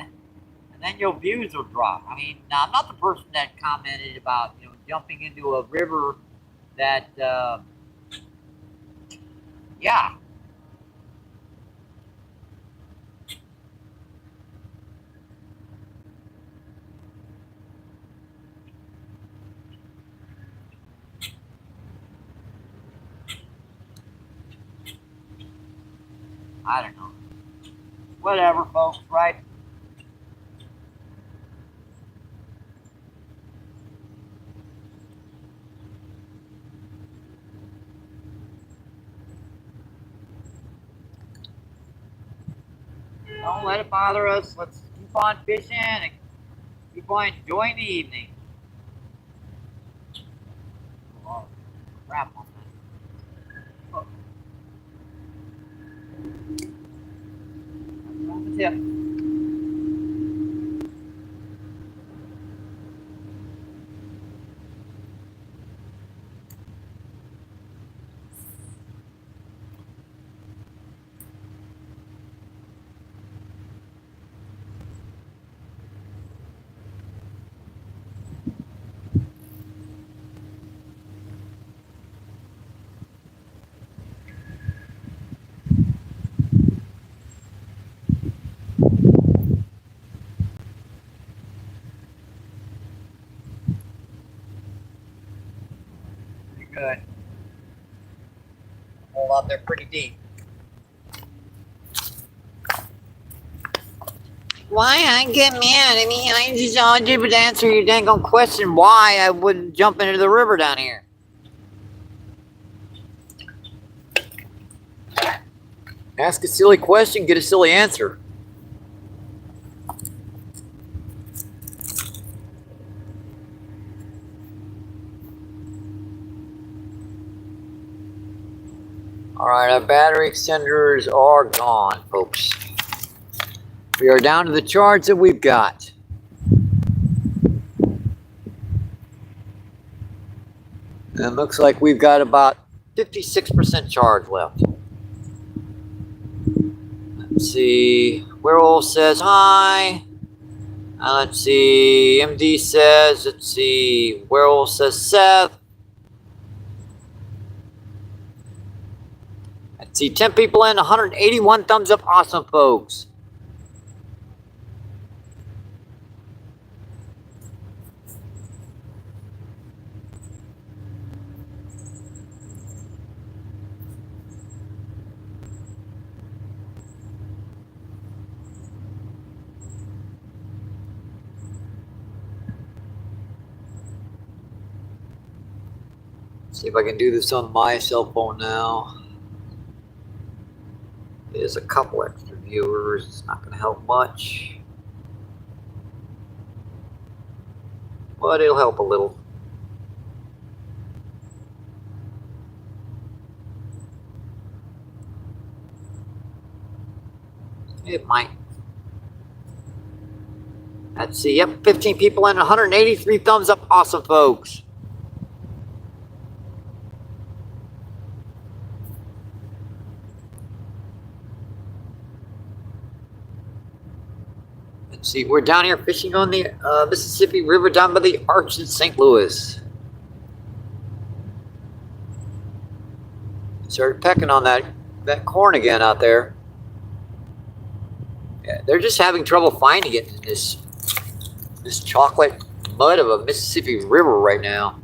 then your views will drop. I mean, now, I'm not the person that commented about jumping into a river that yeah. I don't know. Whatever, folks, right? Don't let it bother us. Let's keep on fishing and keep on enjoying the evening. Oh, crap on that. Oh. That's on the tip. Pretty good. Hole out there pretty deep. Why I get mad? I mean, I just all did was answer your dang on question why I wouldn't jump into the river down here. Ask a silly question, get a silly answer. Alright, our battery extenders are gone, folks. We are down to the charge that we've got. And it looks like we've got about 56% charge left. Let's see. Werewolf says hi. Let's see. MD says, let's see. Werewolf says Seth. Let's see. 10 people in, 181 thumbs up. Awesome, folks. See if I can do this on my cell phone now. There's a couple extra viewers. It's not going to help much, but it'll help a little. It might. Let's see. Yep, 15 people in, 183 thumbs up. Awesome, folks. Let's see. We're down here fishing on the Mississippi River down by the Arch in St. Louis. Started pecking on that corn again out there. Yeah, they're just having trouble finding it in this chocolate mud of a Mississippi River right now.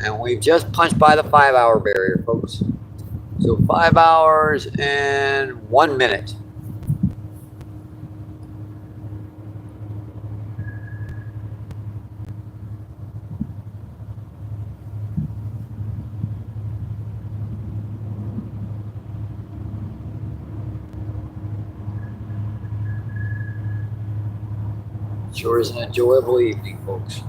And we've just punched by the 5-hour barrier, folks. So 5 hours and 1 minute. Sure is an enjoyable evening, folks.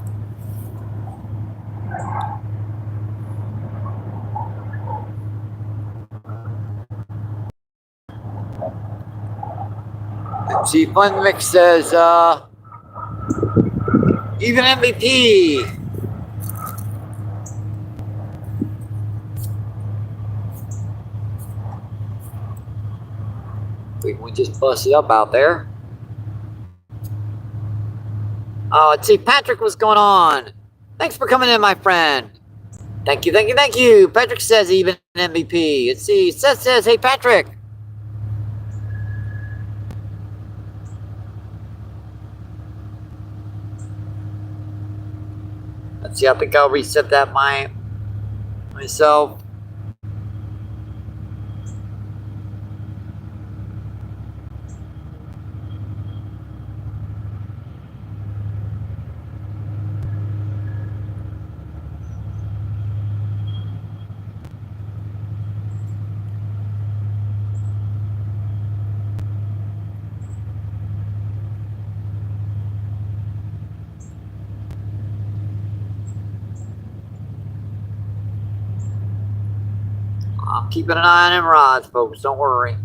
See, Fun Mix says, even MVP. We just busted up out there. Oh, let's see, Patrick, what's going on? Thanks for coming in, my friend. Thank you, thank you, thank you. Patrick says even MVP. Let's see, Seth says, hey, Patrick. Let's see, I think I'll reset that myself. I'm keeping an eye on them rods, folks. Don't worry.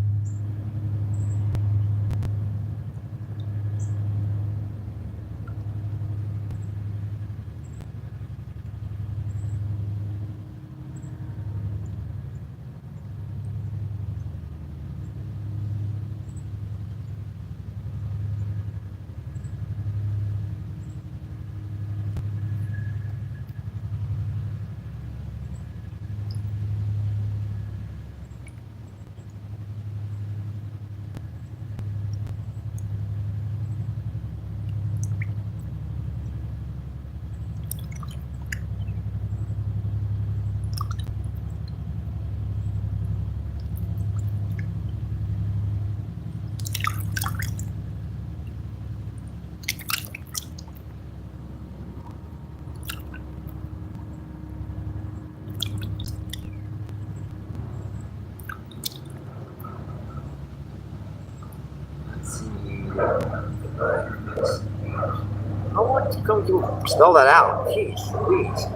couldn't you spell that out? Jeez, please.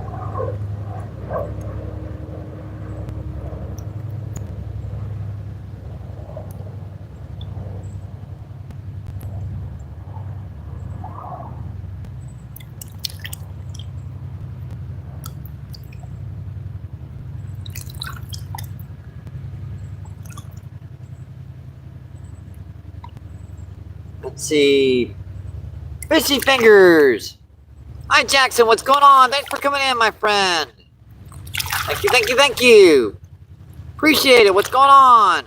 Let's see. Fishy fingers. Hi, Jackson. What's going on? Thanks for coming in, my friend. Thank you, thank you, thank you. Appreciate it. What's going on?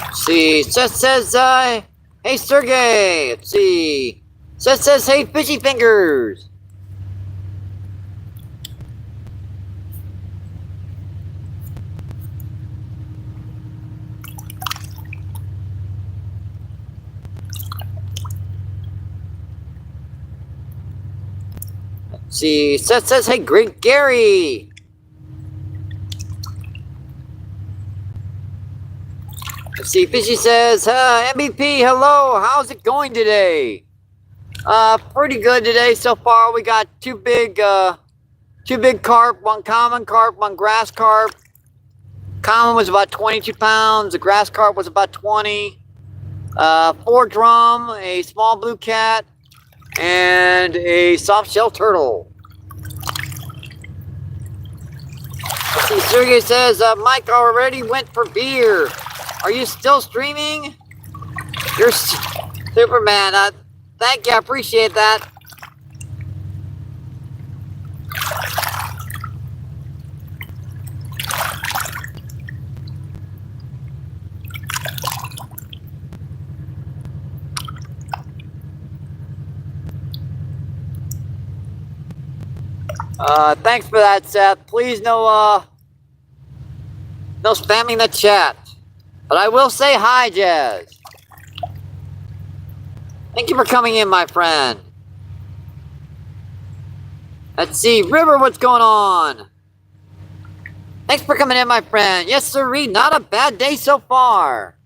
Let's see. Seth says, hey, Sergey. Let's see. Seth says, hey, fishy fingers. See, Seth says, hey, great Gary. Let's see, Fishy says, MVP, hello, how's it going today? Pretty good today so far. We got two big carp, one common carp, one grass carp. Common was about 22 pounds, the grass carp was about 20. 4 drum, a small blue cat, and a soft shell turtle. Let's see, Sergey says, Mike already went for beer. Are you still streaming? You're Superman. Thank you, I appreciate that. Thanks for that, Seth. Please no spamming the chat. But I will say hi, Jazz. Thank you for coming in, my friend. Let's see, River, what's going on? Thanks for coming in, my friend. Yes, sirree, not a bad day so far.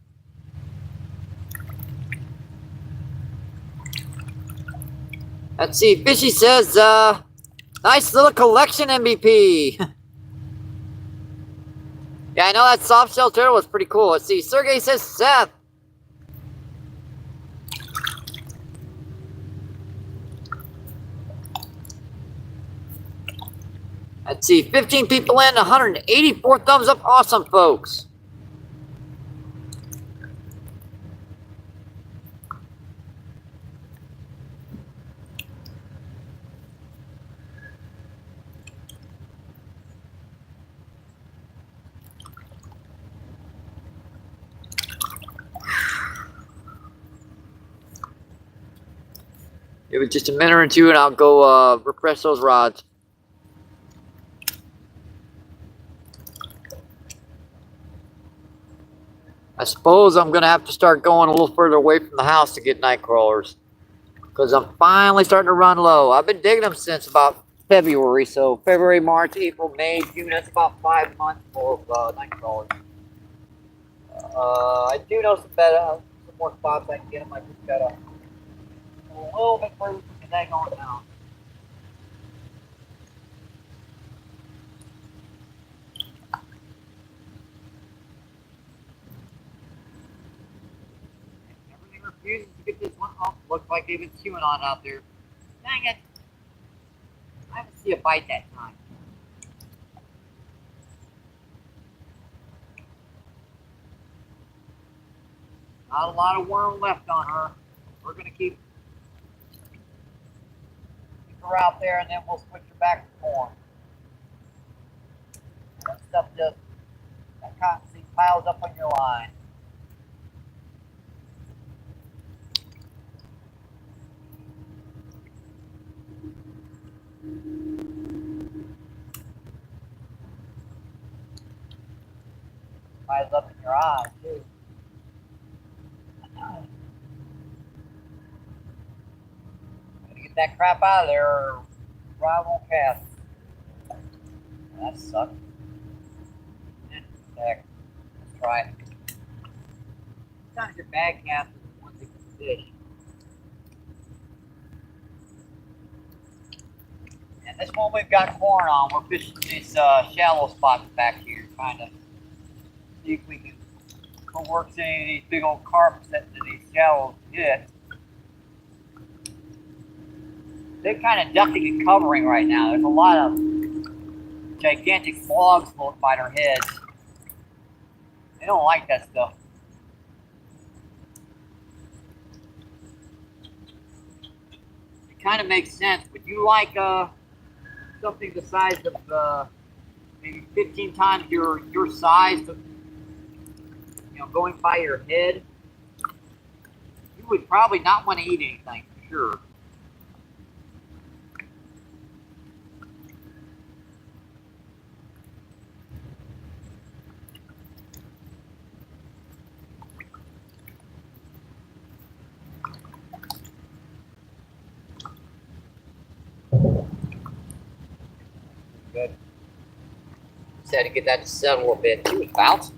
Let's see, Fishy says, nice little collection, MVP. Yeah, I know that soft shell turtle was pretty cool. Let's see, Sergey says, Seth. Let's see, 15 people in, 184 thumbs up. Awesome, folks. Give it just a minute or two and I'll go refresh those rods. I suppose I'm going to have to start going a little further away from the house to get night crawlers. Because I'm finally starting to run low. I've been digging them since about February. So February, March, April, May, June. That's about 5 months for night crawlers. I do know some more spots I can get them. I just got a little bit further from the day going down. Everything refuses to get this one off. Looks like they've been chewing on it out there. Dang it. I haven't seen a bite that time. Not a lot of worm left on her. We're going to keep her out there and then we'll switch her back to corn. That stuff just, that cottonseed piles up on your line. Piles up in your eyes too. Gotta get that crap out of there or rod won't cast. That sucks. Heck, let's try it. Sometimes your bag cast is one big fish. And this one we've got corn on. We're fishing these shallow spots back here, trying to see if we can coerce any of these big old carp that these shallows hit. They're kind of ducking and covering right now. There's a lot of gigantic frogs floating by their heads. They don't like that stuff. It kind of makes sense. Would you like something the size of maybe 15 times your size, but going by your head? You would probably not want to eat anything for sure. Good. Just had to get that to settle a bit. He was bouncing.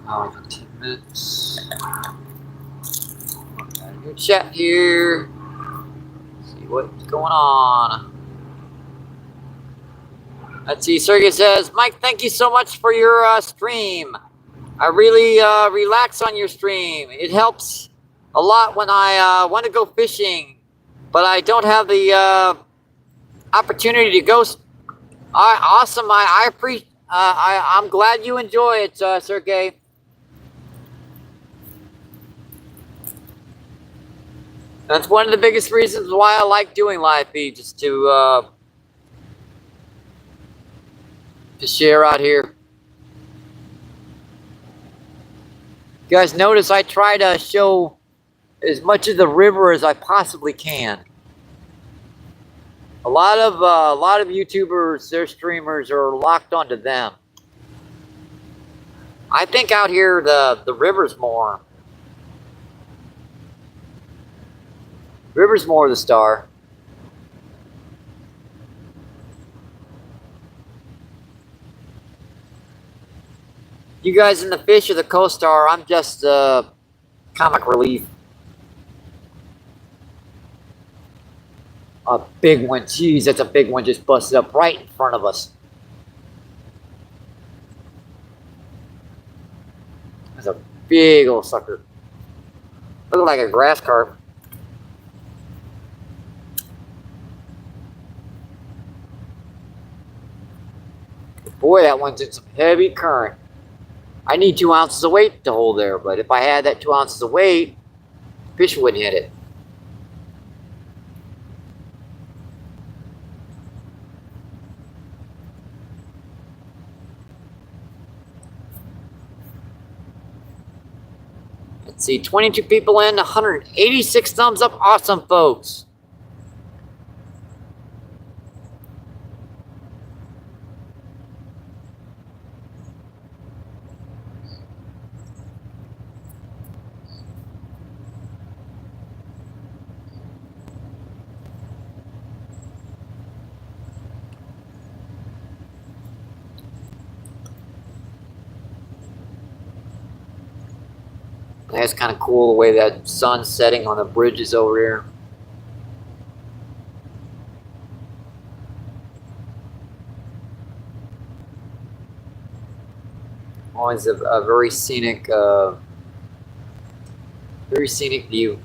Hour and 10 minutes. Good chat here. See what's going on. Let's see. Sergey says, Mike, thank you so much for your stream. I really relax on your stream. It helps a lot when I want to go fishing, but I don't have the opportunity to go. Awesome. I appreciate. I'm glad you enjoy it, Sergey. That's one of the biggest reasons why I like doing live feeds, just to share out here. You guys notice I try to show as much of the river as I possibly can. A lot of YouTubers, their streamers are locked onto them. I think out here the river's more. River's more the star. You guys in the fish or the co-star, I'm just comic relief. A big one. Jeez, that's a big one just busted up right in front of us. That's a big old sucker. Looking like a grass carp. Boy, that one's in some heavy current. I need 2 ounces of weight to hold there, but if I had that 2 ounces of weight, fish wouldn't hit it. Let's see, 22 people in, 186 thumbs up. Awesome, folks. That's kind of cool the way that sun's setting on the bridges over here. Always a very scenic view.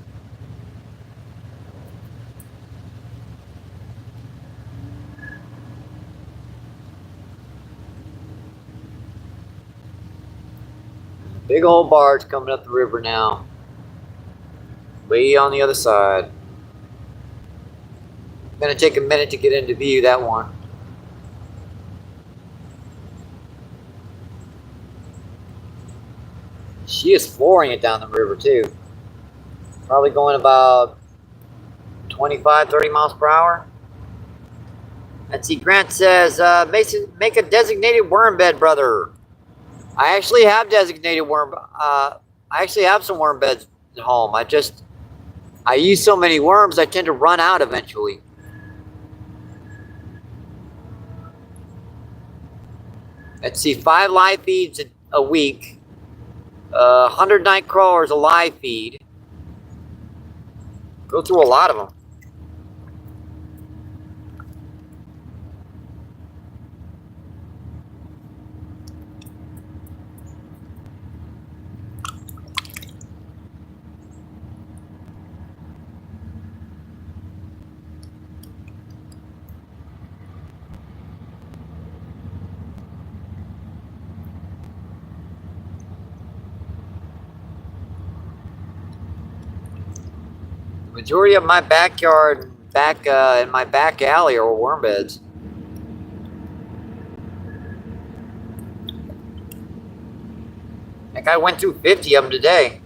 Big old barge coming up the river now. Way on the other side. Gonna take a minute to get into view that one. She is flooring it down the river too. Probably going about 25, 30 miles per hour. Let's see, Grant says, make a designated worm bed, brother. I actually have designated worm. I actually have some worm beds at home. I use so many worms, I tend to run out eventually. Let's see, 5 live feeds a week. 100 night crawlers a live feed. Go through a lot of them. The majority of my backyard, in my back alley, are worm beds. I think I went through 50 of them today.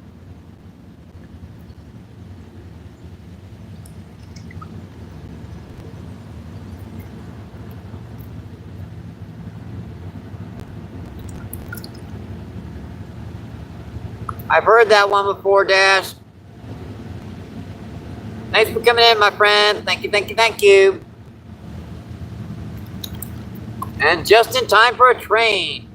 I've heard that one before, Dash. Thanks for coming in, my friend. Thank you, thank you, thank you. And just in time for a train.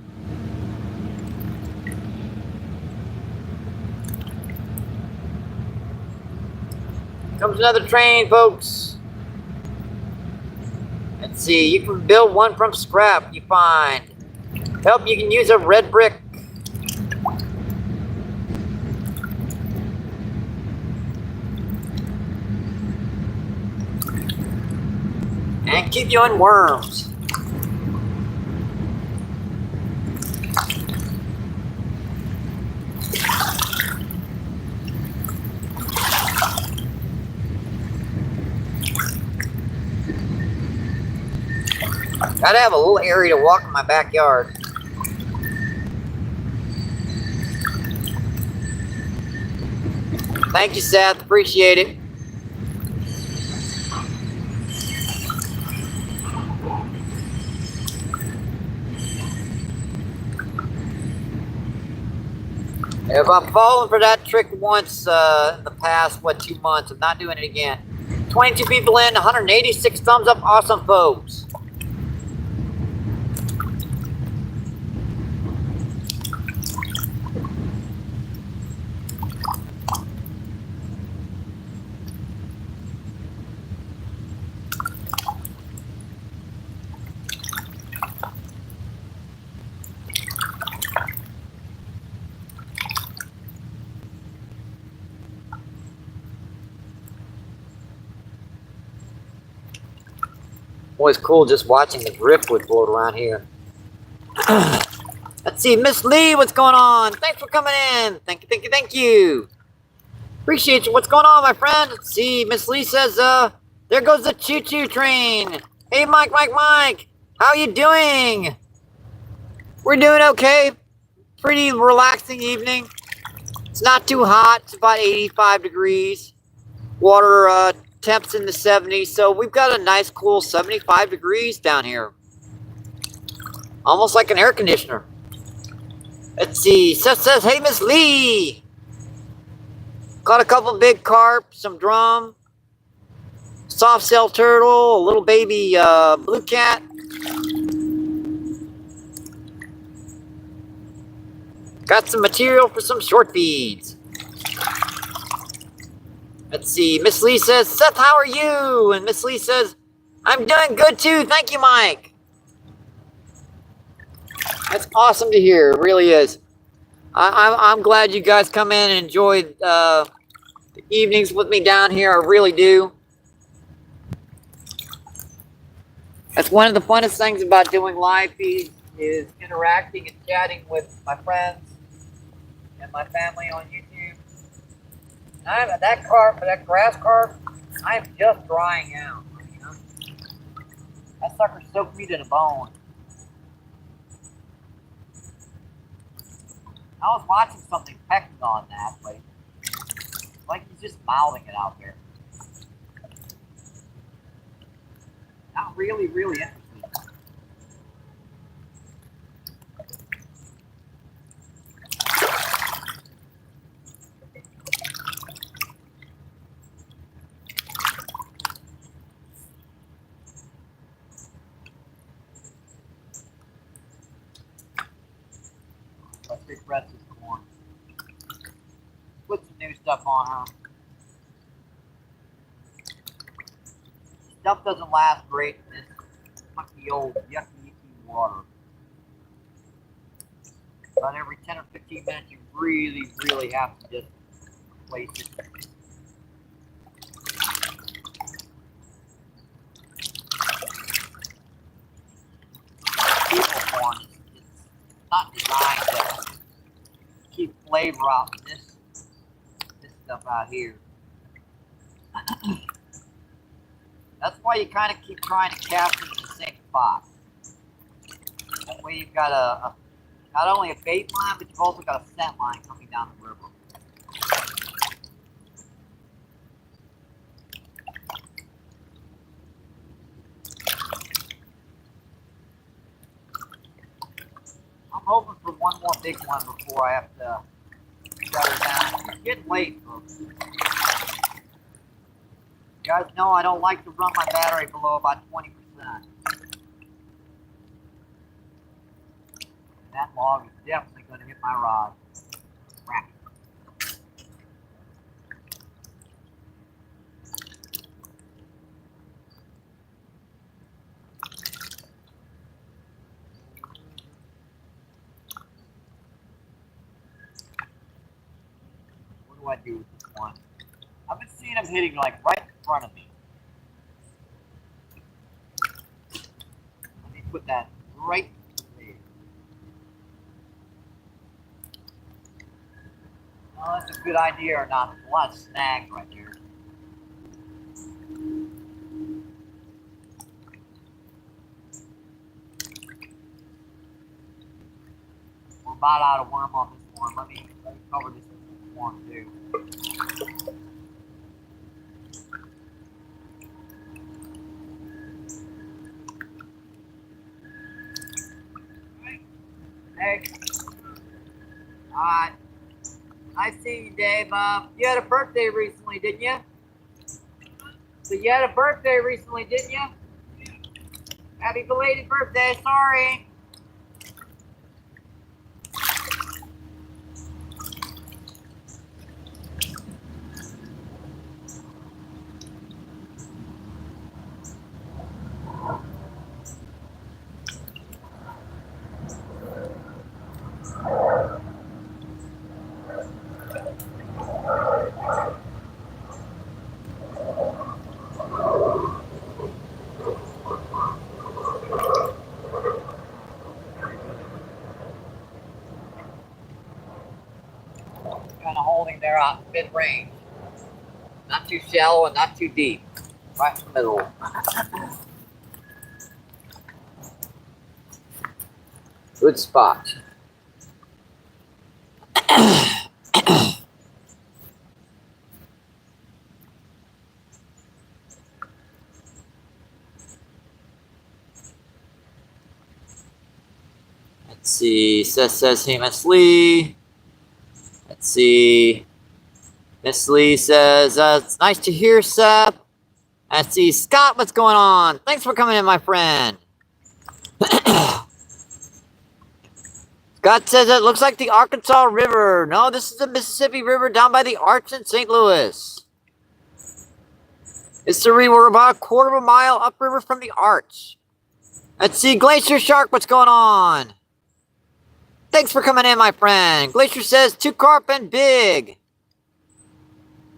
Comes another train, folks. Let's see, you can build one from scrap you find. Help, you can use a red brick. And keep you on worms. Gotta have a little area to walk in my backyard. Thank you, Seth. Appreciate it. If I've fallen for that trick once in the past, 2 months, I'm not doing it again. 22 people in, 186 thumbs up. Awesome, folks. Always cool just watching the driftwood float around here. Let's see, Miss Lee, what's going on? Thanks for coming in. Thank you, thank you, thank you. Appreciate you. What's going on, my friend? Let's see, Miss Lee says, there goes the choo-choo train. Hey, Mike. How you doing? We're doing okay. Pretty relaxing evening. It's not too hot. It's about 85 degrees. Water temps in the 70s. So we've got a nice, cool 75 degrees down here. Almost like an air conditioner. Let's see. Seth says, hey, Miss Lee. Caught a couple big carp, some drum, soft shell turtle, a little baby blue cat. Got some material for some short feeds. Let's see. Miss Lee says, Seth, how are you? And Miss Lee says, I'm doing good too. Thank you, Mike. That's awesome to hear. It really is. I'm glad you guys come in and enjoy the evenings with me down here. I really do. That's one of the funnest things about doing live feeds is interacting and chatting with my friends and my family on YouTube. And that carp, that grass carp, I'm just drying out. You know? That sucker soaked me to the bone. I was watching something pecking on that, but like he's just mouthing it out there. Not really, really interesting. stuff on her. Stuff doesn't last great in this funky old yucky water. About every 10 or 15 minutes, you really have to just replace it. People corn is not designed to keep flavor out in this stuff out here. That's why you kind of keep trying to cast it in the same spot. That way you've got not only a bait line, but you've also got a scent line coming down the river. I'm hoping for one more big one before I have to shut her down. It's getting late, folks. You guys know I don't like to run my battery below about 20%. That log is definitely going to hit my rod. Crap. What do I do with this one? I've been seeing them hitting like right in front of me. Let me put that right there. Oh, that's a good idea or not. There's a lot of snags right there. We're about out of worm on this one. Let me cover this one too. Hey. Alright. Nice seeing you, Dave. You had a birthday recently, didn't you? So you had a birthday recently, didn't you? Happy belated birthday. Sorry. Kind of holding there out mid-range. Not too shallow and not too deep. Right in the middle. Good spot. Let's see. Says hey, Miss Lee. Let's see. Miss Lee says, it's nice to hear, Seth. Let's see. Scott, what's going on? Thanks for coming in, my friend. Scott says it looks like the Arkansas River. No, this is the Mississippi River down by the Arch in St. Louis. It's the river. We're about a quarter of a mile upriver from the Arch. Let's see. Glacier Shark, what's going on? Thanks for coming in, my friend. Glacier says 2 carp and big.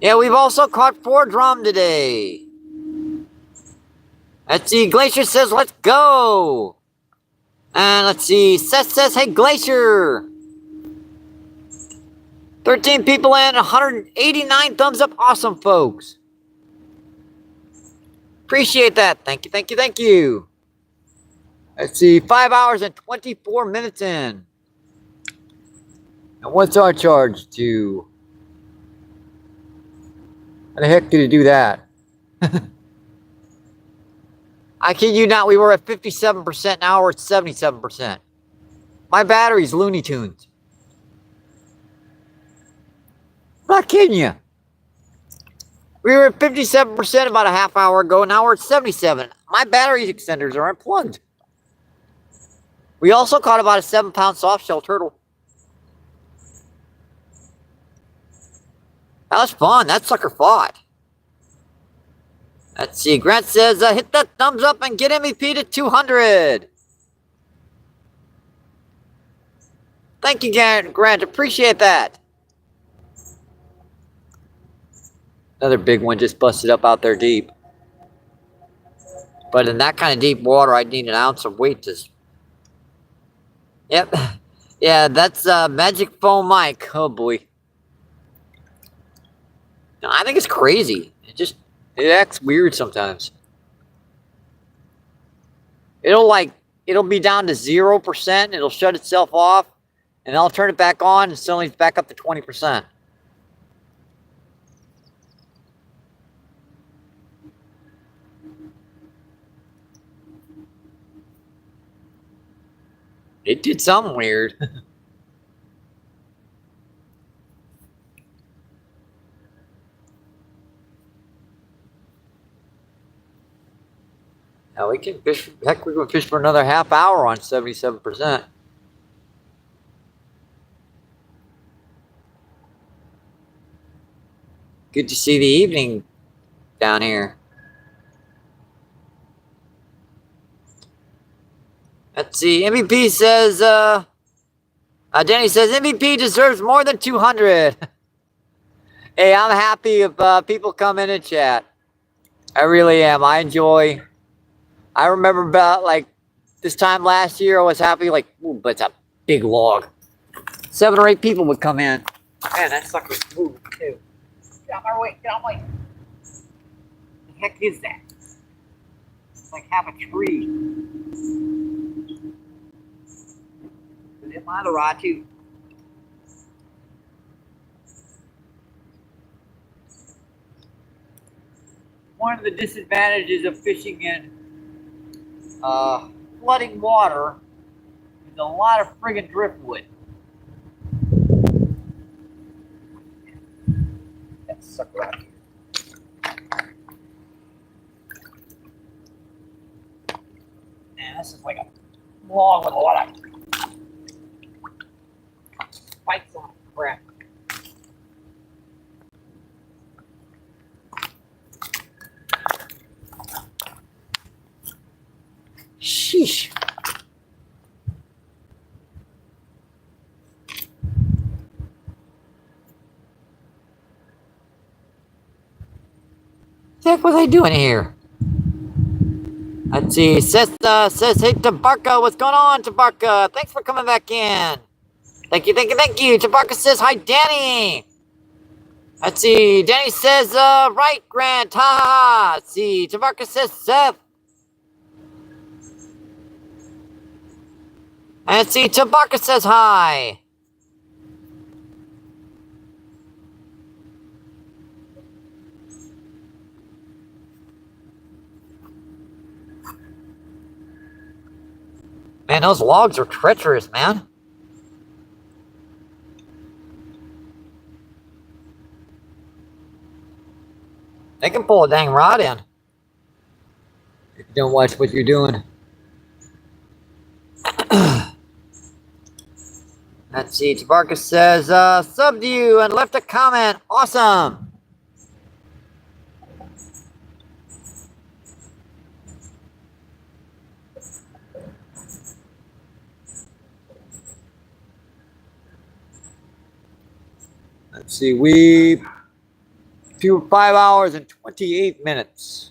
Yeah, we've also caught 4 drum today. Let's see. Glacier says, let's go. And let's see. Seth says, hey, Glacier. 13 people in, 189 thumbs up. Awesome, folks. Appreciate that. Thank you, thank you, thank you. Let's see. 5 hours and 24 minutes in. And what's our charge to? How the heck did it do that? I kid you not, we were at 57%, now we're at 77%. My battery's Looney Tunes. I'm not kidding you. We were at 57% about a half hour ago, now we're at 77. My battery extenders are unplugged. We also caught about a 7-pound softshell turtle. That was fun. That sucker fought. Let's see. Grant says, hit that thumbs up and get MVP to 200. Thank you, Grant. Appreciate that. Another big one just busted up out there deep. But in that kind of deep water, I'd need an ounce of weight to... Yep. Yeah, that's Magic Foam Mike. Oh, boy. No, I think it's crazy. It acts weird sometimes. It'll be down to 0%. It'll shut itself off. And I'll turn it back on and suddenly it's back up to 20%. It did something weird. Now we can fish. Heck, we can fish for another half hour on 77%. Good to see the evening down here. Let's see. MVP says, Danny says, MVP deserves more than 200. Hey, I'm happy if people come in and chat. I really am. I remember about, like, this time last year, I was happy, like, ooh, but it's a big log. 7 or 8 people would come in. Man, that sucker's moving, too. Get out my way, get out my way. The heck is that? It's like half a tree. It hit my other rod too. One of the disadvantages of fishing in flooding water is a lot of friggin' driftwood. That sucker out here. Man, this is like a log with a lot of spikes on it. Crap. Sheesh. What the heck was I doing here? Let's see. Says, hey, Tabarka, what's going on, Tabarka? Thanks for coming back in. Thank you. Tabarka says, hi, Danny. Let's see. Danny says, right, Grant. Ha ha ha. Let's see. Tabarka says, Seth. And let's see. Tabarka says, hi. Man, those logs are treacherous, man. They can pull a dang rod in. If you don't watch what you're doing. Let's see. Tabarka says, subbed you and left a comment. Awesome. Let's see. We 5 hours and 28 minutes.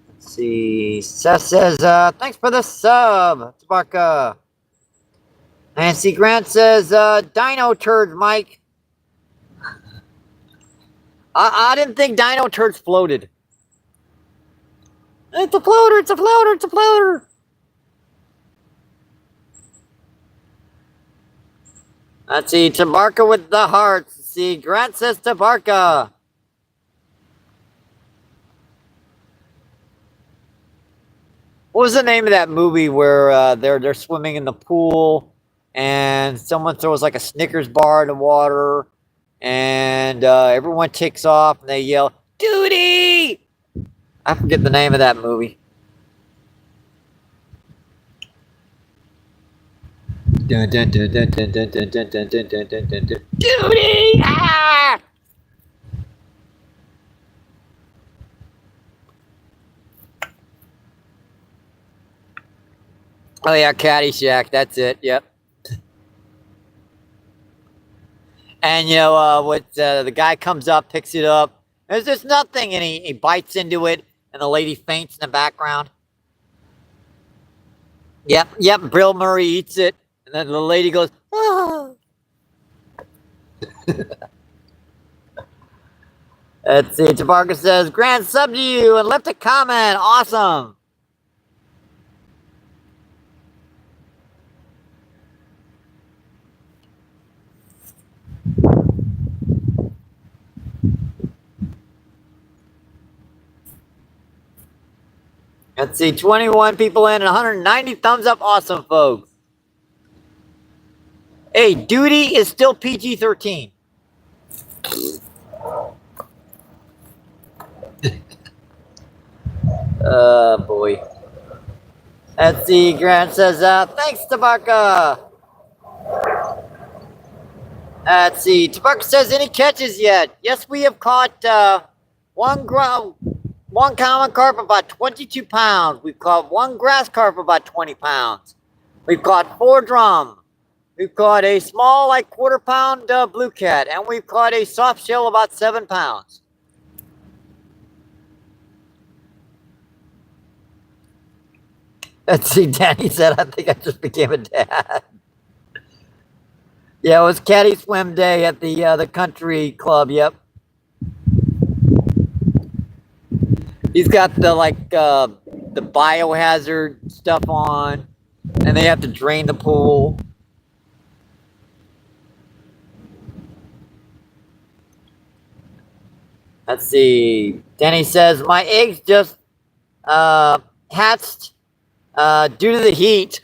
Let's see. Seth says, thanks for the sub, Tabarka. Nancy Grant says, dino turds, Mike. I didn't think dino turds floated. It's a floater, it's a floater, it's a floater. Let's see, Tabarka with the hearts. Let's see, Grant says Tabarka. What was the name of that movie where they're swimming in the pool and someone throws like a Snickers bar in the water and everyone takes off and they yell, "Duty!" I forget the name of that movie. Duty! Ah! Oh yeah, Caddyshack. That's it. Yep. And you know what? The guy comes up, picks it up. There's just nothing, and he bites into it, and the lady faints in the background. Yep. Bill Murray eats it, and then the lady goes, "Oh." Let's see. Tabarka says, "Grand sub to you," and left a comment. Awesome. Let's see, 21 people in and 190 thumbs up. Awesome, folks. Hey, duty is still PG-13. Boy. Let's see, Grant says, thanks, Tabarka. Let's see, Tabarka says, any catches yet? Yes, we have caught one common carp about 22 pounds. We've caught one grass carp about 20 pounds. We've caught 4 drum. We've caught a small, like quarter-pound blue cat, and we've caught a soft shell about 7 pounds. Let's see, Danny said, I think I just became a dad. Yeah, it was caddy swim day at the country club, yep. He's got the biohazard stuff on, and they have to drain the pool. Let's see. Danny says, my eggs just hatched due to the heat.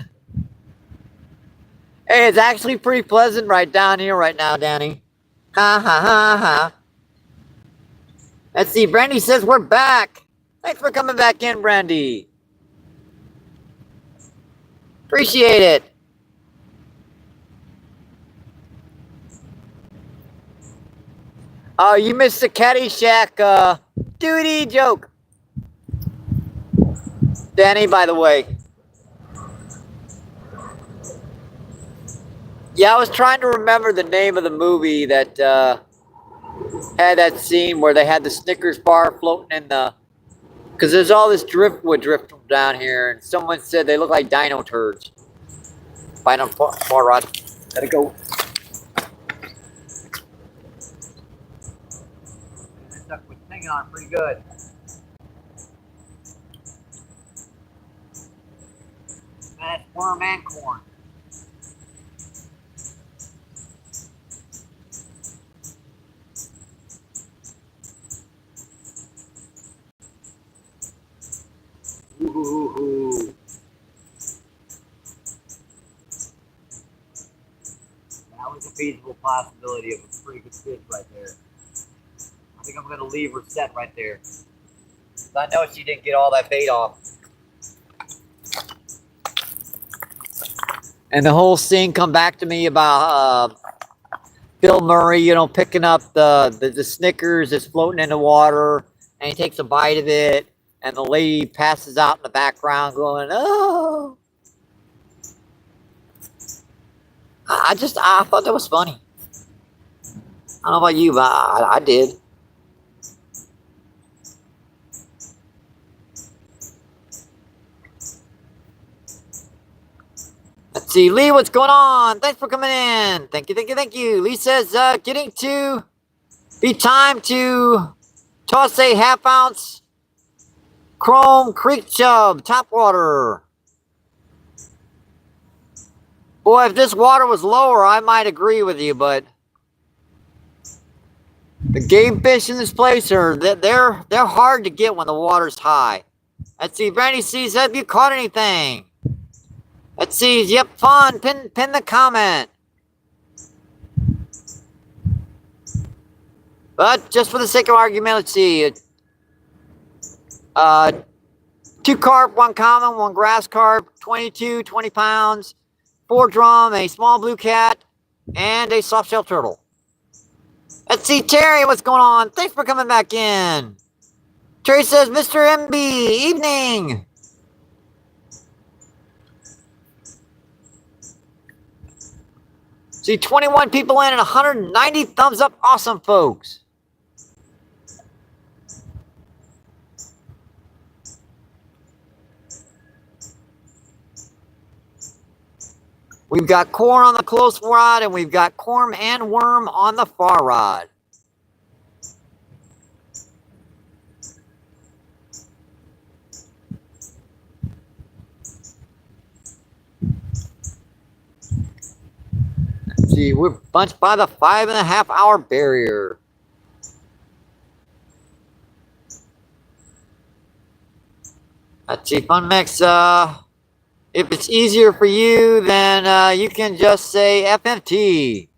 Hey, it's actually pretty pleasant right down here right now, Danny. Ha ha ha ha. Let's see. Brandy says we're back. Thanks for coming back in, Brandy. Appreciate it. Oh, you missed the Caddyshack duty joke. Danny, by the way. Yeah, I was trying to remember the name of the movie that had that scene where they had the Snickers bar floating in the... Because there's all this driftwood drifting down here, and someone said they look like dino turds. Bite on far rod. Let it go. That stuck with thing on pretty good. That's worm and corn. Ooh. That was a feasible possibility of a pretty good fish right there. I think I'm going to leave her set right there. I know she didn't get all that bait off. And the whole scene come back to me about Bill Murray, you know, picking up the Snickers that's floating in the water, and he takes a bite of it, and the lady passes out in the background going, oh. I thought that was funny. I don't know about you, but I did. Let's see, Lee, what's going on? Thanks for coming in. Thank you. Lee says, getting to be time to toss a half-ounce Chrome Creek chub, topwater. Boy, if this water was lower, I might agree with you, but the game fish in this place they're hard to get when the water's high. Let's see, Brandy sees, have you caught anything? Let's see, yep, fun. Pin the comment. But just for the sake of argument, let's see. 2 carp, 1 common, 1 grass carp, 20 pounds. 4 drum, a small blue cat, and a soft-shell turtle. Let's see, Terry, what's going on? Thanks for coming back in. Terry says, Mr. MB, evening. See, 21 people in and 190 thumbs up. Awesome, folks. We've got corn on the close rod, and we've got corn and worm on the far rod. Let's see, we're bunched by the 5.5 hour barrier. Let's see, Fun Mix, if it's easier for you, then you can just say FMT.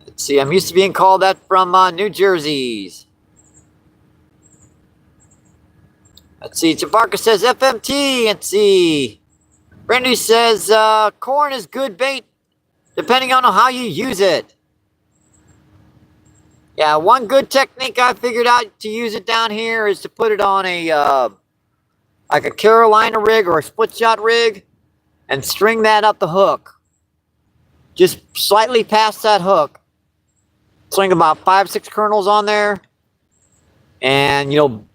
Let's see, I'm used to being called that from New Jersey's. Let's see, Tabarka says FMT. Let's see. Brandy says corn is good bait depending on how you use it. Yeah, one good technique I figured out to use it down here is to put it on a like a Carolina rig or a split shot rig and string that up the hook. Just slightly past that hook. Sling about 5-6 kernels on there, and you'll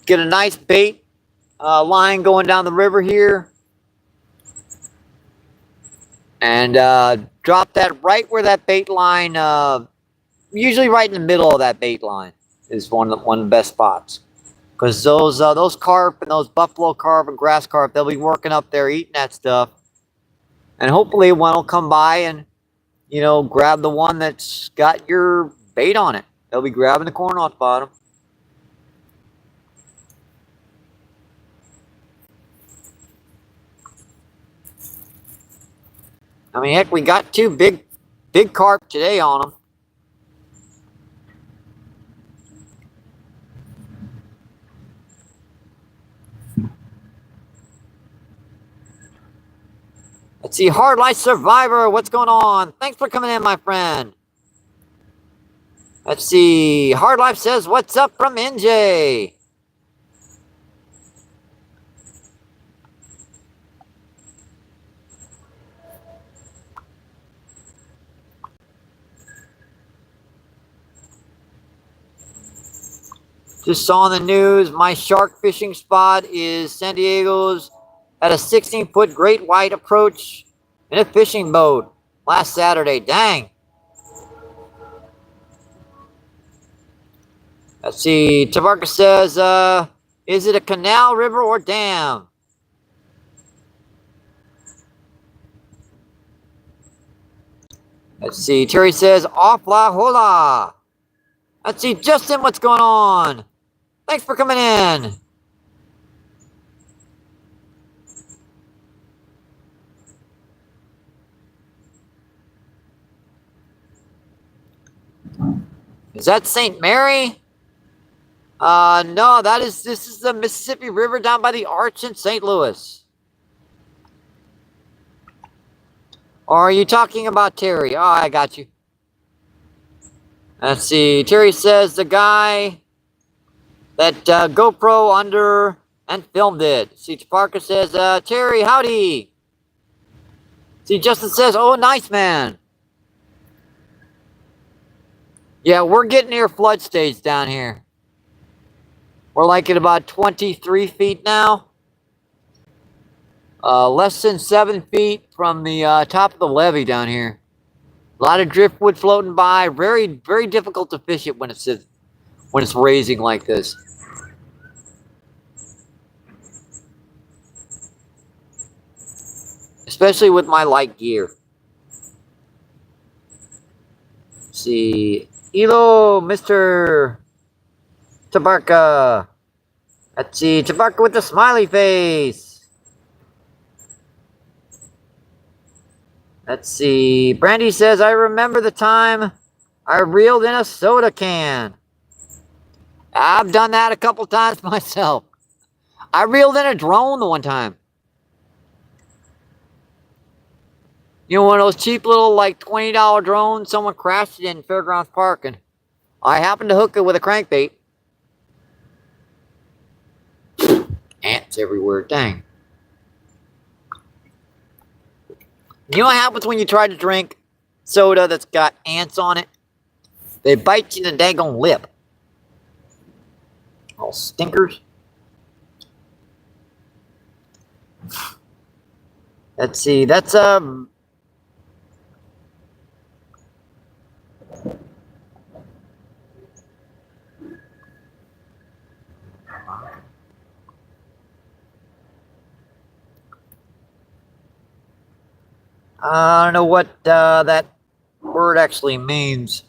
get a nice bait line going down the river here, and drop that right where that bait line, usually right in the middle of that bait line is one of the best spots, because those carp and those buffalo carp and grass carp, they'll be working up there eating that stuff, and hopefully one will come by and grab the one that's got your bait on it. They'll be grabbing the corn off the bottom. I mean, heck, we got 2 big carp today on them. Let's see, Hard Life Survivor, what's going on? Thanks for coming in, my friend. Let's see, Hard Life says, what's up from NJ? Just saw on the news, my shark fishing spot is San Diego's at a 16-foot great white approach in a fishing boat last Saturday. Dang. Let's see. Tabarka says, is it a canal, river, or dam? Let's see. Terry says, off la hola. Let's see. Justin, what's going on? Thanks for coming in. Is that St. Mary? No, this is the Mississippi River down by the Arch in St. Louis. Or are you talking about Terry? Oh, I got you. Let's see. Terry says the guy that GoPro under and filmed it. See, Parker says, Terry, howdy. See, Justin says, oh, nice, man. Yeah, we're getting near flood stage down here. We're like at about 23 feet now. Less than 7 feet from the top of the levee down here. A lot of driftwood floating by. Very, very difficult to fish it when it's raising like this. Especially with my light gear. Let's see. Hello, Mr. Tabarka. Let's see. Tabarka with the smiley face. Let's see. Brandy says, I remember the time I reeled in a soda can. I've done that a couple times myself. I reeled in a drone the one time. You know, one of those cheap little, like, $20 drones. Someone crashed it in Fairgrounds Park, and I happened to hook it with a crankbait. Ants everywhere. Dang. You know what happens when you try to drink soda that's got ants on it? They bite you in the daggone lip. All stinkers. Let's see. That's I don't know what that word actually means.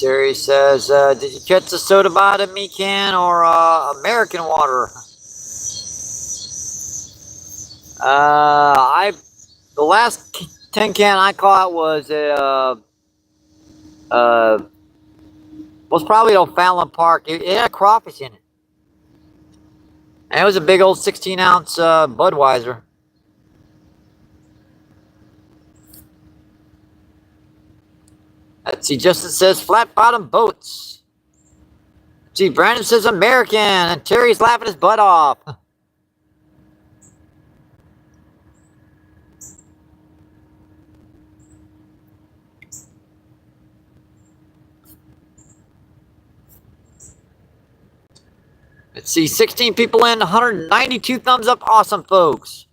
Terry says, did you catch the soda bottom me can or American water? The last tin can I caught was was probably at O'Fallon Park. It had crawfish in it, and it was a big old 16-ounce Budweiser. Let's see. Justin says flat bottom boats. Let's see. Brandon says American, and Terry's laughing his butt off. Let's see, 16 people in, 192 thumbs up. Awesome, folks.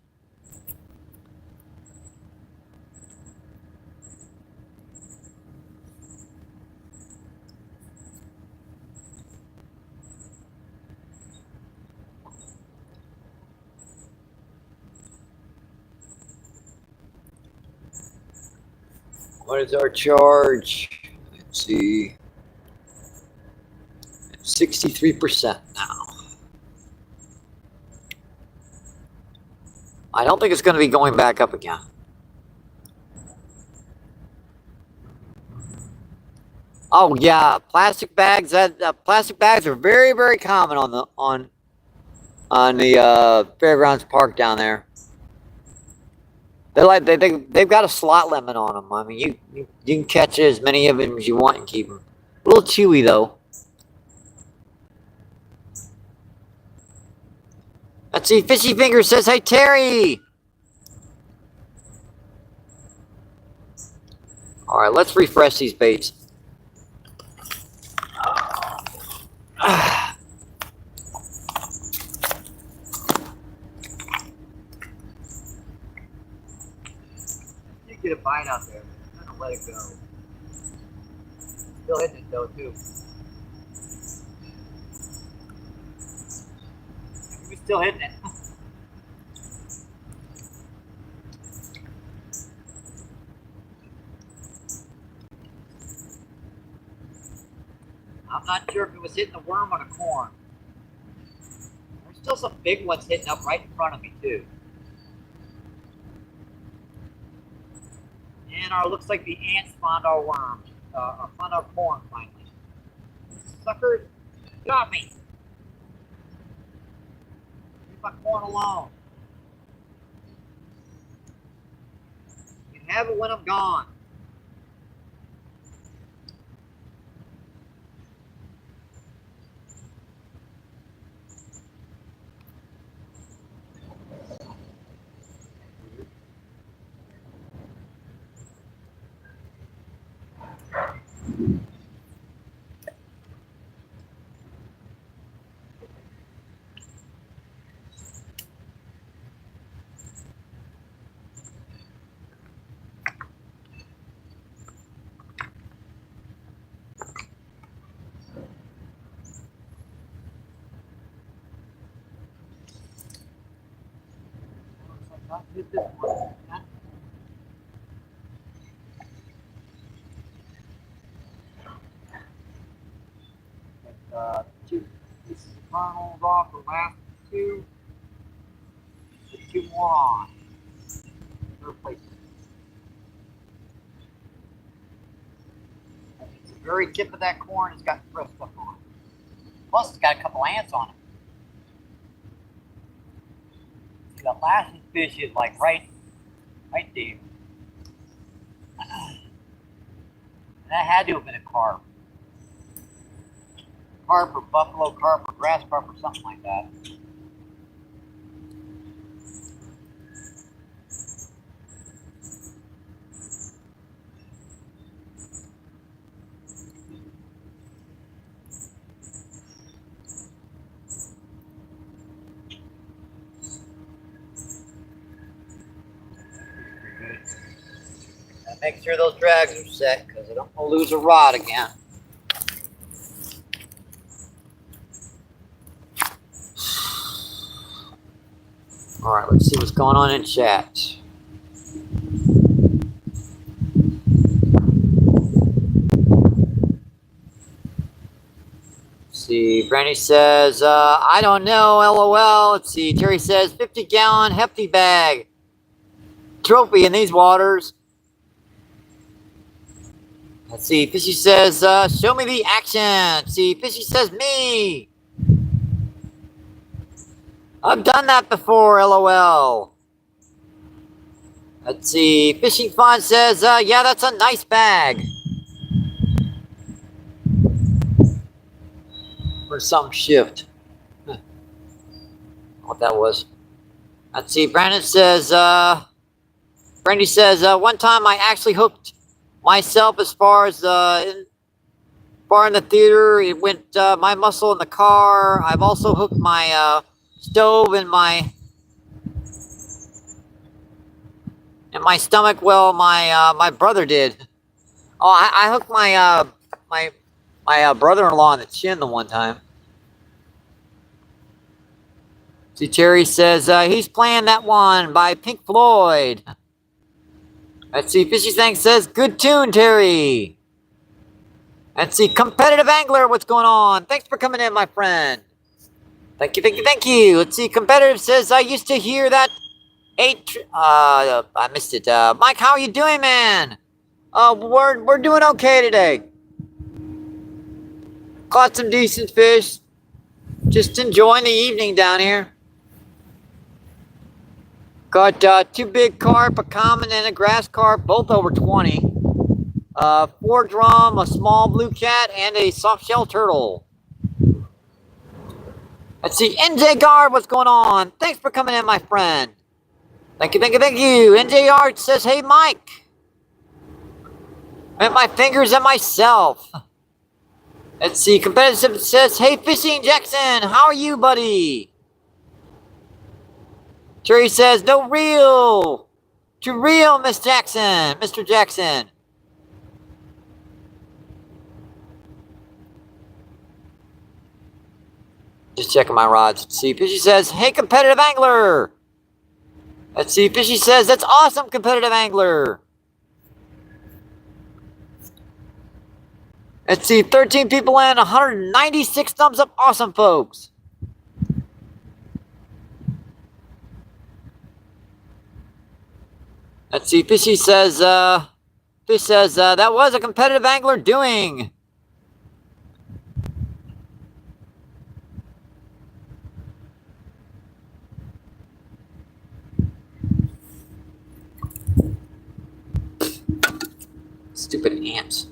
What is our charge? Let's see. 63% now. I don't think it's going to be going back up again. Oh yeah, plastic bags. Plastic bags are very, very common on the Fairgrounds Park down there. They're like they've got a slot limit on them. I mean, you can catch as many of them as you want and keep them. A little chewy though. Let's see. Fishy Finger says, "Hey Terry." All right, let's refresh these baits. You get a bite out there. I'm gonna let it go. Still hitting it though too. We're still hitting it. I'm not sure if it was hitting the worm or the corn. There's still some big ones hitting up right in front of me too. And looks like the ants found our worms, found our corn finally. Suckers, got me. Leave my corn alone. You can have it when I'm gone. Not hit this one. Two pieces of kernels off the last two. Put two more on. Replace it. It's the very tip of that corn has got fresh stuff on it. Plus, it's got a couple ants on it. See, that last fish is like right there. That had to have been a carp. Carp or buffalo carp or grass carp or something like that. Make sure those drags are set because I don't want to lose a rod again. All right, let's see what's going on in chat. Let's see, Brandy says, I don't know, LOL. Let's see, Terry says, 50-gallon hefty bag. Trophy in these waters. Let's see, Fishy says, show me the action. Let's see, Fishy says, me. I've done that before, LOL. Let's see, Fishing Fun says, yeah, that's a nice bag. Or some shift. What that was. Let's see, Brandon says, Brandy says, one time I actually hooked myself as far as far in the theater. It went my muscle in the car. I've also hooked my stove in my stomach. Well, my brother did. Oh, I hooked my my brother-in-law in the chin the one time. See, Terry says he's playing that one by Pink Floyd. Let's see, Fishy Thing says, good tune, Terry. Let's see, Competitive Angler, what's going on? Thanks for coming in, my friend. Thank you, thank you, thank you. Let's see, Competitive says, I used to hear that I missed it. Mike, how are you doing, man? We're doing okay today. Caught some decent fish. Just enjoying the evening down here. Got two big carp, a common and a grass carp, both over 20. 4 drum, a small blue cat, and a soft shell turtle. Let's see, NJ Guard, what's going on? Thanks for coming in, my friend. Thank you, thank you, thank you. NJ Art says, hey, Mike. Met my fingers and myself. Let's see, Competitive says, hey, Fishing Jackson, how are you, buddy? Terry says, no real. To real, Miss Jackson. Mr. Jackson. Just checking my rods. Let's see, Fishy says, hey, Competitive Angler. Let's see, Fishy says, that's awesome, Competitive Angler. Let's see, 13 people in, 196 thumbs up. Awesome, folks. Let's see, Fishy says, Fish says, that was a Competitive Angler doing. Stupid ants.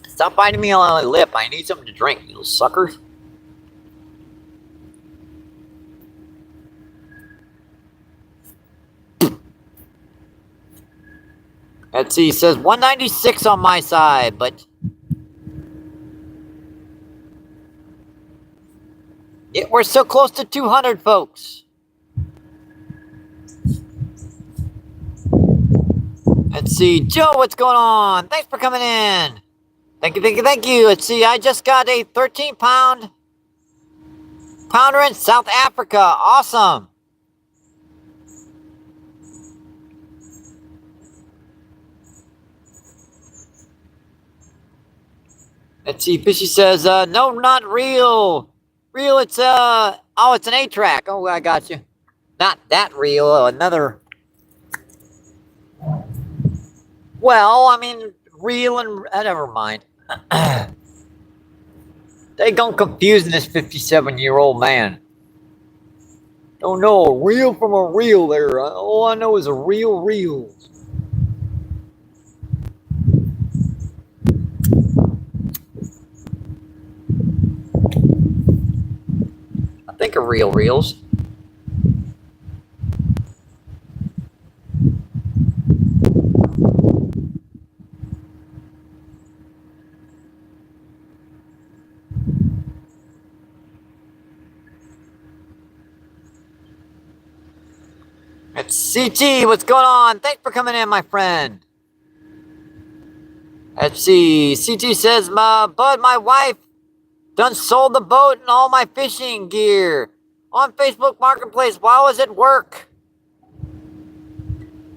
Stop biting me on my lip. I need something to drink, you little suckers. Let's see, it says 196 on my side, but we're so close to 200, folks. Let's see, Joe, what's going on? Thanks for coming in. Thank you, thank you, thank you. Let's see, I just got a 13-pound pounder in South Africa. Awesome. Let's see. Fishy says, no, not real. Real, it's, oh, it's an 8-track. Oh, I got you. Not that real. Another. Well, I mean, real and never mind. They gone confusing this 57-year-old man. Don't know a reel from a reel there. All I know is a reel. I think of reels. It's CT, what's going on? Thanks for coming in, my friend. Let's see. CT says, Bud, my wife done sold the boat and all my fishing gear on Facebook Marketplace while I was at work.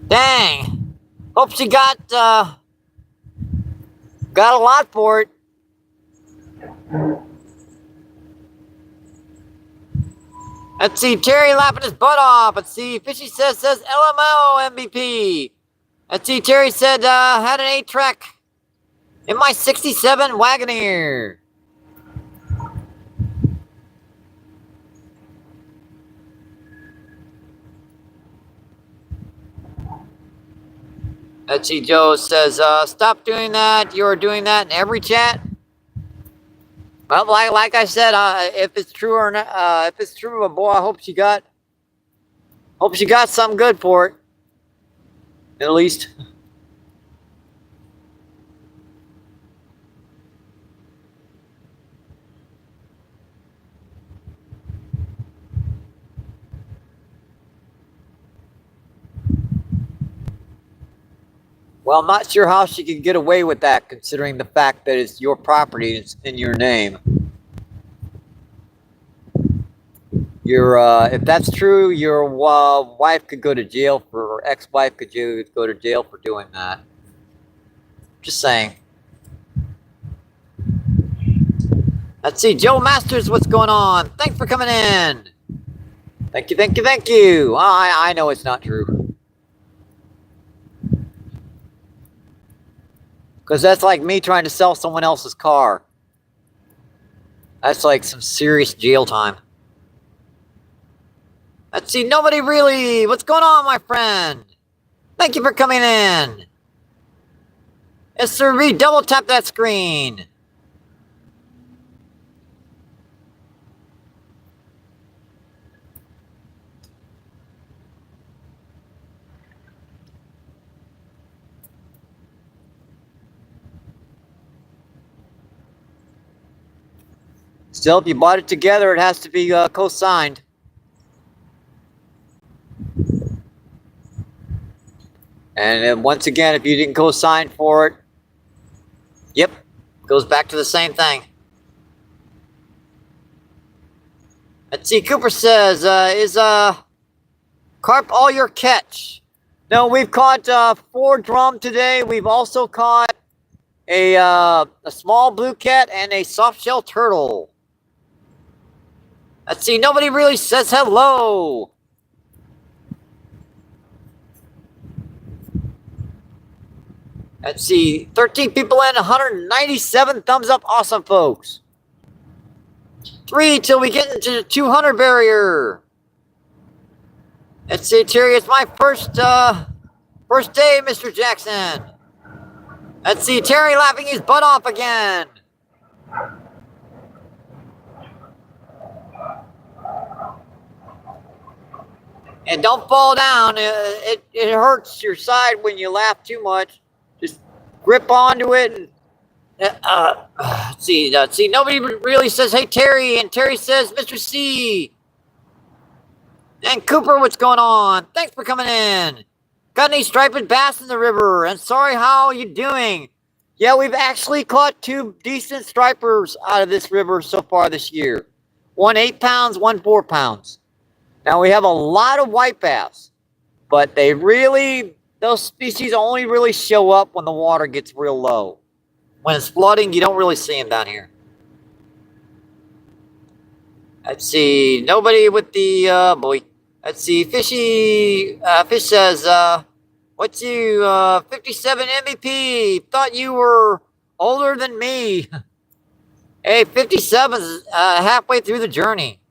Dang. Hope she got a lot for it. Let's see, Terry laughing his butt off. Let's see, Fishy says LMO MVP. Let's see, Terry said, had an 8-track in my 67 Wagoneer. Let's see, Joe says, stop doing that. You're doing that in every chat. Well, like I said, if it's true or not, if it's true, boy, I hope she got something good for it. At least. Well, I'm not sure how she could get away with that, considering the fact that it's your property, it's in your name. If that's true, your wife could go to jail or ex-wife could go to jail for doing that. Just saying. Let's see, Joe Masters, what's going on? Thanks for coming in. Thank you. I know it's not true. Because that's like me trying to sell someone else's car. That's like some serious jail time. Let's see, nobody really. What's going on, my friend? Thank you for coming in. Yes, sir, double tap that screen. Still, if you bought it together, it has to be co-signed. And then once again, if you didn't co-sign for it, yep, goes back to the same thing. Let's see, Cooper says, is carp all your catch? No, we've caught 4 drum today. We've also caught a small blue cat and a soft-shell turtle. Let's see, nobody really says hello. Let's see, 13 people in, 197 thumbs up. Awesome, folks. 3 till we get into the 200 barrier. Let's see, Terry, it's my first day, Mr. Jackson. Let's see, Terry laughing his butt off again. And don't fall down. It hurts your side when you laugh too much. Just grip onto it. And, let's see. Nobody really says, hey, Terry. And Terry says, Mr. C. And Cooper, what's going on? Thanks for coming in. Got any striped bass in the river? And sorry, how are you doing? Yeah, we've actually caught 2 decent stripers out of this river so far this year. One 8 pounds, one 4 pounds. Now we have a lot of white bass, but those species only really show up when the water gets real low. When it's flooding, you don't really see them down here. Let's see, nobody with the, boy. Let's see, Fish says, what's you, 57 MVP? Thought you were older than me. Hey, 57's halfway through the journey.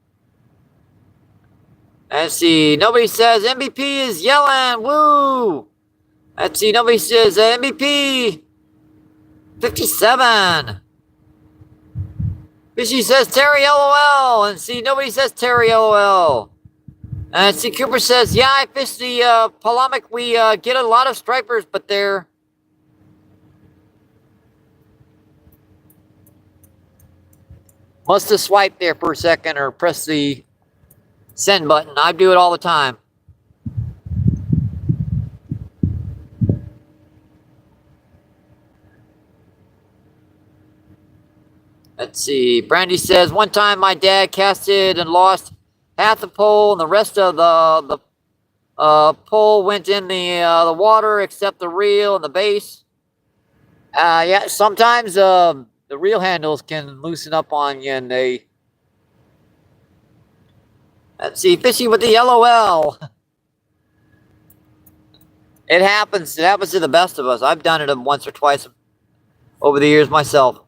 Let's see, nobody says MVP is yelling, woo! Let's see, nobody says MVP 57. Fishy says Terry LOL, and see, nobody says Terry LOL. And see, Cooper says, yeah, I fish the Palamic. We get a lot of stripers, but they're... Must have swiped there for a second or press the send button. I do it all the time. Let's see. Brandy says, one time my dad casted and lost half the pole, and the rest of the pole went in the water except the reel and the base. Yeah, sometimes the reel handles can loosen up on you, and they... Let's see, Fishy with the LOL. It happens. It happens to the best of us. I've done it once or twice over the years myself.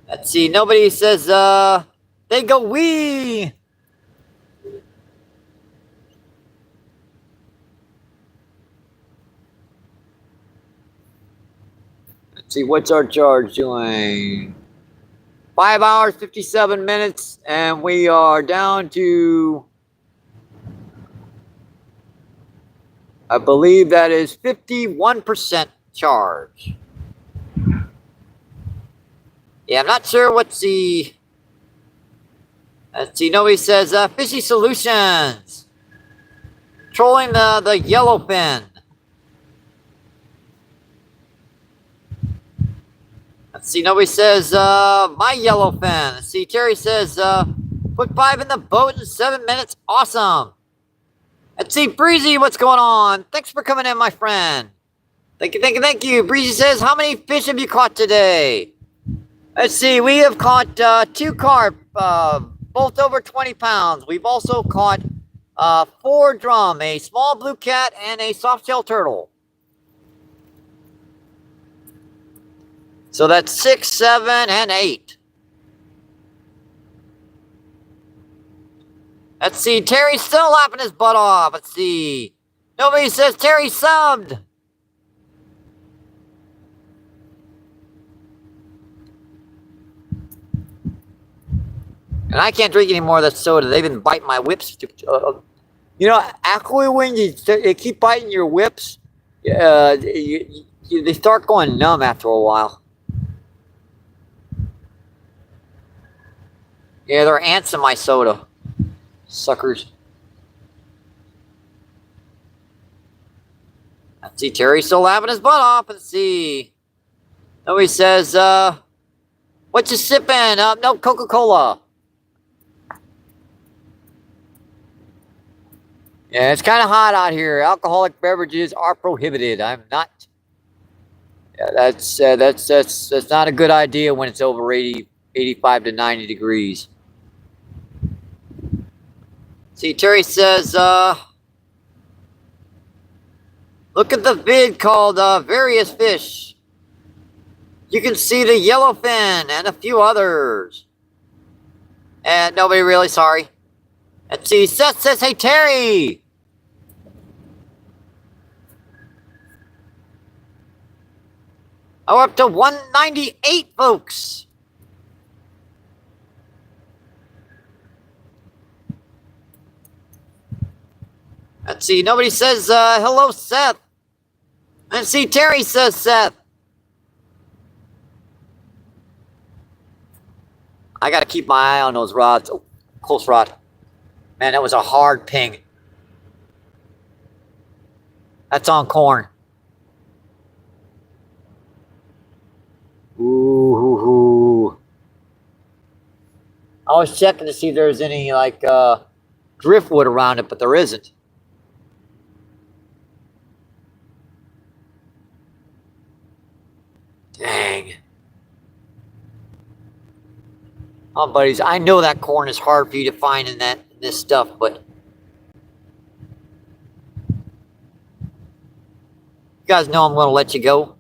Let's see, nobody says, they go wee. Let's see, what's our charge doing? 5 hours, 57 minutes, and we are down to, I believe that is 51% charge. Yeah, I'm not sure what's the... Let's see, nobody says, Fishy Solutions. Trolling the yellowfin. Let's see, nobody says, my yellowfin. Let's see, Terry says, put 5 in the boat in 7 minutes. Awesome. Let's see, Breezy, what's going on? Thanks for coming in, my friend. Thank you, thank you, thank you. Breezy says, how many fish have you caught today? Let's see, we have caught 2 carp, both over 20 pounds. We've also caught 4 drum, a small blue cat, and a soft-shell turtle. So that's 6, 7, and 8. Let's see, Terry's still laughing his butt off. Let's see. Nobody says Terry subbed. And I can't drink any more of that soda. They've been biting my whips. You know, actually, when they keep biting your whips, they start going numb after a while. Yeah, there are ants in my soda. Suckers. Let's see, Terry's still laughing his butt off. Let's see. Nobody says, what you sipping? No, Coca-Cola. Yeah, it's kind of hot out here. Alcoholic beverages are prohibited. I'm not. Yeah, that's not a good idea when it's over 85 to 90 degrees. See, Terry says, look at the vid called Various Fish. You can see the yellowfin and a few others. And nobody really, sorry. Let's see, Seth says, hey, Terry. Oh, we're up to 198, folks. Let's see, nobody says, hello, Seth. Let's see, Terry says Seth. I gotta keep my eye on those rods. Oh, close rod. Man, that was a hard ping. That's on corn. Ooh. I was checking to see if there's any like driftwood around it, but there isn't. Dang. Oh, buddies, I know that corn is hard for you to find in this stuff, but you guys know I'm going to let you go.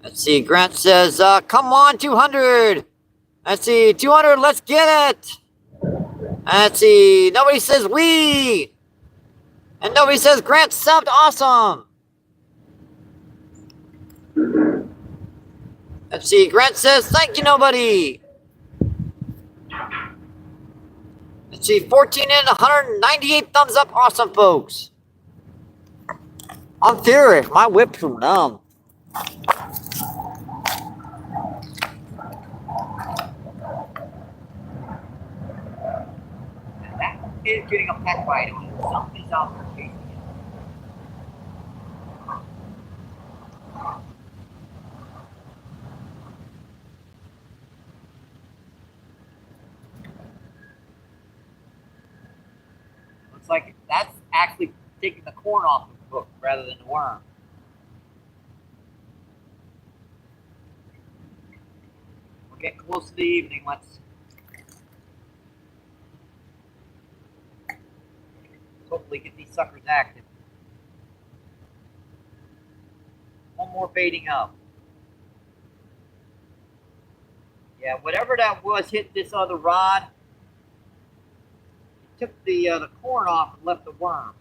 Let's see. Grant says, come on, 200. Let's see. 200, let's get it. Let's see. Nobody says we. And nobody says Grant subbed. Awesome. Let's see. Grant says, thank you, nobody. Let's see. 14 and 198 thumbs up. Awesome, folks. I'm furious. My whips are numb. That is getting a pet bite on it. Something's out there chasing it. Looks like that's actually taking the corn off the hook rather than the worm. We're getting close to the evening. Let's hopefully get these suckers active. One more baiting up. Yeah, whatever that was hit this other rod. It took the corn off and left the worm.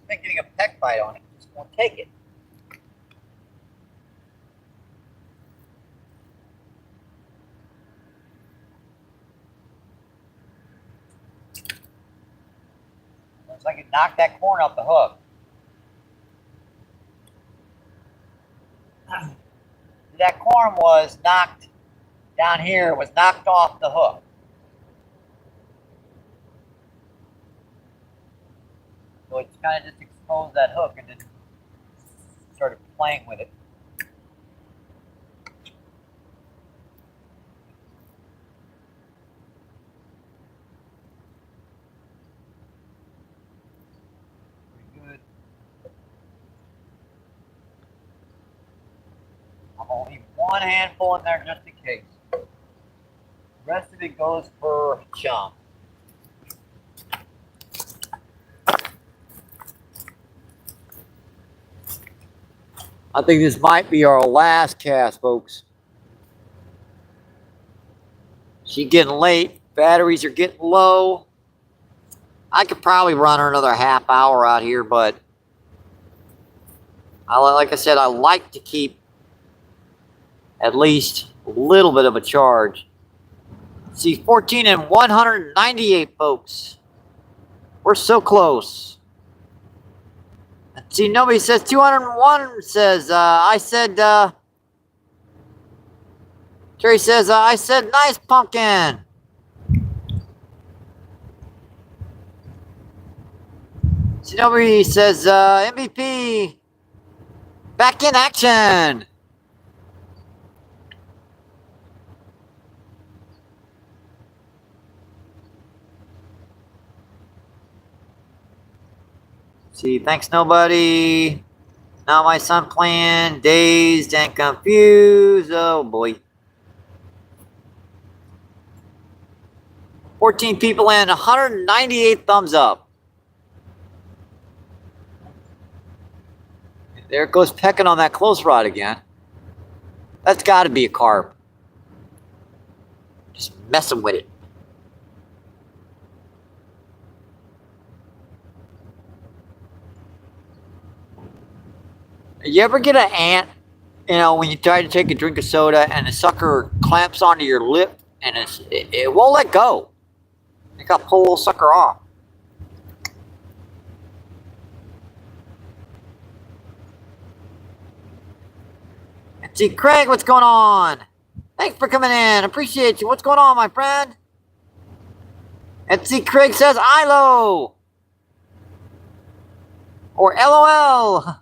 Been getting a peck bite on it. Just won't take it. Looks like it knocked that corn off the hook. That corn was knocked down here. It was knocked off the hook. So it's kind of just exposed that hook and then started playing with it. Pretty good. I'm going to leave one handful in there just in case. The rest of it goes for chum. I think this might be our last cast, folks. She's getting late. Batteries are getting low. I could probably run her another half hour out here, but like I said, I like to keep at least a little bit of a charge. See, 14 and 198, folks. We're so close. See, nobody says 201 says, I said, Terry says, I said, nice pumpkin. See, nobody says, MVP, back in action. See, thanks nobody. Now my son playing, dazed and confused. Oh boy. 14 people and 198 thumbs up. There it goes pecking on that close rod again. That's got to be a carp. Just messing with it. You ever get an ant, you know, when you try to take a drink of soda and the sucker clamps onto your lip and it won't let go? I gotta pull a little sucker off. Let's see, Craig, what's going on? Thanks for coming in. Appreciate you. What's going on, my friend? Let's see, Craig says ILO. Or LOL.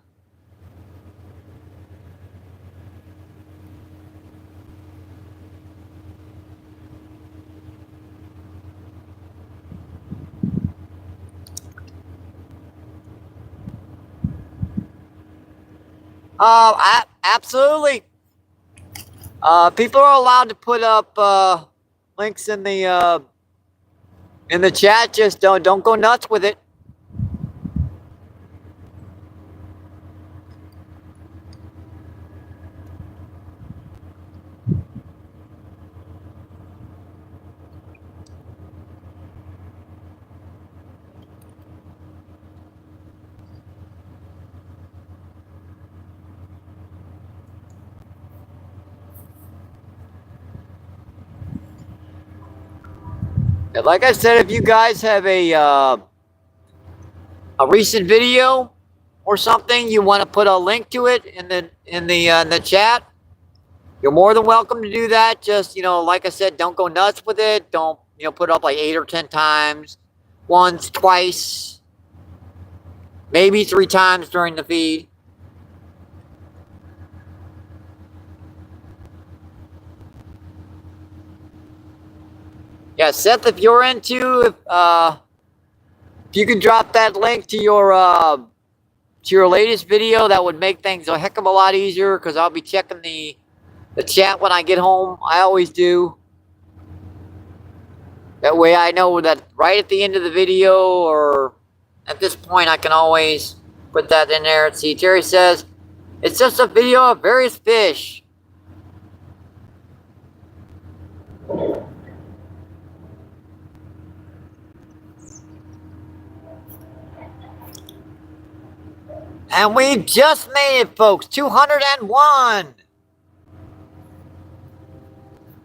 Absolutely. People are allowed to put up links in the chat. Just don't go nuts with it. Like I said, if you guys have a recent video or something, you want to put a link to it in the chat, you're more than welcome to do that. Just, like I said, don't go nuts with it. Don't, put it up like 8 or 10 times, once, twice, maybe 3 times during the feed. Yeah, Seth, if you're into, if you could drop that link to your latest video, that would make things a heck of a lot easier, because I'll be checking the chat when I get home. I always do. That way I know that right at the end of the video, or at this point, I can always put that in there. See, Jerry says, it's just a video of various fish. And we just made it, folks. 201.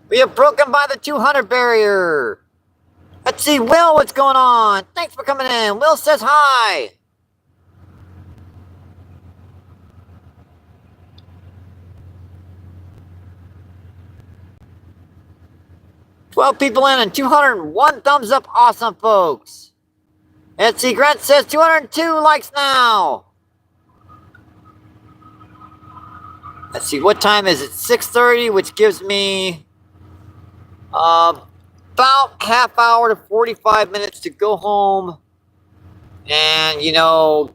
We have broken by the 200 barrier. Let's see, Will, what's going on? Thanks for coming in. Will says hi. "12 people in and 201 thumbs up. Awesome, folks. Let's see, Grant says 202 likes now. Let's see, what time is it? 6:30, which gives me about half hour to 45 minutes to go home. And, it's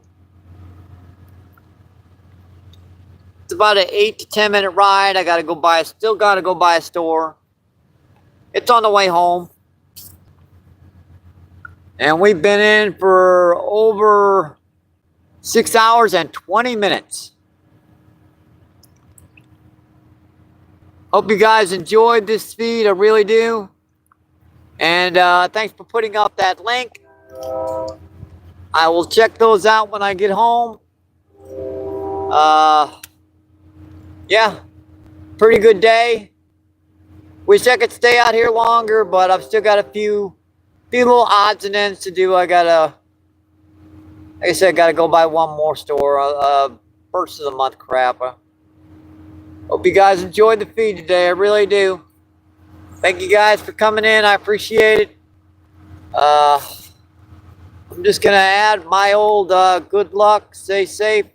about an 8 to 10 minute ride. I still gotta go by a store. It's on the way home. And we've been in for over 6 hours and 20 minutes. Hope you guys enjoyed this feed. I really do. And thanks for putting up that link. I will check those out when I get home. Yeah, pretty good day. Wish I could stay out here longer, but I've still got a few little odds and ends to do. Like I said, I gotta go by one more store. First of the month crap. Hope you guys enjoyed the feed today. I really do. Thank you guys for coming in. I appreciate it. I'm just going to add my old good luck. Stay safe.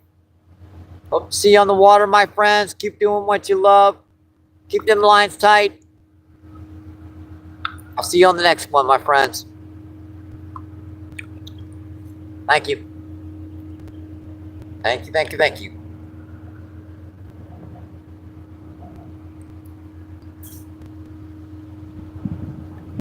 Hope to see you on the water, my friends. Keep doing what you love. Keep them lines tight. I'll see you on the next one, my friends. Thank you. Thank you, thank you, thank you.